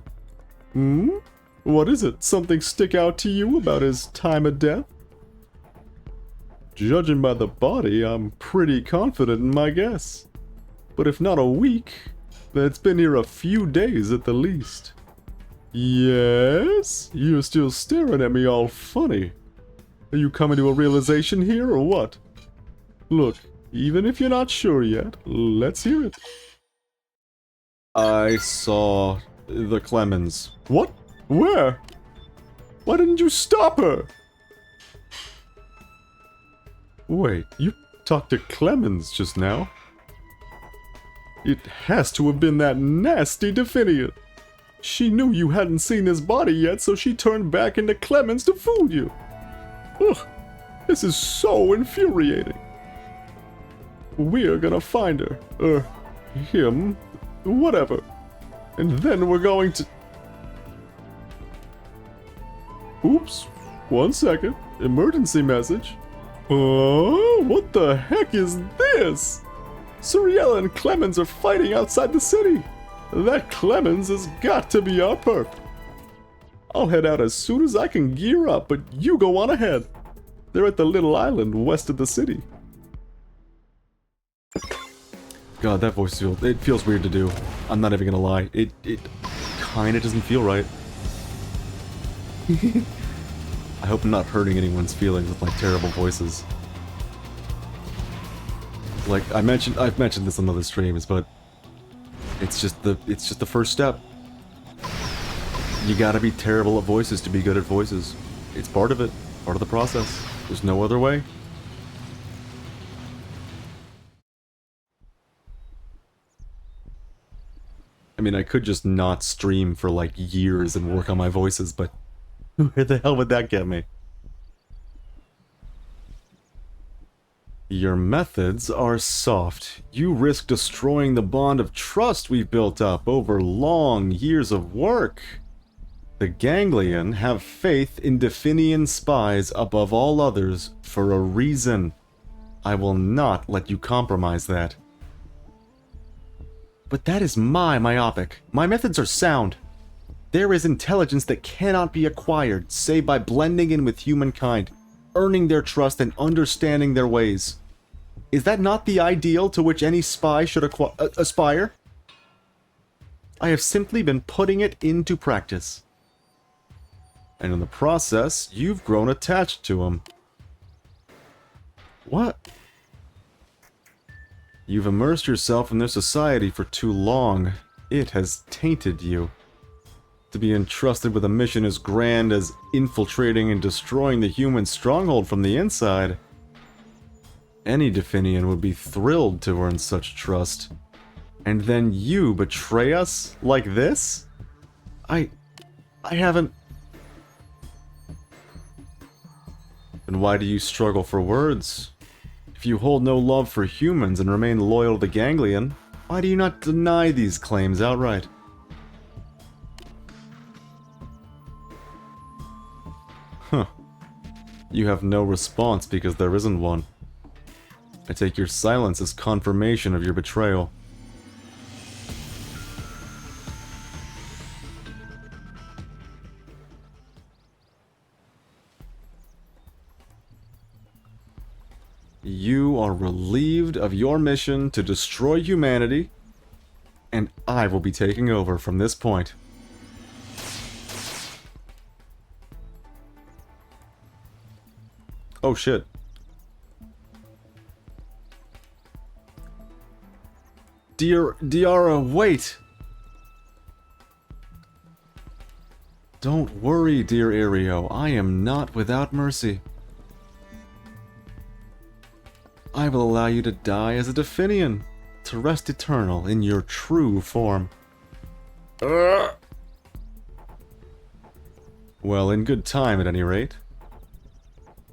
Hmm? What is it? Something stick out to you about his time of death? Judging by the body, I'm pretty confident in my guess. But if not a week, then it's been here a few days at the least. Yes? You're still staring at me all funny. Are you coming to a realization here or what? Look, even if you're not sure yet, let's hear it. I saw the Clemens. What? Where? Why didn't you stop her? Wait, you talked to Clemens just now? It has to have been that nasty Definian. She knew you hadn't seen his body yet, so she turned back into Clemens to fool you. Ugh, this is so infuriating. We're gonna find her. Him. Whatever. And then we're going to... Oops. 1 second. Emergency message. Oh, what the heck is this? Suriella and Clemens are fighting outside the city. That Clemens has got to be our perp. I'll head out as soon as I can gear up, but you go on ahead. They're at the little island west of the city. God, that voice feels weird to do. I'm not even gonna lie. It kinda doesn't feel right. I hope I'm not hurting anyone's feelings with my terrible voices. Like I've mentioned this on other streams, but it's just the first step. You gotta be terrible at voices to be good at voices. It's part of it, part of the process. There's no other way. I mean, I could just not stream for like years and work on my voices, but where the hell would that get me? Your methods are soft. You risk destroying the bond of trust we've built up over long years of work. The Ganglion have faith in Definian spies above all others for a reason. I will not let you compromise that. But that is myopic. My methods are sound. There is intelligence that cannot be acquired, save by blending in with humankind, earning their trust and understanding their ways. Is that not the ideal to which any spy should aspire? I have simply been putting it into practice. And in the process, you've grown attached to him. What? You've immersed yourself in their society for too long. It has tainted you. To be entrusted with a mission as grand as infiltrating and destroying the human stronghold from the inside. Any Definian would be thrilled to earn such trust. And then you betray us like this? I haven't... Then why do you struggle for words? If you hold no love for humans and remain loyal to the Ganglion, why do you not deny these claims outright? Huh. You have no response because there isn't one. I take your silence as confirmation of your betrayal. You are relieved of your mission to destroy humanity, and I will be taking over from this point. Oh shit. Dear Diara, wait! Don't worry, dear Irio, I am not without mercy. I will allow you to die as a Definian, to rest eternal in your true form. Well, in good time at any rate.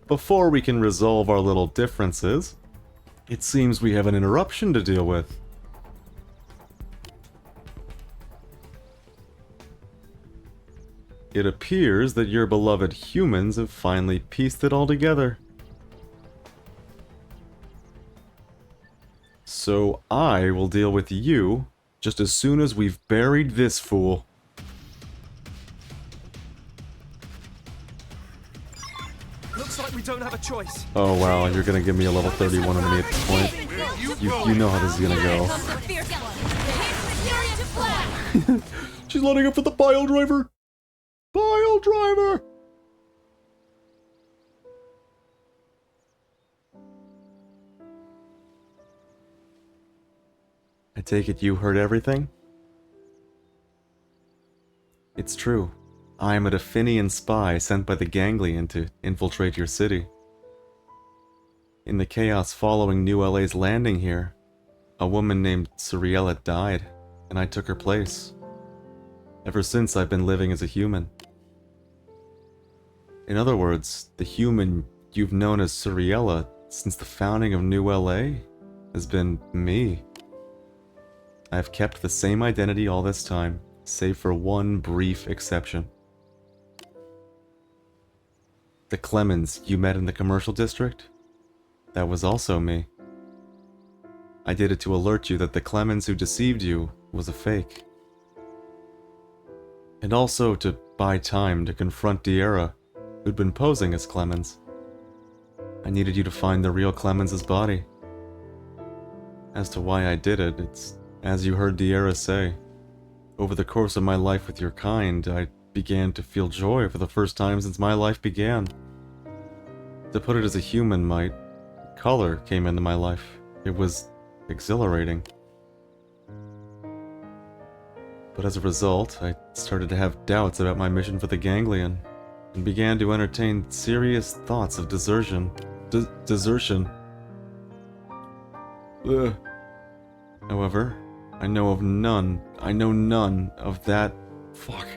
Before we can resolve our little differences, it seems we have an interruption to deal with. It appears that your beloved humans have finally pieced it all together. So I will deal with you just as soon as we've buried this fool. Looks like we don't have a choice. Oh wow, you're gonna give me a level 31 on me at this point. You know how this is gonna go. She's loading up for the pile driver! Pile driver! I take it you heard everything? It's true. I am a Definian spy sent by the Ganglion to infiltrate your city. In the chaos following New LA's landing here, a woman named Suriella died, and I took her place. Ever since, I've been living as a human. In other words, the human you've known as Suriella since the founding of New LA has been me. I've kept the same identity all this time, save for one brief exception. The Clemens you met in the commercial district? That was also me. I did it to alert you that the Clemens who deceived you was a fake. And also to buy time to confront Diera, who'd been posing as Clemens. I needed you to find the real Clemens' body. As to why I did it, it's as you heard Diera say. Over the course of my life with your kind, I began to feel joy for the first time since my life began. To put it as a human might, color came into my life. It was exhilarating. But as a result, I started to have doubts about my mission for the Ganglion, and began to entertain serious thoughts of desertion. Desertion. Ugh. However, I know none of that. Fuck.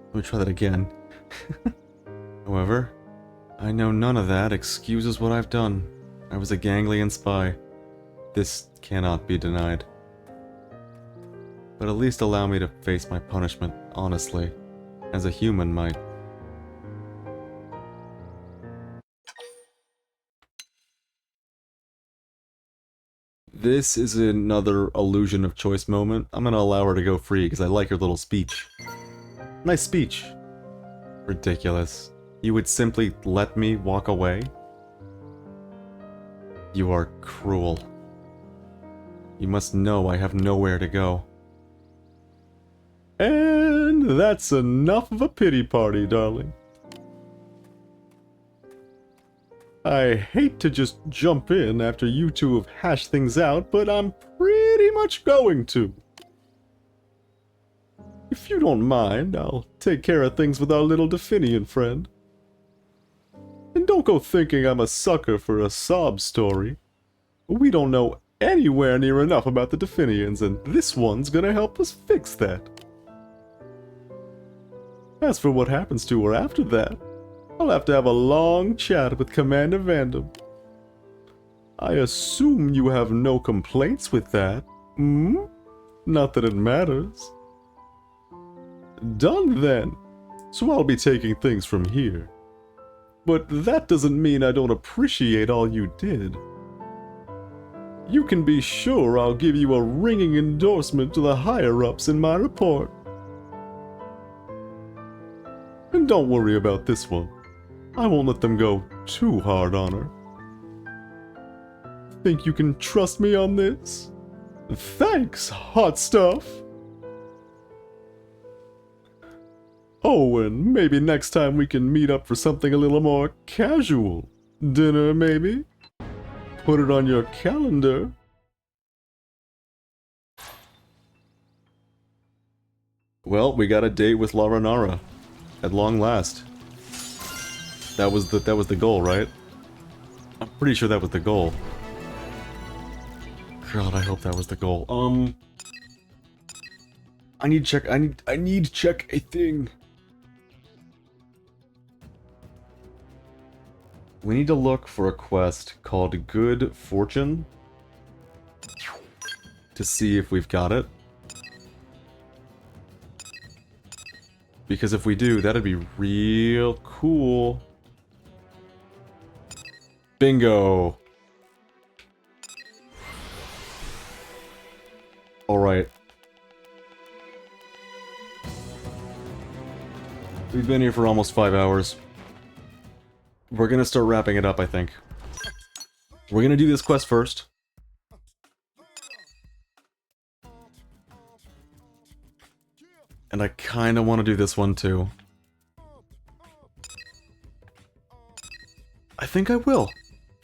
Let me try that again. However, I know none of that excuses what I've done. I was a Ganglion spy. This cannot be denied. But at least allow me to face my punishment honestly, as a human might. This is another illusion of choice moment. I'm gonna allow her to go free because I like her little speech. Nice speech. Ridiculous. You would simply let me walk away? You are cruel. You must know I have nowhere to go. And that's enough of a pity party, darling. I hate to just jump in after you two have hashed things out, but I'm pretty much going to. If you don't mind, I'll take care of things with our little Definian friend. And don't go thinking I'm a sucker for a sob story. We don't know anywhere near enough about the Definians, and this one's gonna help us fix that. As for what happens to her after that, I'll have to have a long chat with Commander Vandam. I assume you have no complaints with that, hmm? Not that it matters. Done then. So I'll be taking things from here. But that doesn't mean I don't appreciate all you did. You can be sure I'll give you a ringing endorsement to the higher-ups in my report. And don't worry about this one. I won't let them go too hard on her. think you can trust me on this? Thanks, hot stuff! Oh, and maybe next time we can meet up for something a little more casual. Dinner, maybe? Put it on your calendar. Well, we got a date with Laranara. At long last. That was the goal, right? I'm pretty sure that was the goal. God, I hope that was the goal. I need to check a thing. We need to look for a quest called Good Fortune to see if we've got it. Because if we do, that'd be real cool. Bingo! Alright. We've been here for almost 5 hours. We're gonna start wrapping it up, I think. We're gonna do this quest first. And I kinda wanna do this one too. I think I will.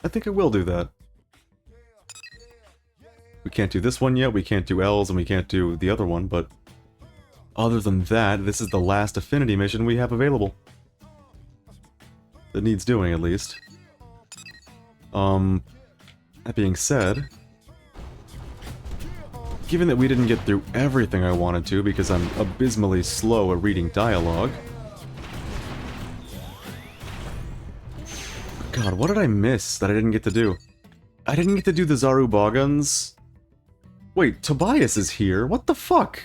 I think I will do that. We can't do this one yet, we can't do L's, and we can't do the other one, but... other than that, this is the last Affinity mission we have available. That needs doing, at least. That being said... given that we didn't get through everything I wanted to because I'm abysmally slow at reading dialogue... God, what did I miss that I didn't get to do? I didn't get to do the Zaru Boggans? Wait, Tobias is here? What the fuck?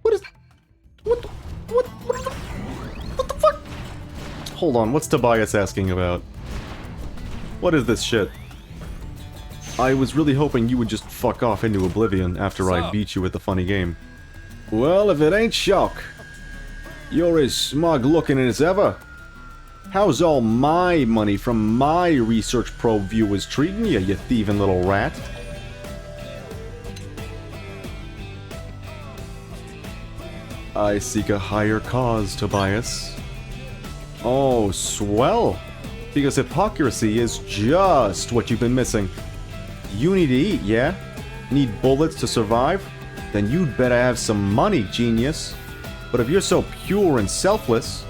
What is... What the fuck? Hold on, what's Tobias asking about? What is this shit? I was really hoping you would just fuck off into oblivion after I beat you with the funny game. Well, if it ain't Shock. You're as smug looking as ever. How's all my money from my Research Pro viewers treating you, you thieving little rat? I seek a higher cause, Tobias. Oh, swell. Because hypocrisy is just what you've been missing. You need to eat, yeah? Need bullets to survive? Then you'd better have some money, genius. But if you're so pure and selfless,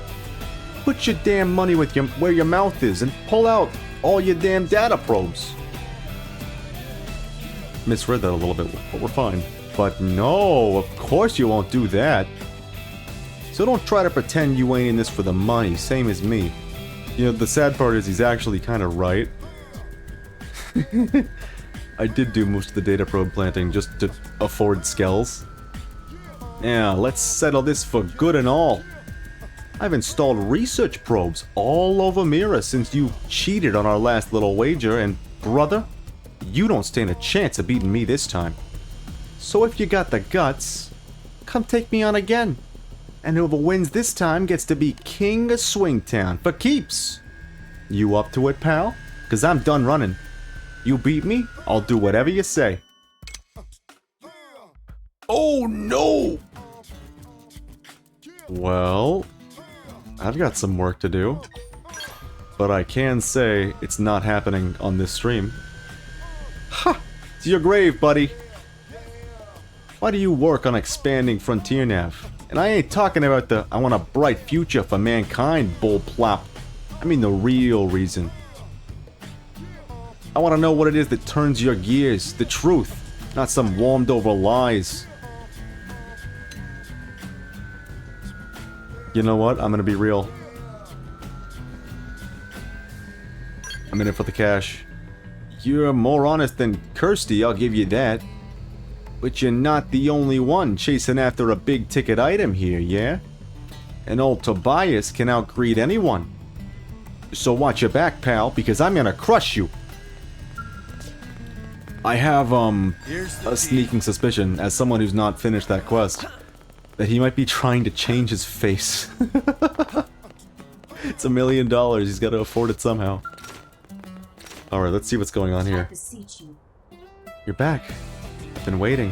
put your damn money with where your mouth is and pull out all your damn data probes. Misread that a little bit, but we're fine. But no, of course you won't do that. So don't try to pretend you ain't in this for the money, same as me. You know, the sad part is he's actually kind of right. I did do most of the data probe planting just to afford skells. Yeah, let's settle this for good and all. I've installed research probes all over Mira since you cheated on our last little wager, and brother, you don't stand a chance of beating me this time. So if you got the guts, come take me on again. And whoever wins this time gets to be king of Swingtown for keeps. You up to it, pal? 'Cause I'm done running. You beat me, I'll do whatever you say. Oh no! Well, I've got some work to do. But I can say it's not happening on this stream. Ha! To your grave, buddy. Why do you work on expanding Frontier Nav? And I ain't talking about the I want a bright future for mankind bull plop. I mean the real reason. I want to know what it is that turns your gears, the truth, not some warmed over lies. You know what? I'm gonna be real. I'm in it for the cash. You're more honest than Kirsty, I'll give you that. But you're not the only one chasing after a big ticket item here, yeah? And old Tobias can outgreed anyone. So watch your back, pal, because I'm gonna crush you. I have, a sneaking suspicion, as someone who's not finished that quest, that he might be trying to change his face. It's $1 million, he's gotta afford it somehow. Alright, let's see what's going on here. You're back. Been waiting.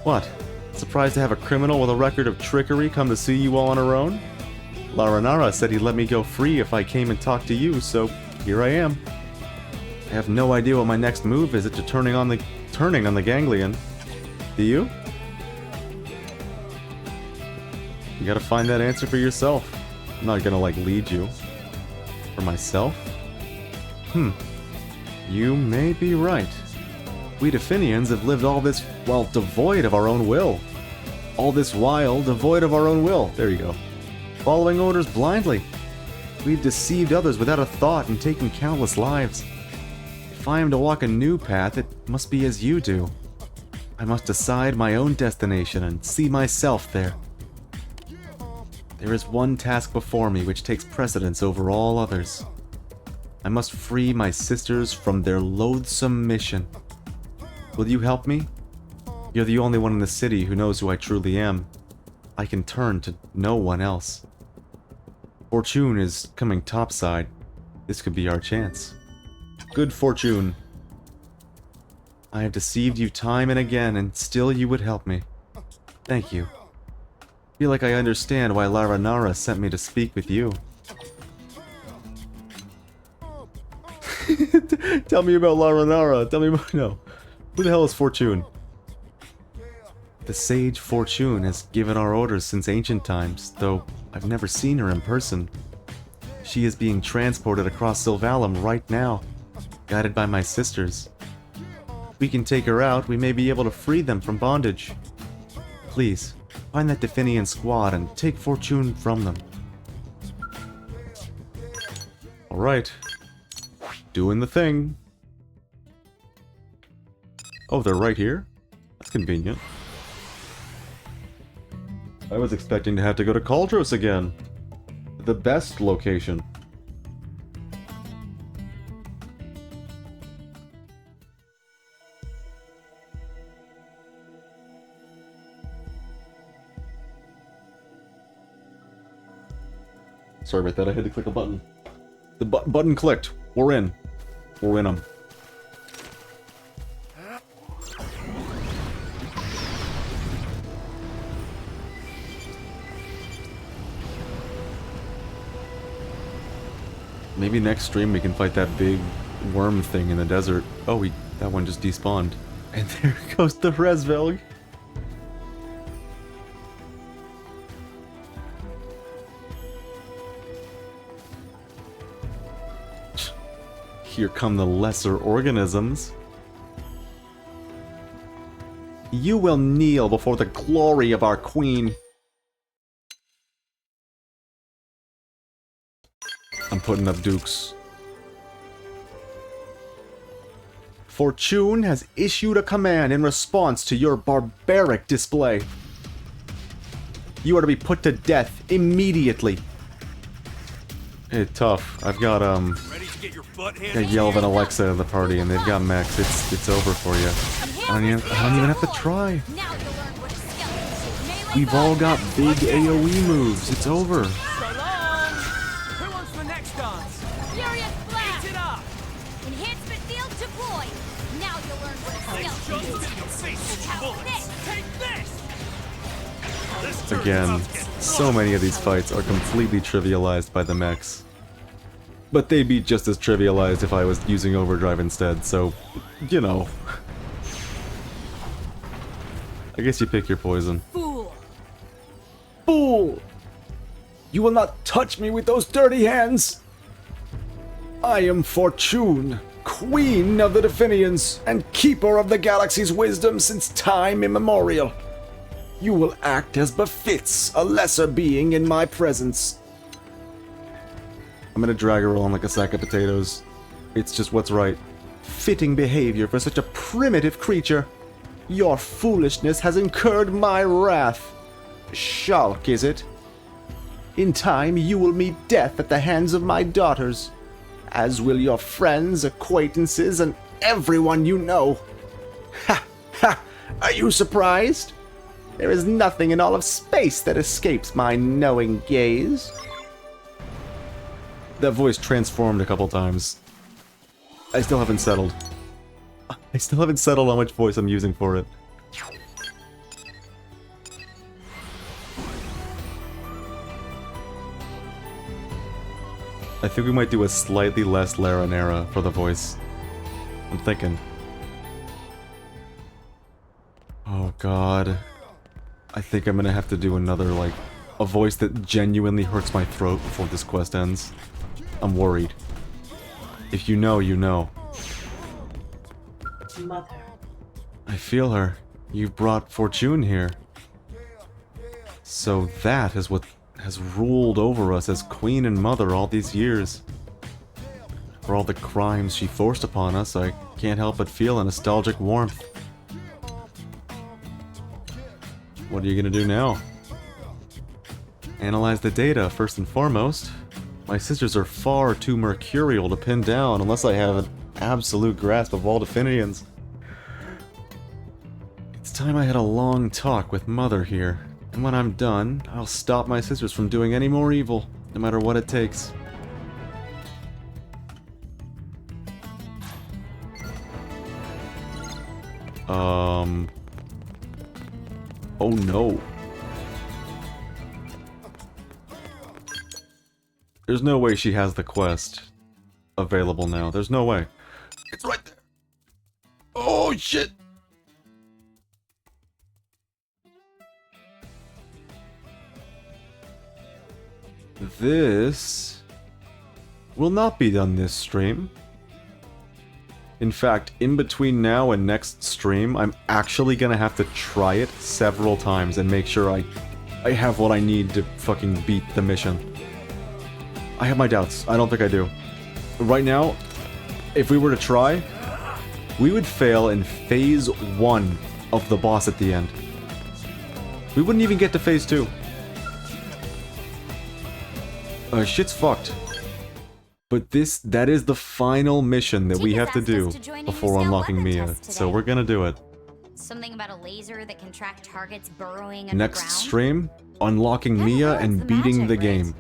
What? Surprised to have a criminal with a record of trickery come to see you all on her own? Laranara said he'd let me go free if I came and talked to you, so here I am. I have no idea what my next move is to turning on the ganglion. Do you? You gotta find that answer for yourself. I'm not gonna, like, lead you. For myself? You may be right. We Definians have lived all this while devoid of our own will. All this while devoid of our own will. There you go. Following orders blindly. We've deceived others without a thought and taken countless lives. If I am to walk a new path, it must be as you do. I must decide my own destination and see myself there. There is one task before me which takes precedence over all others. I must free my sisters from their loathsome mission. Will you help me? You're the only one in the city who knows who I truly am. I can turn to no one else. Fortune is coming topside. This could be our chance. Good fortune. I have deceived you time and again, and still you would help me. Thank you. I feel like I understand why Laranara sent me to speak with you. Tell me about Laranara. Tell me about... No. Who the hell is Fortune? The sage Fortune has given our orders since ancient times, though I've never seen her in person. She is being transported across Sylvalum right now, guided by my sisters. If we can take her out, we may be able to free them from bondage. Please, find that Definian squad and take Fortune from them. Alright. Doing the thing. Oh, they're right here? That's convenient. I was expecting to have to go to Cauldros again. The best location. Sorry about that, I had to click a button. The button clicked. We're in. We're in them. Maybe next stream we can fight that big worm thing in the desert. Oh, that one just despawned. And there goes the Resvelg. Here come the lesser organisms. You will kneel before the glory of our queen. I'm putting up dukes. Fortune has issued a command in response to your barbaric display. You are to be put to death immediately. Hey, tough. I've got Yelv and Alexa in the party, and they've got mechs. It's over for you. I don't even have to try. We've all got big AoE moves. It's over. Again, so many of these fights are completely trivialized by the mechs. But they'd be just as trivialized if I was using Overdrive instead, so, you know. I guess you pick your poison. Fool! Fool! You will not touch me with those dirty hands! I am Fortune, Queen of the Definians, and Keeper of the Galaxy's wisdom since time immemorial. You will act as befits a lesser being in my presence. I'm gonna drag her on like a sack of potatoes. It's just what's right. Fitting behavior for such a primitive creature. Your foolishness has incurred my wrath. Shulk, is it? In time, you will meet death at the hands of my daughters, as will your friends, acquaintances, and everyone you know. Ha! Ha! Are you surprised? There is nothing in all of space that escapes my knowing gaze. That voice transformed a couple times. I still haven't settled. I still haven't settled on which voice I'm using for it. I think we might do a slightly less Laranera for the voice. I'm thinking. Oh god. I think I'm gonna have to do another, like, a voice that genuinely hurts my throat before this quest ends. I'm worried. If you know, you know. Mother. I feel her. You've brought Fortune here. So that is what has ruled over us as Queen and Mother all these years. For all the crimes she forced upon us, I can't help but feel a nostalgic warmth. What are you gonna do now? Analyze the data, first and foremost. My sisters are far too mercurial to pin down unless I have an absolute grasp of all Definians. It's time I had a long talk with Mother here. And when I'm done, I'll stop my sisters from doing any more evil, no matter what it takes. Oh no. There's no way she has the quest available now. There's no way. It's right there. Oh shit! This will not be done this stream. In fact, in between now and next stream, I'm actually gonna have to try it several times and make sure I have what I need to fucking beat the mission. I have my doubts. I don't think I do. Right now, if we were to try, we would fail in phase 1 of the boss at the end. We wouldn't even get to phase 2. Shit's fucked. But that is the final mission that we have to do before unlocking Mia, so we're gonna do it. Something about a laser that can track targets burrowing Next underground? stream, unlocking Mia and beating the game.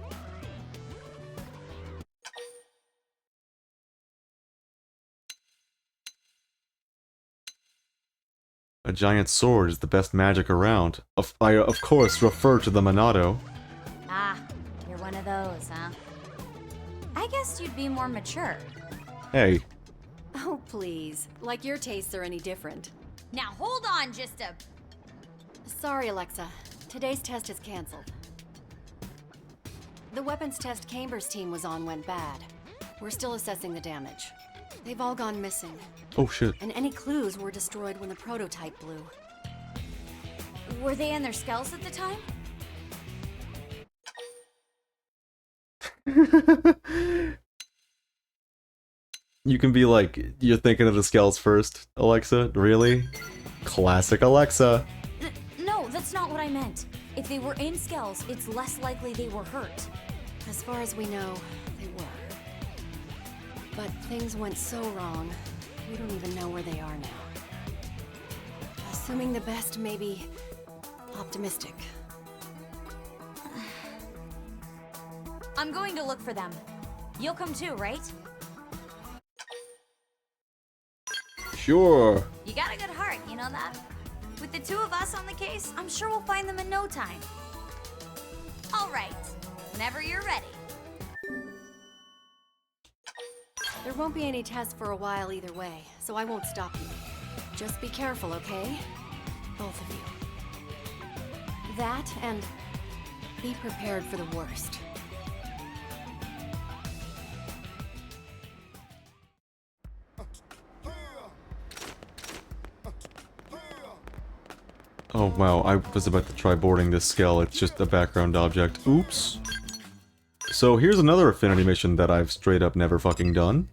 A giant sword is the best magic around. I, of course, refer to the Monado. Ah, you're one of those, huh? I guess you'd be more mature. Hey. Oh, please. Like your tastes are any different. Now hold on just a... Sorry, Alexa. Today's test is cancelled. The weapons test Camber's team was on went bad. We're still assessing the damage. They've all gone missing. Oh shit. And any clues were destroyed when the prototype blew. Were they in their skulls at the time? You can be like, you're thinking of the skulls first, Alexa? Really? Classic Alexa. No, that's not what I meant. If they were in skulls, it's less likely they were hurt. As far as we know, they were. But things went so wrong, we don't even know where they are now. Assuming the best, maybe optimistic. I'm going to look for them. You'll come too, right? Sure. You got a good heart, you know that? With the two of us on the case, I'm sure we'll find them in no time. All right, whenever you're ready. There won't be any tests for a while either way, so I won't stop you. Just be careful, okay? Both of you. That, and be prepared for the worst. Oh wow, I was about to try boarding this skull, it's just a background object. Oops. So here's another affinity mission that I've straight up never fucking done.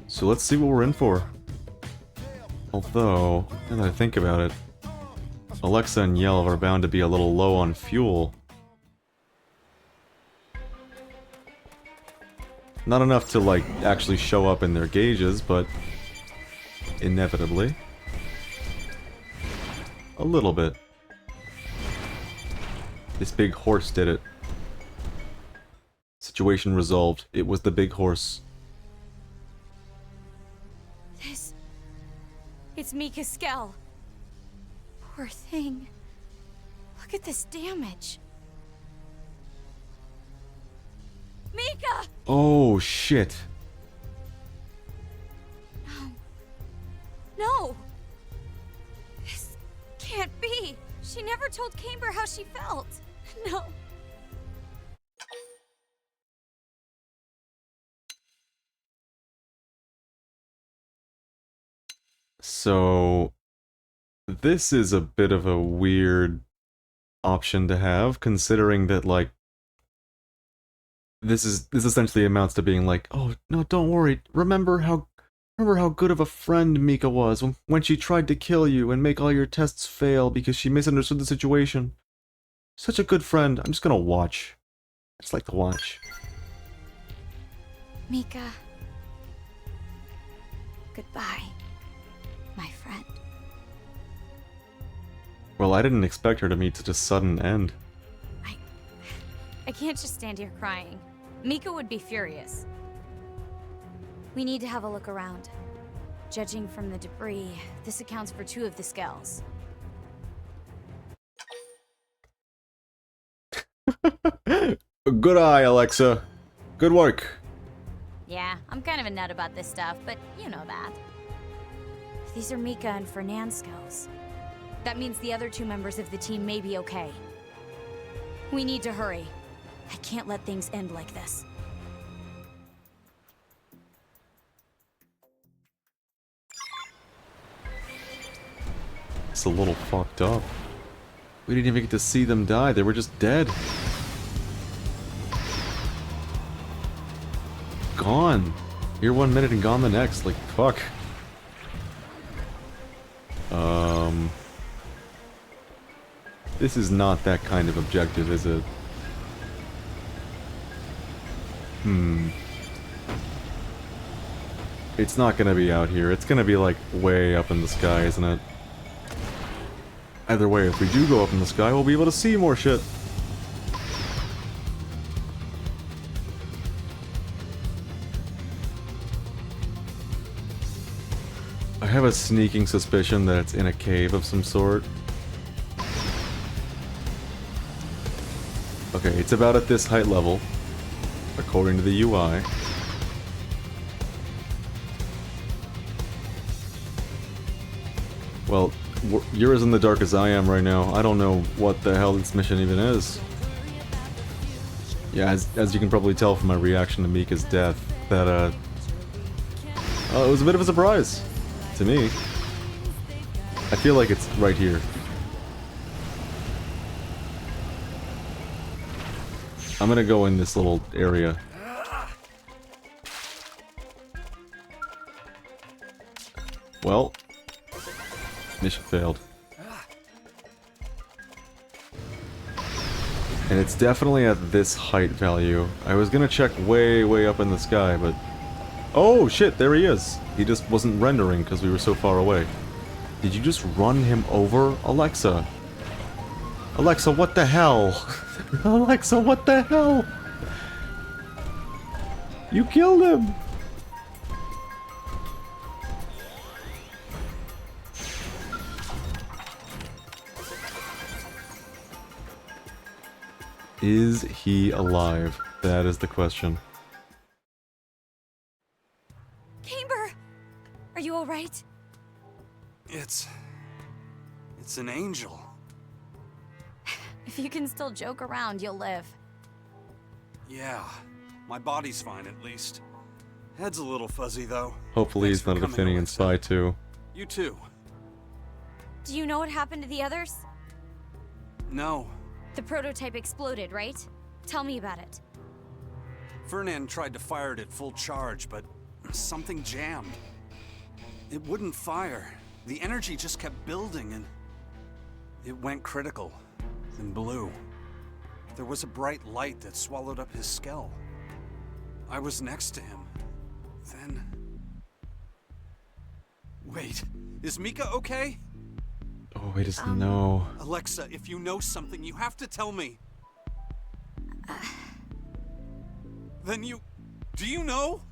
So let's see what we're in for. Although, now that I think about it, Alexa and Yelv are bound to be a little low on fuel. Not enough to, like, actually show up in their gauges, but inevitably. A little bit. This big horse did it. Situation resolved. It was the big horse. It's Mika's skull. Poor thing. Look at this damage. Mika! Oh, shit. No! This can't be. She never told Camber how she felt. No. So, this is a bit of a weird option to have, considering that, like, this essentially amounts to being like, oh, no, don't worry, remember how good of a friend Mika was when she tried to kill you and make all your tests fail because she misunderstood the situation. Such a good friend. I'm just gonna watch. I just like to watch. Mika. Goodbye, my friend. Well, I didn't expect her to meet such a sudden end. I can't just stand here crying. Mika would be furious. We need to have a look around. Judging from the debris, this accounts for 2 of the skulls. Good eye, Alexa. Good work. Yeah, I'm kind of a nut about this stuff, but you know that. These are Mika and Fernand's skulls. That means the other 2 members of the team may be okay. We need to hurry. I can't let things end like this. It's a little fucked up. We didn't even get to see them die, they were just dead. Gone. Here 1 minute and gone the next, like, fuck. This is not that kind of objective, is it? It's not gonna be out here, it's gonna be, like, way up in the sky, isn't it? Either way, if we do go up in the sky, we'll be able to see more shit. I have a sneaking suspicion that it's in a cave of some sort. Okay, it's about at this height level, according to the UI. Well, you're as in the dark as I am right now. I don't know what the hell this mission even is. Yeah, as you can probably tell from my reaction to Mika's death, that, it was a bit of a surprise to me. I feel like it's right here. I'm gonna go in this little area. Well, mission failed. And it's definitely at this height value. I was gonna check way, way up in the sky, but... Oh shit, there he is! He just wasn't rendering because we were so far away. Did you just run him over, Alexa? Alexa, what the hell? Alexa, what the hell? You killed him! Is he alive? That is the question. Camber! Are you alright? It's an angel. If you can still joke around, you'll live. Yeah, my body's fine at least. Head's a little fuzzy though. Hopefully he's not a Finian spy too. You too. Do you know what happened to the others? No. The prototype exploded, right? Tell me about it. Fernand tried to fire it at full charge, but something jammed. It wouldn't fire. The energy just kept building and it went critical, then blew. There was a bright light that swallowed up his skull. I was next to him. Then... Wait, is Mika okay? Oh, he doesn't know. Alexa, if you know something, you have to tell me. Then you... do you know?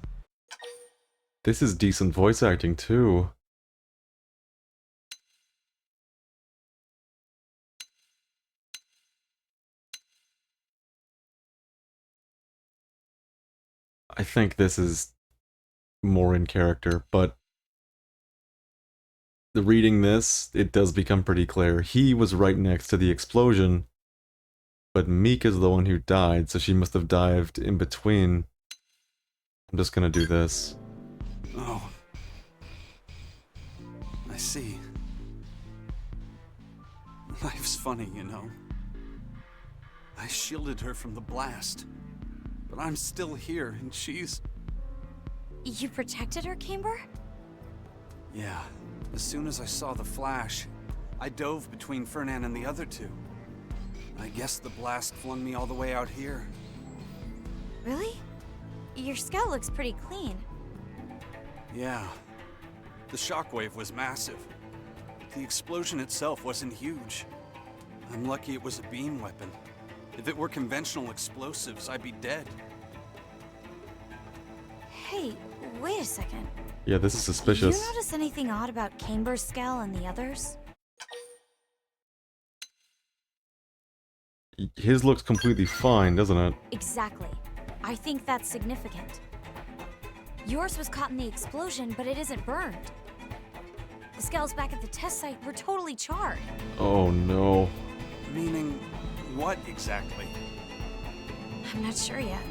This is decent voice acting, too. I think this is more in character, but reading this, it does become pretty clear. He was right next to the explosion, but Mika's the one who died, so she must have dived in between. I'm just gonna do this. Oh. I see. Life's funny, you know. I shielded her from the blast, but I'm still here, and she's... You protected her, Camber? Yeah. As soon as I saw the flash, I dove between Fernan and the other two. I guess the blast flung me all the way out here. Really? Your scout looks pretty clean. Yeah. The shockwave was massive. The explosion itself wasn't huge. I'm lucky it was a beam weapon. If it were conventional explosives, I'd be dead. Hey, wait a second. Yeah, this is suspicious. Did you notice anything odd about Camber's skull and the others? His looks completely fine, doesn't it? Exactly. I think that's significant. Yours was caught in the explosion, but it isn't burned. The scales back at the test site were totally charred. Oh no. Meaning, what exactly? I'm not sure yet.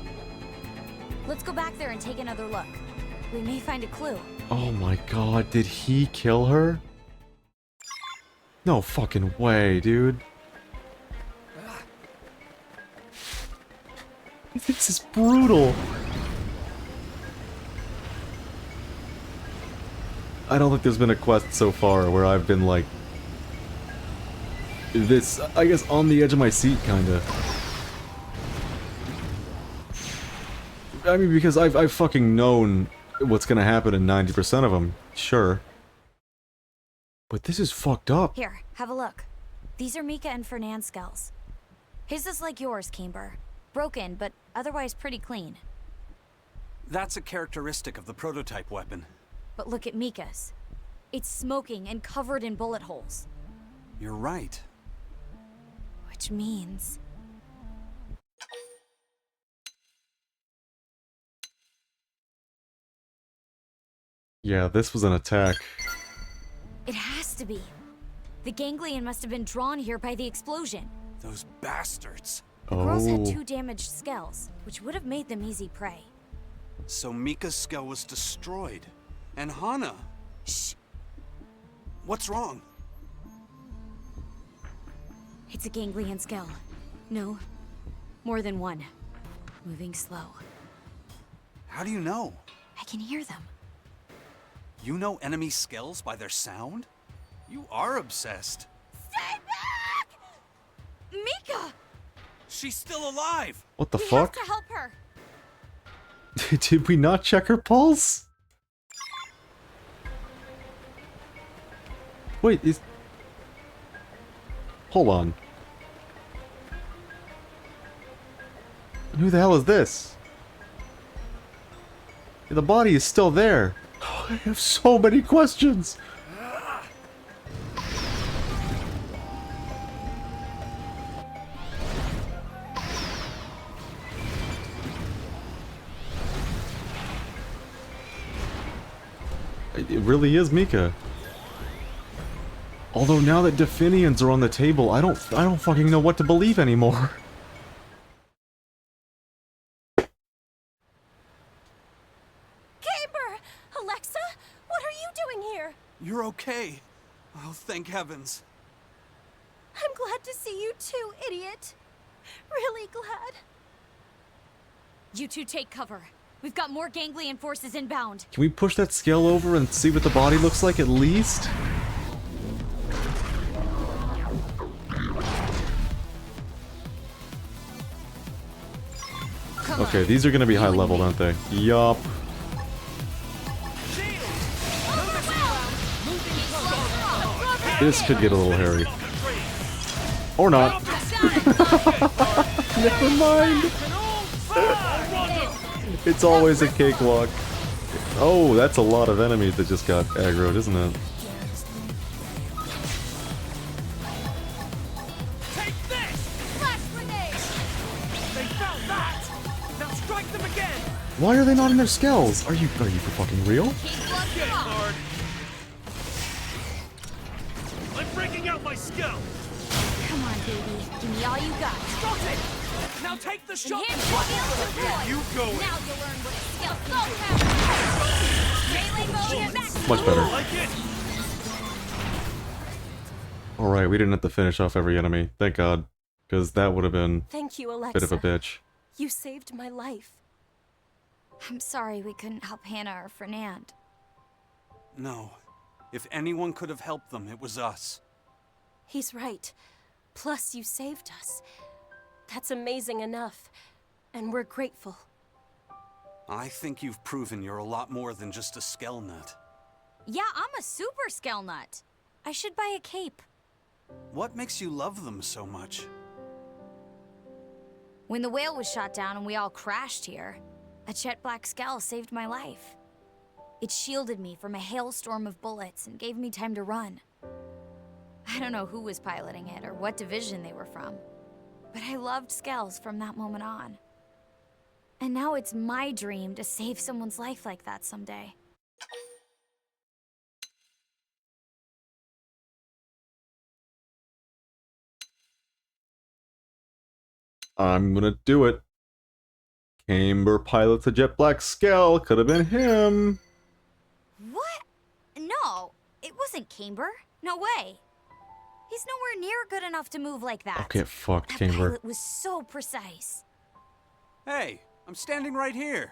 Let's go back there and take another look. We may find a clue. Oh my god, did he kill her? No fucking way, dude. This is brutal. I don't think there's been a quest so far where I've been like this, I guess, on the edge of my seat, kinda. I mean, because I've fucking known what's gonna happen in 90% of them, sure. But this is fucked up. Here, have a look. These are Mika and Fernand's skulls. His is like yours, Camber. Broken, but otherwise pretty clean. That's a characteristic of the prototype weapon. But look at Mika's. It's smoking and covered in bullet holes. You're right. Which means... Yeah, this was an attack. It has to be. The ganglion must have been drawn here by the explosion. Those bastards. The girls had 2 damaged skulls, which would have made them easy prey. So Mika's skull was destroyed. And Hana... Shh. What's wrong? It's a ganglion skull. No, more than one. Moving slow. How do you know? I can hear them. You know enemy skulls by their sound? You are obsessed. Stay back! Mika! She's still alive! What the We fuck? have to help her. Did we not check her pulse? Wait, is... Hold on. Who the hell is this? The body is still there. Oh, I have so many questions. It really is Mika. Although now that Definians are on the table, I don't fucking know what to believe anymore. Camber! Alexa? What are you doing here? You're okay. Oh, thank heavens. I'm glad to see you too, idiot. Really glad. You two take cover. We've got more ganglion forces inbound. Can we push that scale over and see what the body looks like at least? Okay, these are gonna be high level, aren't they? Yup. This could get a little hairy. Or not. Never mind. It's always a cakewalk. Oh, that's a lot of enemies that just got aggroed, isn't it? Take this! Flash grenade! They felt that! Now strike them again! Why are they not in their skells? Are you for fucking real? Get it, Lord! I'm breaking out my skill! Come on, baby. Give me all you got. Got it! Now take the shot! And here's the Get you going! Now you'll learn what a skill Melee mode back. Much better. Like it! Alright, we didn't have to finish off every enemy. Thank God. Because that would have been Thank you, a Alexa. bit of a bitch. You saved my life. I'm sorry we couldn't help Hannah or Fernand. No. If anyone could have helped them, it was us. He's right. Plus, you saved us. That's amazing enough. And we're grateful. I think you've proven you're a lot more than just a skell nut. Yeah, I'm a super skell nut. I should buy a cape. What makes you love them so much? When the whale was shot down and we all crashed here, a jet black skell saved my life. It shielded me from a hailstorm of bullets and gave me time to run. I don't know who was piloting it or what division they were from, but I loved skells from that moment on. And now it's my dream to save someone's life like that someday. I'm gonna do it. Camber pilots a jet black skell. Could have been him. What? No, it wasn't Camber. No way. He's nowhere near good enough to move like that. I'll get fucked, That Camber. pilot was so precise. Hey, I'm standing right here.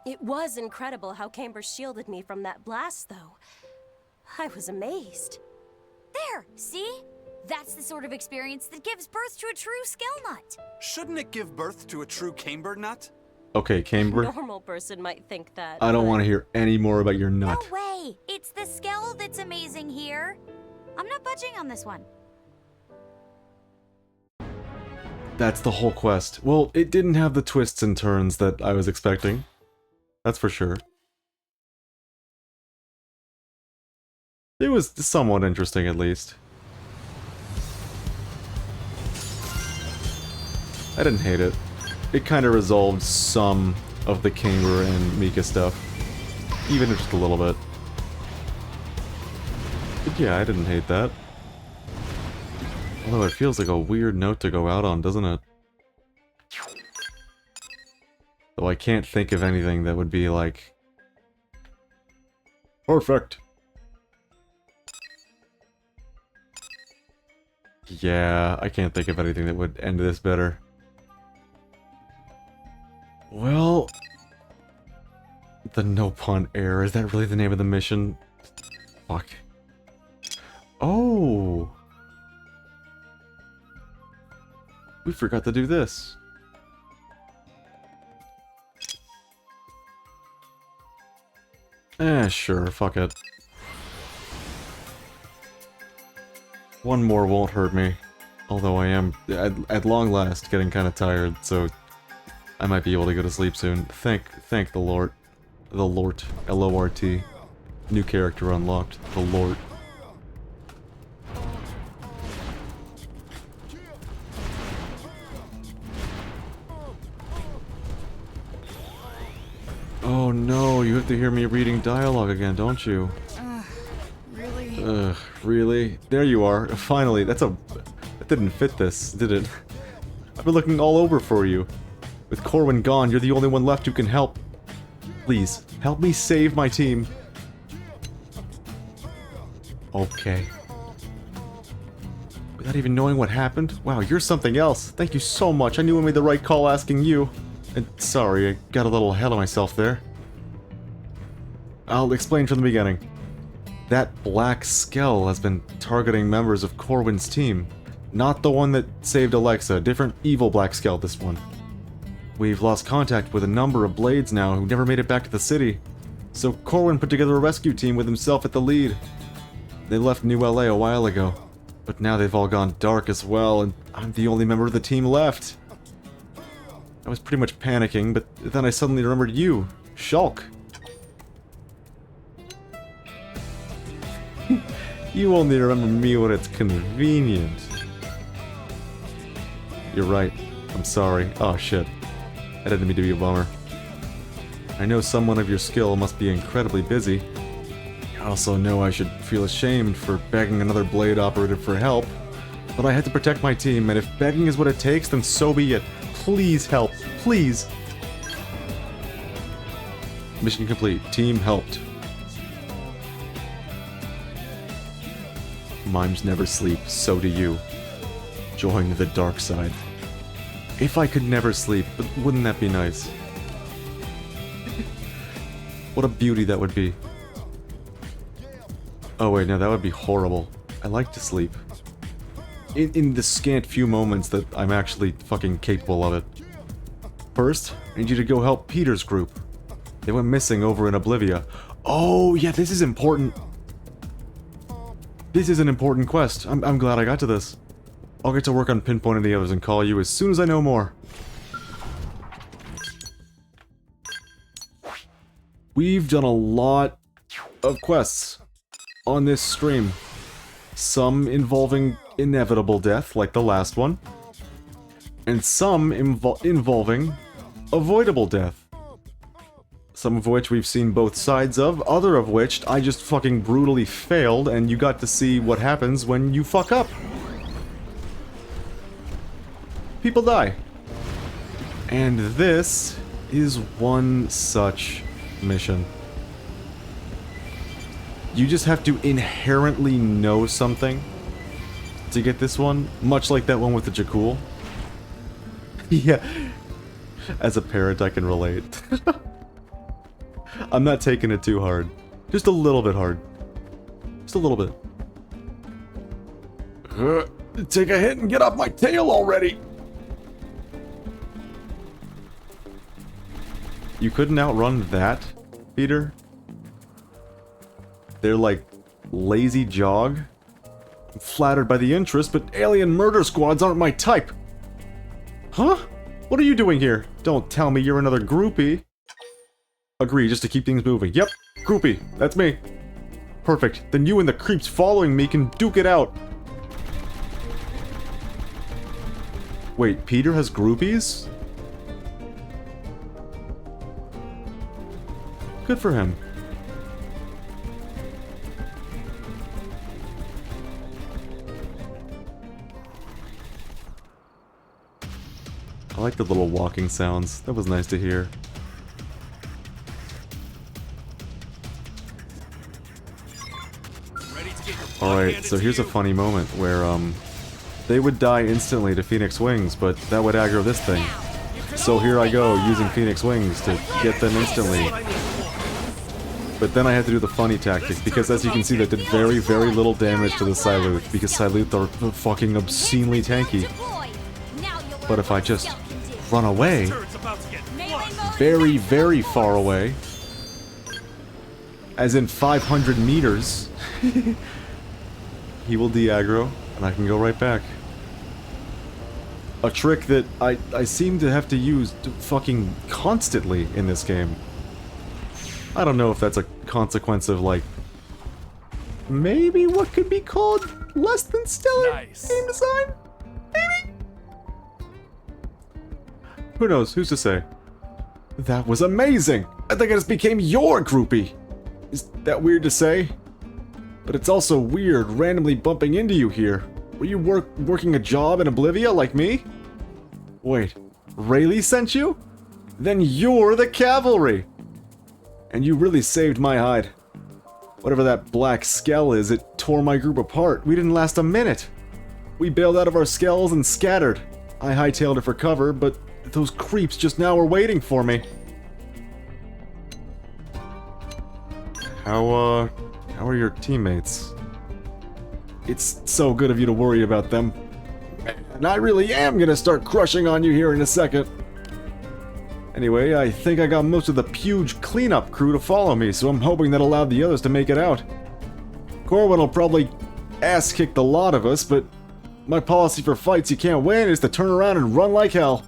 It was incredible how Camber shielded me from that blast, though. I was amazed. There, see? That's the sort of experience that gives birth to a true skell nut. Shouldn't it give birth to a true camber nut? Okay, Camber. A normal person might think that. I don't want to hear any more about your nut. No way! It's the skell that's amazing here. I'm not budging on this one. That's the whole quest. Well, it didn't have the twists and turns that I was expecting. That's for sure. It was somewhat interesting, at least. I didn't hate it. It kind of resolved some of the Camber and Mika stuff. Even just a little bit. But yeah, I didn't hate that. Although it feels like a weird note to go out on, doesn't it? Though I can't think of anything that would be like... perfect! Yeah, I can't think of anything that would end this better. Well... the no pun air, is that really the name of the mission? Fuck. Oh! We forgot to do this. Sure, fuck it. One more won't hurt me. Although I am, at long last, getting kind of tired, so I might be able to go to sleep soon. Thank the Lord. The Lord. L-O-R-T. New character unlocked. The Lord. Oh no, you have to hear me reading dialogue again, don't you? Really? Ugh, really? There you are. Finally, that didn't fit this, did it? I've been looking all over for you. With Corwin gone, you're the only one left who can help. Please, help me save my team. Okay. Without even knowing what happened? Wow, you're something else. Thank you so much. I knew I made the right call asking you. And sorry, I got a little ahead of myself there. I'll explain from the beginning. That black skell has been targeting members of Corwin's team. Not the one that saved Alexa, different evil black skell, this one. We've lost contact with a number of Blades now who never made it back to the city. So Corwin put together a rescue team with himself at the lead. They left New LA a while ago, but now they've all gone dark as well, and I'm the only member of the team left. I was pretty much panicking, but then I suddenly remembered you, Shulk. You only remember me when it's convenient. You're right. I'm sorry. Oh shit. I didn't mean to be a bummer. I know someone of your skill must be incredibly busy. I also know I should feel ashamed for begging another Blade operative for help. But I had to protect my team, and if begging is what it takes, then so be it. Please help. Please. Mission complete. Team helped. Mimes never sleep, so do you. Join the dark side. If I could never sleep, but wouldn't that be nice? What a beauty that would be. Oh wait, no, that would be horrible. I like to sleep. In the scant few moments that I'm actually fucking capable of it. First, I need you to go help Peter's group. They went missing over in Oblivia. Oh, yeah, this is important. This is an important quest. I'm glad I got to this. I'll get to work on pinpointing the others and call you as soon as I know more. We've done a lot of quests on this stream. Some involving inevitable death, like the last one. And some involving avoidable death. Some of which we've seen both sides of, other of which I just fucking brutally failed, and you got to see what happens when you fuck up. People die. And this is one such mission. You just have to inherently know something to get this one, much like that one with the Jakul. Yeah. As a parent, I can relate. I'm not taking it too hard. Just a little bit hard. Just a little bit. Take a hit and get off my tail already! You couldn't outrun that, Peter? They're like lazy jog? I'm flattered by the interest, but alien murder squads aren't my type! Huh? What are you doing here? Don't tell me you're another groupie. Agree, just to keep things moving. Yep, groupie, that's me. Perfect, then you and the creeps following me can duke it out. Wait, Peter has groupies? Good for him. I like the little walking sounds. That was nice to hear. Alright, so here's a funny moment where, they would die instantly to Phoenix Wings, but that would aggro this thing. So here I go, using Phoenix Wings to get them instantly. But then I had to do the funny tactic, because as you can see, that did very, very little damage to the Siluth, because Siluth are fucking obscenely tanky. But if I just run away, very, very far away, as in 500 meters, he will de-aggro, and I can go right back. A trick that I seem to have to use fucking constantly in this game. I don't know if that's a consequence of, like, maybe what could be called less than stellar game design? Maybe? Who knows? Who's to say? That was amazing! I think I just became your groupie! Is that weird to say? But it's also weird randomly bumping into you here. Were you working a job in Oblivia like me? Wait, Rayleigh sent you? Then you're the cavalry! And you really saved my hide. Whatever that black skell is, it tore my group apart. We didn't last a minute. We bailed out of our skells and scattered. I hightailed it for cover, but those creeps just now were waiting for me. How are your teammates? It's so good of you to worry about them. And I really am gonna start crushing on you here in a second. Anyway, I think I got most of the huge cleanup crew to follow me, so I'm hoping that allowed the others to make it out. Corwin will probably ass-kick the lot of us, but my policy for fights you can't win is to turn around and run like hell.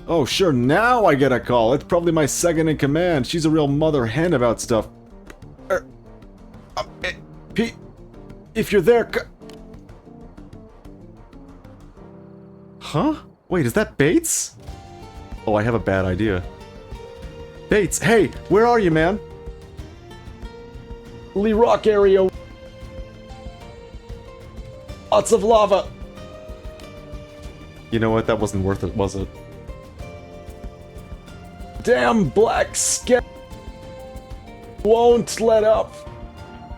Oh, sure, now I get a call. It's probably my second in command. She's a real mother hen about stuff. Pete, if you're there, huh? Wait, is that Bates? Oh, I have a bad idea. Bates, hey, where are you, man? Lee Rock area. Lots of lava. You know what? That wasn't worth it, was it? Damn black skin won't let up.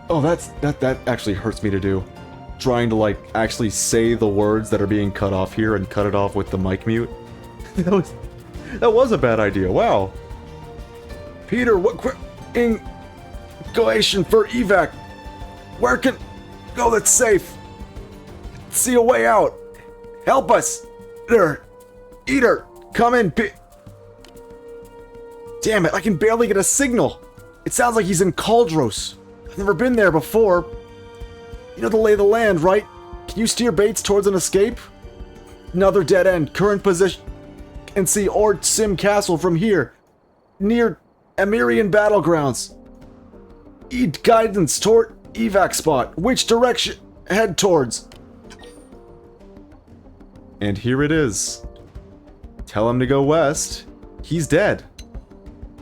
Oh, that actually hurts me to do. Trying to like actually say the words that are being cut off here and cut it off with the mic mute. that was a bad idea. Wow. Peter, what Galatian for evac? Where can go that's safe? See a way out. Help us. Eater, come in. Damn it, I can barely get a signal. It sounds like he's in Caldros. I've never been there before. You know the lay of the land, right? Can you steer Bates towards an escape? Another dead end, current position. And see Ord Sim Castle from here. Near Emirian Battlegrounds. Eat guidance toward evac spot. Which direction? Head towards. And here it is. Tell him to go west. He's dead.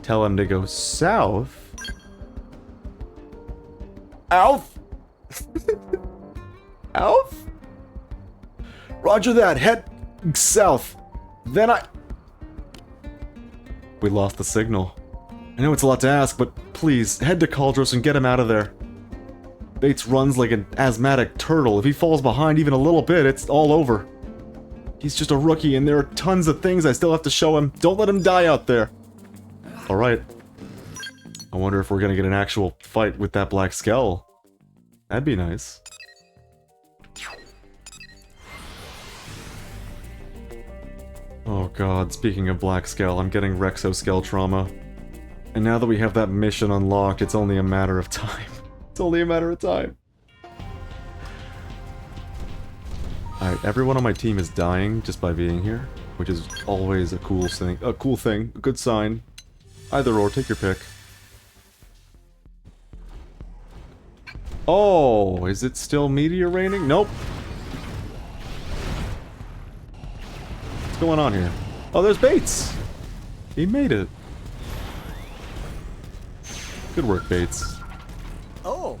Tell him to go south. Outh? Outh? Roger that. Head south. Then we lost the signal. I know it's a lot to ask, but please, head to Caldros and get him out of there. Bates runs like an asthmatic turtle. If he falls behind even a little bit, it's all over. He's just a rookie, and there are tons of things I still have to show him. Don't let him die out there. Alright. I wonder if we're gonna get an actual fight with that black skull. That'd be nice. Oh god, speaking of black skull, I'm getting Rexoskull trauma. And now that we have that mission unlocked, it's only a matter of time. It's only a matter of time. Alright, everyone on my team is dying just by being here, which is always a cool thing. A good sign. Either or, take your pick. Oh, is it still meteor raining? Nope. What's going on here? Oh, there's Bates! He made it. Good work, Bates. Oh.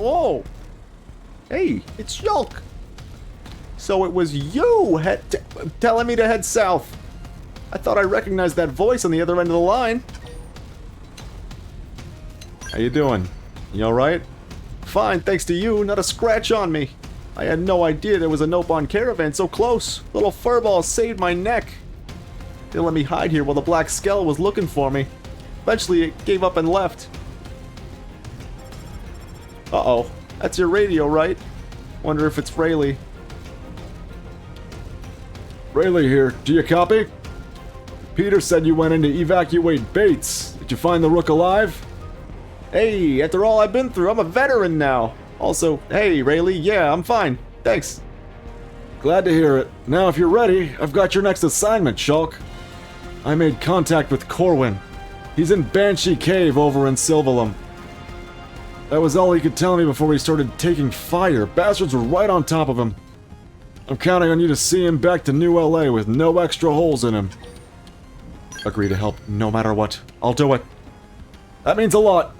Oh! Hey, it's Yulk! So it was you telling me to head south. I thought I recognized that voice on the other end of the line. How you doing? You alright? Fine, thanks to you, not a scratch on me. I had no idea there was a Nopon caravan so close. Little furball saved my neck. They let me hide here while the black skull was looking for me. Eventually it gave up and left. Uh-oh. That's your radio, right? Wonder if it's Rayleigh. Rayleigh here. Do you copy? Peter said you went in to evacuate Bates. Did you find the Rook alive? Hey, after all I've been through, I'm a veteran now. Also, hey, Rayleigh, yeah, I'm fine. Thanks. Glad to hear it. Now, if you're ready, I've got your next assignment, Shulk. I made contact with Corwin. He's in Banshee Cave over in Silvalum. That was all he could tell me before he started taking fire. Bastards were right on top of him. I'm counting on you to see him back to New LA with no extra holes in him. Agree to help no matter what. I'll do it. That means a lot.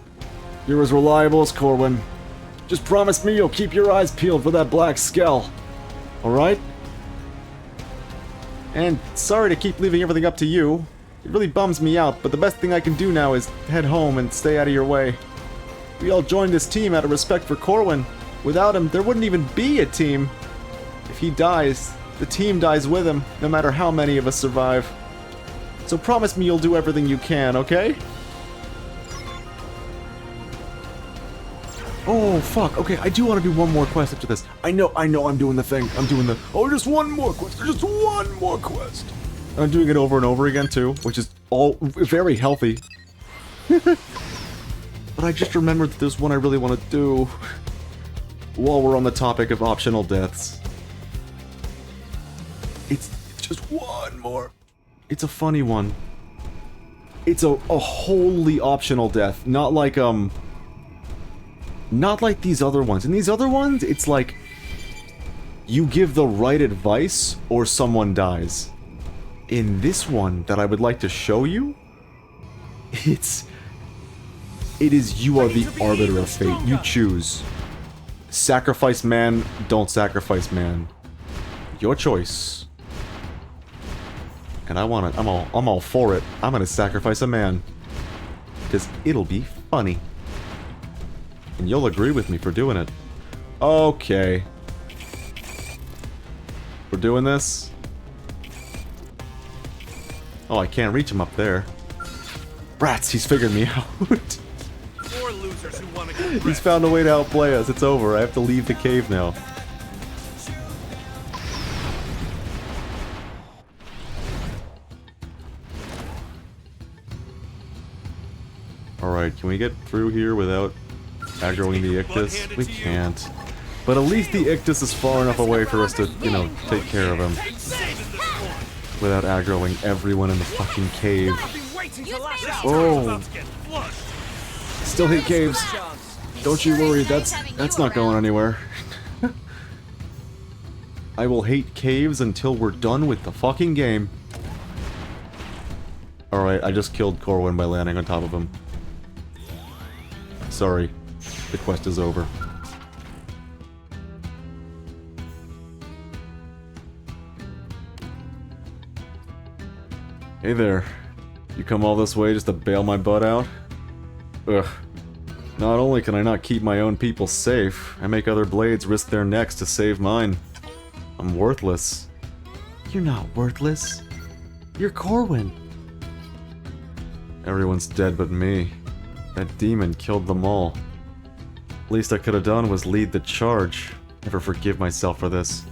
You're as reliable as Corwin. Just promise me you'll keep your eyes peeled for that black skull. Alright? And sorry to keep leaving everything up to you. It really bums me out, but the best thing I can do now is head home and stay out of your way. We all joined this team out of respect for Corwin. Without him, there wouldn't even be a team. If he dies, the team dies with him, no matter how many of us survive. So promise me you'll do everything you can, okay? Oh, fuck. Okay, I do want to do one more quest after this. I know I'm doing the thing. I'm doing the... Oh, just one more quest. Just one more quest. I'm doing it over and over again, too, which is all very healthy. But I just remembered that there's one I really want to do while we're on the topic of optional deaths. It's just one more. It's a funny one. It's a wholly optional death, not like these other ones. In these other ones, it's like you give the right advice or someone dies. In this one that I would like to show you, it is you are the arbiter of fate. You choose. Sacrifice man, don't sacrifice man. Your choice. And I'm all for it. I'm gonna sacrifice a man. Because it'll be funny. And you'll agree with me for doing it. Okay. We're doing this? Oh, I can't reach him up there. Rats, he's figured me out. More losers who want to get He's found a way to outplay us. It's over. I have to leave the cave now. Alright, can we get through here without aggroing the Ictus? We can't. But at least the Ictus is far enough away for us to, you know, take care of him. Without aggroing everyone in the fucking cave. Oh! Still hate caves. Don't you worry, that's not going anywhere. I will hate caves until we're done with the fucking game. Alright, I just killed Corwin by landing on top of him. Sorry, the quest is over. Hey there. You come all this way just to bail my butt out? Ugh. Not only can I not keep my own people safe, I make other blades risk their necks to save mine. I'm worthless. You're not worthless. You're Corwin. Everyone's dead but me. That demon killed them all. Least I could have done was lead the charge. Never forgive myself for this.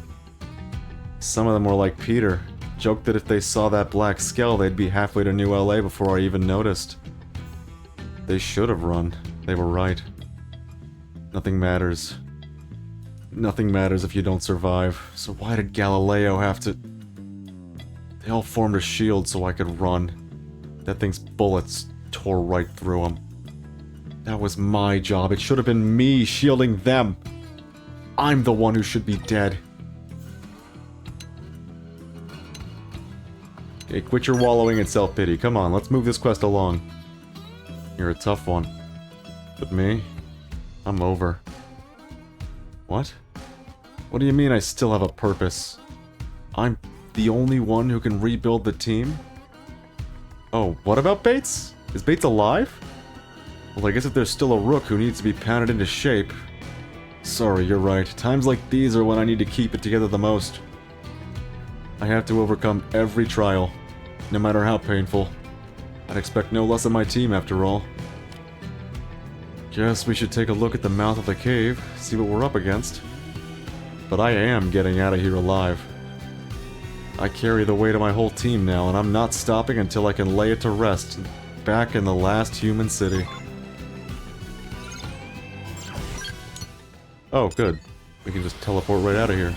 Some of them were like Peter. Joked that if they saw that black skull, they'd be halfway to New LA before I even noticed. They should have run. They were right. Nothing matters. Nothing matters if you don't survive. So why did Galileo have to... They all formed a shield so I could run. That thing's bullets tore right through him. That was my job. It should have been me shielding them. I'm the one who should be dead. Okay, quit your wallowing in self-pity. Come on, let's move this quest along. You're a tough one. But me? I'm over. What? What do you mean I still have a purpose? I'm the only one who can rebuild the team? Oh, what about Bates? Is Bates alive? Well, I guess if there's still a rook who needs to be pounded into shape... Sorry, you're right. Times like these are when I need to keep it together the most. I have to overcome every trial, no matter how painful. I'd expect no less of my team after all. Guess we should take a look at the mouth of the cave, see what we're up against. But I am getting out of here alive. I carry the weight of my whole team now, and I'm not stopping until I can lay it to rest, back in the last human city. Oh, good. We can just teleport right out of here.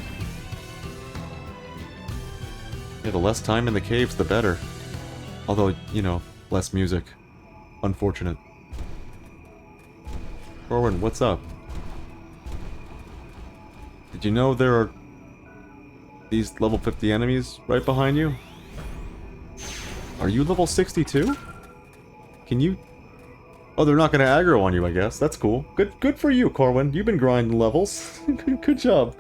Yeah, the less time in the caves, the better. Although, you know, less music. Unfortunate. Corwin, what's up? Did you know there are these level 50 enemies right behind you? Are you level 62? Can you... Oh, they're not gonna aggro on you, I guess. That's cool. Good for you, Corwin. You've been grinding levels. Good job.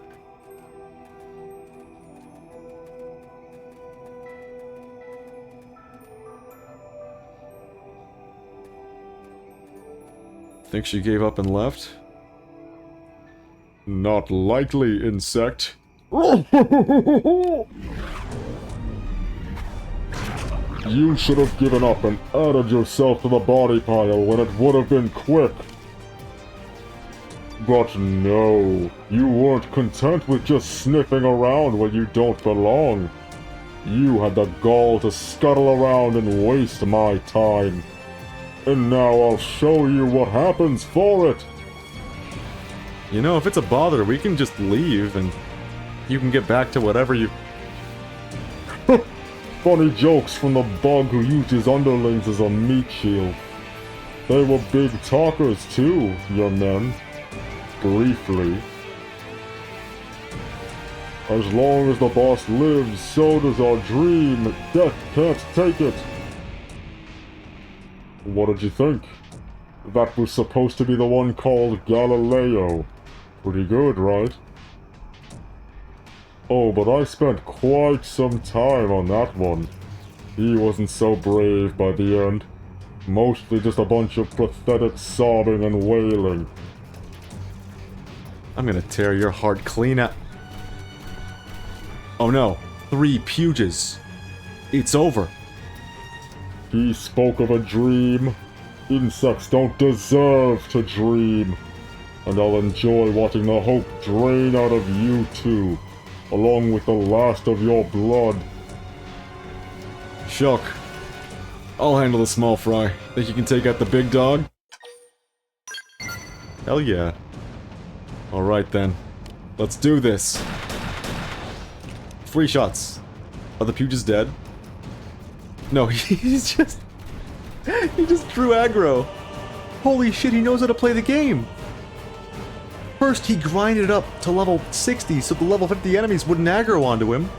Think she gave up and left? Not likely, insect. You should have given up and added yourself to the body pile when it would have been quick. But no, you weren't content with just sniffing around where you don't belong. You had the gall to scuttle around and waste my time. And now I'll show you what happens for it. You know, if it's a bother, we can just leave and you can get back to whatever you... funny jokes from the bug who used his underlings as a meat shield. They were big talkers too, young men. Briefly. As long as the boss lives, so does our dream. Death can't take it. What did you think? That was supposed to be the one called Galileo. Pretty good, right? Oh, but I spent quite some time on that one. He wasn't so brave by the end. Mostly just a bunch of pathetic sobbing and wailing. I'm gonna tear your heart clean out. Oh no, 3 Puges. It's over. He spoke of a dream. Insects don't deserve to dream. And I'll enjoy watching the hope drain out of you too, along with the last of your blood. Shulk, I'll handle the small fry. Think you can take out the big dog? Hell yeah. Alright then. Let's do this. 3 shots. Are the Puges dead? No, he's just... He just drew aggro. Holy shit, he knows how to play the game. First, he grinded up to level 60 so the level 50 enemies wouldn't aggro onto him.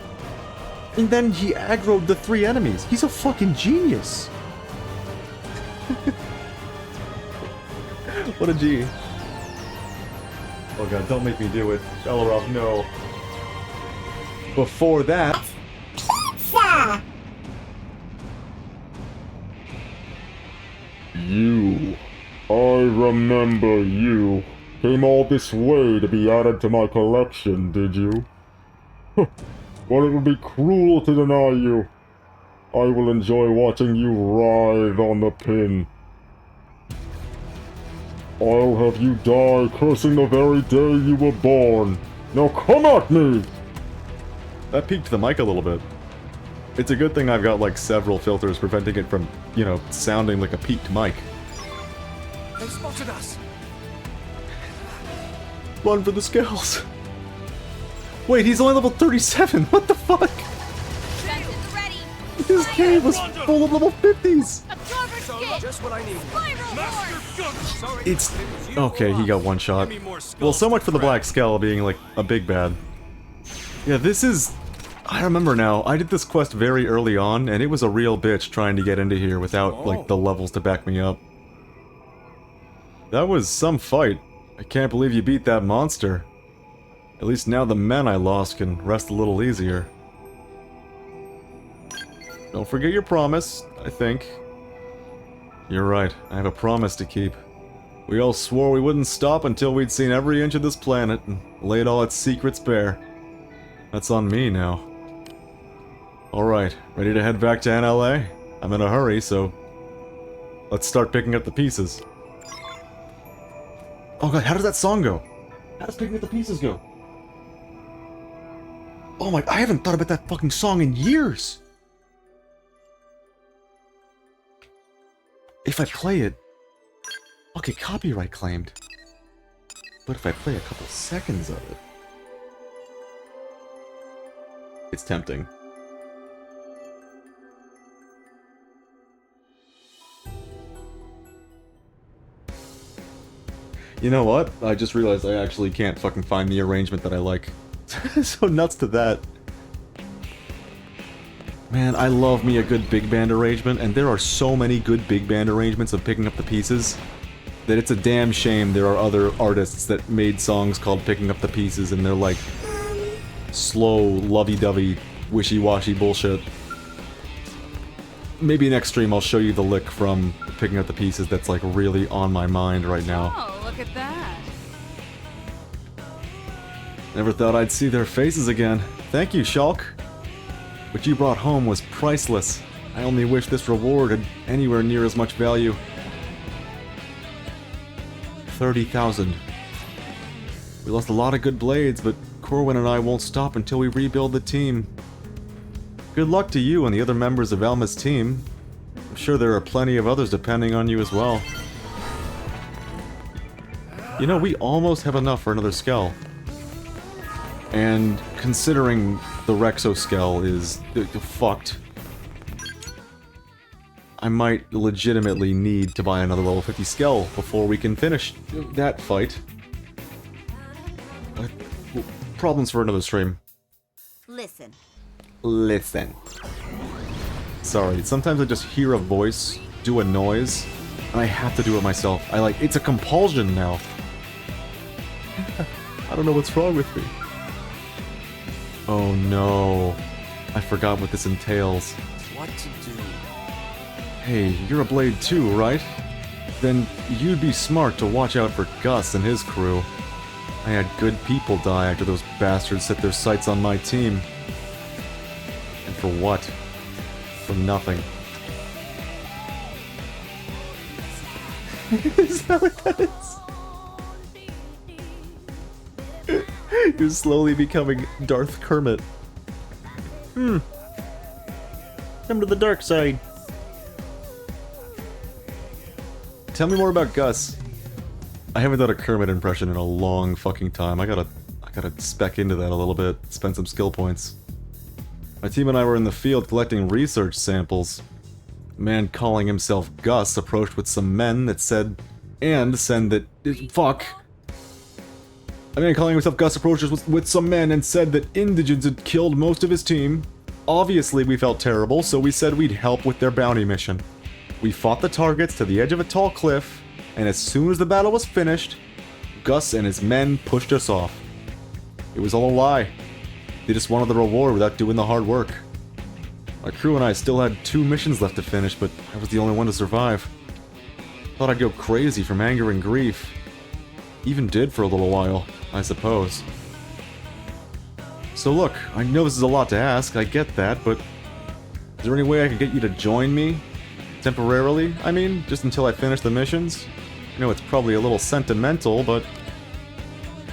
And then he aggroed the 3 enemies. He's a fucking genius. What a G. Oh god, don't make me do it. Elrond, no. Before that... Pizza! You. I remember you. Came all this way to be added to my collection, did you? Well, it would be cruel to deny you. I will enjoy watching you writhe on the pin. I'll have you die cursing the very day you were born. Now come at me! That peaked the mic a little bit. It's a good thing I've got like several filters preventing it from, you know, sounding like a peaked mic. They spotted us! Run for the scales! Wait, he's only level 37! What the fuck? This game was full of level 50s! Just what I need. It's... Okay, he got one shot. Well, so much for the Black Skull being like a big bad. Yeah, this is... I remember now, I did this quest very early on, and it was a real bitch trying to get into here without, like, the levels to back me up. That was some fight. I can't believe you beat that monster. At least now the men I lost can rest a little easier. Don't forget your promise, I think. You're right, I have a promise to keep. We all swore we wouldn't stop until we'd seen every inch of this planet and laid all its secrets bare. That's on me now. Alright, ready to head back to NLA? I'm in a hurry, so... let's start picking up the pieces. Oh god, how does that song go? How does picking up the pieces go? Oh my, I haven't thought about that fucking song in years! If I play it... okay, copyright claimed. But if I play a couple seconds of it... it's tempting. You know what? I just realized I actually can't fucking find the arrangement that I like. So nuts to that. Man, I love me a good big band arrangement, and there are so many good big band arrangements of Picking Up the Pieces that it's a damn shame there are other artists that made songs called Picking Up the Pieces and they're like slow, lovey-dovey, wishy-washy bullshit. Maybe next stream I'll show you the lick from Picking Up the Pieces that's like really on my mind right now. Oh, look at that. Never thought I'd see their faces again. Thank you, Shulk. What you brought home was priceless. I only wish this reward had anywhere near as much value. 30,000. We lost a lot of good blades, but Corwin and I won't stop until we rebuild the team. Good luck to you and the other members of Alma's team. I'm sure there are plenty of others depending on you as well. You know, we almost have enough for another Skell. And considering the Rexo Skell is fucked, I might legitimately need to buy another level 50 Skell before we can finish that fight. Problems for another stream. Listen. Listen. Sorry, sometimes I just hear a voice, do a noise, and I have to do it myself. It's a compulsion now. I don't know what's wrong with me. Oh no. I forgot what this entails. What to do? Hey, you're a Blade too, right? Then you'd be smart to watch out for Gus and his crew. I had good people die after those bastards set their sights on my team. And for what? For nothing. Is that what that is? You're slowly becoming Darth Kermit. Come to the dark side. Tell me more about Gus. I haven't done a Kermit impression in a long fucking time. I gotta spec into that a little bit, spend some skill points. My team and I were in the field collecting research samples. A man calling himself Gus approached with some men that said... Fuck. A man calling himself Gus approached us with some men and said that indigents had killed most of his team. Obviously we felt terrible, so we said we'd help with their bounty mission. We fought the targets to the edge of a tall cliff, and as soon as the battle was finished, Gus and his men pushed us off. It was all a lie. They just wanted the reward without doing the hard work. My crew and I still had 2 missions left to finish, but I was the only one to survive. Thought I'd go crazy from anger and grief. Even did for a little while, I suppose. So look, I know this is a lot to ask, I get that, but... is there any way I could get you to join me? Temporarily, I mean, just until I finish the missions? I know it's probably a little sentimental, but...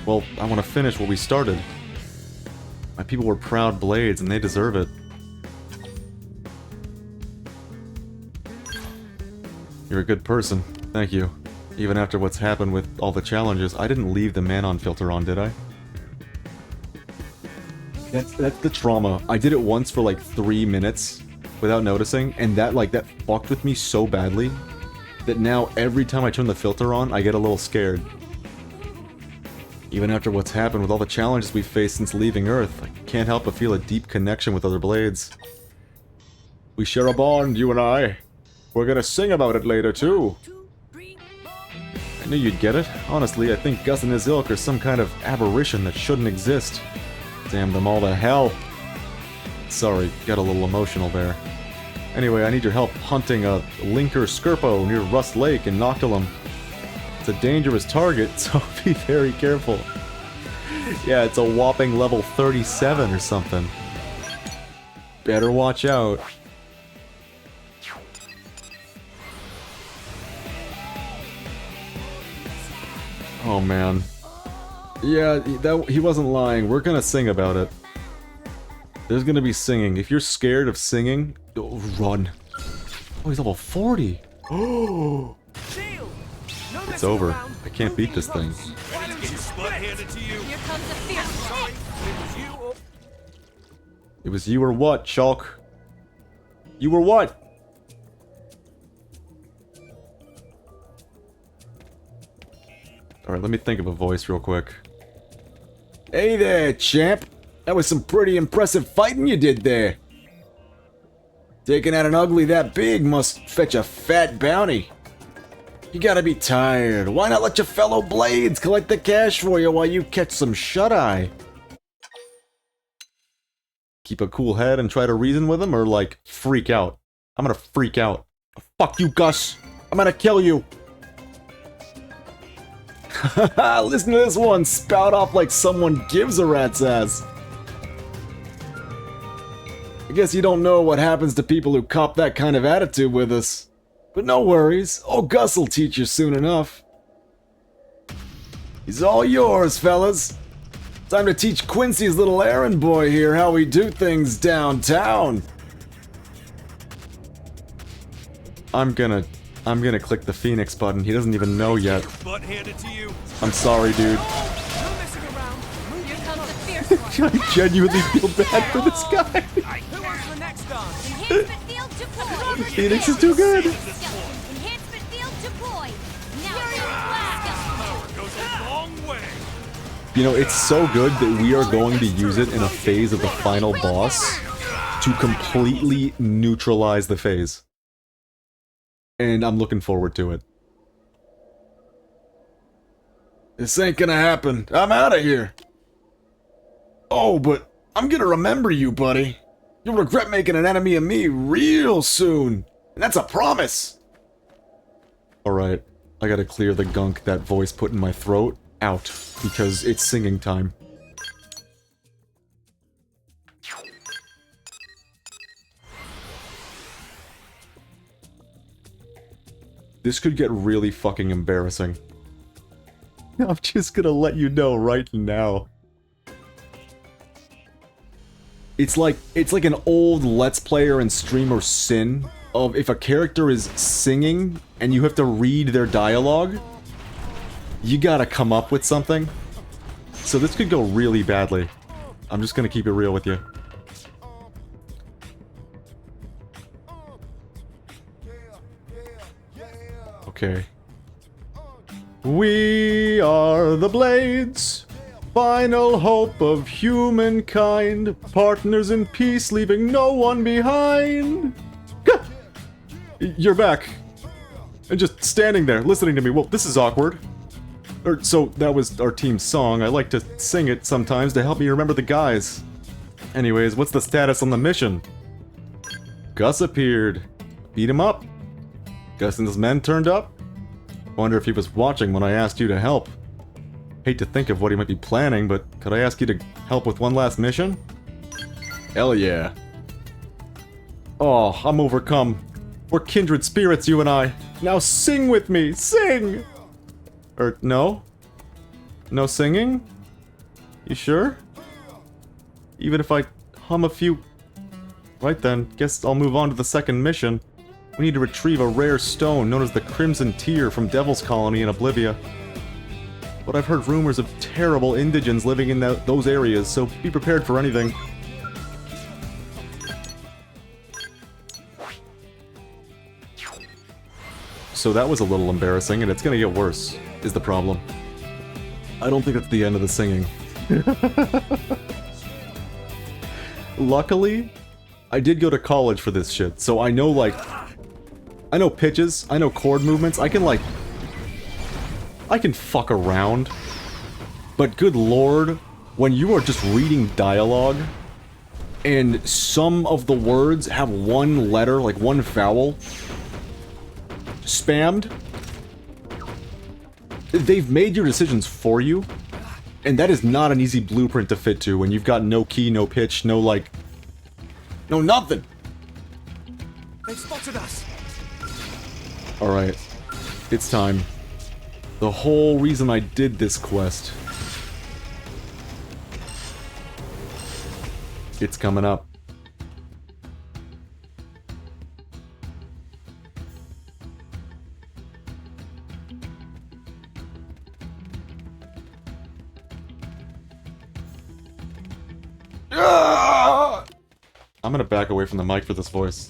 well, I want to finish what we started. My people were proud Blades, and they deserve it. You're a good person. Thank you. Even after what's happened with all the challenges, I didn't leave the Manon filter on, did I? That's the trauma. I did it once for like 3 minutes without noticing, and that fucked with me so badly that now every time I turn the filter on, I get a little scared. Even after what's happened with all the challenges we've faced since leaving Earth, I can't help but feel a deep connection with other Blades. We share a bond, you and I. We're gonna sing about it later, too. I knew you'd get it. Honestly, I think Gus and his ilk are some kind of aberration that shouldn't exist. Damn them all to hell. Sorry, got a little emotional there. Anyway, I need your help hunting a Linker Skirpo near Rust Lake in Noctilum. It's a dangerous target, so be very careful. Yeah, it's a whopping level 37 or something. Better watch out. Oh man. Yeah, he wasn't lying. We're gonna sing about it. There's gonna be singing. If you're scared of singing, run. Oh, he's level 40. Oh. It's over. I can't beat this thing. It was you or what, Shulk? You were what? Alright, let me think of a voice real quick. Hey there, champ. That was some pretty impressive fighting you did there. Taking out an ugly that big must fetch a fat bounty. You gotta be tired. Why not let your fellow Blades collect the cash for you while you catch some shut-eye? Keep a cool head and try to reason with him, or like, freak out? I'm gonna freak out. Fuck you, Gus. I'm gonna kill you. Listen to this one spout off like someone gives a rat's ass. I guess you don't know what happens to people who cop that kind of attitude with us. But no worries, old Gus will teach you soon enough. He's all yours, fellas. Time to teach Quincy's little errand boy here how we do things downtown. I'm gonna click the Phoenix button. He doesn't even know yet. I'm sorry, dude. I genuinely feel bad for this guy. Where's the next done? Enhancement field deployed. Phoenix is too good. Enhancement field deployed. Now Goes a long way. You know, it's so good that we are going to use it in a phase of the final boss to completely neutralize the phase. And I'm looking forward to it. This ain't gonna happen. I'm out of here. Oh, but I'm gonna remember you, buddy. You'll regret making an enemy of me real soon. And that's a promise. Alright, I gotta clear the gunk that voice put in my throat out, because it's singing time. This could get really fucking embarrassing. I'm just gonna let you know right now. It's like an old Let's Player and streamer sin of if a character is singing and you have to read their dialogue, you gotta come up with something. So this could go really badly. I'm just gonna keep it real with you. Okay. We are the Blades, final hope of humankind, partners in peace, leaving no one behind. Gah! You're back. And just standing there, listening to me. Well, this is awkward. So, that was our team's song. I like to sing it sometimes to help me remember the guys. Anyways, what's the status on the mission? Gus appeared. Beat him up. Gus and his men turned up. Wonder if he was watching when I asked you to help. Hate to think of what he might be planning, but could I ask you to help with one last mission? Hell yeah. Oh, I'm overcome. We're kindred spirits, you and I. Now sing with me, sing! No? No singing? You sure? Even if I hum a few... Right then, guess I'll move on to the second mission. We need to retrieve a rare stone known as the Crimson Tear from Devil's Colony in Oblivia. But I've heard rumors of terrible indigents living in those areas, so be prepared for anything. So that was a little embarrassing, and it's gonna get worse, is the problem. I don't think that's the end of the singing. Luckily, I did go to college for this shit, so I know, like... I know pitches, I know chord movements, I can fuck around. But good lord, when you are just reading dialogue, and some of the words have one letter, like one vowel, spammed, they've made your decisions for you, and that is not an easy blueprint to fit to when you've got no key, no pitch, no nothing! They spotted us! Alright, it's time. The whole reason I did this quest. It's coming up. I'm gonna back away from the mic for this voice.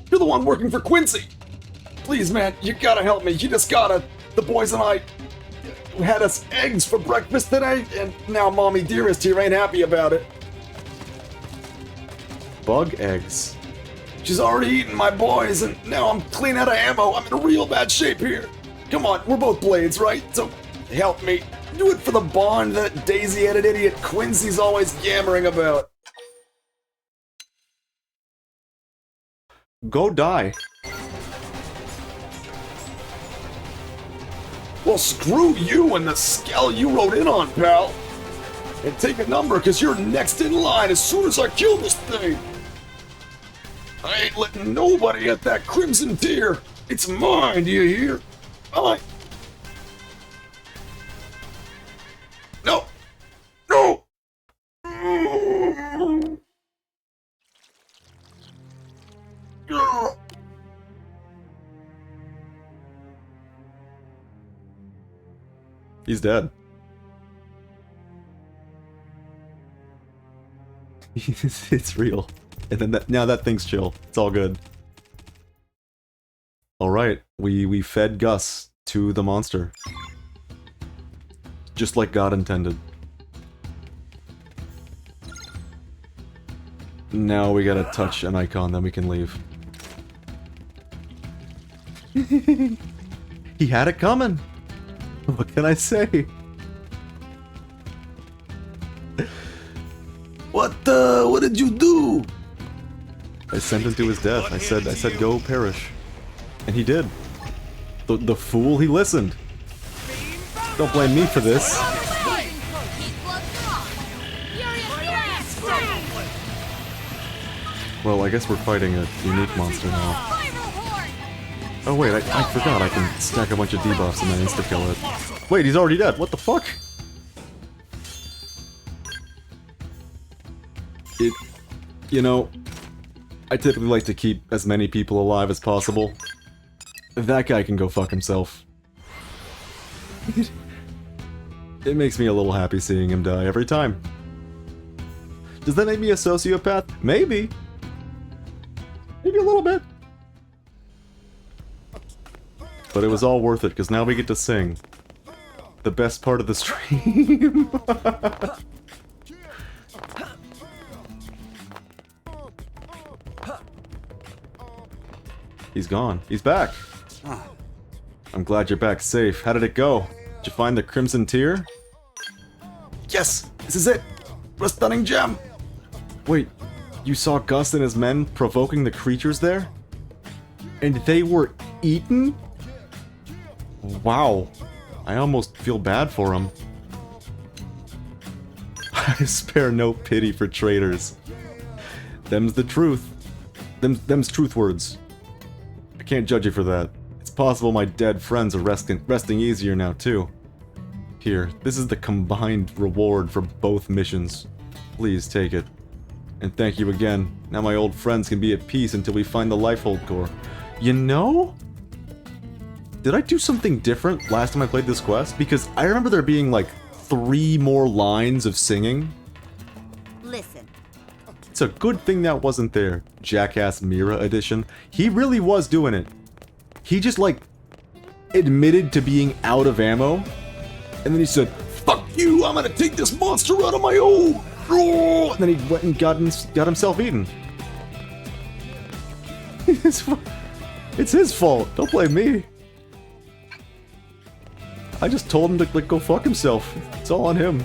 You're the one working for Quincy! Please, man, you gotta help me. You just gotta. The boys and I had us eggs for breakfast today, and now Mommy Dearest here ain't happy about it. Bug eggs? She's already eaten my boys, and now I'm clean out of ammo. I'm in real bad shape here. Come on, we're both Blades, right? So help me. Do it for the bond that daisy-headed idiot Quincy's always yammering about. Go die. Well, screw you and the skell you rode in on, pal. And take a number, because you're next in line as soon as I kill this thing. I ain't letting nobody at that Crimson Tear. It's mine, do you hear? Mine. No. No. He's dead. It's real. And then now that thing's chill. It's all good. Alright, we fed Gus to the monster. Just like God intended. Now we gotta touch an icon, then we can leave. He had it coming! What can I say? What did you do? I sent him to his death. I said go perish. And he did. The fool, he listened. Don't blame me for this. Well, I guess we're fighting a unique monster now. Oh wait, I forgot I can stack a bunch of debuffs and then insta-kill it. Wait, he's already dead. What the fuck? You know, I typically like to keep as many people alive as possible. That guy can go fuck himself. It makes me a little happy seeing him die every time. Does that make me a sociopath? Maybe. Maybe a little bit. But it was all worth it, because now we get to sing. The best part of the stream. He's gone. He's back. I'm glad you're back safe. How did it go? Did you find the Crimson Tear? Yes! This is it! A stunning gem! Wait, you saw Gus and his men provoking the creatures there? And they were eaten? Wow. I almost feel bad for him. I spare no pity for traitors. Them's the truth. Them's truth words. I can't judge you for that. It's possible my dead friends are resting easier now too. Here, this is the combined reward for both missions. Please take it. And thank you again. Now my old friends can be at peace until we find the Lifehold Core. You know? Did I do something different last time I played this quest? Because I remember there being like 3 more lines of singing. Listen. It's a good thing that wasn't there. Jackass Mira edition. He really was doing it. He just like admitted to being out of ammo. And then he said, "Fuck you, I'm gonna take this monster out of my own." And then he went and got himself eaten. It's his fault. Don't blame me. I just told him to like go fuck himself. It's all on him.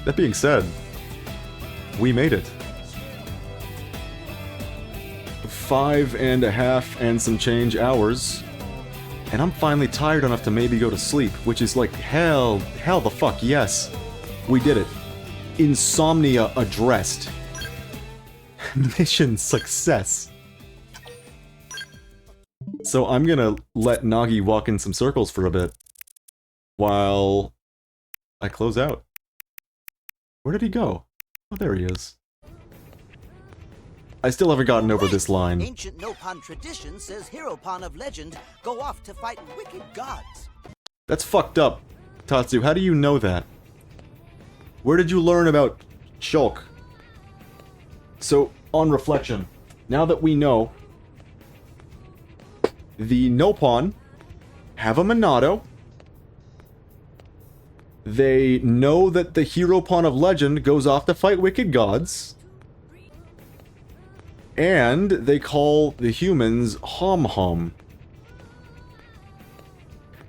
That being said, we made it. 5.5 and some change hours. And I'm finally tired enough to maybe go to sleep, which is like hell the fuck yes. We did it. Insomnia addressed. Mission success. So I'm gonna let Nagi walk in some circles for a bit while I close out. Where did he go? Oh, there he is. I still haven't gotten over this line. Ancient Nopon tradition says Heropon of legend go off to fight wicked gods. That's fucked up. Tatsu, how do you know that? Where did you learn about Shulk? So, on reflection, now that we know the Nopon have a Monado, they know that the Heropon of legend goes off to fight wicked gods, and they call the humans Hom-Hom.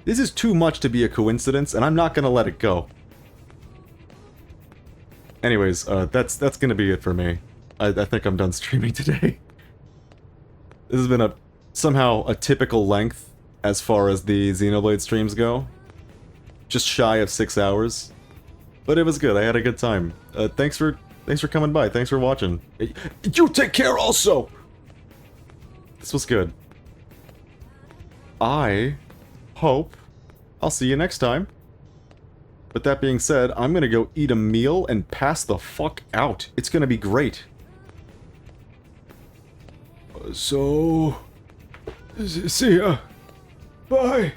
This is too much to be a coincidence, and I'm not gonna let it go. Anyways, that's gonna be it for me. I think I'm done streaming today. This has been somehow a typical length as far as the Xenoblade streams go. Just shy of 6 hours. But it was good, I had a good time. Thanks for coming by, thanks for watching. You take care also! This was good. I hope I'll see you next time. But that being said, I'm gonna go eat a meal and pass the fuck out. It's gonna be great. So... see ya. Bye.